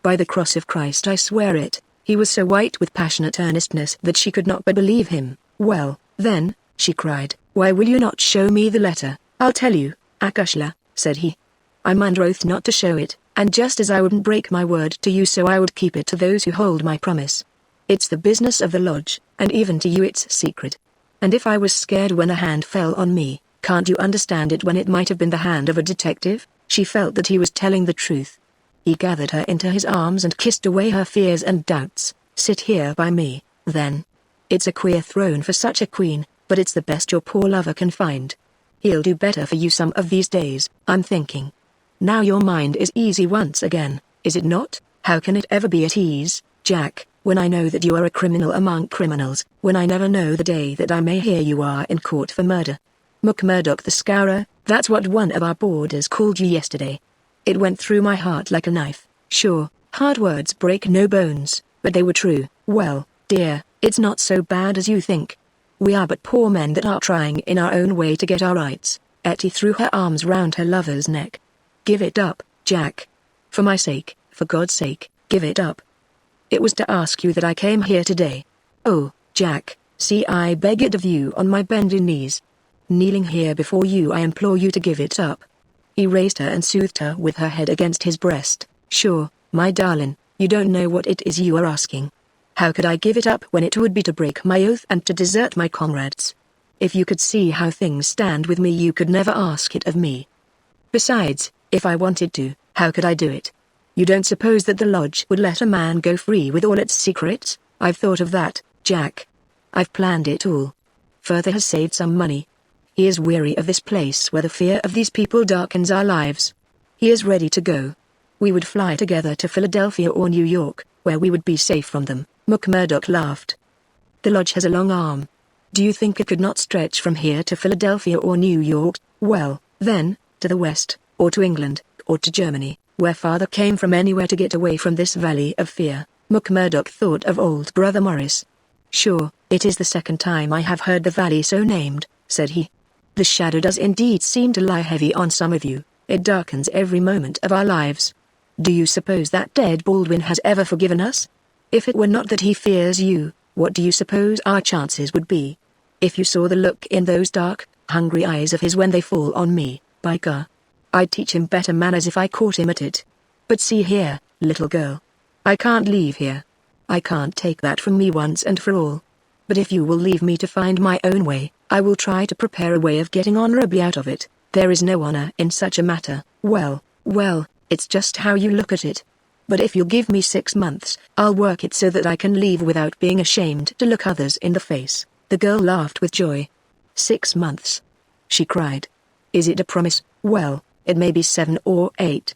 By the cross of Christ I swear it." He was so white with passionate earnestness that she could not but believe him. "Well, then," she cried, "why will you not show me the letter?" "I'll tell you, Akushla," said he. "I'm under oath not to show it, and just as I wouldn't break my word to you, so I would keep it to those who hold my promise. It's the business of the lodge, and even to you it's secret. And if I was scared when the hand fell on me, can't you understand it when it might have been the hand of a detective?" She felt that he was telling the truth. He gathered her into his arms and kissed away her fears and doubts. "Sit here by me, then. It's a queer throne for such a queen, but it's the best your poor lover can find. He'll do better for you some of these days, I'm thinking. Now your mind is easy once again, is it not?" "How can it ever be at ease, Jack, when I know that you are a criminal among criminals, when I never know the day that I may hear you are in court for murder? McMurdoch the Scourer, that's what one of our boarders called you yesterday. It went through my heart like a knife." "Sure, hard words break no bones, but they were true." "Well, dear, it's not so bad as you think. We are but poor men that are trying in our own way to get our rights." Etty threw her arms round her lover's neck. "Give it up, Jack. For my sake, for God's sake, give it up. It was to ask you that I came here today. Oh, Jack, see, I beg it of you on my bended knees. Kneeling here before you, I implore you to give it up." He raised her and soothed her with her head against his breast. "Sure, my darling, you don't know what it is you are asking. How could I give it up when it would be to break my oath and to desert my comrades? If you could see how things stand with me, you could never ask it of me. Besides, if I wanted to, how could I do it? You don't suppose that the lodge would let a man go free with all its secrets?" "I've thought of that, Jack. I've planned it all. Further has saved some money. He is weary of this place where the fear of these people darkens our lives. He is ready to go. We would fly together to Philadelphia or New York, where we would be safe from them." McMurdoch laughed. "The lodge has a long arm. Do you think it could not stretch from here to Philadelphia or New York? Well, then, to the west, or to England, or to Germany, where father came from, anywhere to get away from this valley of fear." McMurdoch thought of old Brother Morris. "Sure, it is the second time I have heard the valley so named, said he. "The shadow does indeed seem to lie heavy on some of you. It darkens every moment of our lives. Do you suppose that dead Baldwin has ever forgiven us? If it were not that he fears you, what do you suppose our chances would be? If you saw the look in those dark, hungry eyes of his when they fall on me, by God, I'd teach him better manners if I caught him at it. But see here, little girl. I can't leave here. I can't take that from me once and for all. But if you will leave me to find my own way, I will try to prepare a way of getting honorably out of it. There is no honor in such a matter." Well, it's just how you look at it. But if you'll give me 6 months, I'll work it so that I can leave without being ashamed to look others in the face." The girl laughed with joy. "6 months?" she cried. "Is it a promise? Well, it may be 7 or 8.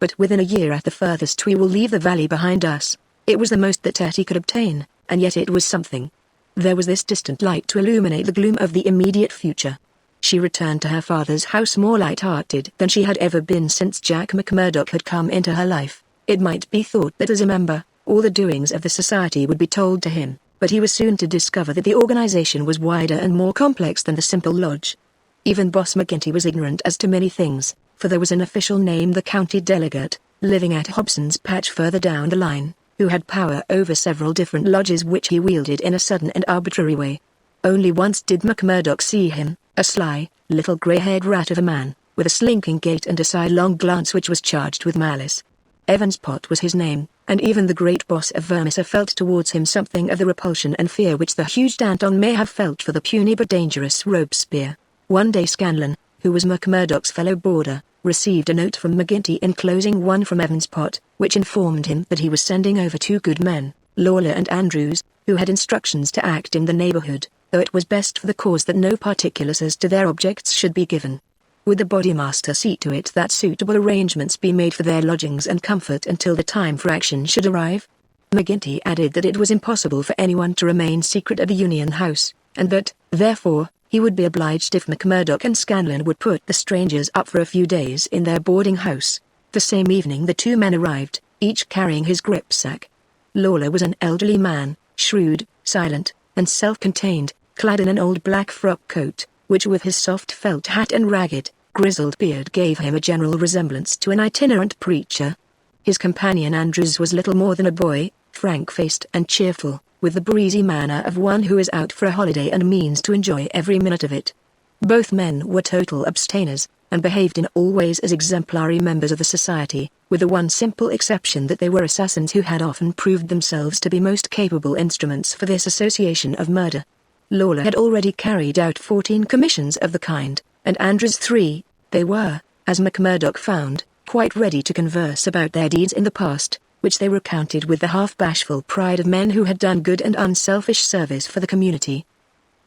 But within a year at the furthest we will leave the valley behind us." It was the most that Etty could obtain, and yet it was something. There was this distant light to illuminate the gloom of the immediate future. She returned to her father's house more light-hearted than she had ever been since Jack McMurdoch had come into her life. It might be thought that as a member, all the doings of the society would be told to him, but he was soon to discover that the organization was wider and more complex than the simple lodge. Even Boss McGinty was ignorant as to many things, for there was an official named the county delegate, living at Hobson's Patch further down the line, who had power over several different lodges which he wielded in a sudden and arbitrary way. Only once did McMurdoch see him, a sly, little grey-haired rat of a man, with a slinking gait and a sidelong glance which was charged with malice. Evans Pott was his name, and even the great boss of Vermissa felt towards him something of the repulsion and fear which the huge Danton may have felt for the puny but dangerous Robespierre. One day Scanlon, who was McMurdoch's fellow boarder, received a note from McGinty enclosing one from Evans Pott, which informed him that he was sending over 2 good men, Lawler and Andrews, who had instructions to act in the neighborhood, though it was best for the cause that no particulars as to their objects should be given. Would the bodymaster see to it that suitable arrangements be made for their lodgings and comfort until the time for action should arrive? McGinty added that it was impossible for anyone to remain secret at the Union House, and that, therefore, he would be obliged if McMurdoch and Scanlon would put the strangers up for a few days in their boarding house. The same evening the 2 men arrived, each carrying his gripsack. Lawler was an elderly man, shrewd, silent, and self-contained, clad in an old black frock coat, which with his soft felt hat and ragged, grizzled beard gave him a general resemblance to an itinerant preacher. His companion Andrews was little more than a boy, frank-faced and cheerful, with the breezy manner of one who is out for a holiday and means to enjoy every minute of it. Both men were total abstainers, and behaved in all ways as exemplary members of the society, with the one simple exception that they were assassins who had often proved themselves to be most capable instruments for this association of murder. Lawler had already carried out 14 commissions of the kind, and Andrews 3. They were, as McMurdoch found, quite ready to converse about their deeds in the past, which they recounted with the half-bashful pride of men who had done good and unselfish service for the community.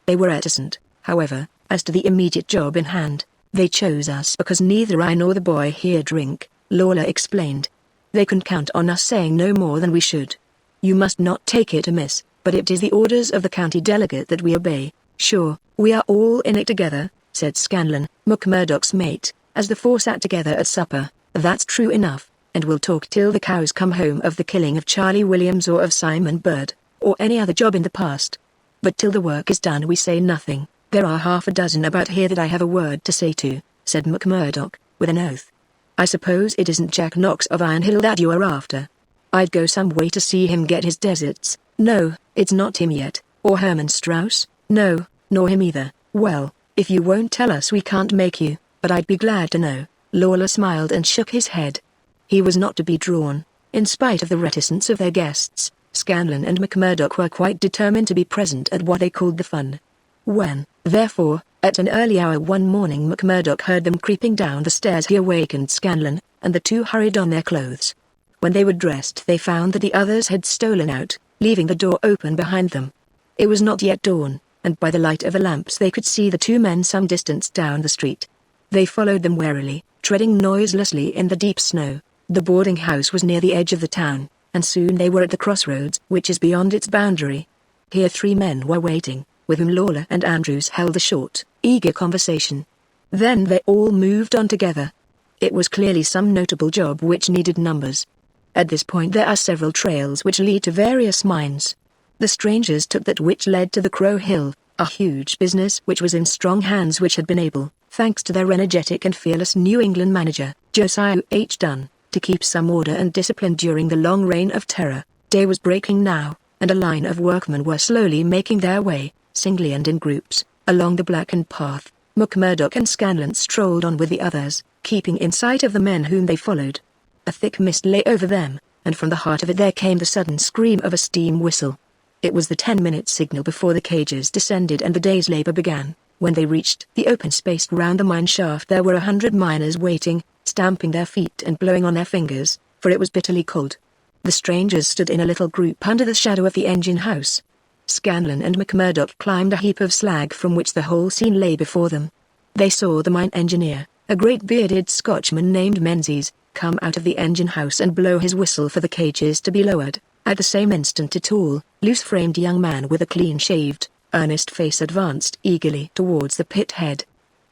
They were reticent, however, as to the immediate job in hand. "They chose us because neither I nor the boy here drink," Lawler explained. "They can count on us saying no more than we should. You must not take it amiss, but it is the orders of the county delegate that we obey." "Sure, we are all in it together," said Scanlon, McMurdoch's mate, as the 4 sat together at supper. "That's true enough, and we'll talk till the cows come home of the killing of Charlie Williams or of Simon Bird, or any other job in the past. But till the work is done we say nothing. There are half a dozen about here that I have a word to say to," said McMurdoch, with an oath. "I suppose it isn't Jack Knox of Iron Hill that you are after? I'd go some way to see him get his deserts." "No, it's not him yet." "Or Herman Strauss?" "No, nor him either." "Well, if you won't tell us we can't make you, but I'd be glad to know." Lawler smiled and shook his head. He was not to be drawn. In spite of the reticence of their guests, Scanlon and McMurdoch were quite determined to be present at what they called the fun. When, therefore, at an early hour one morning McMurdoch heard them creeping down the stairs, he awakened Scanlon, and the 2 hurried on their clothes. When they were dressed they found that the others had stolen out, leaving the door open behind them. It was not yet dawn, and by the light of the lamps they could see the 2 men some distance down the street. They followed them warily, treading noiselessly in the deep snow. The boarding house was near the edge of the town, and soon they were at the crossroads which is beyond its boundary. Here 3 men were waiting, with whom Lawler and Andrews held a short, eager conversation. Then they all moved on together. It was clearly some notable job which needed numbers. At this point there are several trails which lead to various mines. The strangers took that which led to the Crow Hill, a huge business which was in strong hands, which had been able, thanks to their energetic and fearless New England manager, Josiah H. Dunn, to keep some order and discipline during the long reign of terror. Day was breaking now, and a line of workmen were slowly making their way, singly and in groups, along the blackened path. McMurdoch and Scanlan strolled on with the others, keeping in sight of the men whom they followed. A thick mist lay over them, and from the heart of it there came the sudden scream of a steam whistle. It was the 10-minute signal before the cages descended and the day's labor began. When they reached the open space round the mine shaft, there were 100 miners waiting, stamping their feet and blowing on their fingers, for it was bitterly cold. The strangers stood in a little group under the shadow of the engine house. Scanlan and McMurdoch climbed a heap of slag from which the whole scene lay before them. They saw the mine engineer, a great bearded Scotchman named Menzies, come out of the engine house and blow his whistle for the cages to be lowered. At the same instant a tall, loose-framed young man with a clean-shaved, earnest face advanced eagerly towards the pit head.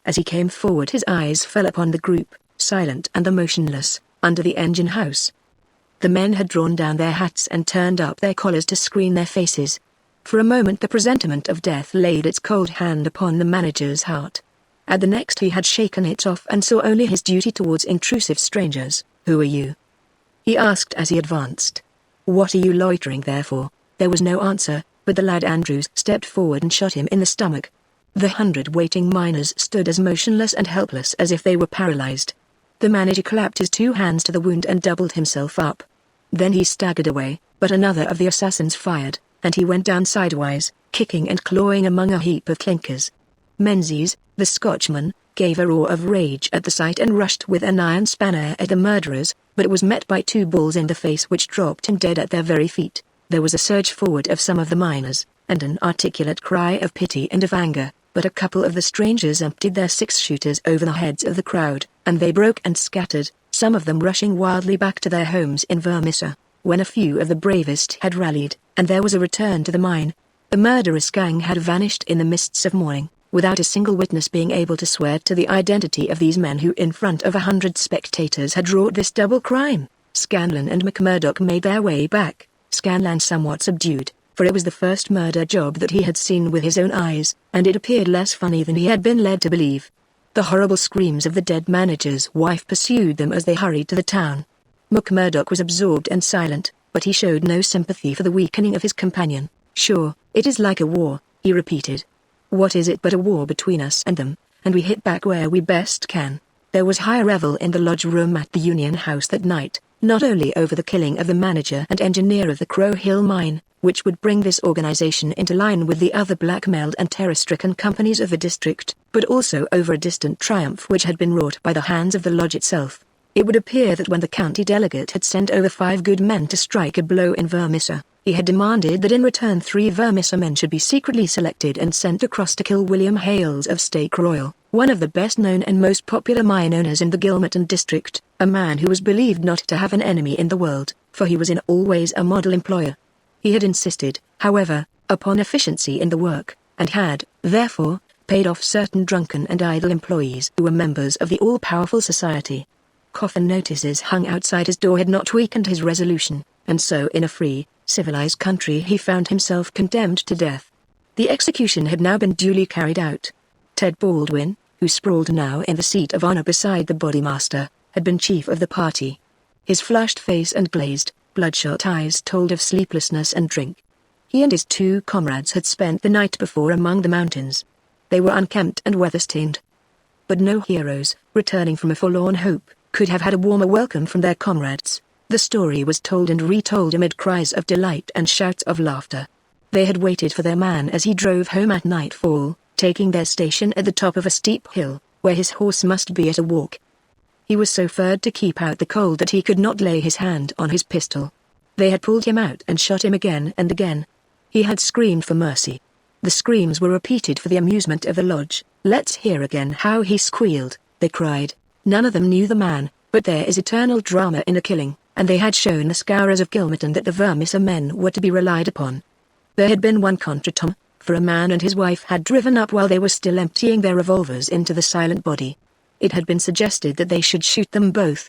As he came forward his eyes fell upon the group, silent and motionless, under the engine house. The men had drawn down their hats and turned up their collars to screen their faces. For a moment the presentiment of death laid its cold hand upon the manager's heart. At the next he had shaken it off and saw only his duty towards intrusive strangers. "Who are you?" he asked as he advanced. "What are you loitering there for?" There was no answer, but the lad Andrews stepped forward and shot him in the stomach. The 100 waiting miners stood as motionless and helpless as if they were paralyzed. The manager clapped his 2 hands to the wound and doubled himself up. Then he staggered away, but another of the assassins fired, and he went down sidewise, kicking and clawing among a heap of clinkers. Menzies, the Scotchman, gave a roar of rage at the sight and rushed with an iron spanner at the murderers, but it was met by 2 balls in the face which dropped him dead at their very feet. There was a surge forward of some of the miners, and an articulate cry of pity and of anger, but a couple of the strangers emptied their 6-shooters over the heads of the crowd, and they broke and scattered, some of them rushing wildly back to their homes in Vermissa. When a few of the bravest had rallied, and there was a return to the mine, the murderous gang had vanished in the mists of morning, without a single witness being able to swear to the identity of these men who in front of 100 spectators had wrought this double crime. Scanlan and McMurdoch made their way back, Scanlan somewhat subdued, for it was the first murder job that he had seen with his own eyes, and it appeared less funny than he had been led to believe. The horrible screams of the dead manager's wife pursued them as they hurried to the town. McMurdoch was absorbed and silent, but he showed no sympathy for the weakening of his companion. "Sure, it is like a war," he repeated. "What is it but a war between us and them, and we hit back where we best can." There was high revel in the lodge room at the Union House that night, not only over the killing of the manager and engineer of the Crow Hill mine, which would bring this organization into line with the other blackmailed and terror-stricken companies of the district, but also over a distant triumph which had been wrought by the hands of the lodge itself. It would appear that when the county delegate had sent over 5 good men to strike a blow in Vermissa, he had demanded that in return 3 Vermissa men should be secretly selected and sent across to kill William Hales of Stake Royal, one of the best-known and most popular mine owners in the Gilmerton district, a man who was believed not to have an enemy in the world, for he was in all ways a model employer. He had insisted, however, upon efficiency in the work, and had, therefore, paid off certain drunken and idle employees who were members of the all-powerful society. Coffin notices hung outside his door had not weakened his resolution, and so in a free, civilized country he found himself condemned to death. The execution had now been duly carried out. Ted Baldwin, who sprawled now in the seat of honor beside the bodymaster, had been chief of the party. His flushed face and glazed, bloodshot eyes told of sleeplessness and drink. He and his 2 comrades had spent the night before among the mountains. They were unkempt and weather-stained. But no heroes, returning from a forlorn hope, could have had a warmer welcome from their comrades. The story was told and retold amid cries of delight and shouts of laughter. They had waited for their man as he drove home at nightfall, taking their station at the top of a steep hill, where his horse must be at a walk. He was so furred to keep out the cold that he could not lay his hand on his pistol. They had pulled him out and shot him again and again. He had screamed for mercy. The screams were repeated for the amusement of the lodge. "Let's hear again how he squealed," they cried. None of them knew the man, but there is eternal drama in a killing, and they had shown the scourers of Gilmerton that the Vermissa men were to be relied upon. There had been one contretemps, for a man and his wife had driven up while they were still emptying their revolvers into the silent body. It had been suggested that they should shoot them both,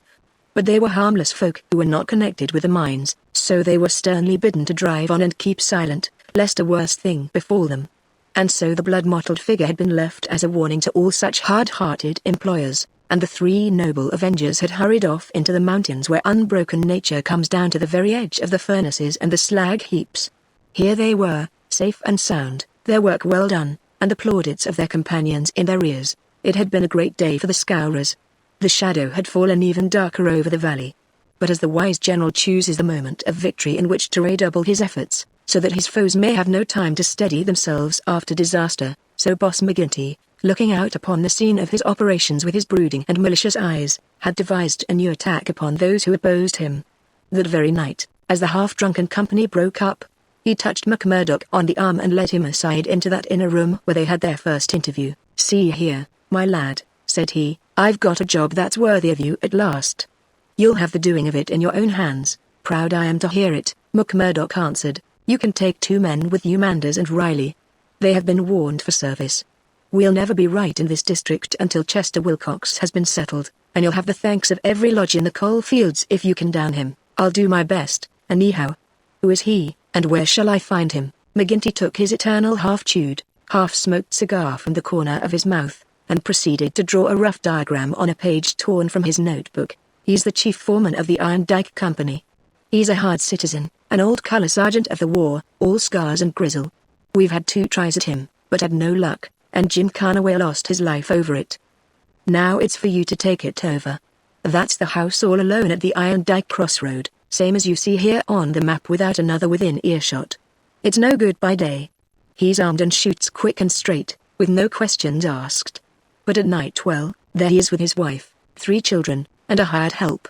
but they were harmless folk who were not connected with the mines, so they were sternly bidden to drive on and keep silent, lest a worse thing befall them. And so the blood-mottled figure had been left as a warning to all such hard-hearted employers, and the three noble avengers had hurried off into the mountains where unbroken nature comes down to the very edge of the furnaces and the slag heaps. Here they were, safe and sound, their work well done, and the plaudits of their companions in their ears. It had been a great day for the Scourers. The shadow had fallen even darker over the valley. But as the wise general chooses the moment of victory in which to redouble his efforts, so that his foes may have no time to steady themselves after disaster, so Boss McGinty, looking out upon the scene of his operations with his brooding and malicious eyes, had devised a new attack upon those who opposed him. That very night, as the half-drunken company broke up, he touched McMurdoch on the arm and led him aside into that inner room where they had their first interview. "See here, my lad," said he, "I've got a job that's worthy of you at last. You'll have the doing of it in your own hands." "Proud I am to hear it," McMurdoch answered. "You can take 2 men with you, Manders and Riley. They have been warned for service. We'll never be right in this district until Chester Wilcox has been settled, and you'll have the thanks of every lodge in the coal fields if you can down him." "I'll do my best, anyhow." "Who is he, and where shall I find him?" McGinty took his eternal half-chewed, half-smoked cigar from the corner of his mouth, and proceeded to draw a rough diagram on a page torn from his notebook. "He's the chief foreman of the Iron Dike Company. He's a hard citizen, an old colour sergeant of the war, all scars and grizzle. We've had 2 tries at him, but had no luck, and Jim Carnaway lost his life over it. Now it's for you to take it over. That's the house all alone at the Iron Dike crossroad, same as you see here on the map without another within earshot. It's no good by day. He's armed and shoots quick and straight, with no questions asked. But at night, well, there he is with his wife, 3 children, and a hired help.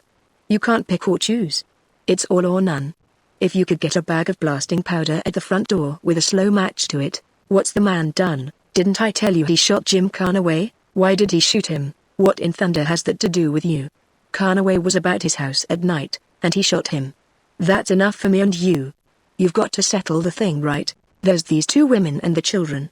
You can't pick or choose. It's all or none. If you could get a bag of blasting powder at the front door with a slow match to it, what's the man done? Didn't I tell you he shot Jim Carnaway? Why did he shoot him? What in thunder has that to do with you? Carnaway was about his house at night, and he shot him. That's enough for me and you. You've got to settle the thing right. There's these 2 women and the children.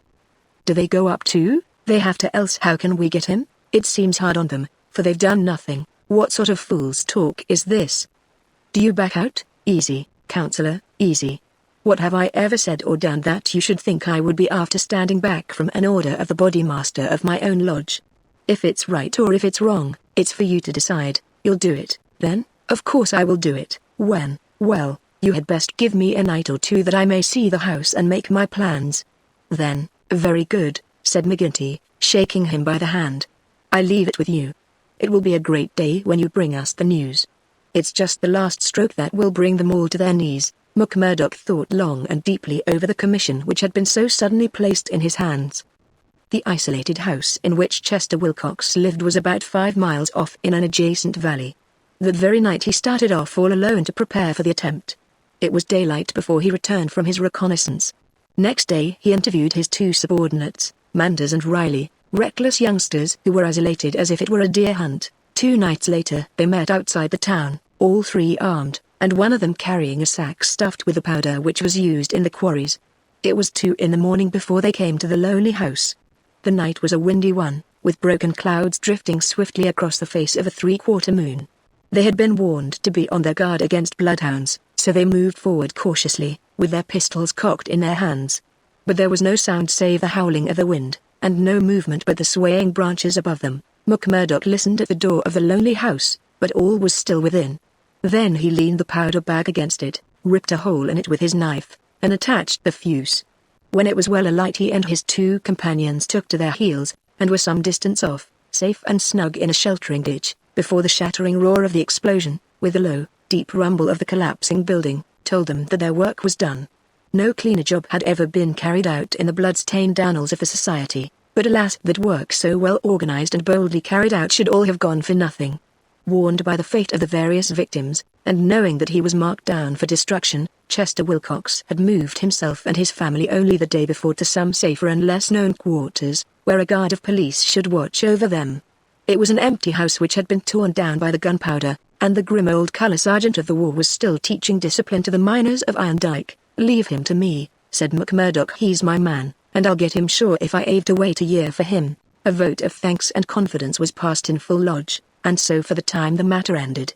Do they go up too? They have to, else how can we get him? It seems hard on them, for they've done nothing. What sort of fool's talk is this? Do you back out? Easy, counselor, easy. What have I ever said or done that you should think I would be after standing back from an order of the bodymaster of my own lodge? If it's right or if it's wrong, it's for you to decide. You'll do it, then? Of course I will do it. When? Well, you had best give me a night or 2 that I may see the house and make my plans. Then, very good, said McGinty, shaking him by the hand. I leave it with you. It will be a great day when you bring us the news. It's just the last stroke that will bring them all to their knees. McMurdoch thought long and deeply over the commission which had been so suddenly placed in his hands. The isolated house in which Chester Wilcox lived was about 5 miles off in an adjacent valley. That very night he started off all alone to prepare for the attempt. It was daylight before he returned from his reconnaissance. Next day he interviewed his 2 subordinates, Manders and Riley, reckless youngsters who were as elated as if it were a deer hunt. 2 nights later they met outside the town, all 3 armed, and one of them carrying a sack stuffed with the powder which was used in the quarries. It was 2 in the morning before they came to the lonely house. The night was a windy one, with broken clouds drifting swiftly across the face of a 3/4 moon. They had been warned to be on their guard against bloodhounds, so they moved forward cautiously, with their pistols cocked in their hands. But there was no sound save the howling of the wind, and no movement but the swaying branches above them. McMurdoch listened at the door of the lonely house, but all was still within. Then he leaned the powder bag against it, ripped a hole in it with his knife, and attached the fuse. When it was well alight he and his 2 companions took to their heels, and were some distance off, safe and snug in a sheltering ditch, before the shattering roar of the explosion, with the low, deep rumble of the collapsing building, told them that their work was done. No cleaner job had ever been carried out in the blood-stained annals of the society, but alas that work so well organized and boldly carried out should all have gone for nothing. Warned by the fate of the various victims, and knowing that he was marked down for destruction, Chester Wilcox had moved himself and his family only the day before to some safer and less-known quarters, where a guard of police should watch over them. It was an empty house which had been torn down by the gunpowder, and the grim old colour sergeant of the war was still teaching discipline to the miners of Iron Dike. "Leave him to me," said McMurdoch. "He's my man, and I'll get him sure if I have to wait a year for him." A vote of thanks and confidence was passed in full lodge, and so for the time the matter ended.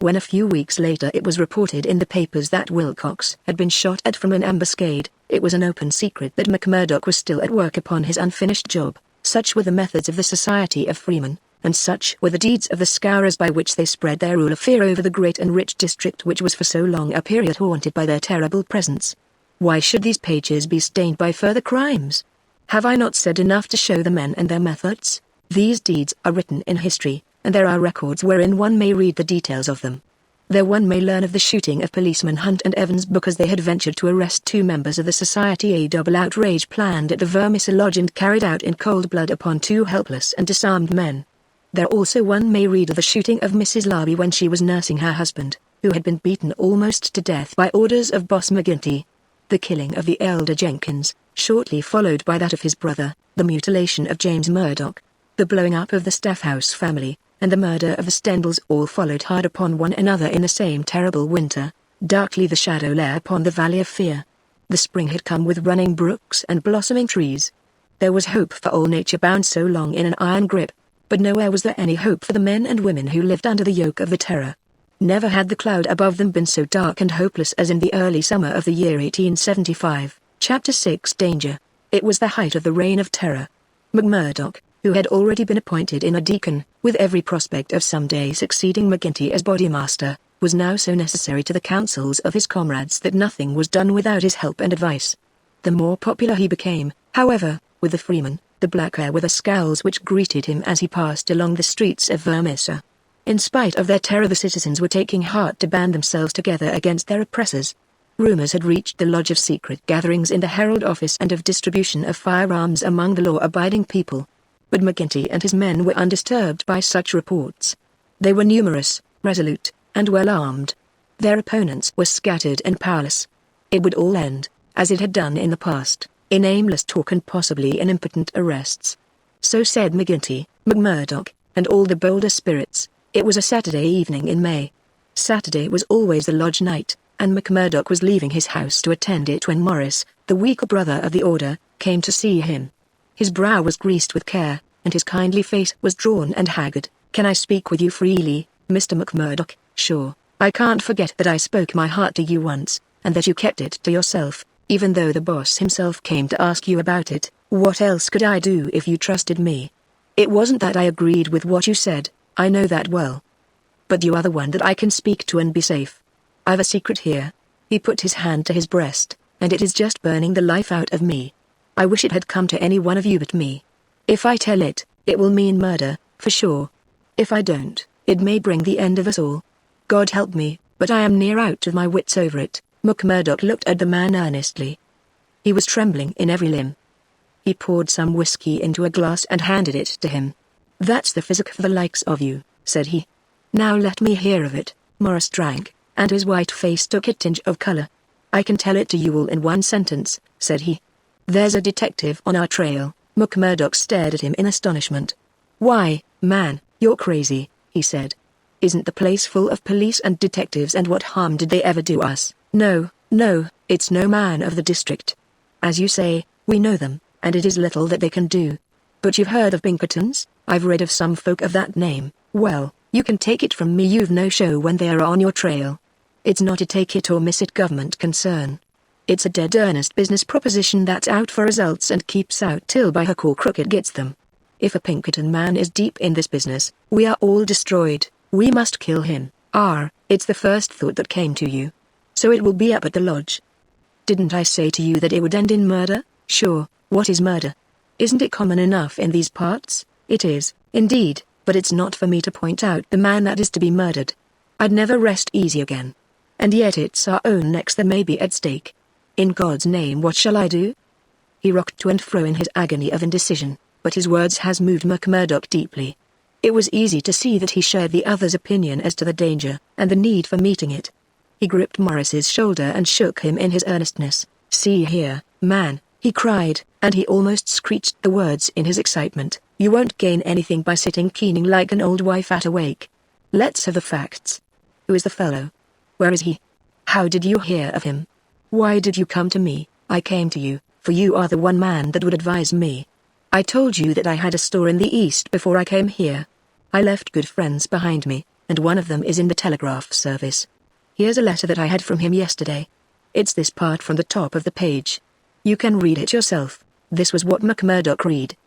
When a few weeks later it was reported in the papers that Wilcox had been shot at from an ambuscade, it was an open secret that McMurdoch was still at work upon his unfinished job. Such were the methods of the Society of Freemen, and such were the deeds of the Scourers by which they spread their rule of fear over the great and rich district which was for so long a period haunted by their terrible presence. Why should these pages be stained by further crimes? Have I not said enough to show the men and their methods? These deeds are written in history, and there are records wherein one may read the details of them. There one may learn of the shooting of policemen Hunt and Evans because they had ventured to arrest two members of the society, a double outrage planned at the Vermissa Lodge and carried out in cold blood upon two helpless and disarmed men. There also one may read of the shooting of Mrs. Larby when she was nursing her husband, who had been beaten almost to death by orders of Boss McGinty. The killing of the elder Jenkins, shortly followed by that of his brother, the mutilation of James Murdoch, the blowing up of the Staffhouse family, and the murder of the Stendals all followed hard upon one another in the same terrible winter. Darkly the shadow lay upon the Valley of Fear. The spring had come with running brooks and blossoming trees. There was hope for all nature bound so long in an iron grip, but nowhere was there any hope for the men and women who lived under the yoke of the terror. Never had the cloud above them been so dark and hopeless as in the early summer of the year 1875. Chapter 6 Danger. It was the height of the reign of terror. McMurdoch, who had already been appointed in a deacon, with every prospect of some day succeeding McGinty as bodymaster, was now so necessary to the counsels of his comrades that nothing was done without his help and advice. The more popular he became, however, with the freemen, the blacker were the scowls which greeted him as he passed along the streets of Vermissa. In spite of their terror, the citizens were taking heart to band themselves together against their oppressors. Rumors had reached the lodge of secret gatherings in the Herald office and of distribution of firearms among the law-abiding people. But McGinty and his men were undisturbed by such reports. They were numerous, resolute, and well armed. Their opponents were scattered and powerless. It would all end, as it had done in the past, in aimless talk and possibly in impotent arrests. So said McGinty, McMurdoch, and all the bolder spirits. It was a Saturday evening in May. Saturday was always the lodge night, and McMurdoch was leaving his house to attend it when Morris, the weaker brother of the order, came to see him. His brow was greased with care, and his kindly face was drawn and haggard. "Can I speak with you freely, Mr. McMurdoch?" "Sure. I can't forget that I spoke my heart to you once, and that you kept it to yourself, even though the boss himself came to ask you about it. What else could I do if you trusted me? It wasn't that I agreed with what you said, I know that well. But you are the one that I can speak to and be safe. I've a secret here." He put his hand to his breast, "and it is just burning the life out of me. I wish it had come to any one of you but me. If I tell it, it will mean murder, for sure. If I don't, it may bring the end of us all. God help me, but I am near out of my wits over it." McMurdoch looked at the man earnestly. He was trembling in every limb. He poured some whiskey into a glass and handed it to him. "That's the physic for the likes of you," said he. "Now let me hear of it." Morris drank, and his white face took a tinge of color. "I can tell it to you all in one sentence," said he. "There's a detective on our trail." McMurdoch stared at him in astonishment. "Why, man, you're crazy," he said. "Isn't the place full of police and detectives, and what harm did they ever do us?" No, it's no man of the district. As you say, we know them, and it is little that they can do. But you've heard of Pinkertons? I've read of some folk of that name. Well, you can take it from me you've no show when they are on your trail. It's not a take it or miss it government concern. It's a dead earnest business proposition that's out for results and keeps out till by hook or crook it gets them. If a Pinkerton man is deep in this business, we are all destroyed. We must kill him. It's the first thought that came to you. So it will be up at the lodge. Didn't I say to you that it would end in murder? Sure, what is murder? Isn't it common enough in these parts? It is, indeed, but it's not for me to point out the man that is to be murdered. I'd never rest easy again. And yet it's our own necks that may be at stake. In God's name, what shall I do? He rocked to and fro in his agony of indecision, but his words has moved McMurdoch deeply. It was easy to see that he shared the other's opinion as to the danger, and the need for meeting it. He gripped Morris's shoulder and shook him in his earnestness. "See here, man," he cried, and he almost screeched the words in his excitement. "You won't gain anything by sitting keening like an old wife at a wake. Let's have the facts. Who is the fellow? Where is he? How did you hear of him? Why did you come to me?" "I came to you, for you are the one man that would advise me. I told you that I had a store in the East before I came here. I left good friends behind me, and one of them is in the telegraph service. Here's a letter that I had from him yesterday. It's this part from the top of the page. You can read it yourself. This was what McMurdoch read.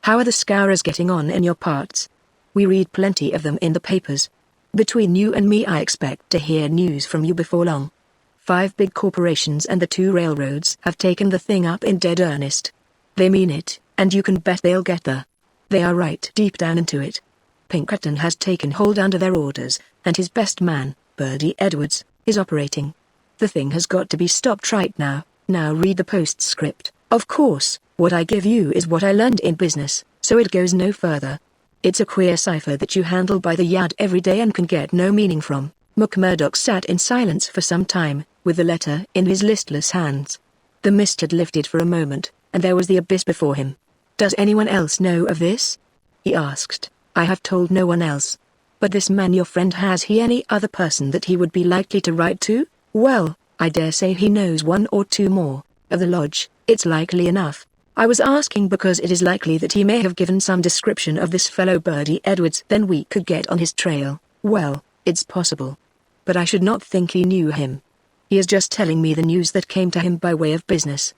How are the Scourers getting on in your parts? We read plenty of them in the papers. Between you and me, I expect to hear news from you before long. 5 big corporations and the 2 railroads have taken the thing up in dead earnest. They mean it, and you can bet they'll get there. They are right deep down into it. Pinkerton has taken hold under their orders, and his best man, Birdie Edwards, is operating. The thing has got to be stopped right now. Now read the postscript. Of course, what I give you is what I learned in business, so it goes no further. It's a queer cipher that you handle by the yard every day and can get no meaning from. McMurdoch sat in silence for some time, with the letter in his listless hands. The mist had lifted for a moment, and there was the abyss before him. Does anyone else know of this? He asked. I have told no one else. But this man your friend, has he any other person that he would be likely to write to? Well, I dare say he knows 1 or 2 more. Of the lodge, it's likely enough. I was asking because it is likely that he may have given some description of this fellow Birdie Edwards, then we could get on his trail. Well, it's possible. But I should not think he knew him. He is just telling me the news that came to him by way of business.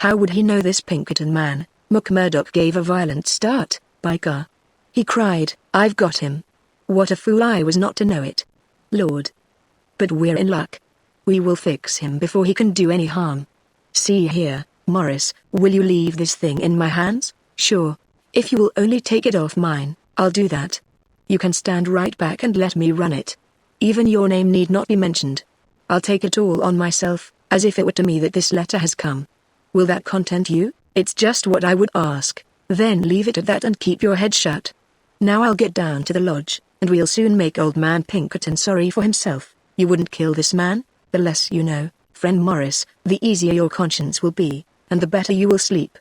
How would he know this Pinkerton man? McMurdoch gave a violent start. By gar! He cried, I've got him. What a fool I was not to know it. Lord! But we're in luck. We will fix him before he can do any harm. See here, Morris, will you leave this thing in my hands? Sure. If you will only take it off mine, I'll do that. You can stand right back and let me run it. Even your name need not be mentioned. I'll take it all on myself, as if it were to me that this letter has come. Will that content you? It's just what I would ask. Then leave it at that and keep your head shut. Now I'll get down to the lodge, and we'll soon make old man Pinkerton sorry for himself. You wouldn't kill this man? The less you know, friend Morris, the easier your conscience will be, and the better you will sleep.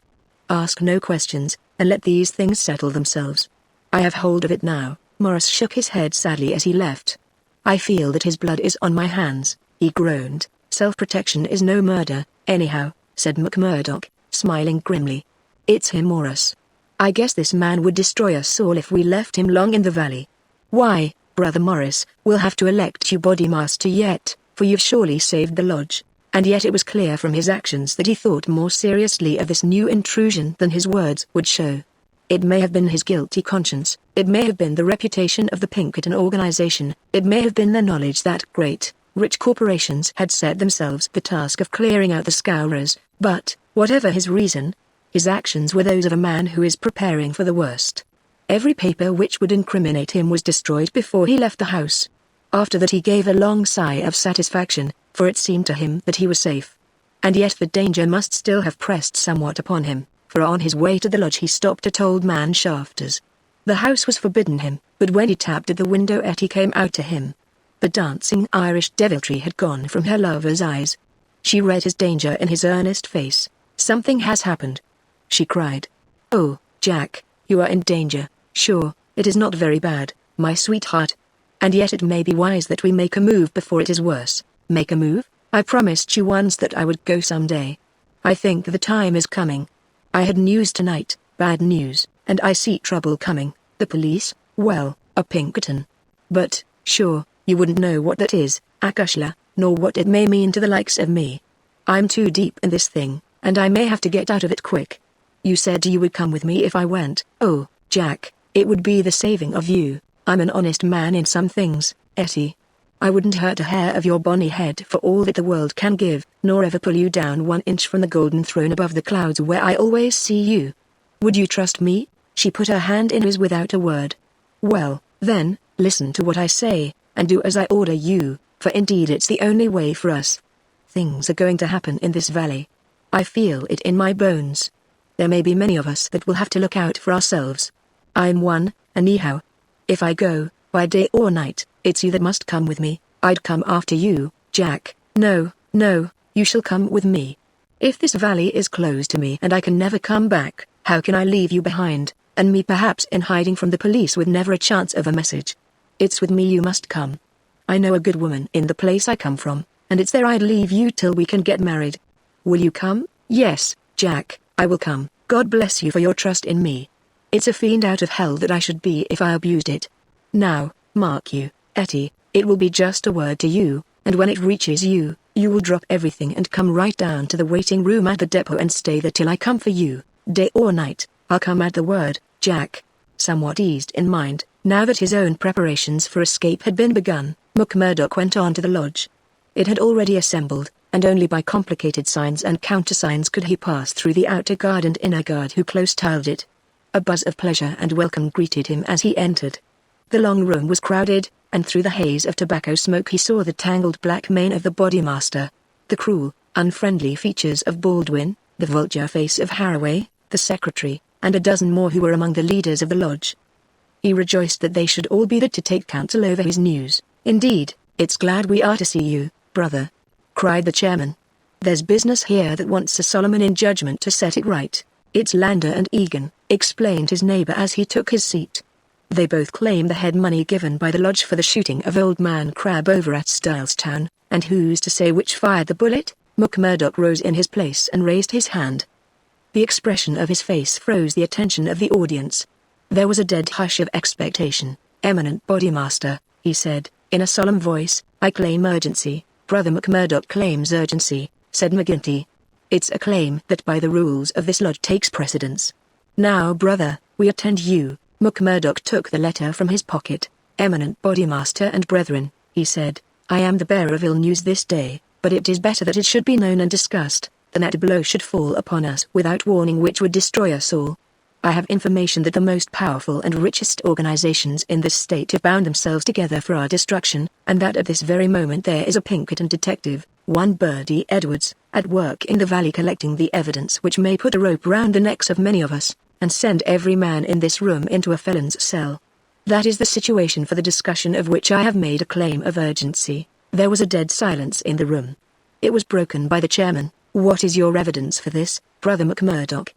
Ask no questions, and let these things settle themselves. I have hold of it now. Morris shook his head sadly as he left. I feel that his blood is on my hands, he groaned. Self-protection is no murder, anyhow, said McMurdoch, smiling grimly. It's him, Morris. I guess this man would destroy us all if we left him long in the valley. Why, Brother Morris, we'll have to elect you bodymaster yet, for you've surely saved the lodge. And yet it was clear from his actions that he thought more seriously of this new intrusion than his words would show. It may have been his guilty conscience, it may have been the reputation of the Pinkerton organization, it may have been the knowledge that great, rich corporations had set themselves the task of clearing out the Scourers, but, whatever his reason, his actions were those of a man who is preparing for the worst. Every paper which would incriminate him was destroyed before he left the house. After that he gave a long sigh of satisfaction, for it seemed to him that he was safe. And yet the danger must still have pressed somewhat upon him, for on his way to the lodge he stopped at old man Shafter's. The house was forbidden him, but when he tapped at the window Etty came out to him. The dancing Irish deviltry had gone from her lover's eyes. She read his danger in his earnest face. Something has happened, she cried. Oh, Jack, you are in danger. Sure, it is not very bad, my sweetheart. And yet it may be wise that we make a move before it is worse. Make a move? I promised you once that I would go someday. I think the time is coming. I had news tonight, bad news, and I see trouble coming. The police? Well, a Pinkerton. But, sure, you wouldn't know what that is, Akashla, nor what it may mean to the likes of me. I'm too deep in this thing, and I may have to get out of it quick. You said you would come with me if I went. Oh, Jack, it would be the saving of you. I'm an honest man in some things, Etty. I wouldn't hurt a hair of your bonny head for all that the world can give, nor ever pull you down 1 inch from the golden throne above the clouds where I always see you. Would you trust me? She put her hand in his without a word. Well, then, listen to what I say, and do as I order you, for indeed it's the only way for us. Things are going to happen in this valley. I feel it in my bones. There may be many of us that will have to look out for ourselves. I'm one, anyhow. If I go, by day or night, it's you that must come with me. I'd come after you, Jack. No, no, you shall come with me. If this valley is closed to me and I can never come back, how can I leave you behind, and me perhaps in hiding from the police with never a chance of a message? It's with me you must come. I know a good woman in the place I come from, and it's there I'd leave you till we can get married. Will you come? Yes, Jack, I will come. God bless you for your trust in me. It's a fiend out of hell that I should be if I abused it. Now, mark you, Etty, it will be just a word to you, and when it reaches you, you will drop everything and come right down to the waiting room at the depot and stay there till I come for you, day or night. I'll come at the word, Jack. Somewhat eased in mind, now that his own preparations for escape had been begun, McMurdoch went on to the lodge. It had already assembled, and only by complicated signs and countersigns could he pass through the outer guard and inner guard who close-tiled it. A buzz of pleasure and welcome greeted him as he entered. The long room was crowded, and through the haze of tobacco smoke he saw the tangled black mane of the bodymaster, the cruel, unfriendly features of Baldwin, the vulture face of Haraway, the secretary, and a dozen more who were among the leaders of the lodge. He rejoiced that they should all be there to take counsel over his news. "Indeed, it's glad we are to see you, brother," cried the chairman. "There's business here that wants a Solomon in judgment to set it right." "It's Lander and Egan," explained his neighbor as he took his seat. "They both claim the head money given by the lodge for the shooting of Old Man Crab over at Stylestown, and who's to say which fired the bullet?" McMurdoch rose in his place and raised his hand. The expression of his face froze the attention of the audience. There was a dead hush of expectation. "Eminent Bodymaster," he said, in a solemn voice, "I claim urgency." "Brother McMurdoch claims urgency," said McGinty. "It's a claim that by the rules of this lodge takes precedence. Now brother, we attend you." McMurdoch took the letter from his pocket. "Eminent Bodymaster and brethren," he said, "I am the bearer of ill news this day, but it is better that it should be known and discussed, than that a blow should fall upon us without warning which would destroy us all. I have information that the most powerful and richest organizations in this state have bound themselves together for our destruction, and that at this very moment there is a Pinkerton detective, one Birdie Edwards, at work in the valley collecting the evidence which may put a rope round the necks of many of us, and send every man in this room into a felon's cell. That is the situation for the discussion of which I have made a claim of urgency." There was a dead silence in the room. It was broken by the chairman. "What is your evidence for this, Brother McMurdoch?"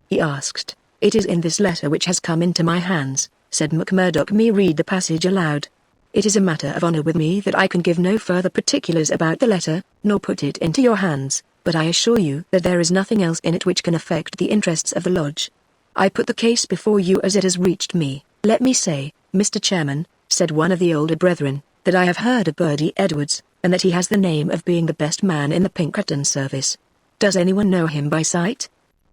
he asked. "It is in this letter which has come into my hands," said McMurdoch. "Me read the passage aloud. It is a matter of honor with me that I can give no further particulars about the letter, nor put it into your hands, but I assure you that there is nothing else in it which can affect the interests of the lodge. I put the case before you as it has reached me. Let me say, Mr. Chairman," said one of the older brethren, "that I have heard of Birdie Edwards, and that he has the name of being the best man in the Pinkerton service." "Does anyone know him by sight?"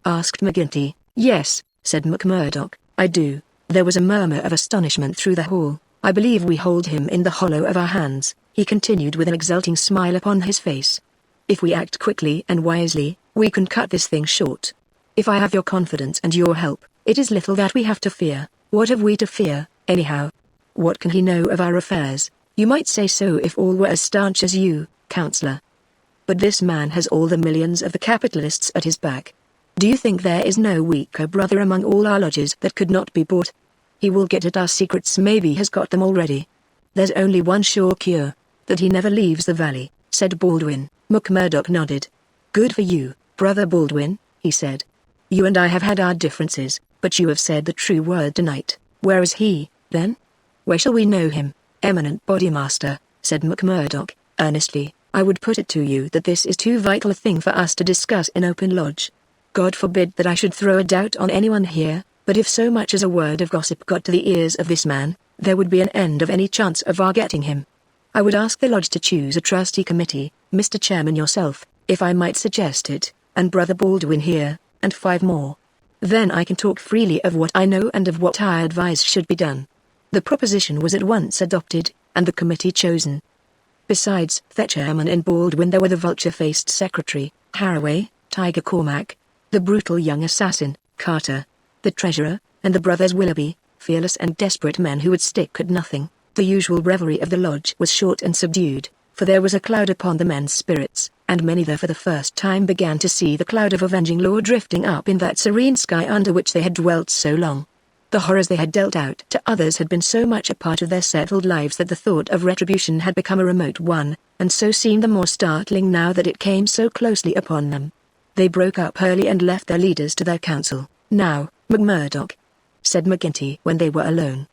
asked McGinty. "Yes," said McMurdoch, "I do." There was a murmur of astonishment through the hall. "I believe we hold him in the hollow of our hands," he continued with an exulting smile upon his face. "If we act quickly and wisely, we can cut this thing short. If I have your confidence and your help, it is little that we have to fear. What have we to fear, anyhow? What can he know of our affairs? You might say so if all were as staunch as you, counselor. But this man has all the millions of the capitalists at his back. Do you think there is no weaker brother among all our lodges that could not be bought? He will get at our secrets, maybe has got them already. There's only one sure cure, that he never leaves the valley," said Baldwin. McMurdoch nodded. "Good for you, Brother Baldwin," he said. "You and I have had our differences, but you have said the true word tonight. Where is he, then? Where shall we know him?" "Eminent Bodymaster," said McMurdoch, earnestly, "I would put it to you that this is too vital a thing for us to discuss in open lodge. God forbid that I should throw a doubt on anyone here, but if so much as a word of gossip got to the ears of this man, there would be an end of any chance of our getting him. I would ask the lodge to choose a trustee committee, Mr. Chairman yourself, if I might suggest it, and Brother Baldwin here, and 5 more. Then I can talk freely of what I know and of what I advise should be done." The proposition was at once adopted, and the committee chosen. Besides the chairman and Baldwin there were the vulture-faced secretary, Haraway, Tiger Cormac, the brutal young assassin, Carter, the treasurer, and the brothers Willoughby, fearless and desperate men who would stick at nothing. The usual revelry of the lodge was short and subdued, for there was a cloud upon the men's spirits, and many there for the first time began to see the cloud of avenging law drifting up in that serene sky under which they had dwelt so long. The horrors they had dealt out to others had been so much a part of their settled lives that the thought of retribution had become a remote one, and so seemed the more startling now that it came so closely upon them. They broke up early and left their leaders to their counsel. "Now, McMurdoch," said McGinty when they were alone.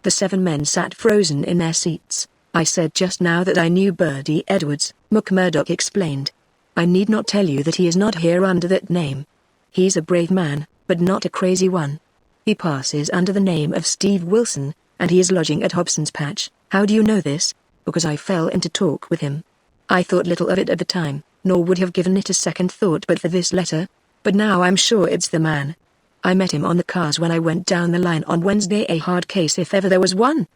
The 7 men sat frozen in their seats. "I said just now that I knew Birdie Edwards," McMurdoch explained. "I need not tell you that he is not here under that name. He's a brave man, but not a crazy one. He passes under the name of Steve Wilson, and he is lodging at Hobson's Patch, How do you know this? Because I fell into talk with him. I thought little of it at the time, nor would have given it a second thought but for this letter. But now I'm sure it's the man. I met him on the cars when I went down the line on Wednesday, a hard case if ever there was one.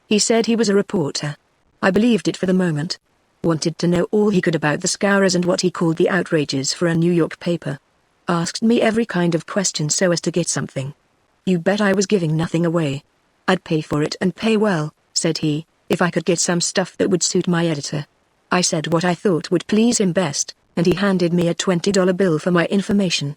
He said he was a reporter. I believed it for the moment. Wanted to know all he could about the Scourers and what he called the outrages for a New York paper. Asked me every kind of question so as to get something. You bet I was giving nothing away. I'd pay for it and pay well, said he, if I could get some stuff that would suit my editor. I said what I thought would please him best, and he handed me a $20 bill for my information.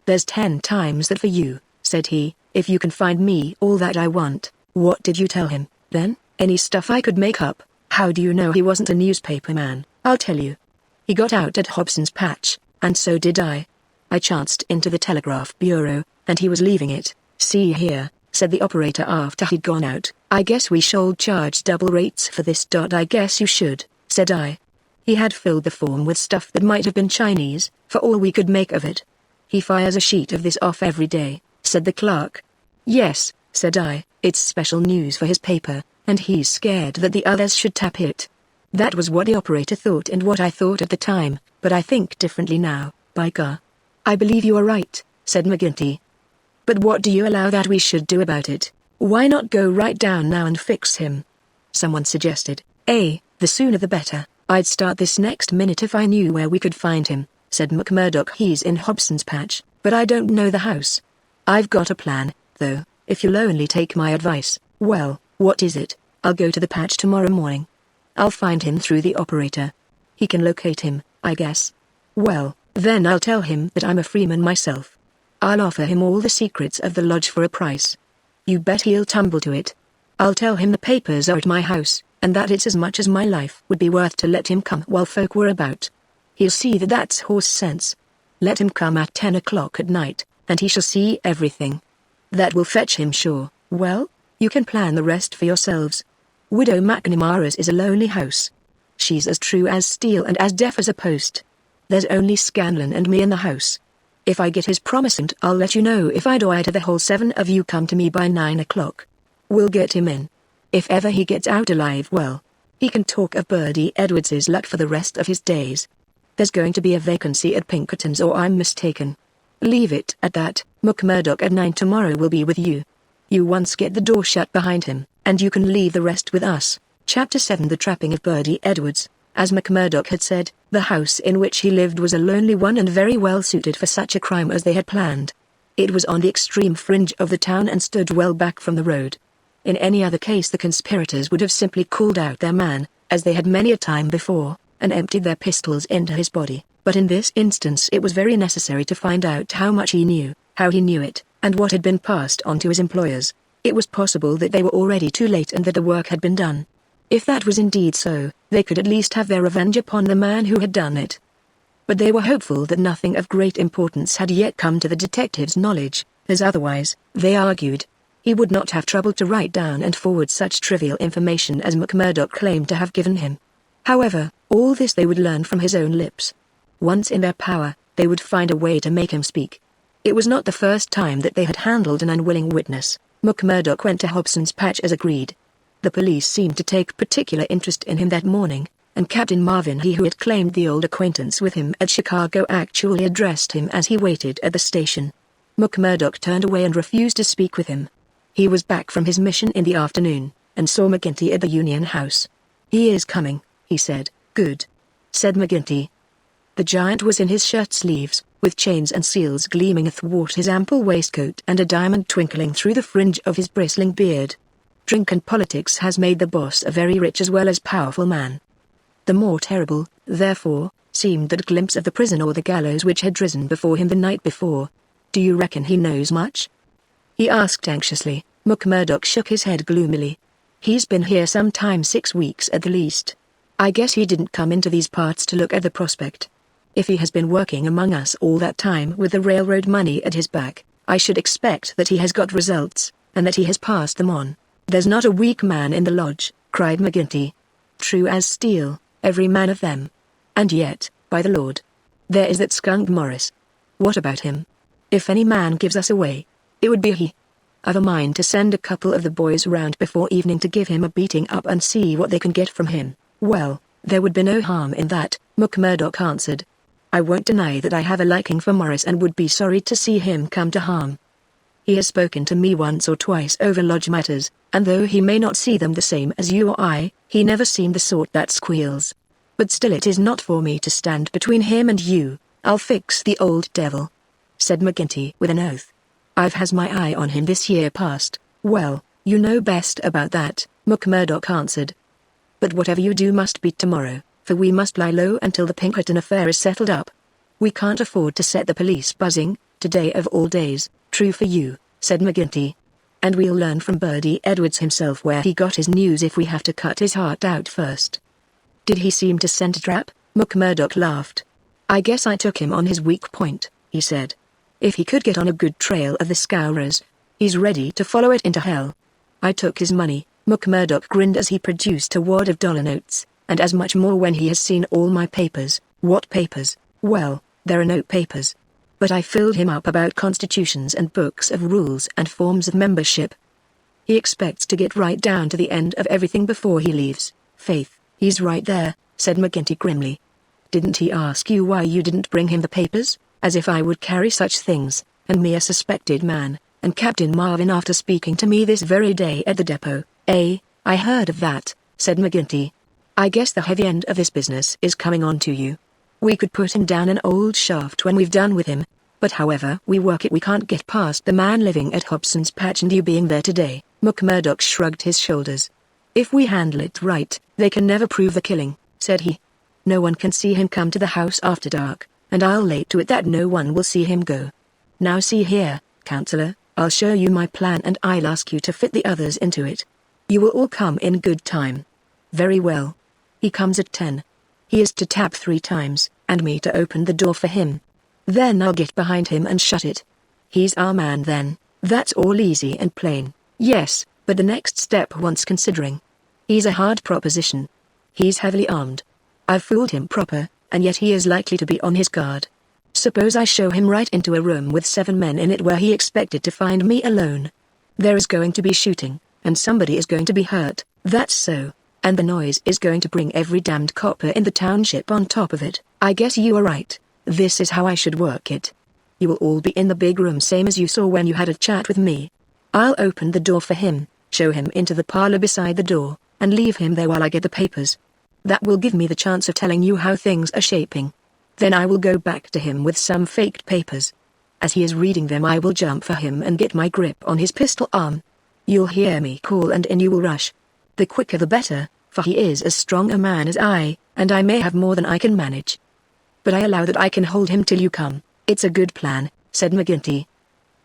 There's 10 times that for you, said he, if you can find me all that I want. What did you tell him, then? Any stuff I could make up. How do you know he wasn't a newspaper man? I'll tell you. He got out at Hobson's Patch, and so did I. I chanced into the telegraph bureau, and he was leaving it. See here, said the operator after he'd gone out. I guess we should charge double rates for this. I guess you should, said I. He had filled the form with stuff that might have been Chinese, for all we could make of it. He fires a sheet of this off every day, said the clerk. Yes, said I, it's special news for his paper, and he's scared that the others should tap it. That was what the operator thought and what I thought at the time, but I think differently now, by gar. I believe you are right, said McGinty. But what do you allow that we should do about it? Why not go right down now and fix him? Someone suggested. The sooner the better. I'd start this next minute if I knew where we could find him, said McMurdoch. He's in Hobson's Patch, but I don't know the house. I've got a plan, though, if you'll only take my advice. Well, what is it? I'll go to the patch tomorrow morning. I'll find him through the operator. He can locate him, I guess. Well, then I'll tell him that I'm a freeman myself. I'll offer him all the secrets of the lodge for a price. You bet he'll tumble to it. I'll tell him the papers are at my house, and that it's as much as my life would be worth to let him come while folk were about. He'll see that that's horse sense. Let him come at 10 o'clock at night, and he shall see everything. That will fetch him sure. Well, you can plan the rest for yourselves. Widow McNamara's is a lonely house. She's as true as steel and as deaf as a post. There's only Scanlon and me in the house. If I get his promise, and I'll let you know if I do it, the whole 7 of you come to me by 9 o'clock. We'll get him in. If ever he gets out alive, well, he can talk of Birdie Edwards's luck for the rest of his days. There's going to be a vacancy at Pinkerton's, or I'm mistaken. Leave it at that. McMurdoch at 9 tomorrow will be with you. You once get the door shut behind him, and you can leave the rest with us. Chapter 7. The Trapping of Birdie Edwards. As McMurdoch had said, the house in which he lived was a lonely one and very well suited for such a crime as they had planned. It was on the extreme fringe of the town and stood well back from the road. In any other case the conspirators would have simply called out their man, as they had many a time before, and emptied their pistols into his body. But in this instance it was very necessary to find out how much he knew, how he knew it, and what had been passed on to his employers. It was possible that they were already too late and that the work had been done. If that was indeed so, they could at least have their revenge upon the man who had done it. But they were hopeful that nothing of great importance had yet come to the detective's knowledge, as otherwise, they argued, he would not have troubled to write down and forward such trivial information as McMurdoch claimed to have given him. However, all this they would learn from his own lips. Once in their power, they would find a way to make him speak. It was not the first time that they had handled an unwilling witness. McMurdoch went to Hobson's Patch as agreed. The police seemed to take particular interest in him that morning, and Captain Marvin, he who had claimed the old acquaintance with him at Chicago, actually addressed him as he waited at the station. McMurdoch turned away and refused to speak with him. He was back from his mission in the afternoon, and saw McGinty at the Union House. He is coming, he said. Good, said McGinty. The giant was in his shirt sleeves, with chains and seals gleaming athwart his ample waistcoat and a diamond twinkling through the fringe of his bristling beard. Drink and politics has made the boss a very rich as well as powerful man. The more terrible, therefore, seemed that glimpse of the prison or the gallows which had risen before him the night before. Do you reckon he knows much? He asked anxiously. McMurdoch shook his head gloomily. He's been here some time, 6 weeks at the least. I guess he didn't come into these parts to look at the prospect. If he has been working among us all that time with the railroad money at his back, I should expect that he has got results, and that he has passed them on. There's not a weak man in the lodge, cried McGinty. True as steel, every man of them. And yet, by the Lord, there is that skunk Morris. What about him? If any man gives us away, it would be he. I've a mind to send a couple of the boys round before evening to give him a beating up and see what they can get from him." "Well, there would be no harm in that," McMurdoch answered. "I won't deny that I have a liking for Morris and would be sorry to see him come to harm. He has spoken to me once or twice over lodge matters, and though he may not see them the same as you or I, he never seemed the sort that squeals. But still it is not for me to stand between him and you. I'll fix the old devil," said McGinty with an oath. "I've has my eye on him this year past." "Well, you know best about that," McMurdoch answered. "But whatever you do must be tomorrow, for we must lie low until the Pinkerton affair is settled up. We can't afford to set the police buzzing, today of all days." "True for you," said McGinty. "And we'll learn from Birdie Edwards himself where he got his news if we have to cut his heart out first." "Did he seem to scent a trap?" McMurdoch laughed. "I guess I took him on his weak point," he said. "If he could get on a good trail of the Scourers, he's ready to follow it into hell. I took his money," McMurdoch grinned as he produced a wad of dollar notes, "and as much more when he has seen all my papers." "What papers?" "Well, there are no papers. But I filled him up about constitutions and books of rules and forms of membership. He expects to get right down to the end of everything before he leaves." "Faith, he's right there," said McGinty grimly. "Didn't he ask you why you didn't bring him the papers? As if I would carry such things, and me a suspected man, and Captain Marvin after speaking to me this very day at the depot." "I heard of that," said McGinty. "I guess the heavy end of this business is coming on to you. We could put him down an old shaft when we've done with him, but however we work it we can't get past the man living at Hobson's Patch and you being there today." McMurdoch shrugged his shoulders. "If we handle it right, they can never prove the killing," said he. "No one can see him come to the house after dark, and I'll lay to it that no one will see him go. Now see here, Counselor, I'll show you my plan and I'll ask you to fit the others into it. You will all come in good time." "Very well. He comes at 10. He is to tap 3 times, and me to open the door for him. Then I'll get behind him and shut it. He's our man then. That's all easy and plain." "Yes, but the next step wants considering. He's a hard proposition. He's heavily armed. I've fooled him proper, and yet he is likely to be on his guard. Suppose I show him right into a room with 7 men in it where he expected to find me alone. There is going to be shooting, and somebody is going to be hurt." "That's so. And the noise is going to bring every damned copper in the township on top of it." "I guess you are right. This is how I should work it. You will all be in the big room same as you saw when you had a chat with me. I'll open the door for him, show him into the parlor beside the door, and leave him there while I get the papers. That will give me the chance of telling you how things are shaping. Then I will go back to him with some faked papers. As he is reading them I will jump for him and get my grip on his pistol arm. You'll hear me call and in you will rush. The quicker the better, for he is as strong a man as I, and I may have more than I can manage. But I allow that I can hold him till you come." "It's a good plan," said McGinty.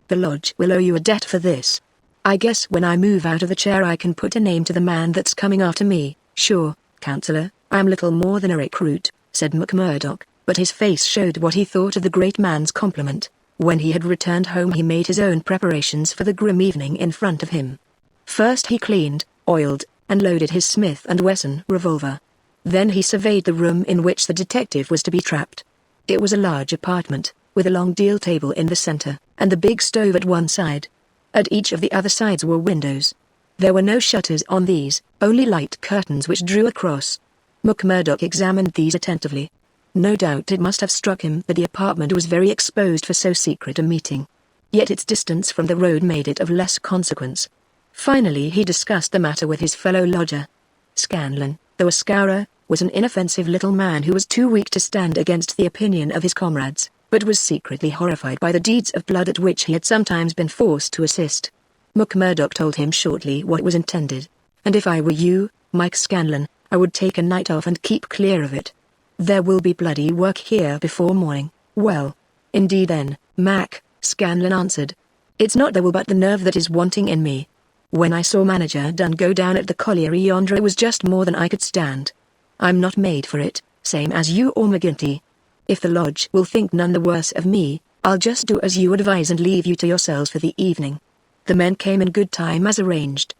"The lodge will owe you a debt for this. I guess when I move out of the chair I can put a name to the man that's coming after me." "Sure, Counselor, I'm little more than a recruit," said McMurdoch, but his face showed what he thought of the great man's compliment. When he had returned home he made his own preparations for the grim evening in front of him. First he cleaned, oiled, and loaded his Smith & Wesson revolver. Then he surveyed the room in which the detective was to be trapped. It was a large apartment, with a long deal table in the center, and the big stove at one side. At each of the other sides were windows. There were no shutters on these, only light curtains which drew across. McMurdoch examined these attentively. No doubt it must have struck him that the apartment was very exposed for so secret a meeting. Yet its distance from the road made it of less consequence. Finally he discussed the matter with his fellow lodger. Scanlon, though a scourer, was an inoffensive little man who was too weak to stand against the opinion of his comrades, but was secretly horrified by the deeds of blood at which he had sometimes been forced to assist. McMurdoch told him shortly what was intended. "And if I were you, Mike Scanlon, I would take a night off and keep clear of it. There will be bloody work here before morning." "Well, indeed then, Mac," Scanlon answered. "It's not the will but the nerve that is wanting in me. When I saw Manager Dunn go down at the colliery yonder it was just more than I could stand. I'm not made for it, same as you or McGinty. If the lodge will think none the worse of me, I'll just do as you advise and leave you to yourselves for the evening." The men came in good time as arranged.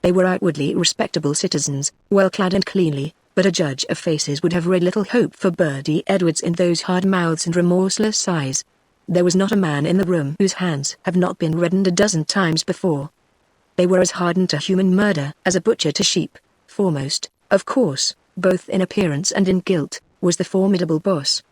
They were outwardly respectable citizens, well clad and cleanly, but a judge of faces would have read little hope for Birdie Edwards in those hard mouths and remorseless eyes. There was not a man in the room whose hands have not been reddened a dozen times before. They were as hardened to human murder as a butcher to sheep. Foremost, of course, both in appearance and in guilt, was the formidable boss.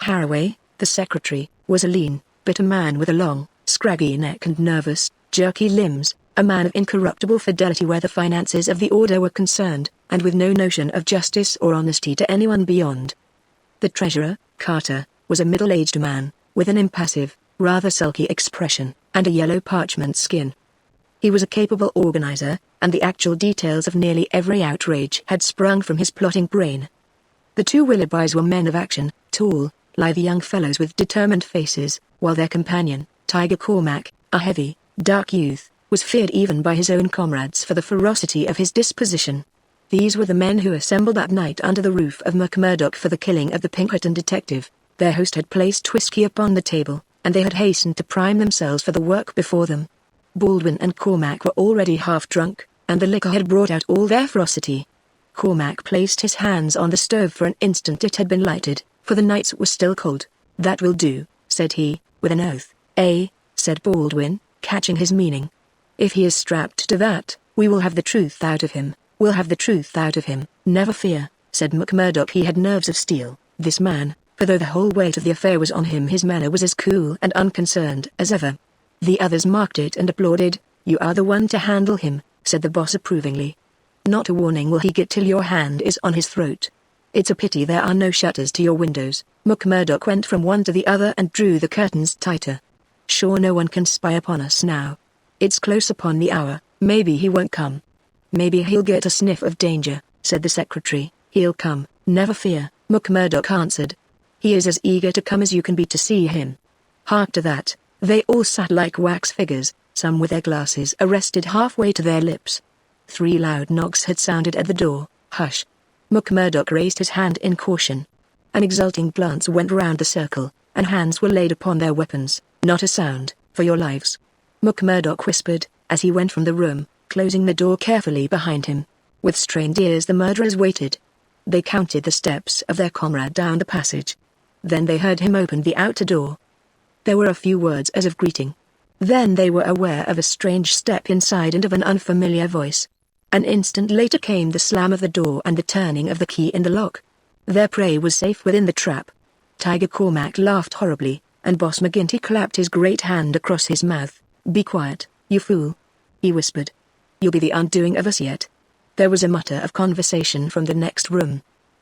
Haraway, the secretary, was a lean, bitter man with a long, scraggy neck and nervous, jerky limbs, a man of incorruptible fidelity where the finances of the order were concerned, and with no notion of justice or honesty to anyone beyond. The treasurer, Carter, was a middle-aged man, with an impassive, rather sulky expression, and a yellow parchment skin. He was a capable organizer, and the actual details of nearly every outrage had sprung from his plotting brain. The two Willoughbys were men of action, tall, lithe young fellows with determined faces, while their companion, Tiger Cormac, a heavy, dark youth, was feared even by his own comrades for the ferocity of his disposition. These were the men who assembled that night under the roof of McMurdoch for the killing of the Pinkerton detective. Their host had placed whiskey upon the table, and they had hastened to prime themselves for the work before them. Baldwin and Cormac were already half drunk, and the liquor had brought out all their ferocity. Cormac placed his hands on the stove for an instant. It had been lighted, for the nights were still cold. "That will do," said he, with an oath. "Eh?" said Baldwin, catching his meaning. "If he is strapped to that, we will have the truth out of him. We'll have the truth out of him." "Never fear," said McMurdoch. He had nerves of steel, this man, for though the whole weight of the affair was on him, his manner was as cool and unconcerned as ever. The others marked it and applauded. "You are the one to handle him," said the boss approvingly. "Not a warning will he get till your hand is on his throat. It's a pity there are no shutters to your windows." McMurdoch went from one to the other and drew the curtains tighter. "Sure no one can spy upon us now. It's close upon the hour. Maybe he won't come." "Maybe he'll get a sniff of danger," said the secretary. "He'll come, never fear," McMurdoch answered. "He is as eager to come as you can be to see him." Hark to that! They all sat like wax figures, some with their glasses arrested halfway to their lips. 3 loud knocks had sounded at the door. "Hush!" McMurdoch raised his hand in caution. An exulting glance went round the circle, and hands were laid upon their weapons. "Not a sound, for your lives," McMurdoch whispered, as he went from the room, closing the door carefully behind him. With strained ears the murderers waited. They counted the steps of their comrade down the passage. Then they heard him open the outer door. There were a few words as of greeting. Then they were aware of a strange step inside and of an unfamiliar voice. An instant later came the slam of the door and the turning of the key in the lock. Their prey was safe within the trap. Tiger Cormac laughed horribly, and Boss McGinty clapped his great hand across his mouth. "Be quiet, you fool," he whispered. "You'll be the undoing of us yet." There was a mutter of conversation from the next room.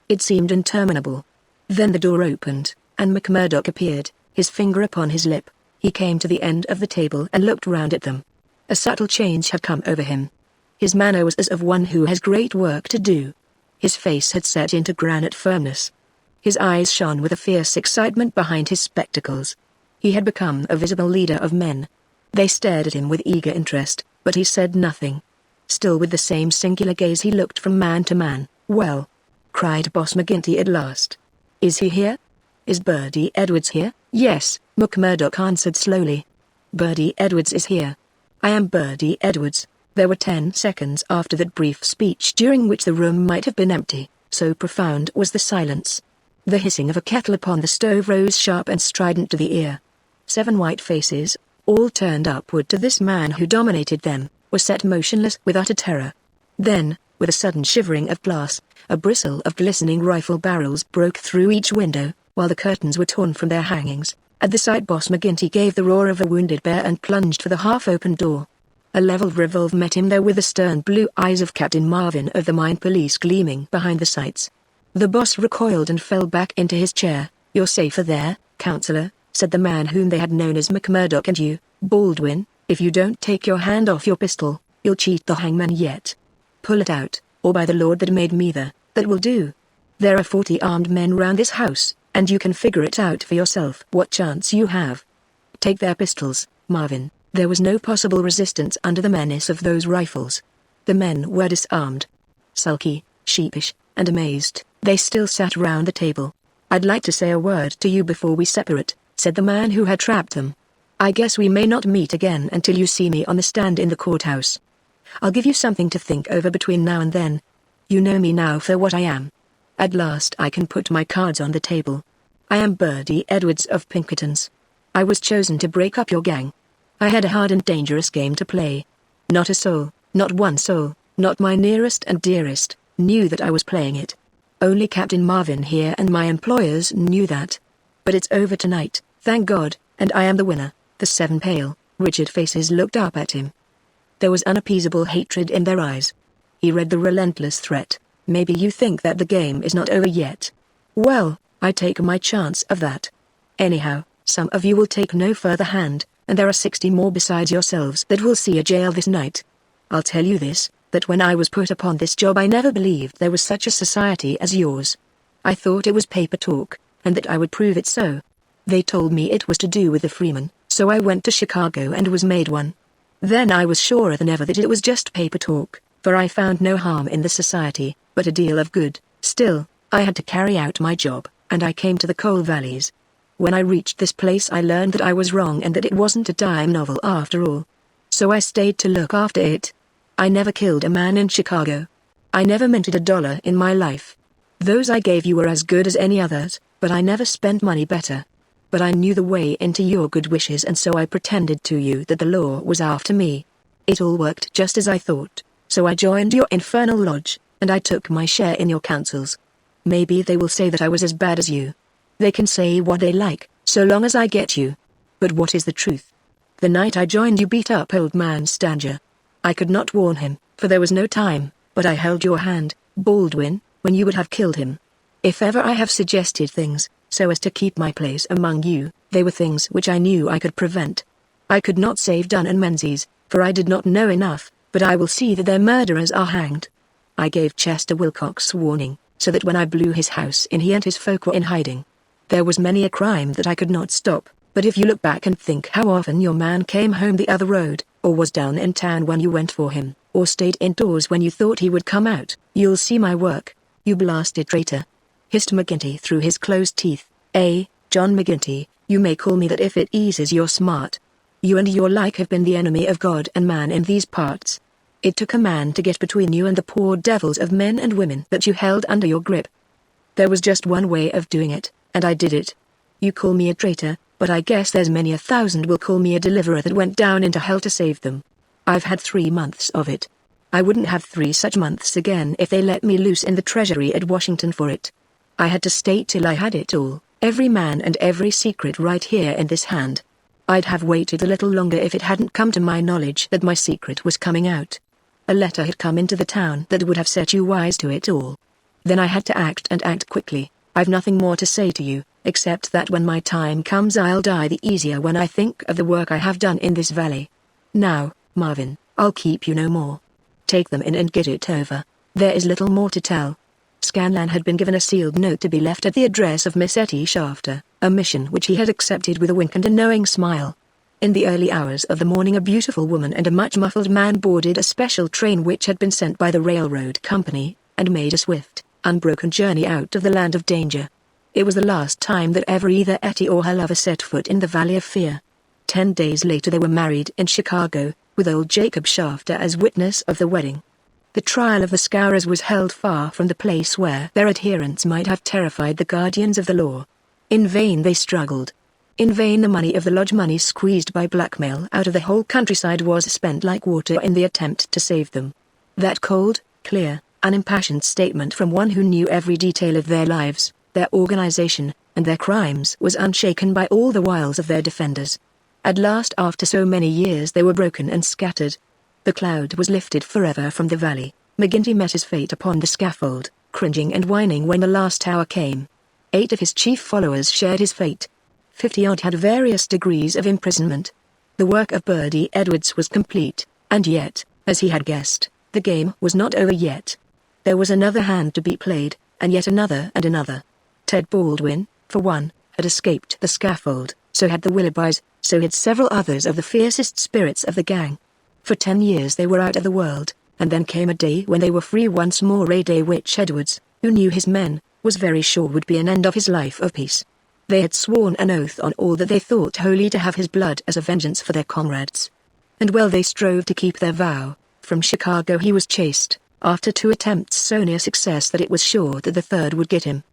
It seemed interminable. Then the door opened, and McMurdoch appeared, his finger upon his lip. He came to the end of the table and looked round at them. A subtle change had come over him. His manner was as of one who has great work to do. His face had set into granite firmness. His eyes shone with a fierce excitement behind his spectacles. He had become a visible leader of men. They stared at him with eager interest, but he said nothing. Still with the same singular gaze he looked from man to man. "Well," cried Boss McGinty at last. "Is he here? Is Birdie Edwards here?" "Yes," McMurdoch answered slowly. "Birdie Edwards is here. I am Birdie Edwards." There were 10 seconds after that brief speech during which the room might have been empty, so profound was the silence. The hissing of a kettle upon the stove rose sharp and strident to the ear. 7 white faces, all turned upward to this man who dominated them, were set motionless with utter terror. Then, with a sudden shivering of glass, a bristle of glistening rifle barrels broke through each window, while the curtains were torn from their hangings. At the sight Boss McGinty gave the roar of a wounded bear and plunged for the half-open door. A leveled revolver met him there with the stern blue eyes of Captain Marvin of the Mine Police gleaming behind the sights. The boss recoiled and fell back into his chair. "You're safer there, Counselor," said the man whom they had known as McMurdoch. "And you, Baldwin, if you don't take your hand off your pistol, you'll cheat the hangman yet. Pull it out, or by the Lord that made me that will do. There are 40 armed men round this house, and you can figure it out for yourself what chance you have. Take their pistols, Marvin." There was no possible resistance under the menace of those rifles. The men were disarmed. Sulky, sheepish, and amazed, they still sat round the table. "I'd like to say a word to you before we separate," said the man who had trapped them. "I guess we may not meet again until you see me on the stand in the courthouse. I'll give you something to think over between now and then. You know me now for what I am. At last I can put my cards on the table. I am Birdie Edwards of Pinkerton's. I was chosen to break up your gang. I had a hard and dangerous game to play. Not a soul, not one soul, not my nearest and dearest, knew that I was playing it. Only Captain Marvin here and my employers knew that. But it's over tonight, thank God, and I am the winner. The 7 pale, rigid faces looked up at him. There was unappeasable hatred in their eyes. He read the relentless threat. Maybe you think that the game is not over yet. Well, I take my chance of that. Anyhow, some of you will take no further hand, and there are 60 more besides yourselves that will see a jail this night. I'll tell you this, that when I was put upon this job I never believed there was such a society as yours. I thought it was paper talk, and that I would prove it so. They told me it was to do with the freemen, so I went to Chicago and was made one. Then I was surer than ever that it was just paper talk, for I found no harm in the society, but a deal of good. Still, I had to carry out my job, and I came to the coal valleys. When I reached this place I learned that I was wrong and that it wasn't a dime novel after all. So I stayed to look after it. I never killed a man in Chicago. I never minted $1 in my life. Those I gave you were as good as any others, but I never spent money better. But I knew the way into your good wishes and so I pretended to you that the law was after me. It all worked just as I thought, so I joined your infernal lodge, and I took my share in your councils. Maybe they will say that I was as bad as you. They can say what they like, so long as I get you. But what is the truth? The night I joined you beat up old man Stanger. I could not warn him, for there was no time, but I held your hand, Baldwin, when you would have killed him. If ever I have suggested things, so as to keep my place among you, they were things which I knew I could prevent. I could not save Dunn and Menzies, for I did not know enough, but I will see that their murderers are hanged. I gave Chester Wilcox warning, so that when I blew his house in he and his folk were in hiding. There was many a crime that I could not stop, but if you look back and think how often your man came home the other road, or was down in town when you went for him, or stayed indoors when you thought he would come out, you'll see my work, you blasted traitor. Hissed McGinty through his closed teeth. John McGinty, you may call me that if it eases your smart. You and your like have been the enemy of God and man in these parts. It took a man to get between you and the poor devils of men and women that you held under your grip. There was just one way of doing it, and I did it. You call me a traitor, but I guess there's many a thousand will call me a deliverer that went down into hell to save them. I've had 3 months of it. I wouldn't have 3 such months again if they let me loose in the treasury at Washington for it. I had to stay till I had it all, every man and every secret right here in this hand. I'd have waited a little longer if it hadn't come to my knowledge that my secret was coming out. A letter had come into the town that would have set you wise to it all. Then I had to act and act quickly. I've nothing more to say to you, except that when my time comes I'll die the easier when I think of the work I have done in this valley. Now, Marvin, I'll keep you no more. Take them in and get it over. There is little more to tell. Scanlan had been given a sealed note to be left at the address of Miss Etty Shafter, a mission which he had accepted with a wink and a knowing smile. In the early hours of the morning a beautiful woman and a much muffled man boarded a special train which had been sent by the railroad company, and made a swift, unbroken journey out of the land of danger. It was the last time that ever either Etty or her lover set foot in the Valley of Fear. 10 days later they were married in Chicago, with old Jacob Shafter as witness of the wedding. The trial of the Scourers was held far from the place where their adherents might have terrified the guardians of the law. In vain they struggled. In vain the money of the lodge, money squeezed by blackmail out of the whole countryside, was spent like water in the attempt to save them. That cold, clear, unimpassioned statement from one who knew every detail of their lives, their organization, and their crimes was unshaken by all the wiles of their defenders. At last, after so many years, they were broken and scattered. The cloud was lifted forever from the valley. McGinty met his fate upon the scaffold, cringing and whining when the last hour came. 8 of his chief followers shared his fate. 50-odd had various degrees of imprisonment. The work of Birdie Edwards was complete, and yet, as he had guessed, the game was not over yet. There was another hand to be played, and yet another and another. Ted Baldwin, for one, had escaped the scaffold, so had the Willoughbys, so had several others of the fiercest spirits of the gang. For 10 years they were out of the world, and then came a day when they were free once more, a day which Edwards, who knew his men, was very sure would be an end of his life of peace. They had sworn an oath on all that they thought holy to have his blood as a vengeance for their comrades. And well they strove to keep their vow. From Chicago he was chased, after 2 attempts so near success that it was sure that the third would get him.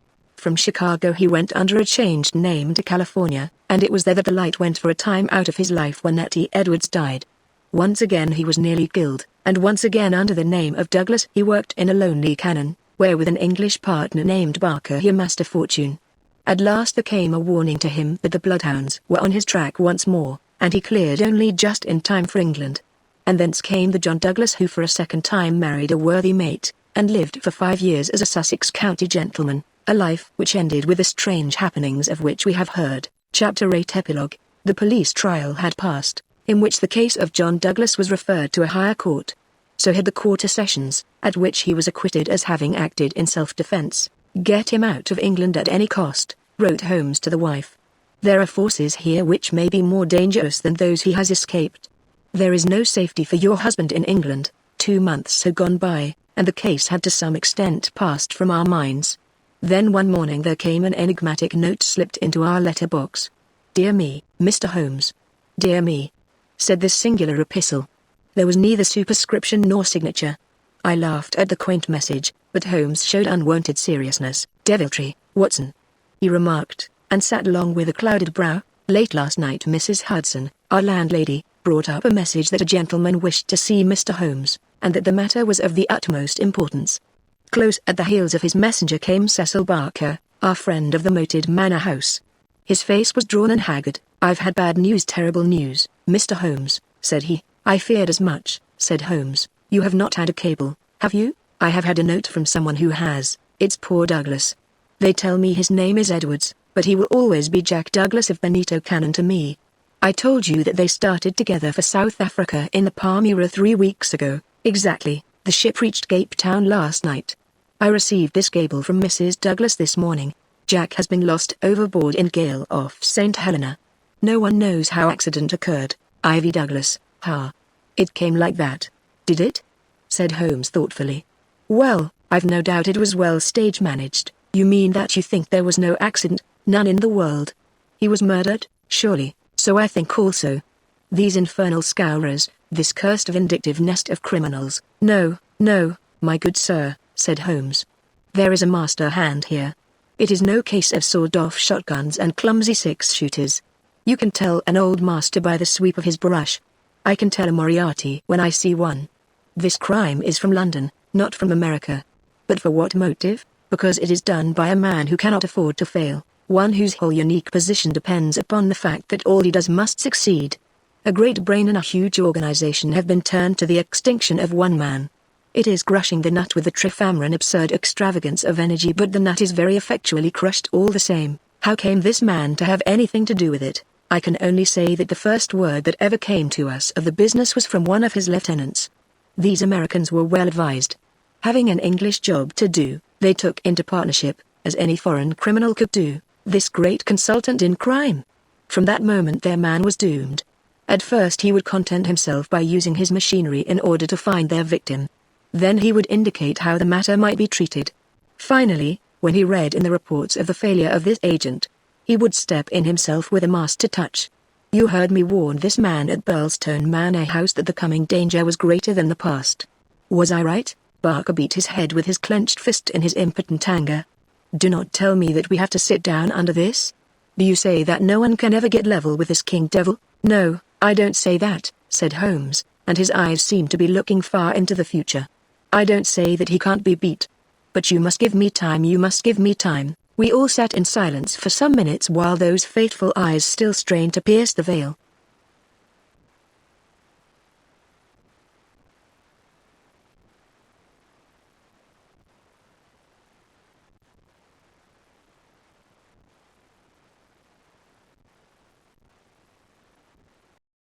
from Chicago he went under a changed name to California, and it was there that the light went for a time out of his life when Nettie Edwards died. Once again he was nearly killed, and once again under the name of Douglas he worked in a lonely cannon, where with an English partner named Barker he amassed a fortune. At last there came a warning to him that the bloodhounds were on his track once more, and he cleared only just in time for England. And thence came the John Douglas who for a second time married a worthy mate, and lived for 5 years as a Sussex county gentleman, a life which ended with the strange happenings of which we have heard. Chapter 8 Epilogue. The police trial had passed, in which the case of John Douglas was referred to a higher court. So had the quarter sessions, at which he was acquitted as having acted in self-defense. "Get him out of England at any cost," wrote Holmes to the wife. "There are forces here which may be more dangerous than those he has escaped. There is no safety for your husband in England." 2 months had gone by, and the case had to some extent passed from our minds. Then one morning there came an enigmatic note slipped into our letter-box. "Dear me, Mr. Holmes." "Dear me," said this singular epistle. There was neither superscription nor signature. I laughed at the quaint message, but Holmes showed unwonted seriousness. "Deviltry, Watson," he remarked, and sat long with a clouded brow. "Late last night Mrs. Hudson, our landlady, brought up a message that a gentleman wished to see Mr. Holmes, and that the matter was of the utmost importance." Close at the heels of his messenger came Cecil Barker, our friend of the moated manor house. His face was drawn and haggard. "I've had bad news, terrible news, Mr. Holmes," said he. "I feared as much," said Holmes. "You have not had a cable, have you?" "I have had a note from someone who has. It's poor Douglas. They tell me his name is Edwards, but he will always be Jack Douglas of Benito Cannon to me. I told you that they started together for South Africa in the Palmyra 3 weeks ago. Exactly. The ship reached Cape Town last night. I received this cable from Mrs. Douglas this morning. Jack has been lost overboard in gale off St. Helena. No one knows how accident occurred. Ivy Douglas, ha. It came like that, did it?" said Holmes thoughtfully. "Well, I've no doubt it was well stage managed." "You mean that you think there was no accident?" "None in the world. He was murdered, surely." "So I think also. These infernal scourers, this cursed vindictive nest of criminals." No, my good sir," said Holmes. "There is a master hand here. It is no case of sawed-off shotguns and clumsy 6-shooters. You can tell an old master by the sweep of his brush. I can tell a Moriarty when I see one. This crime is from London, not from America. But for what motive? Because it is done by a man who cannot afford to fail, one whose whole unique position depends upon the fact that all he does must succeed. A great brain and a huge organization have been turned to the extinction of one man. It is crushing the nut with the Trifamaran absurd extravagance of energy, but the nut is very effectually crushed all the same. How came this man to have anything to do with it? I can only say that the first word that ever came to us of the business was from one of his lieutenants. These Americans were well advised. Having an English job to do, they took into partnership, as any foreign criminal could do, this great consultant in crime. From that moment their man was doomed. At first he would content himself by using his machinery in order to find their victim. Then he would indicate how the matter might be treated. Finally, when he read in the reports of the failure of this agent, he would step in himself with a master touch. You heard me warn this man at Burlstone Manor House that the coming danger was greater than the past. Was I right?" Barker beat his head with his clenched fist in his impotent anger. "Do not tell me that we have to sit down under this. Do you say that no one can ever get level with this king devil?" "No, I don't say that," said Holmes, and his eyes seemed to be looking far into the future. "I don't say that he can't be beat. But you must give me time, you must give me time." We all sat in silence for some minutes while those fateful eyes still strained to pierce the veil.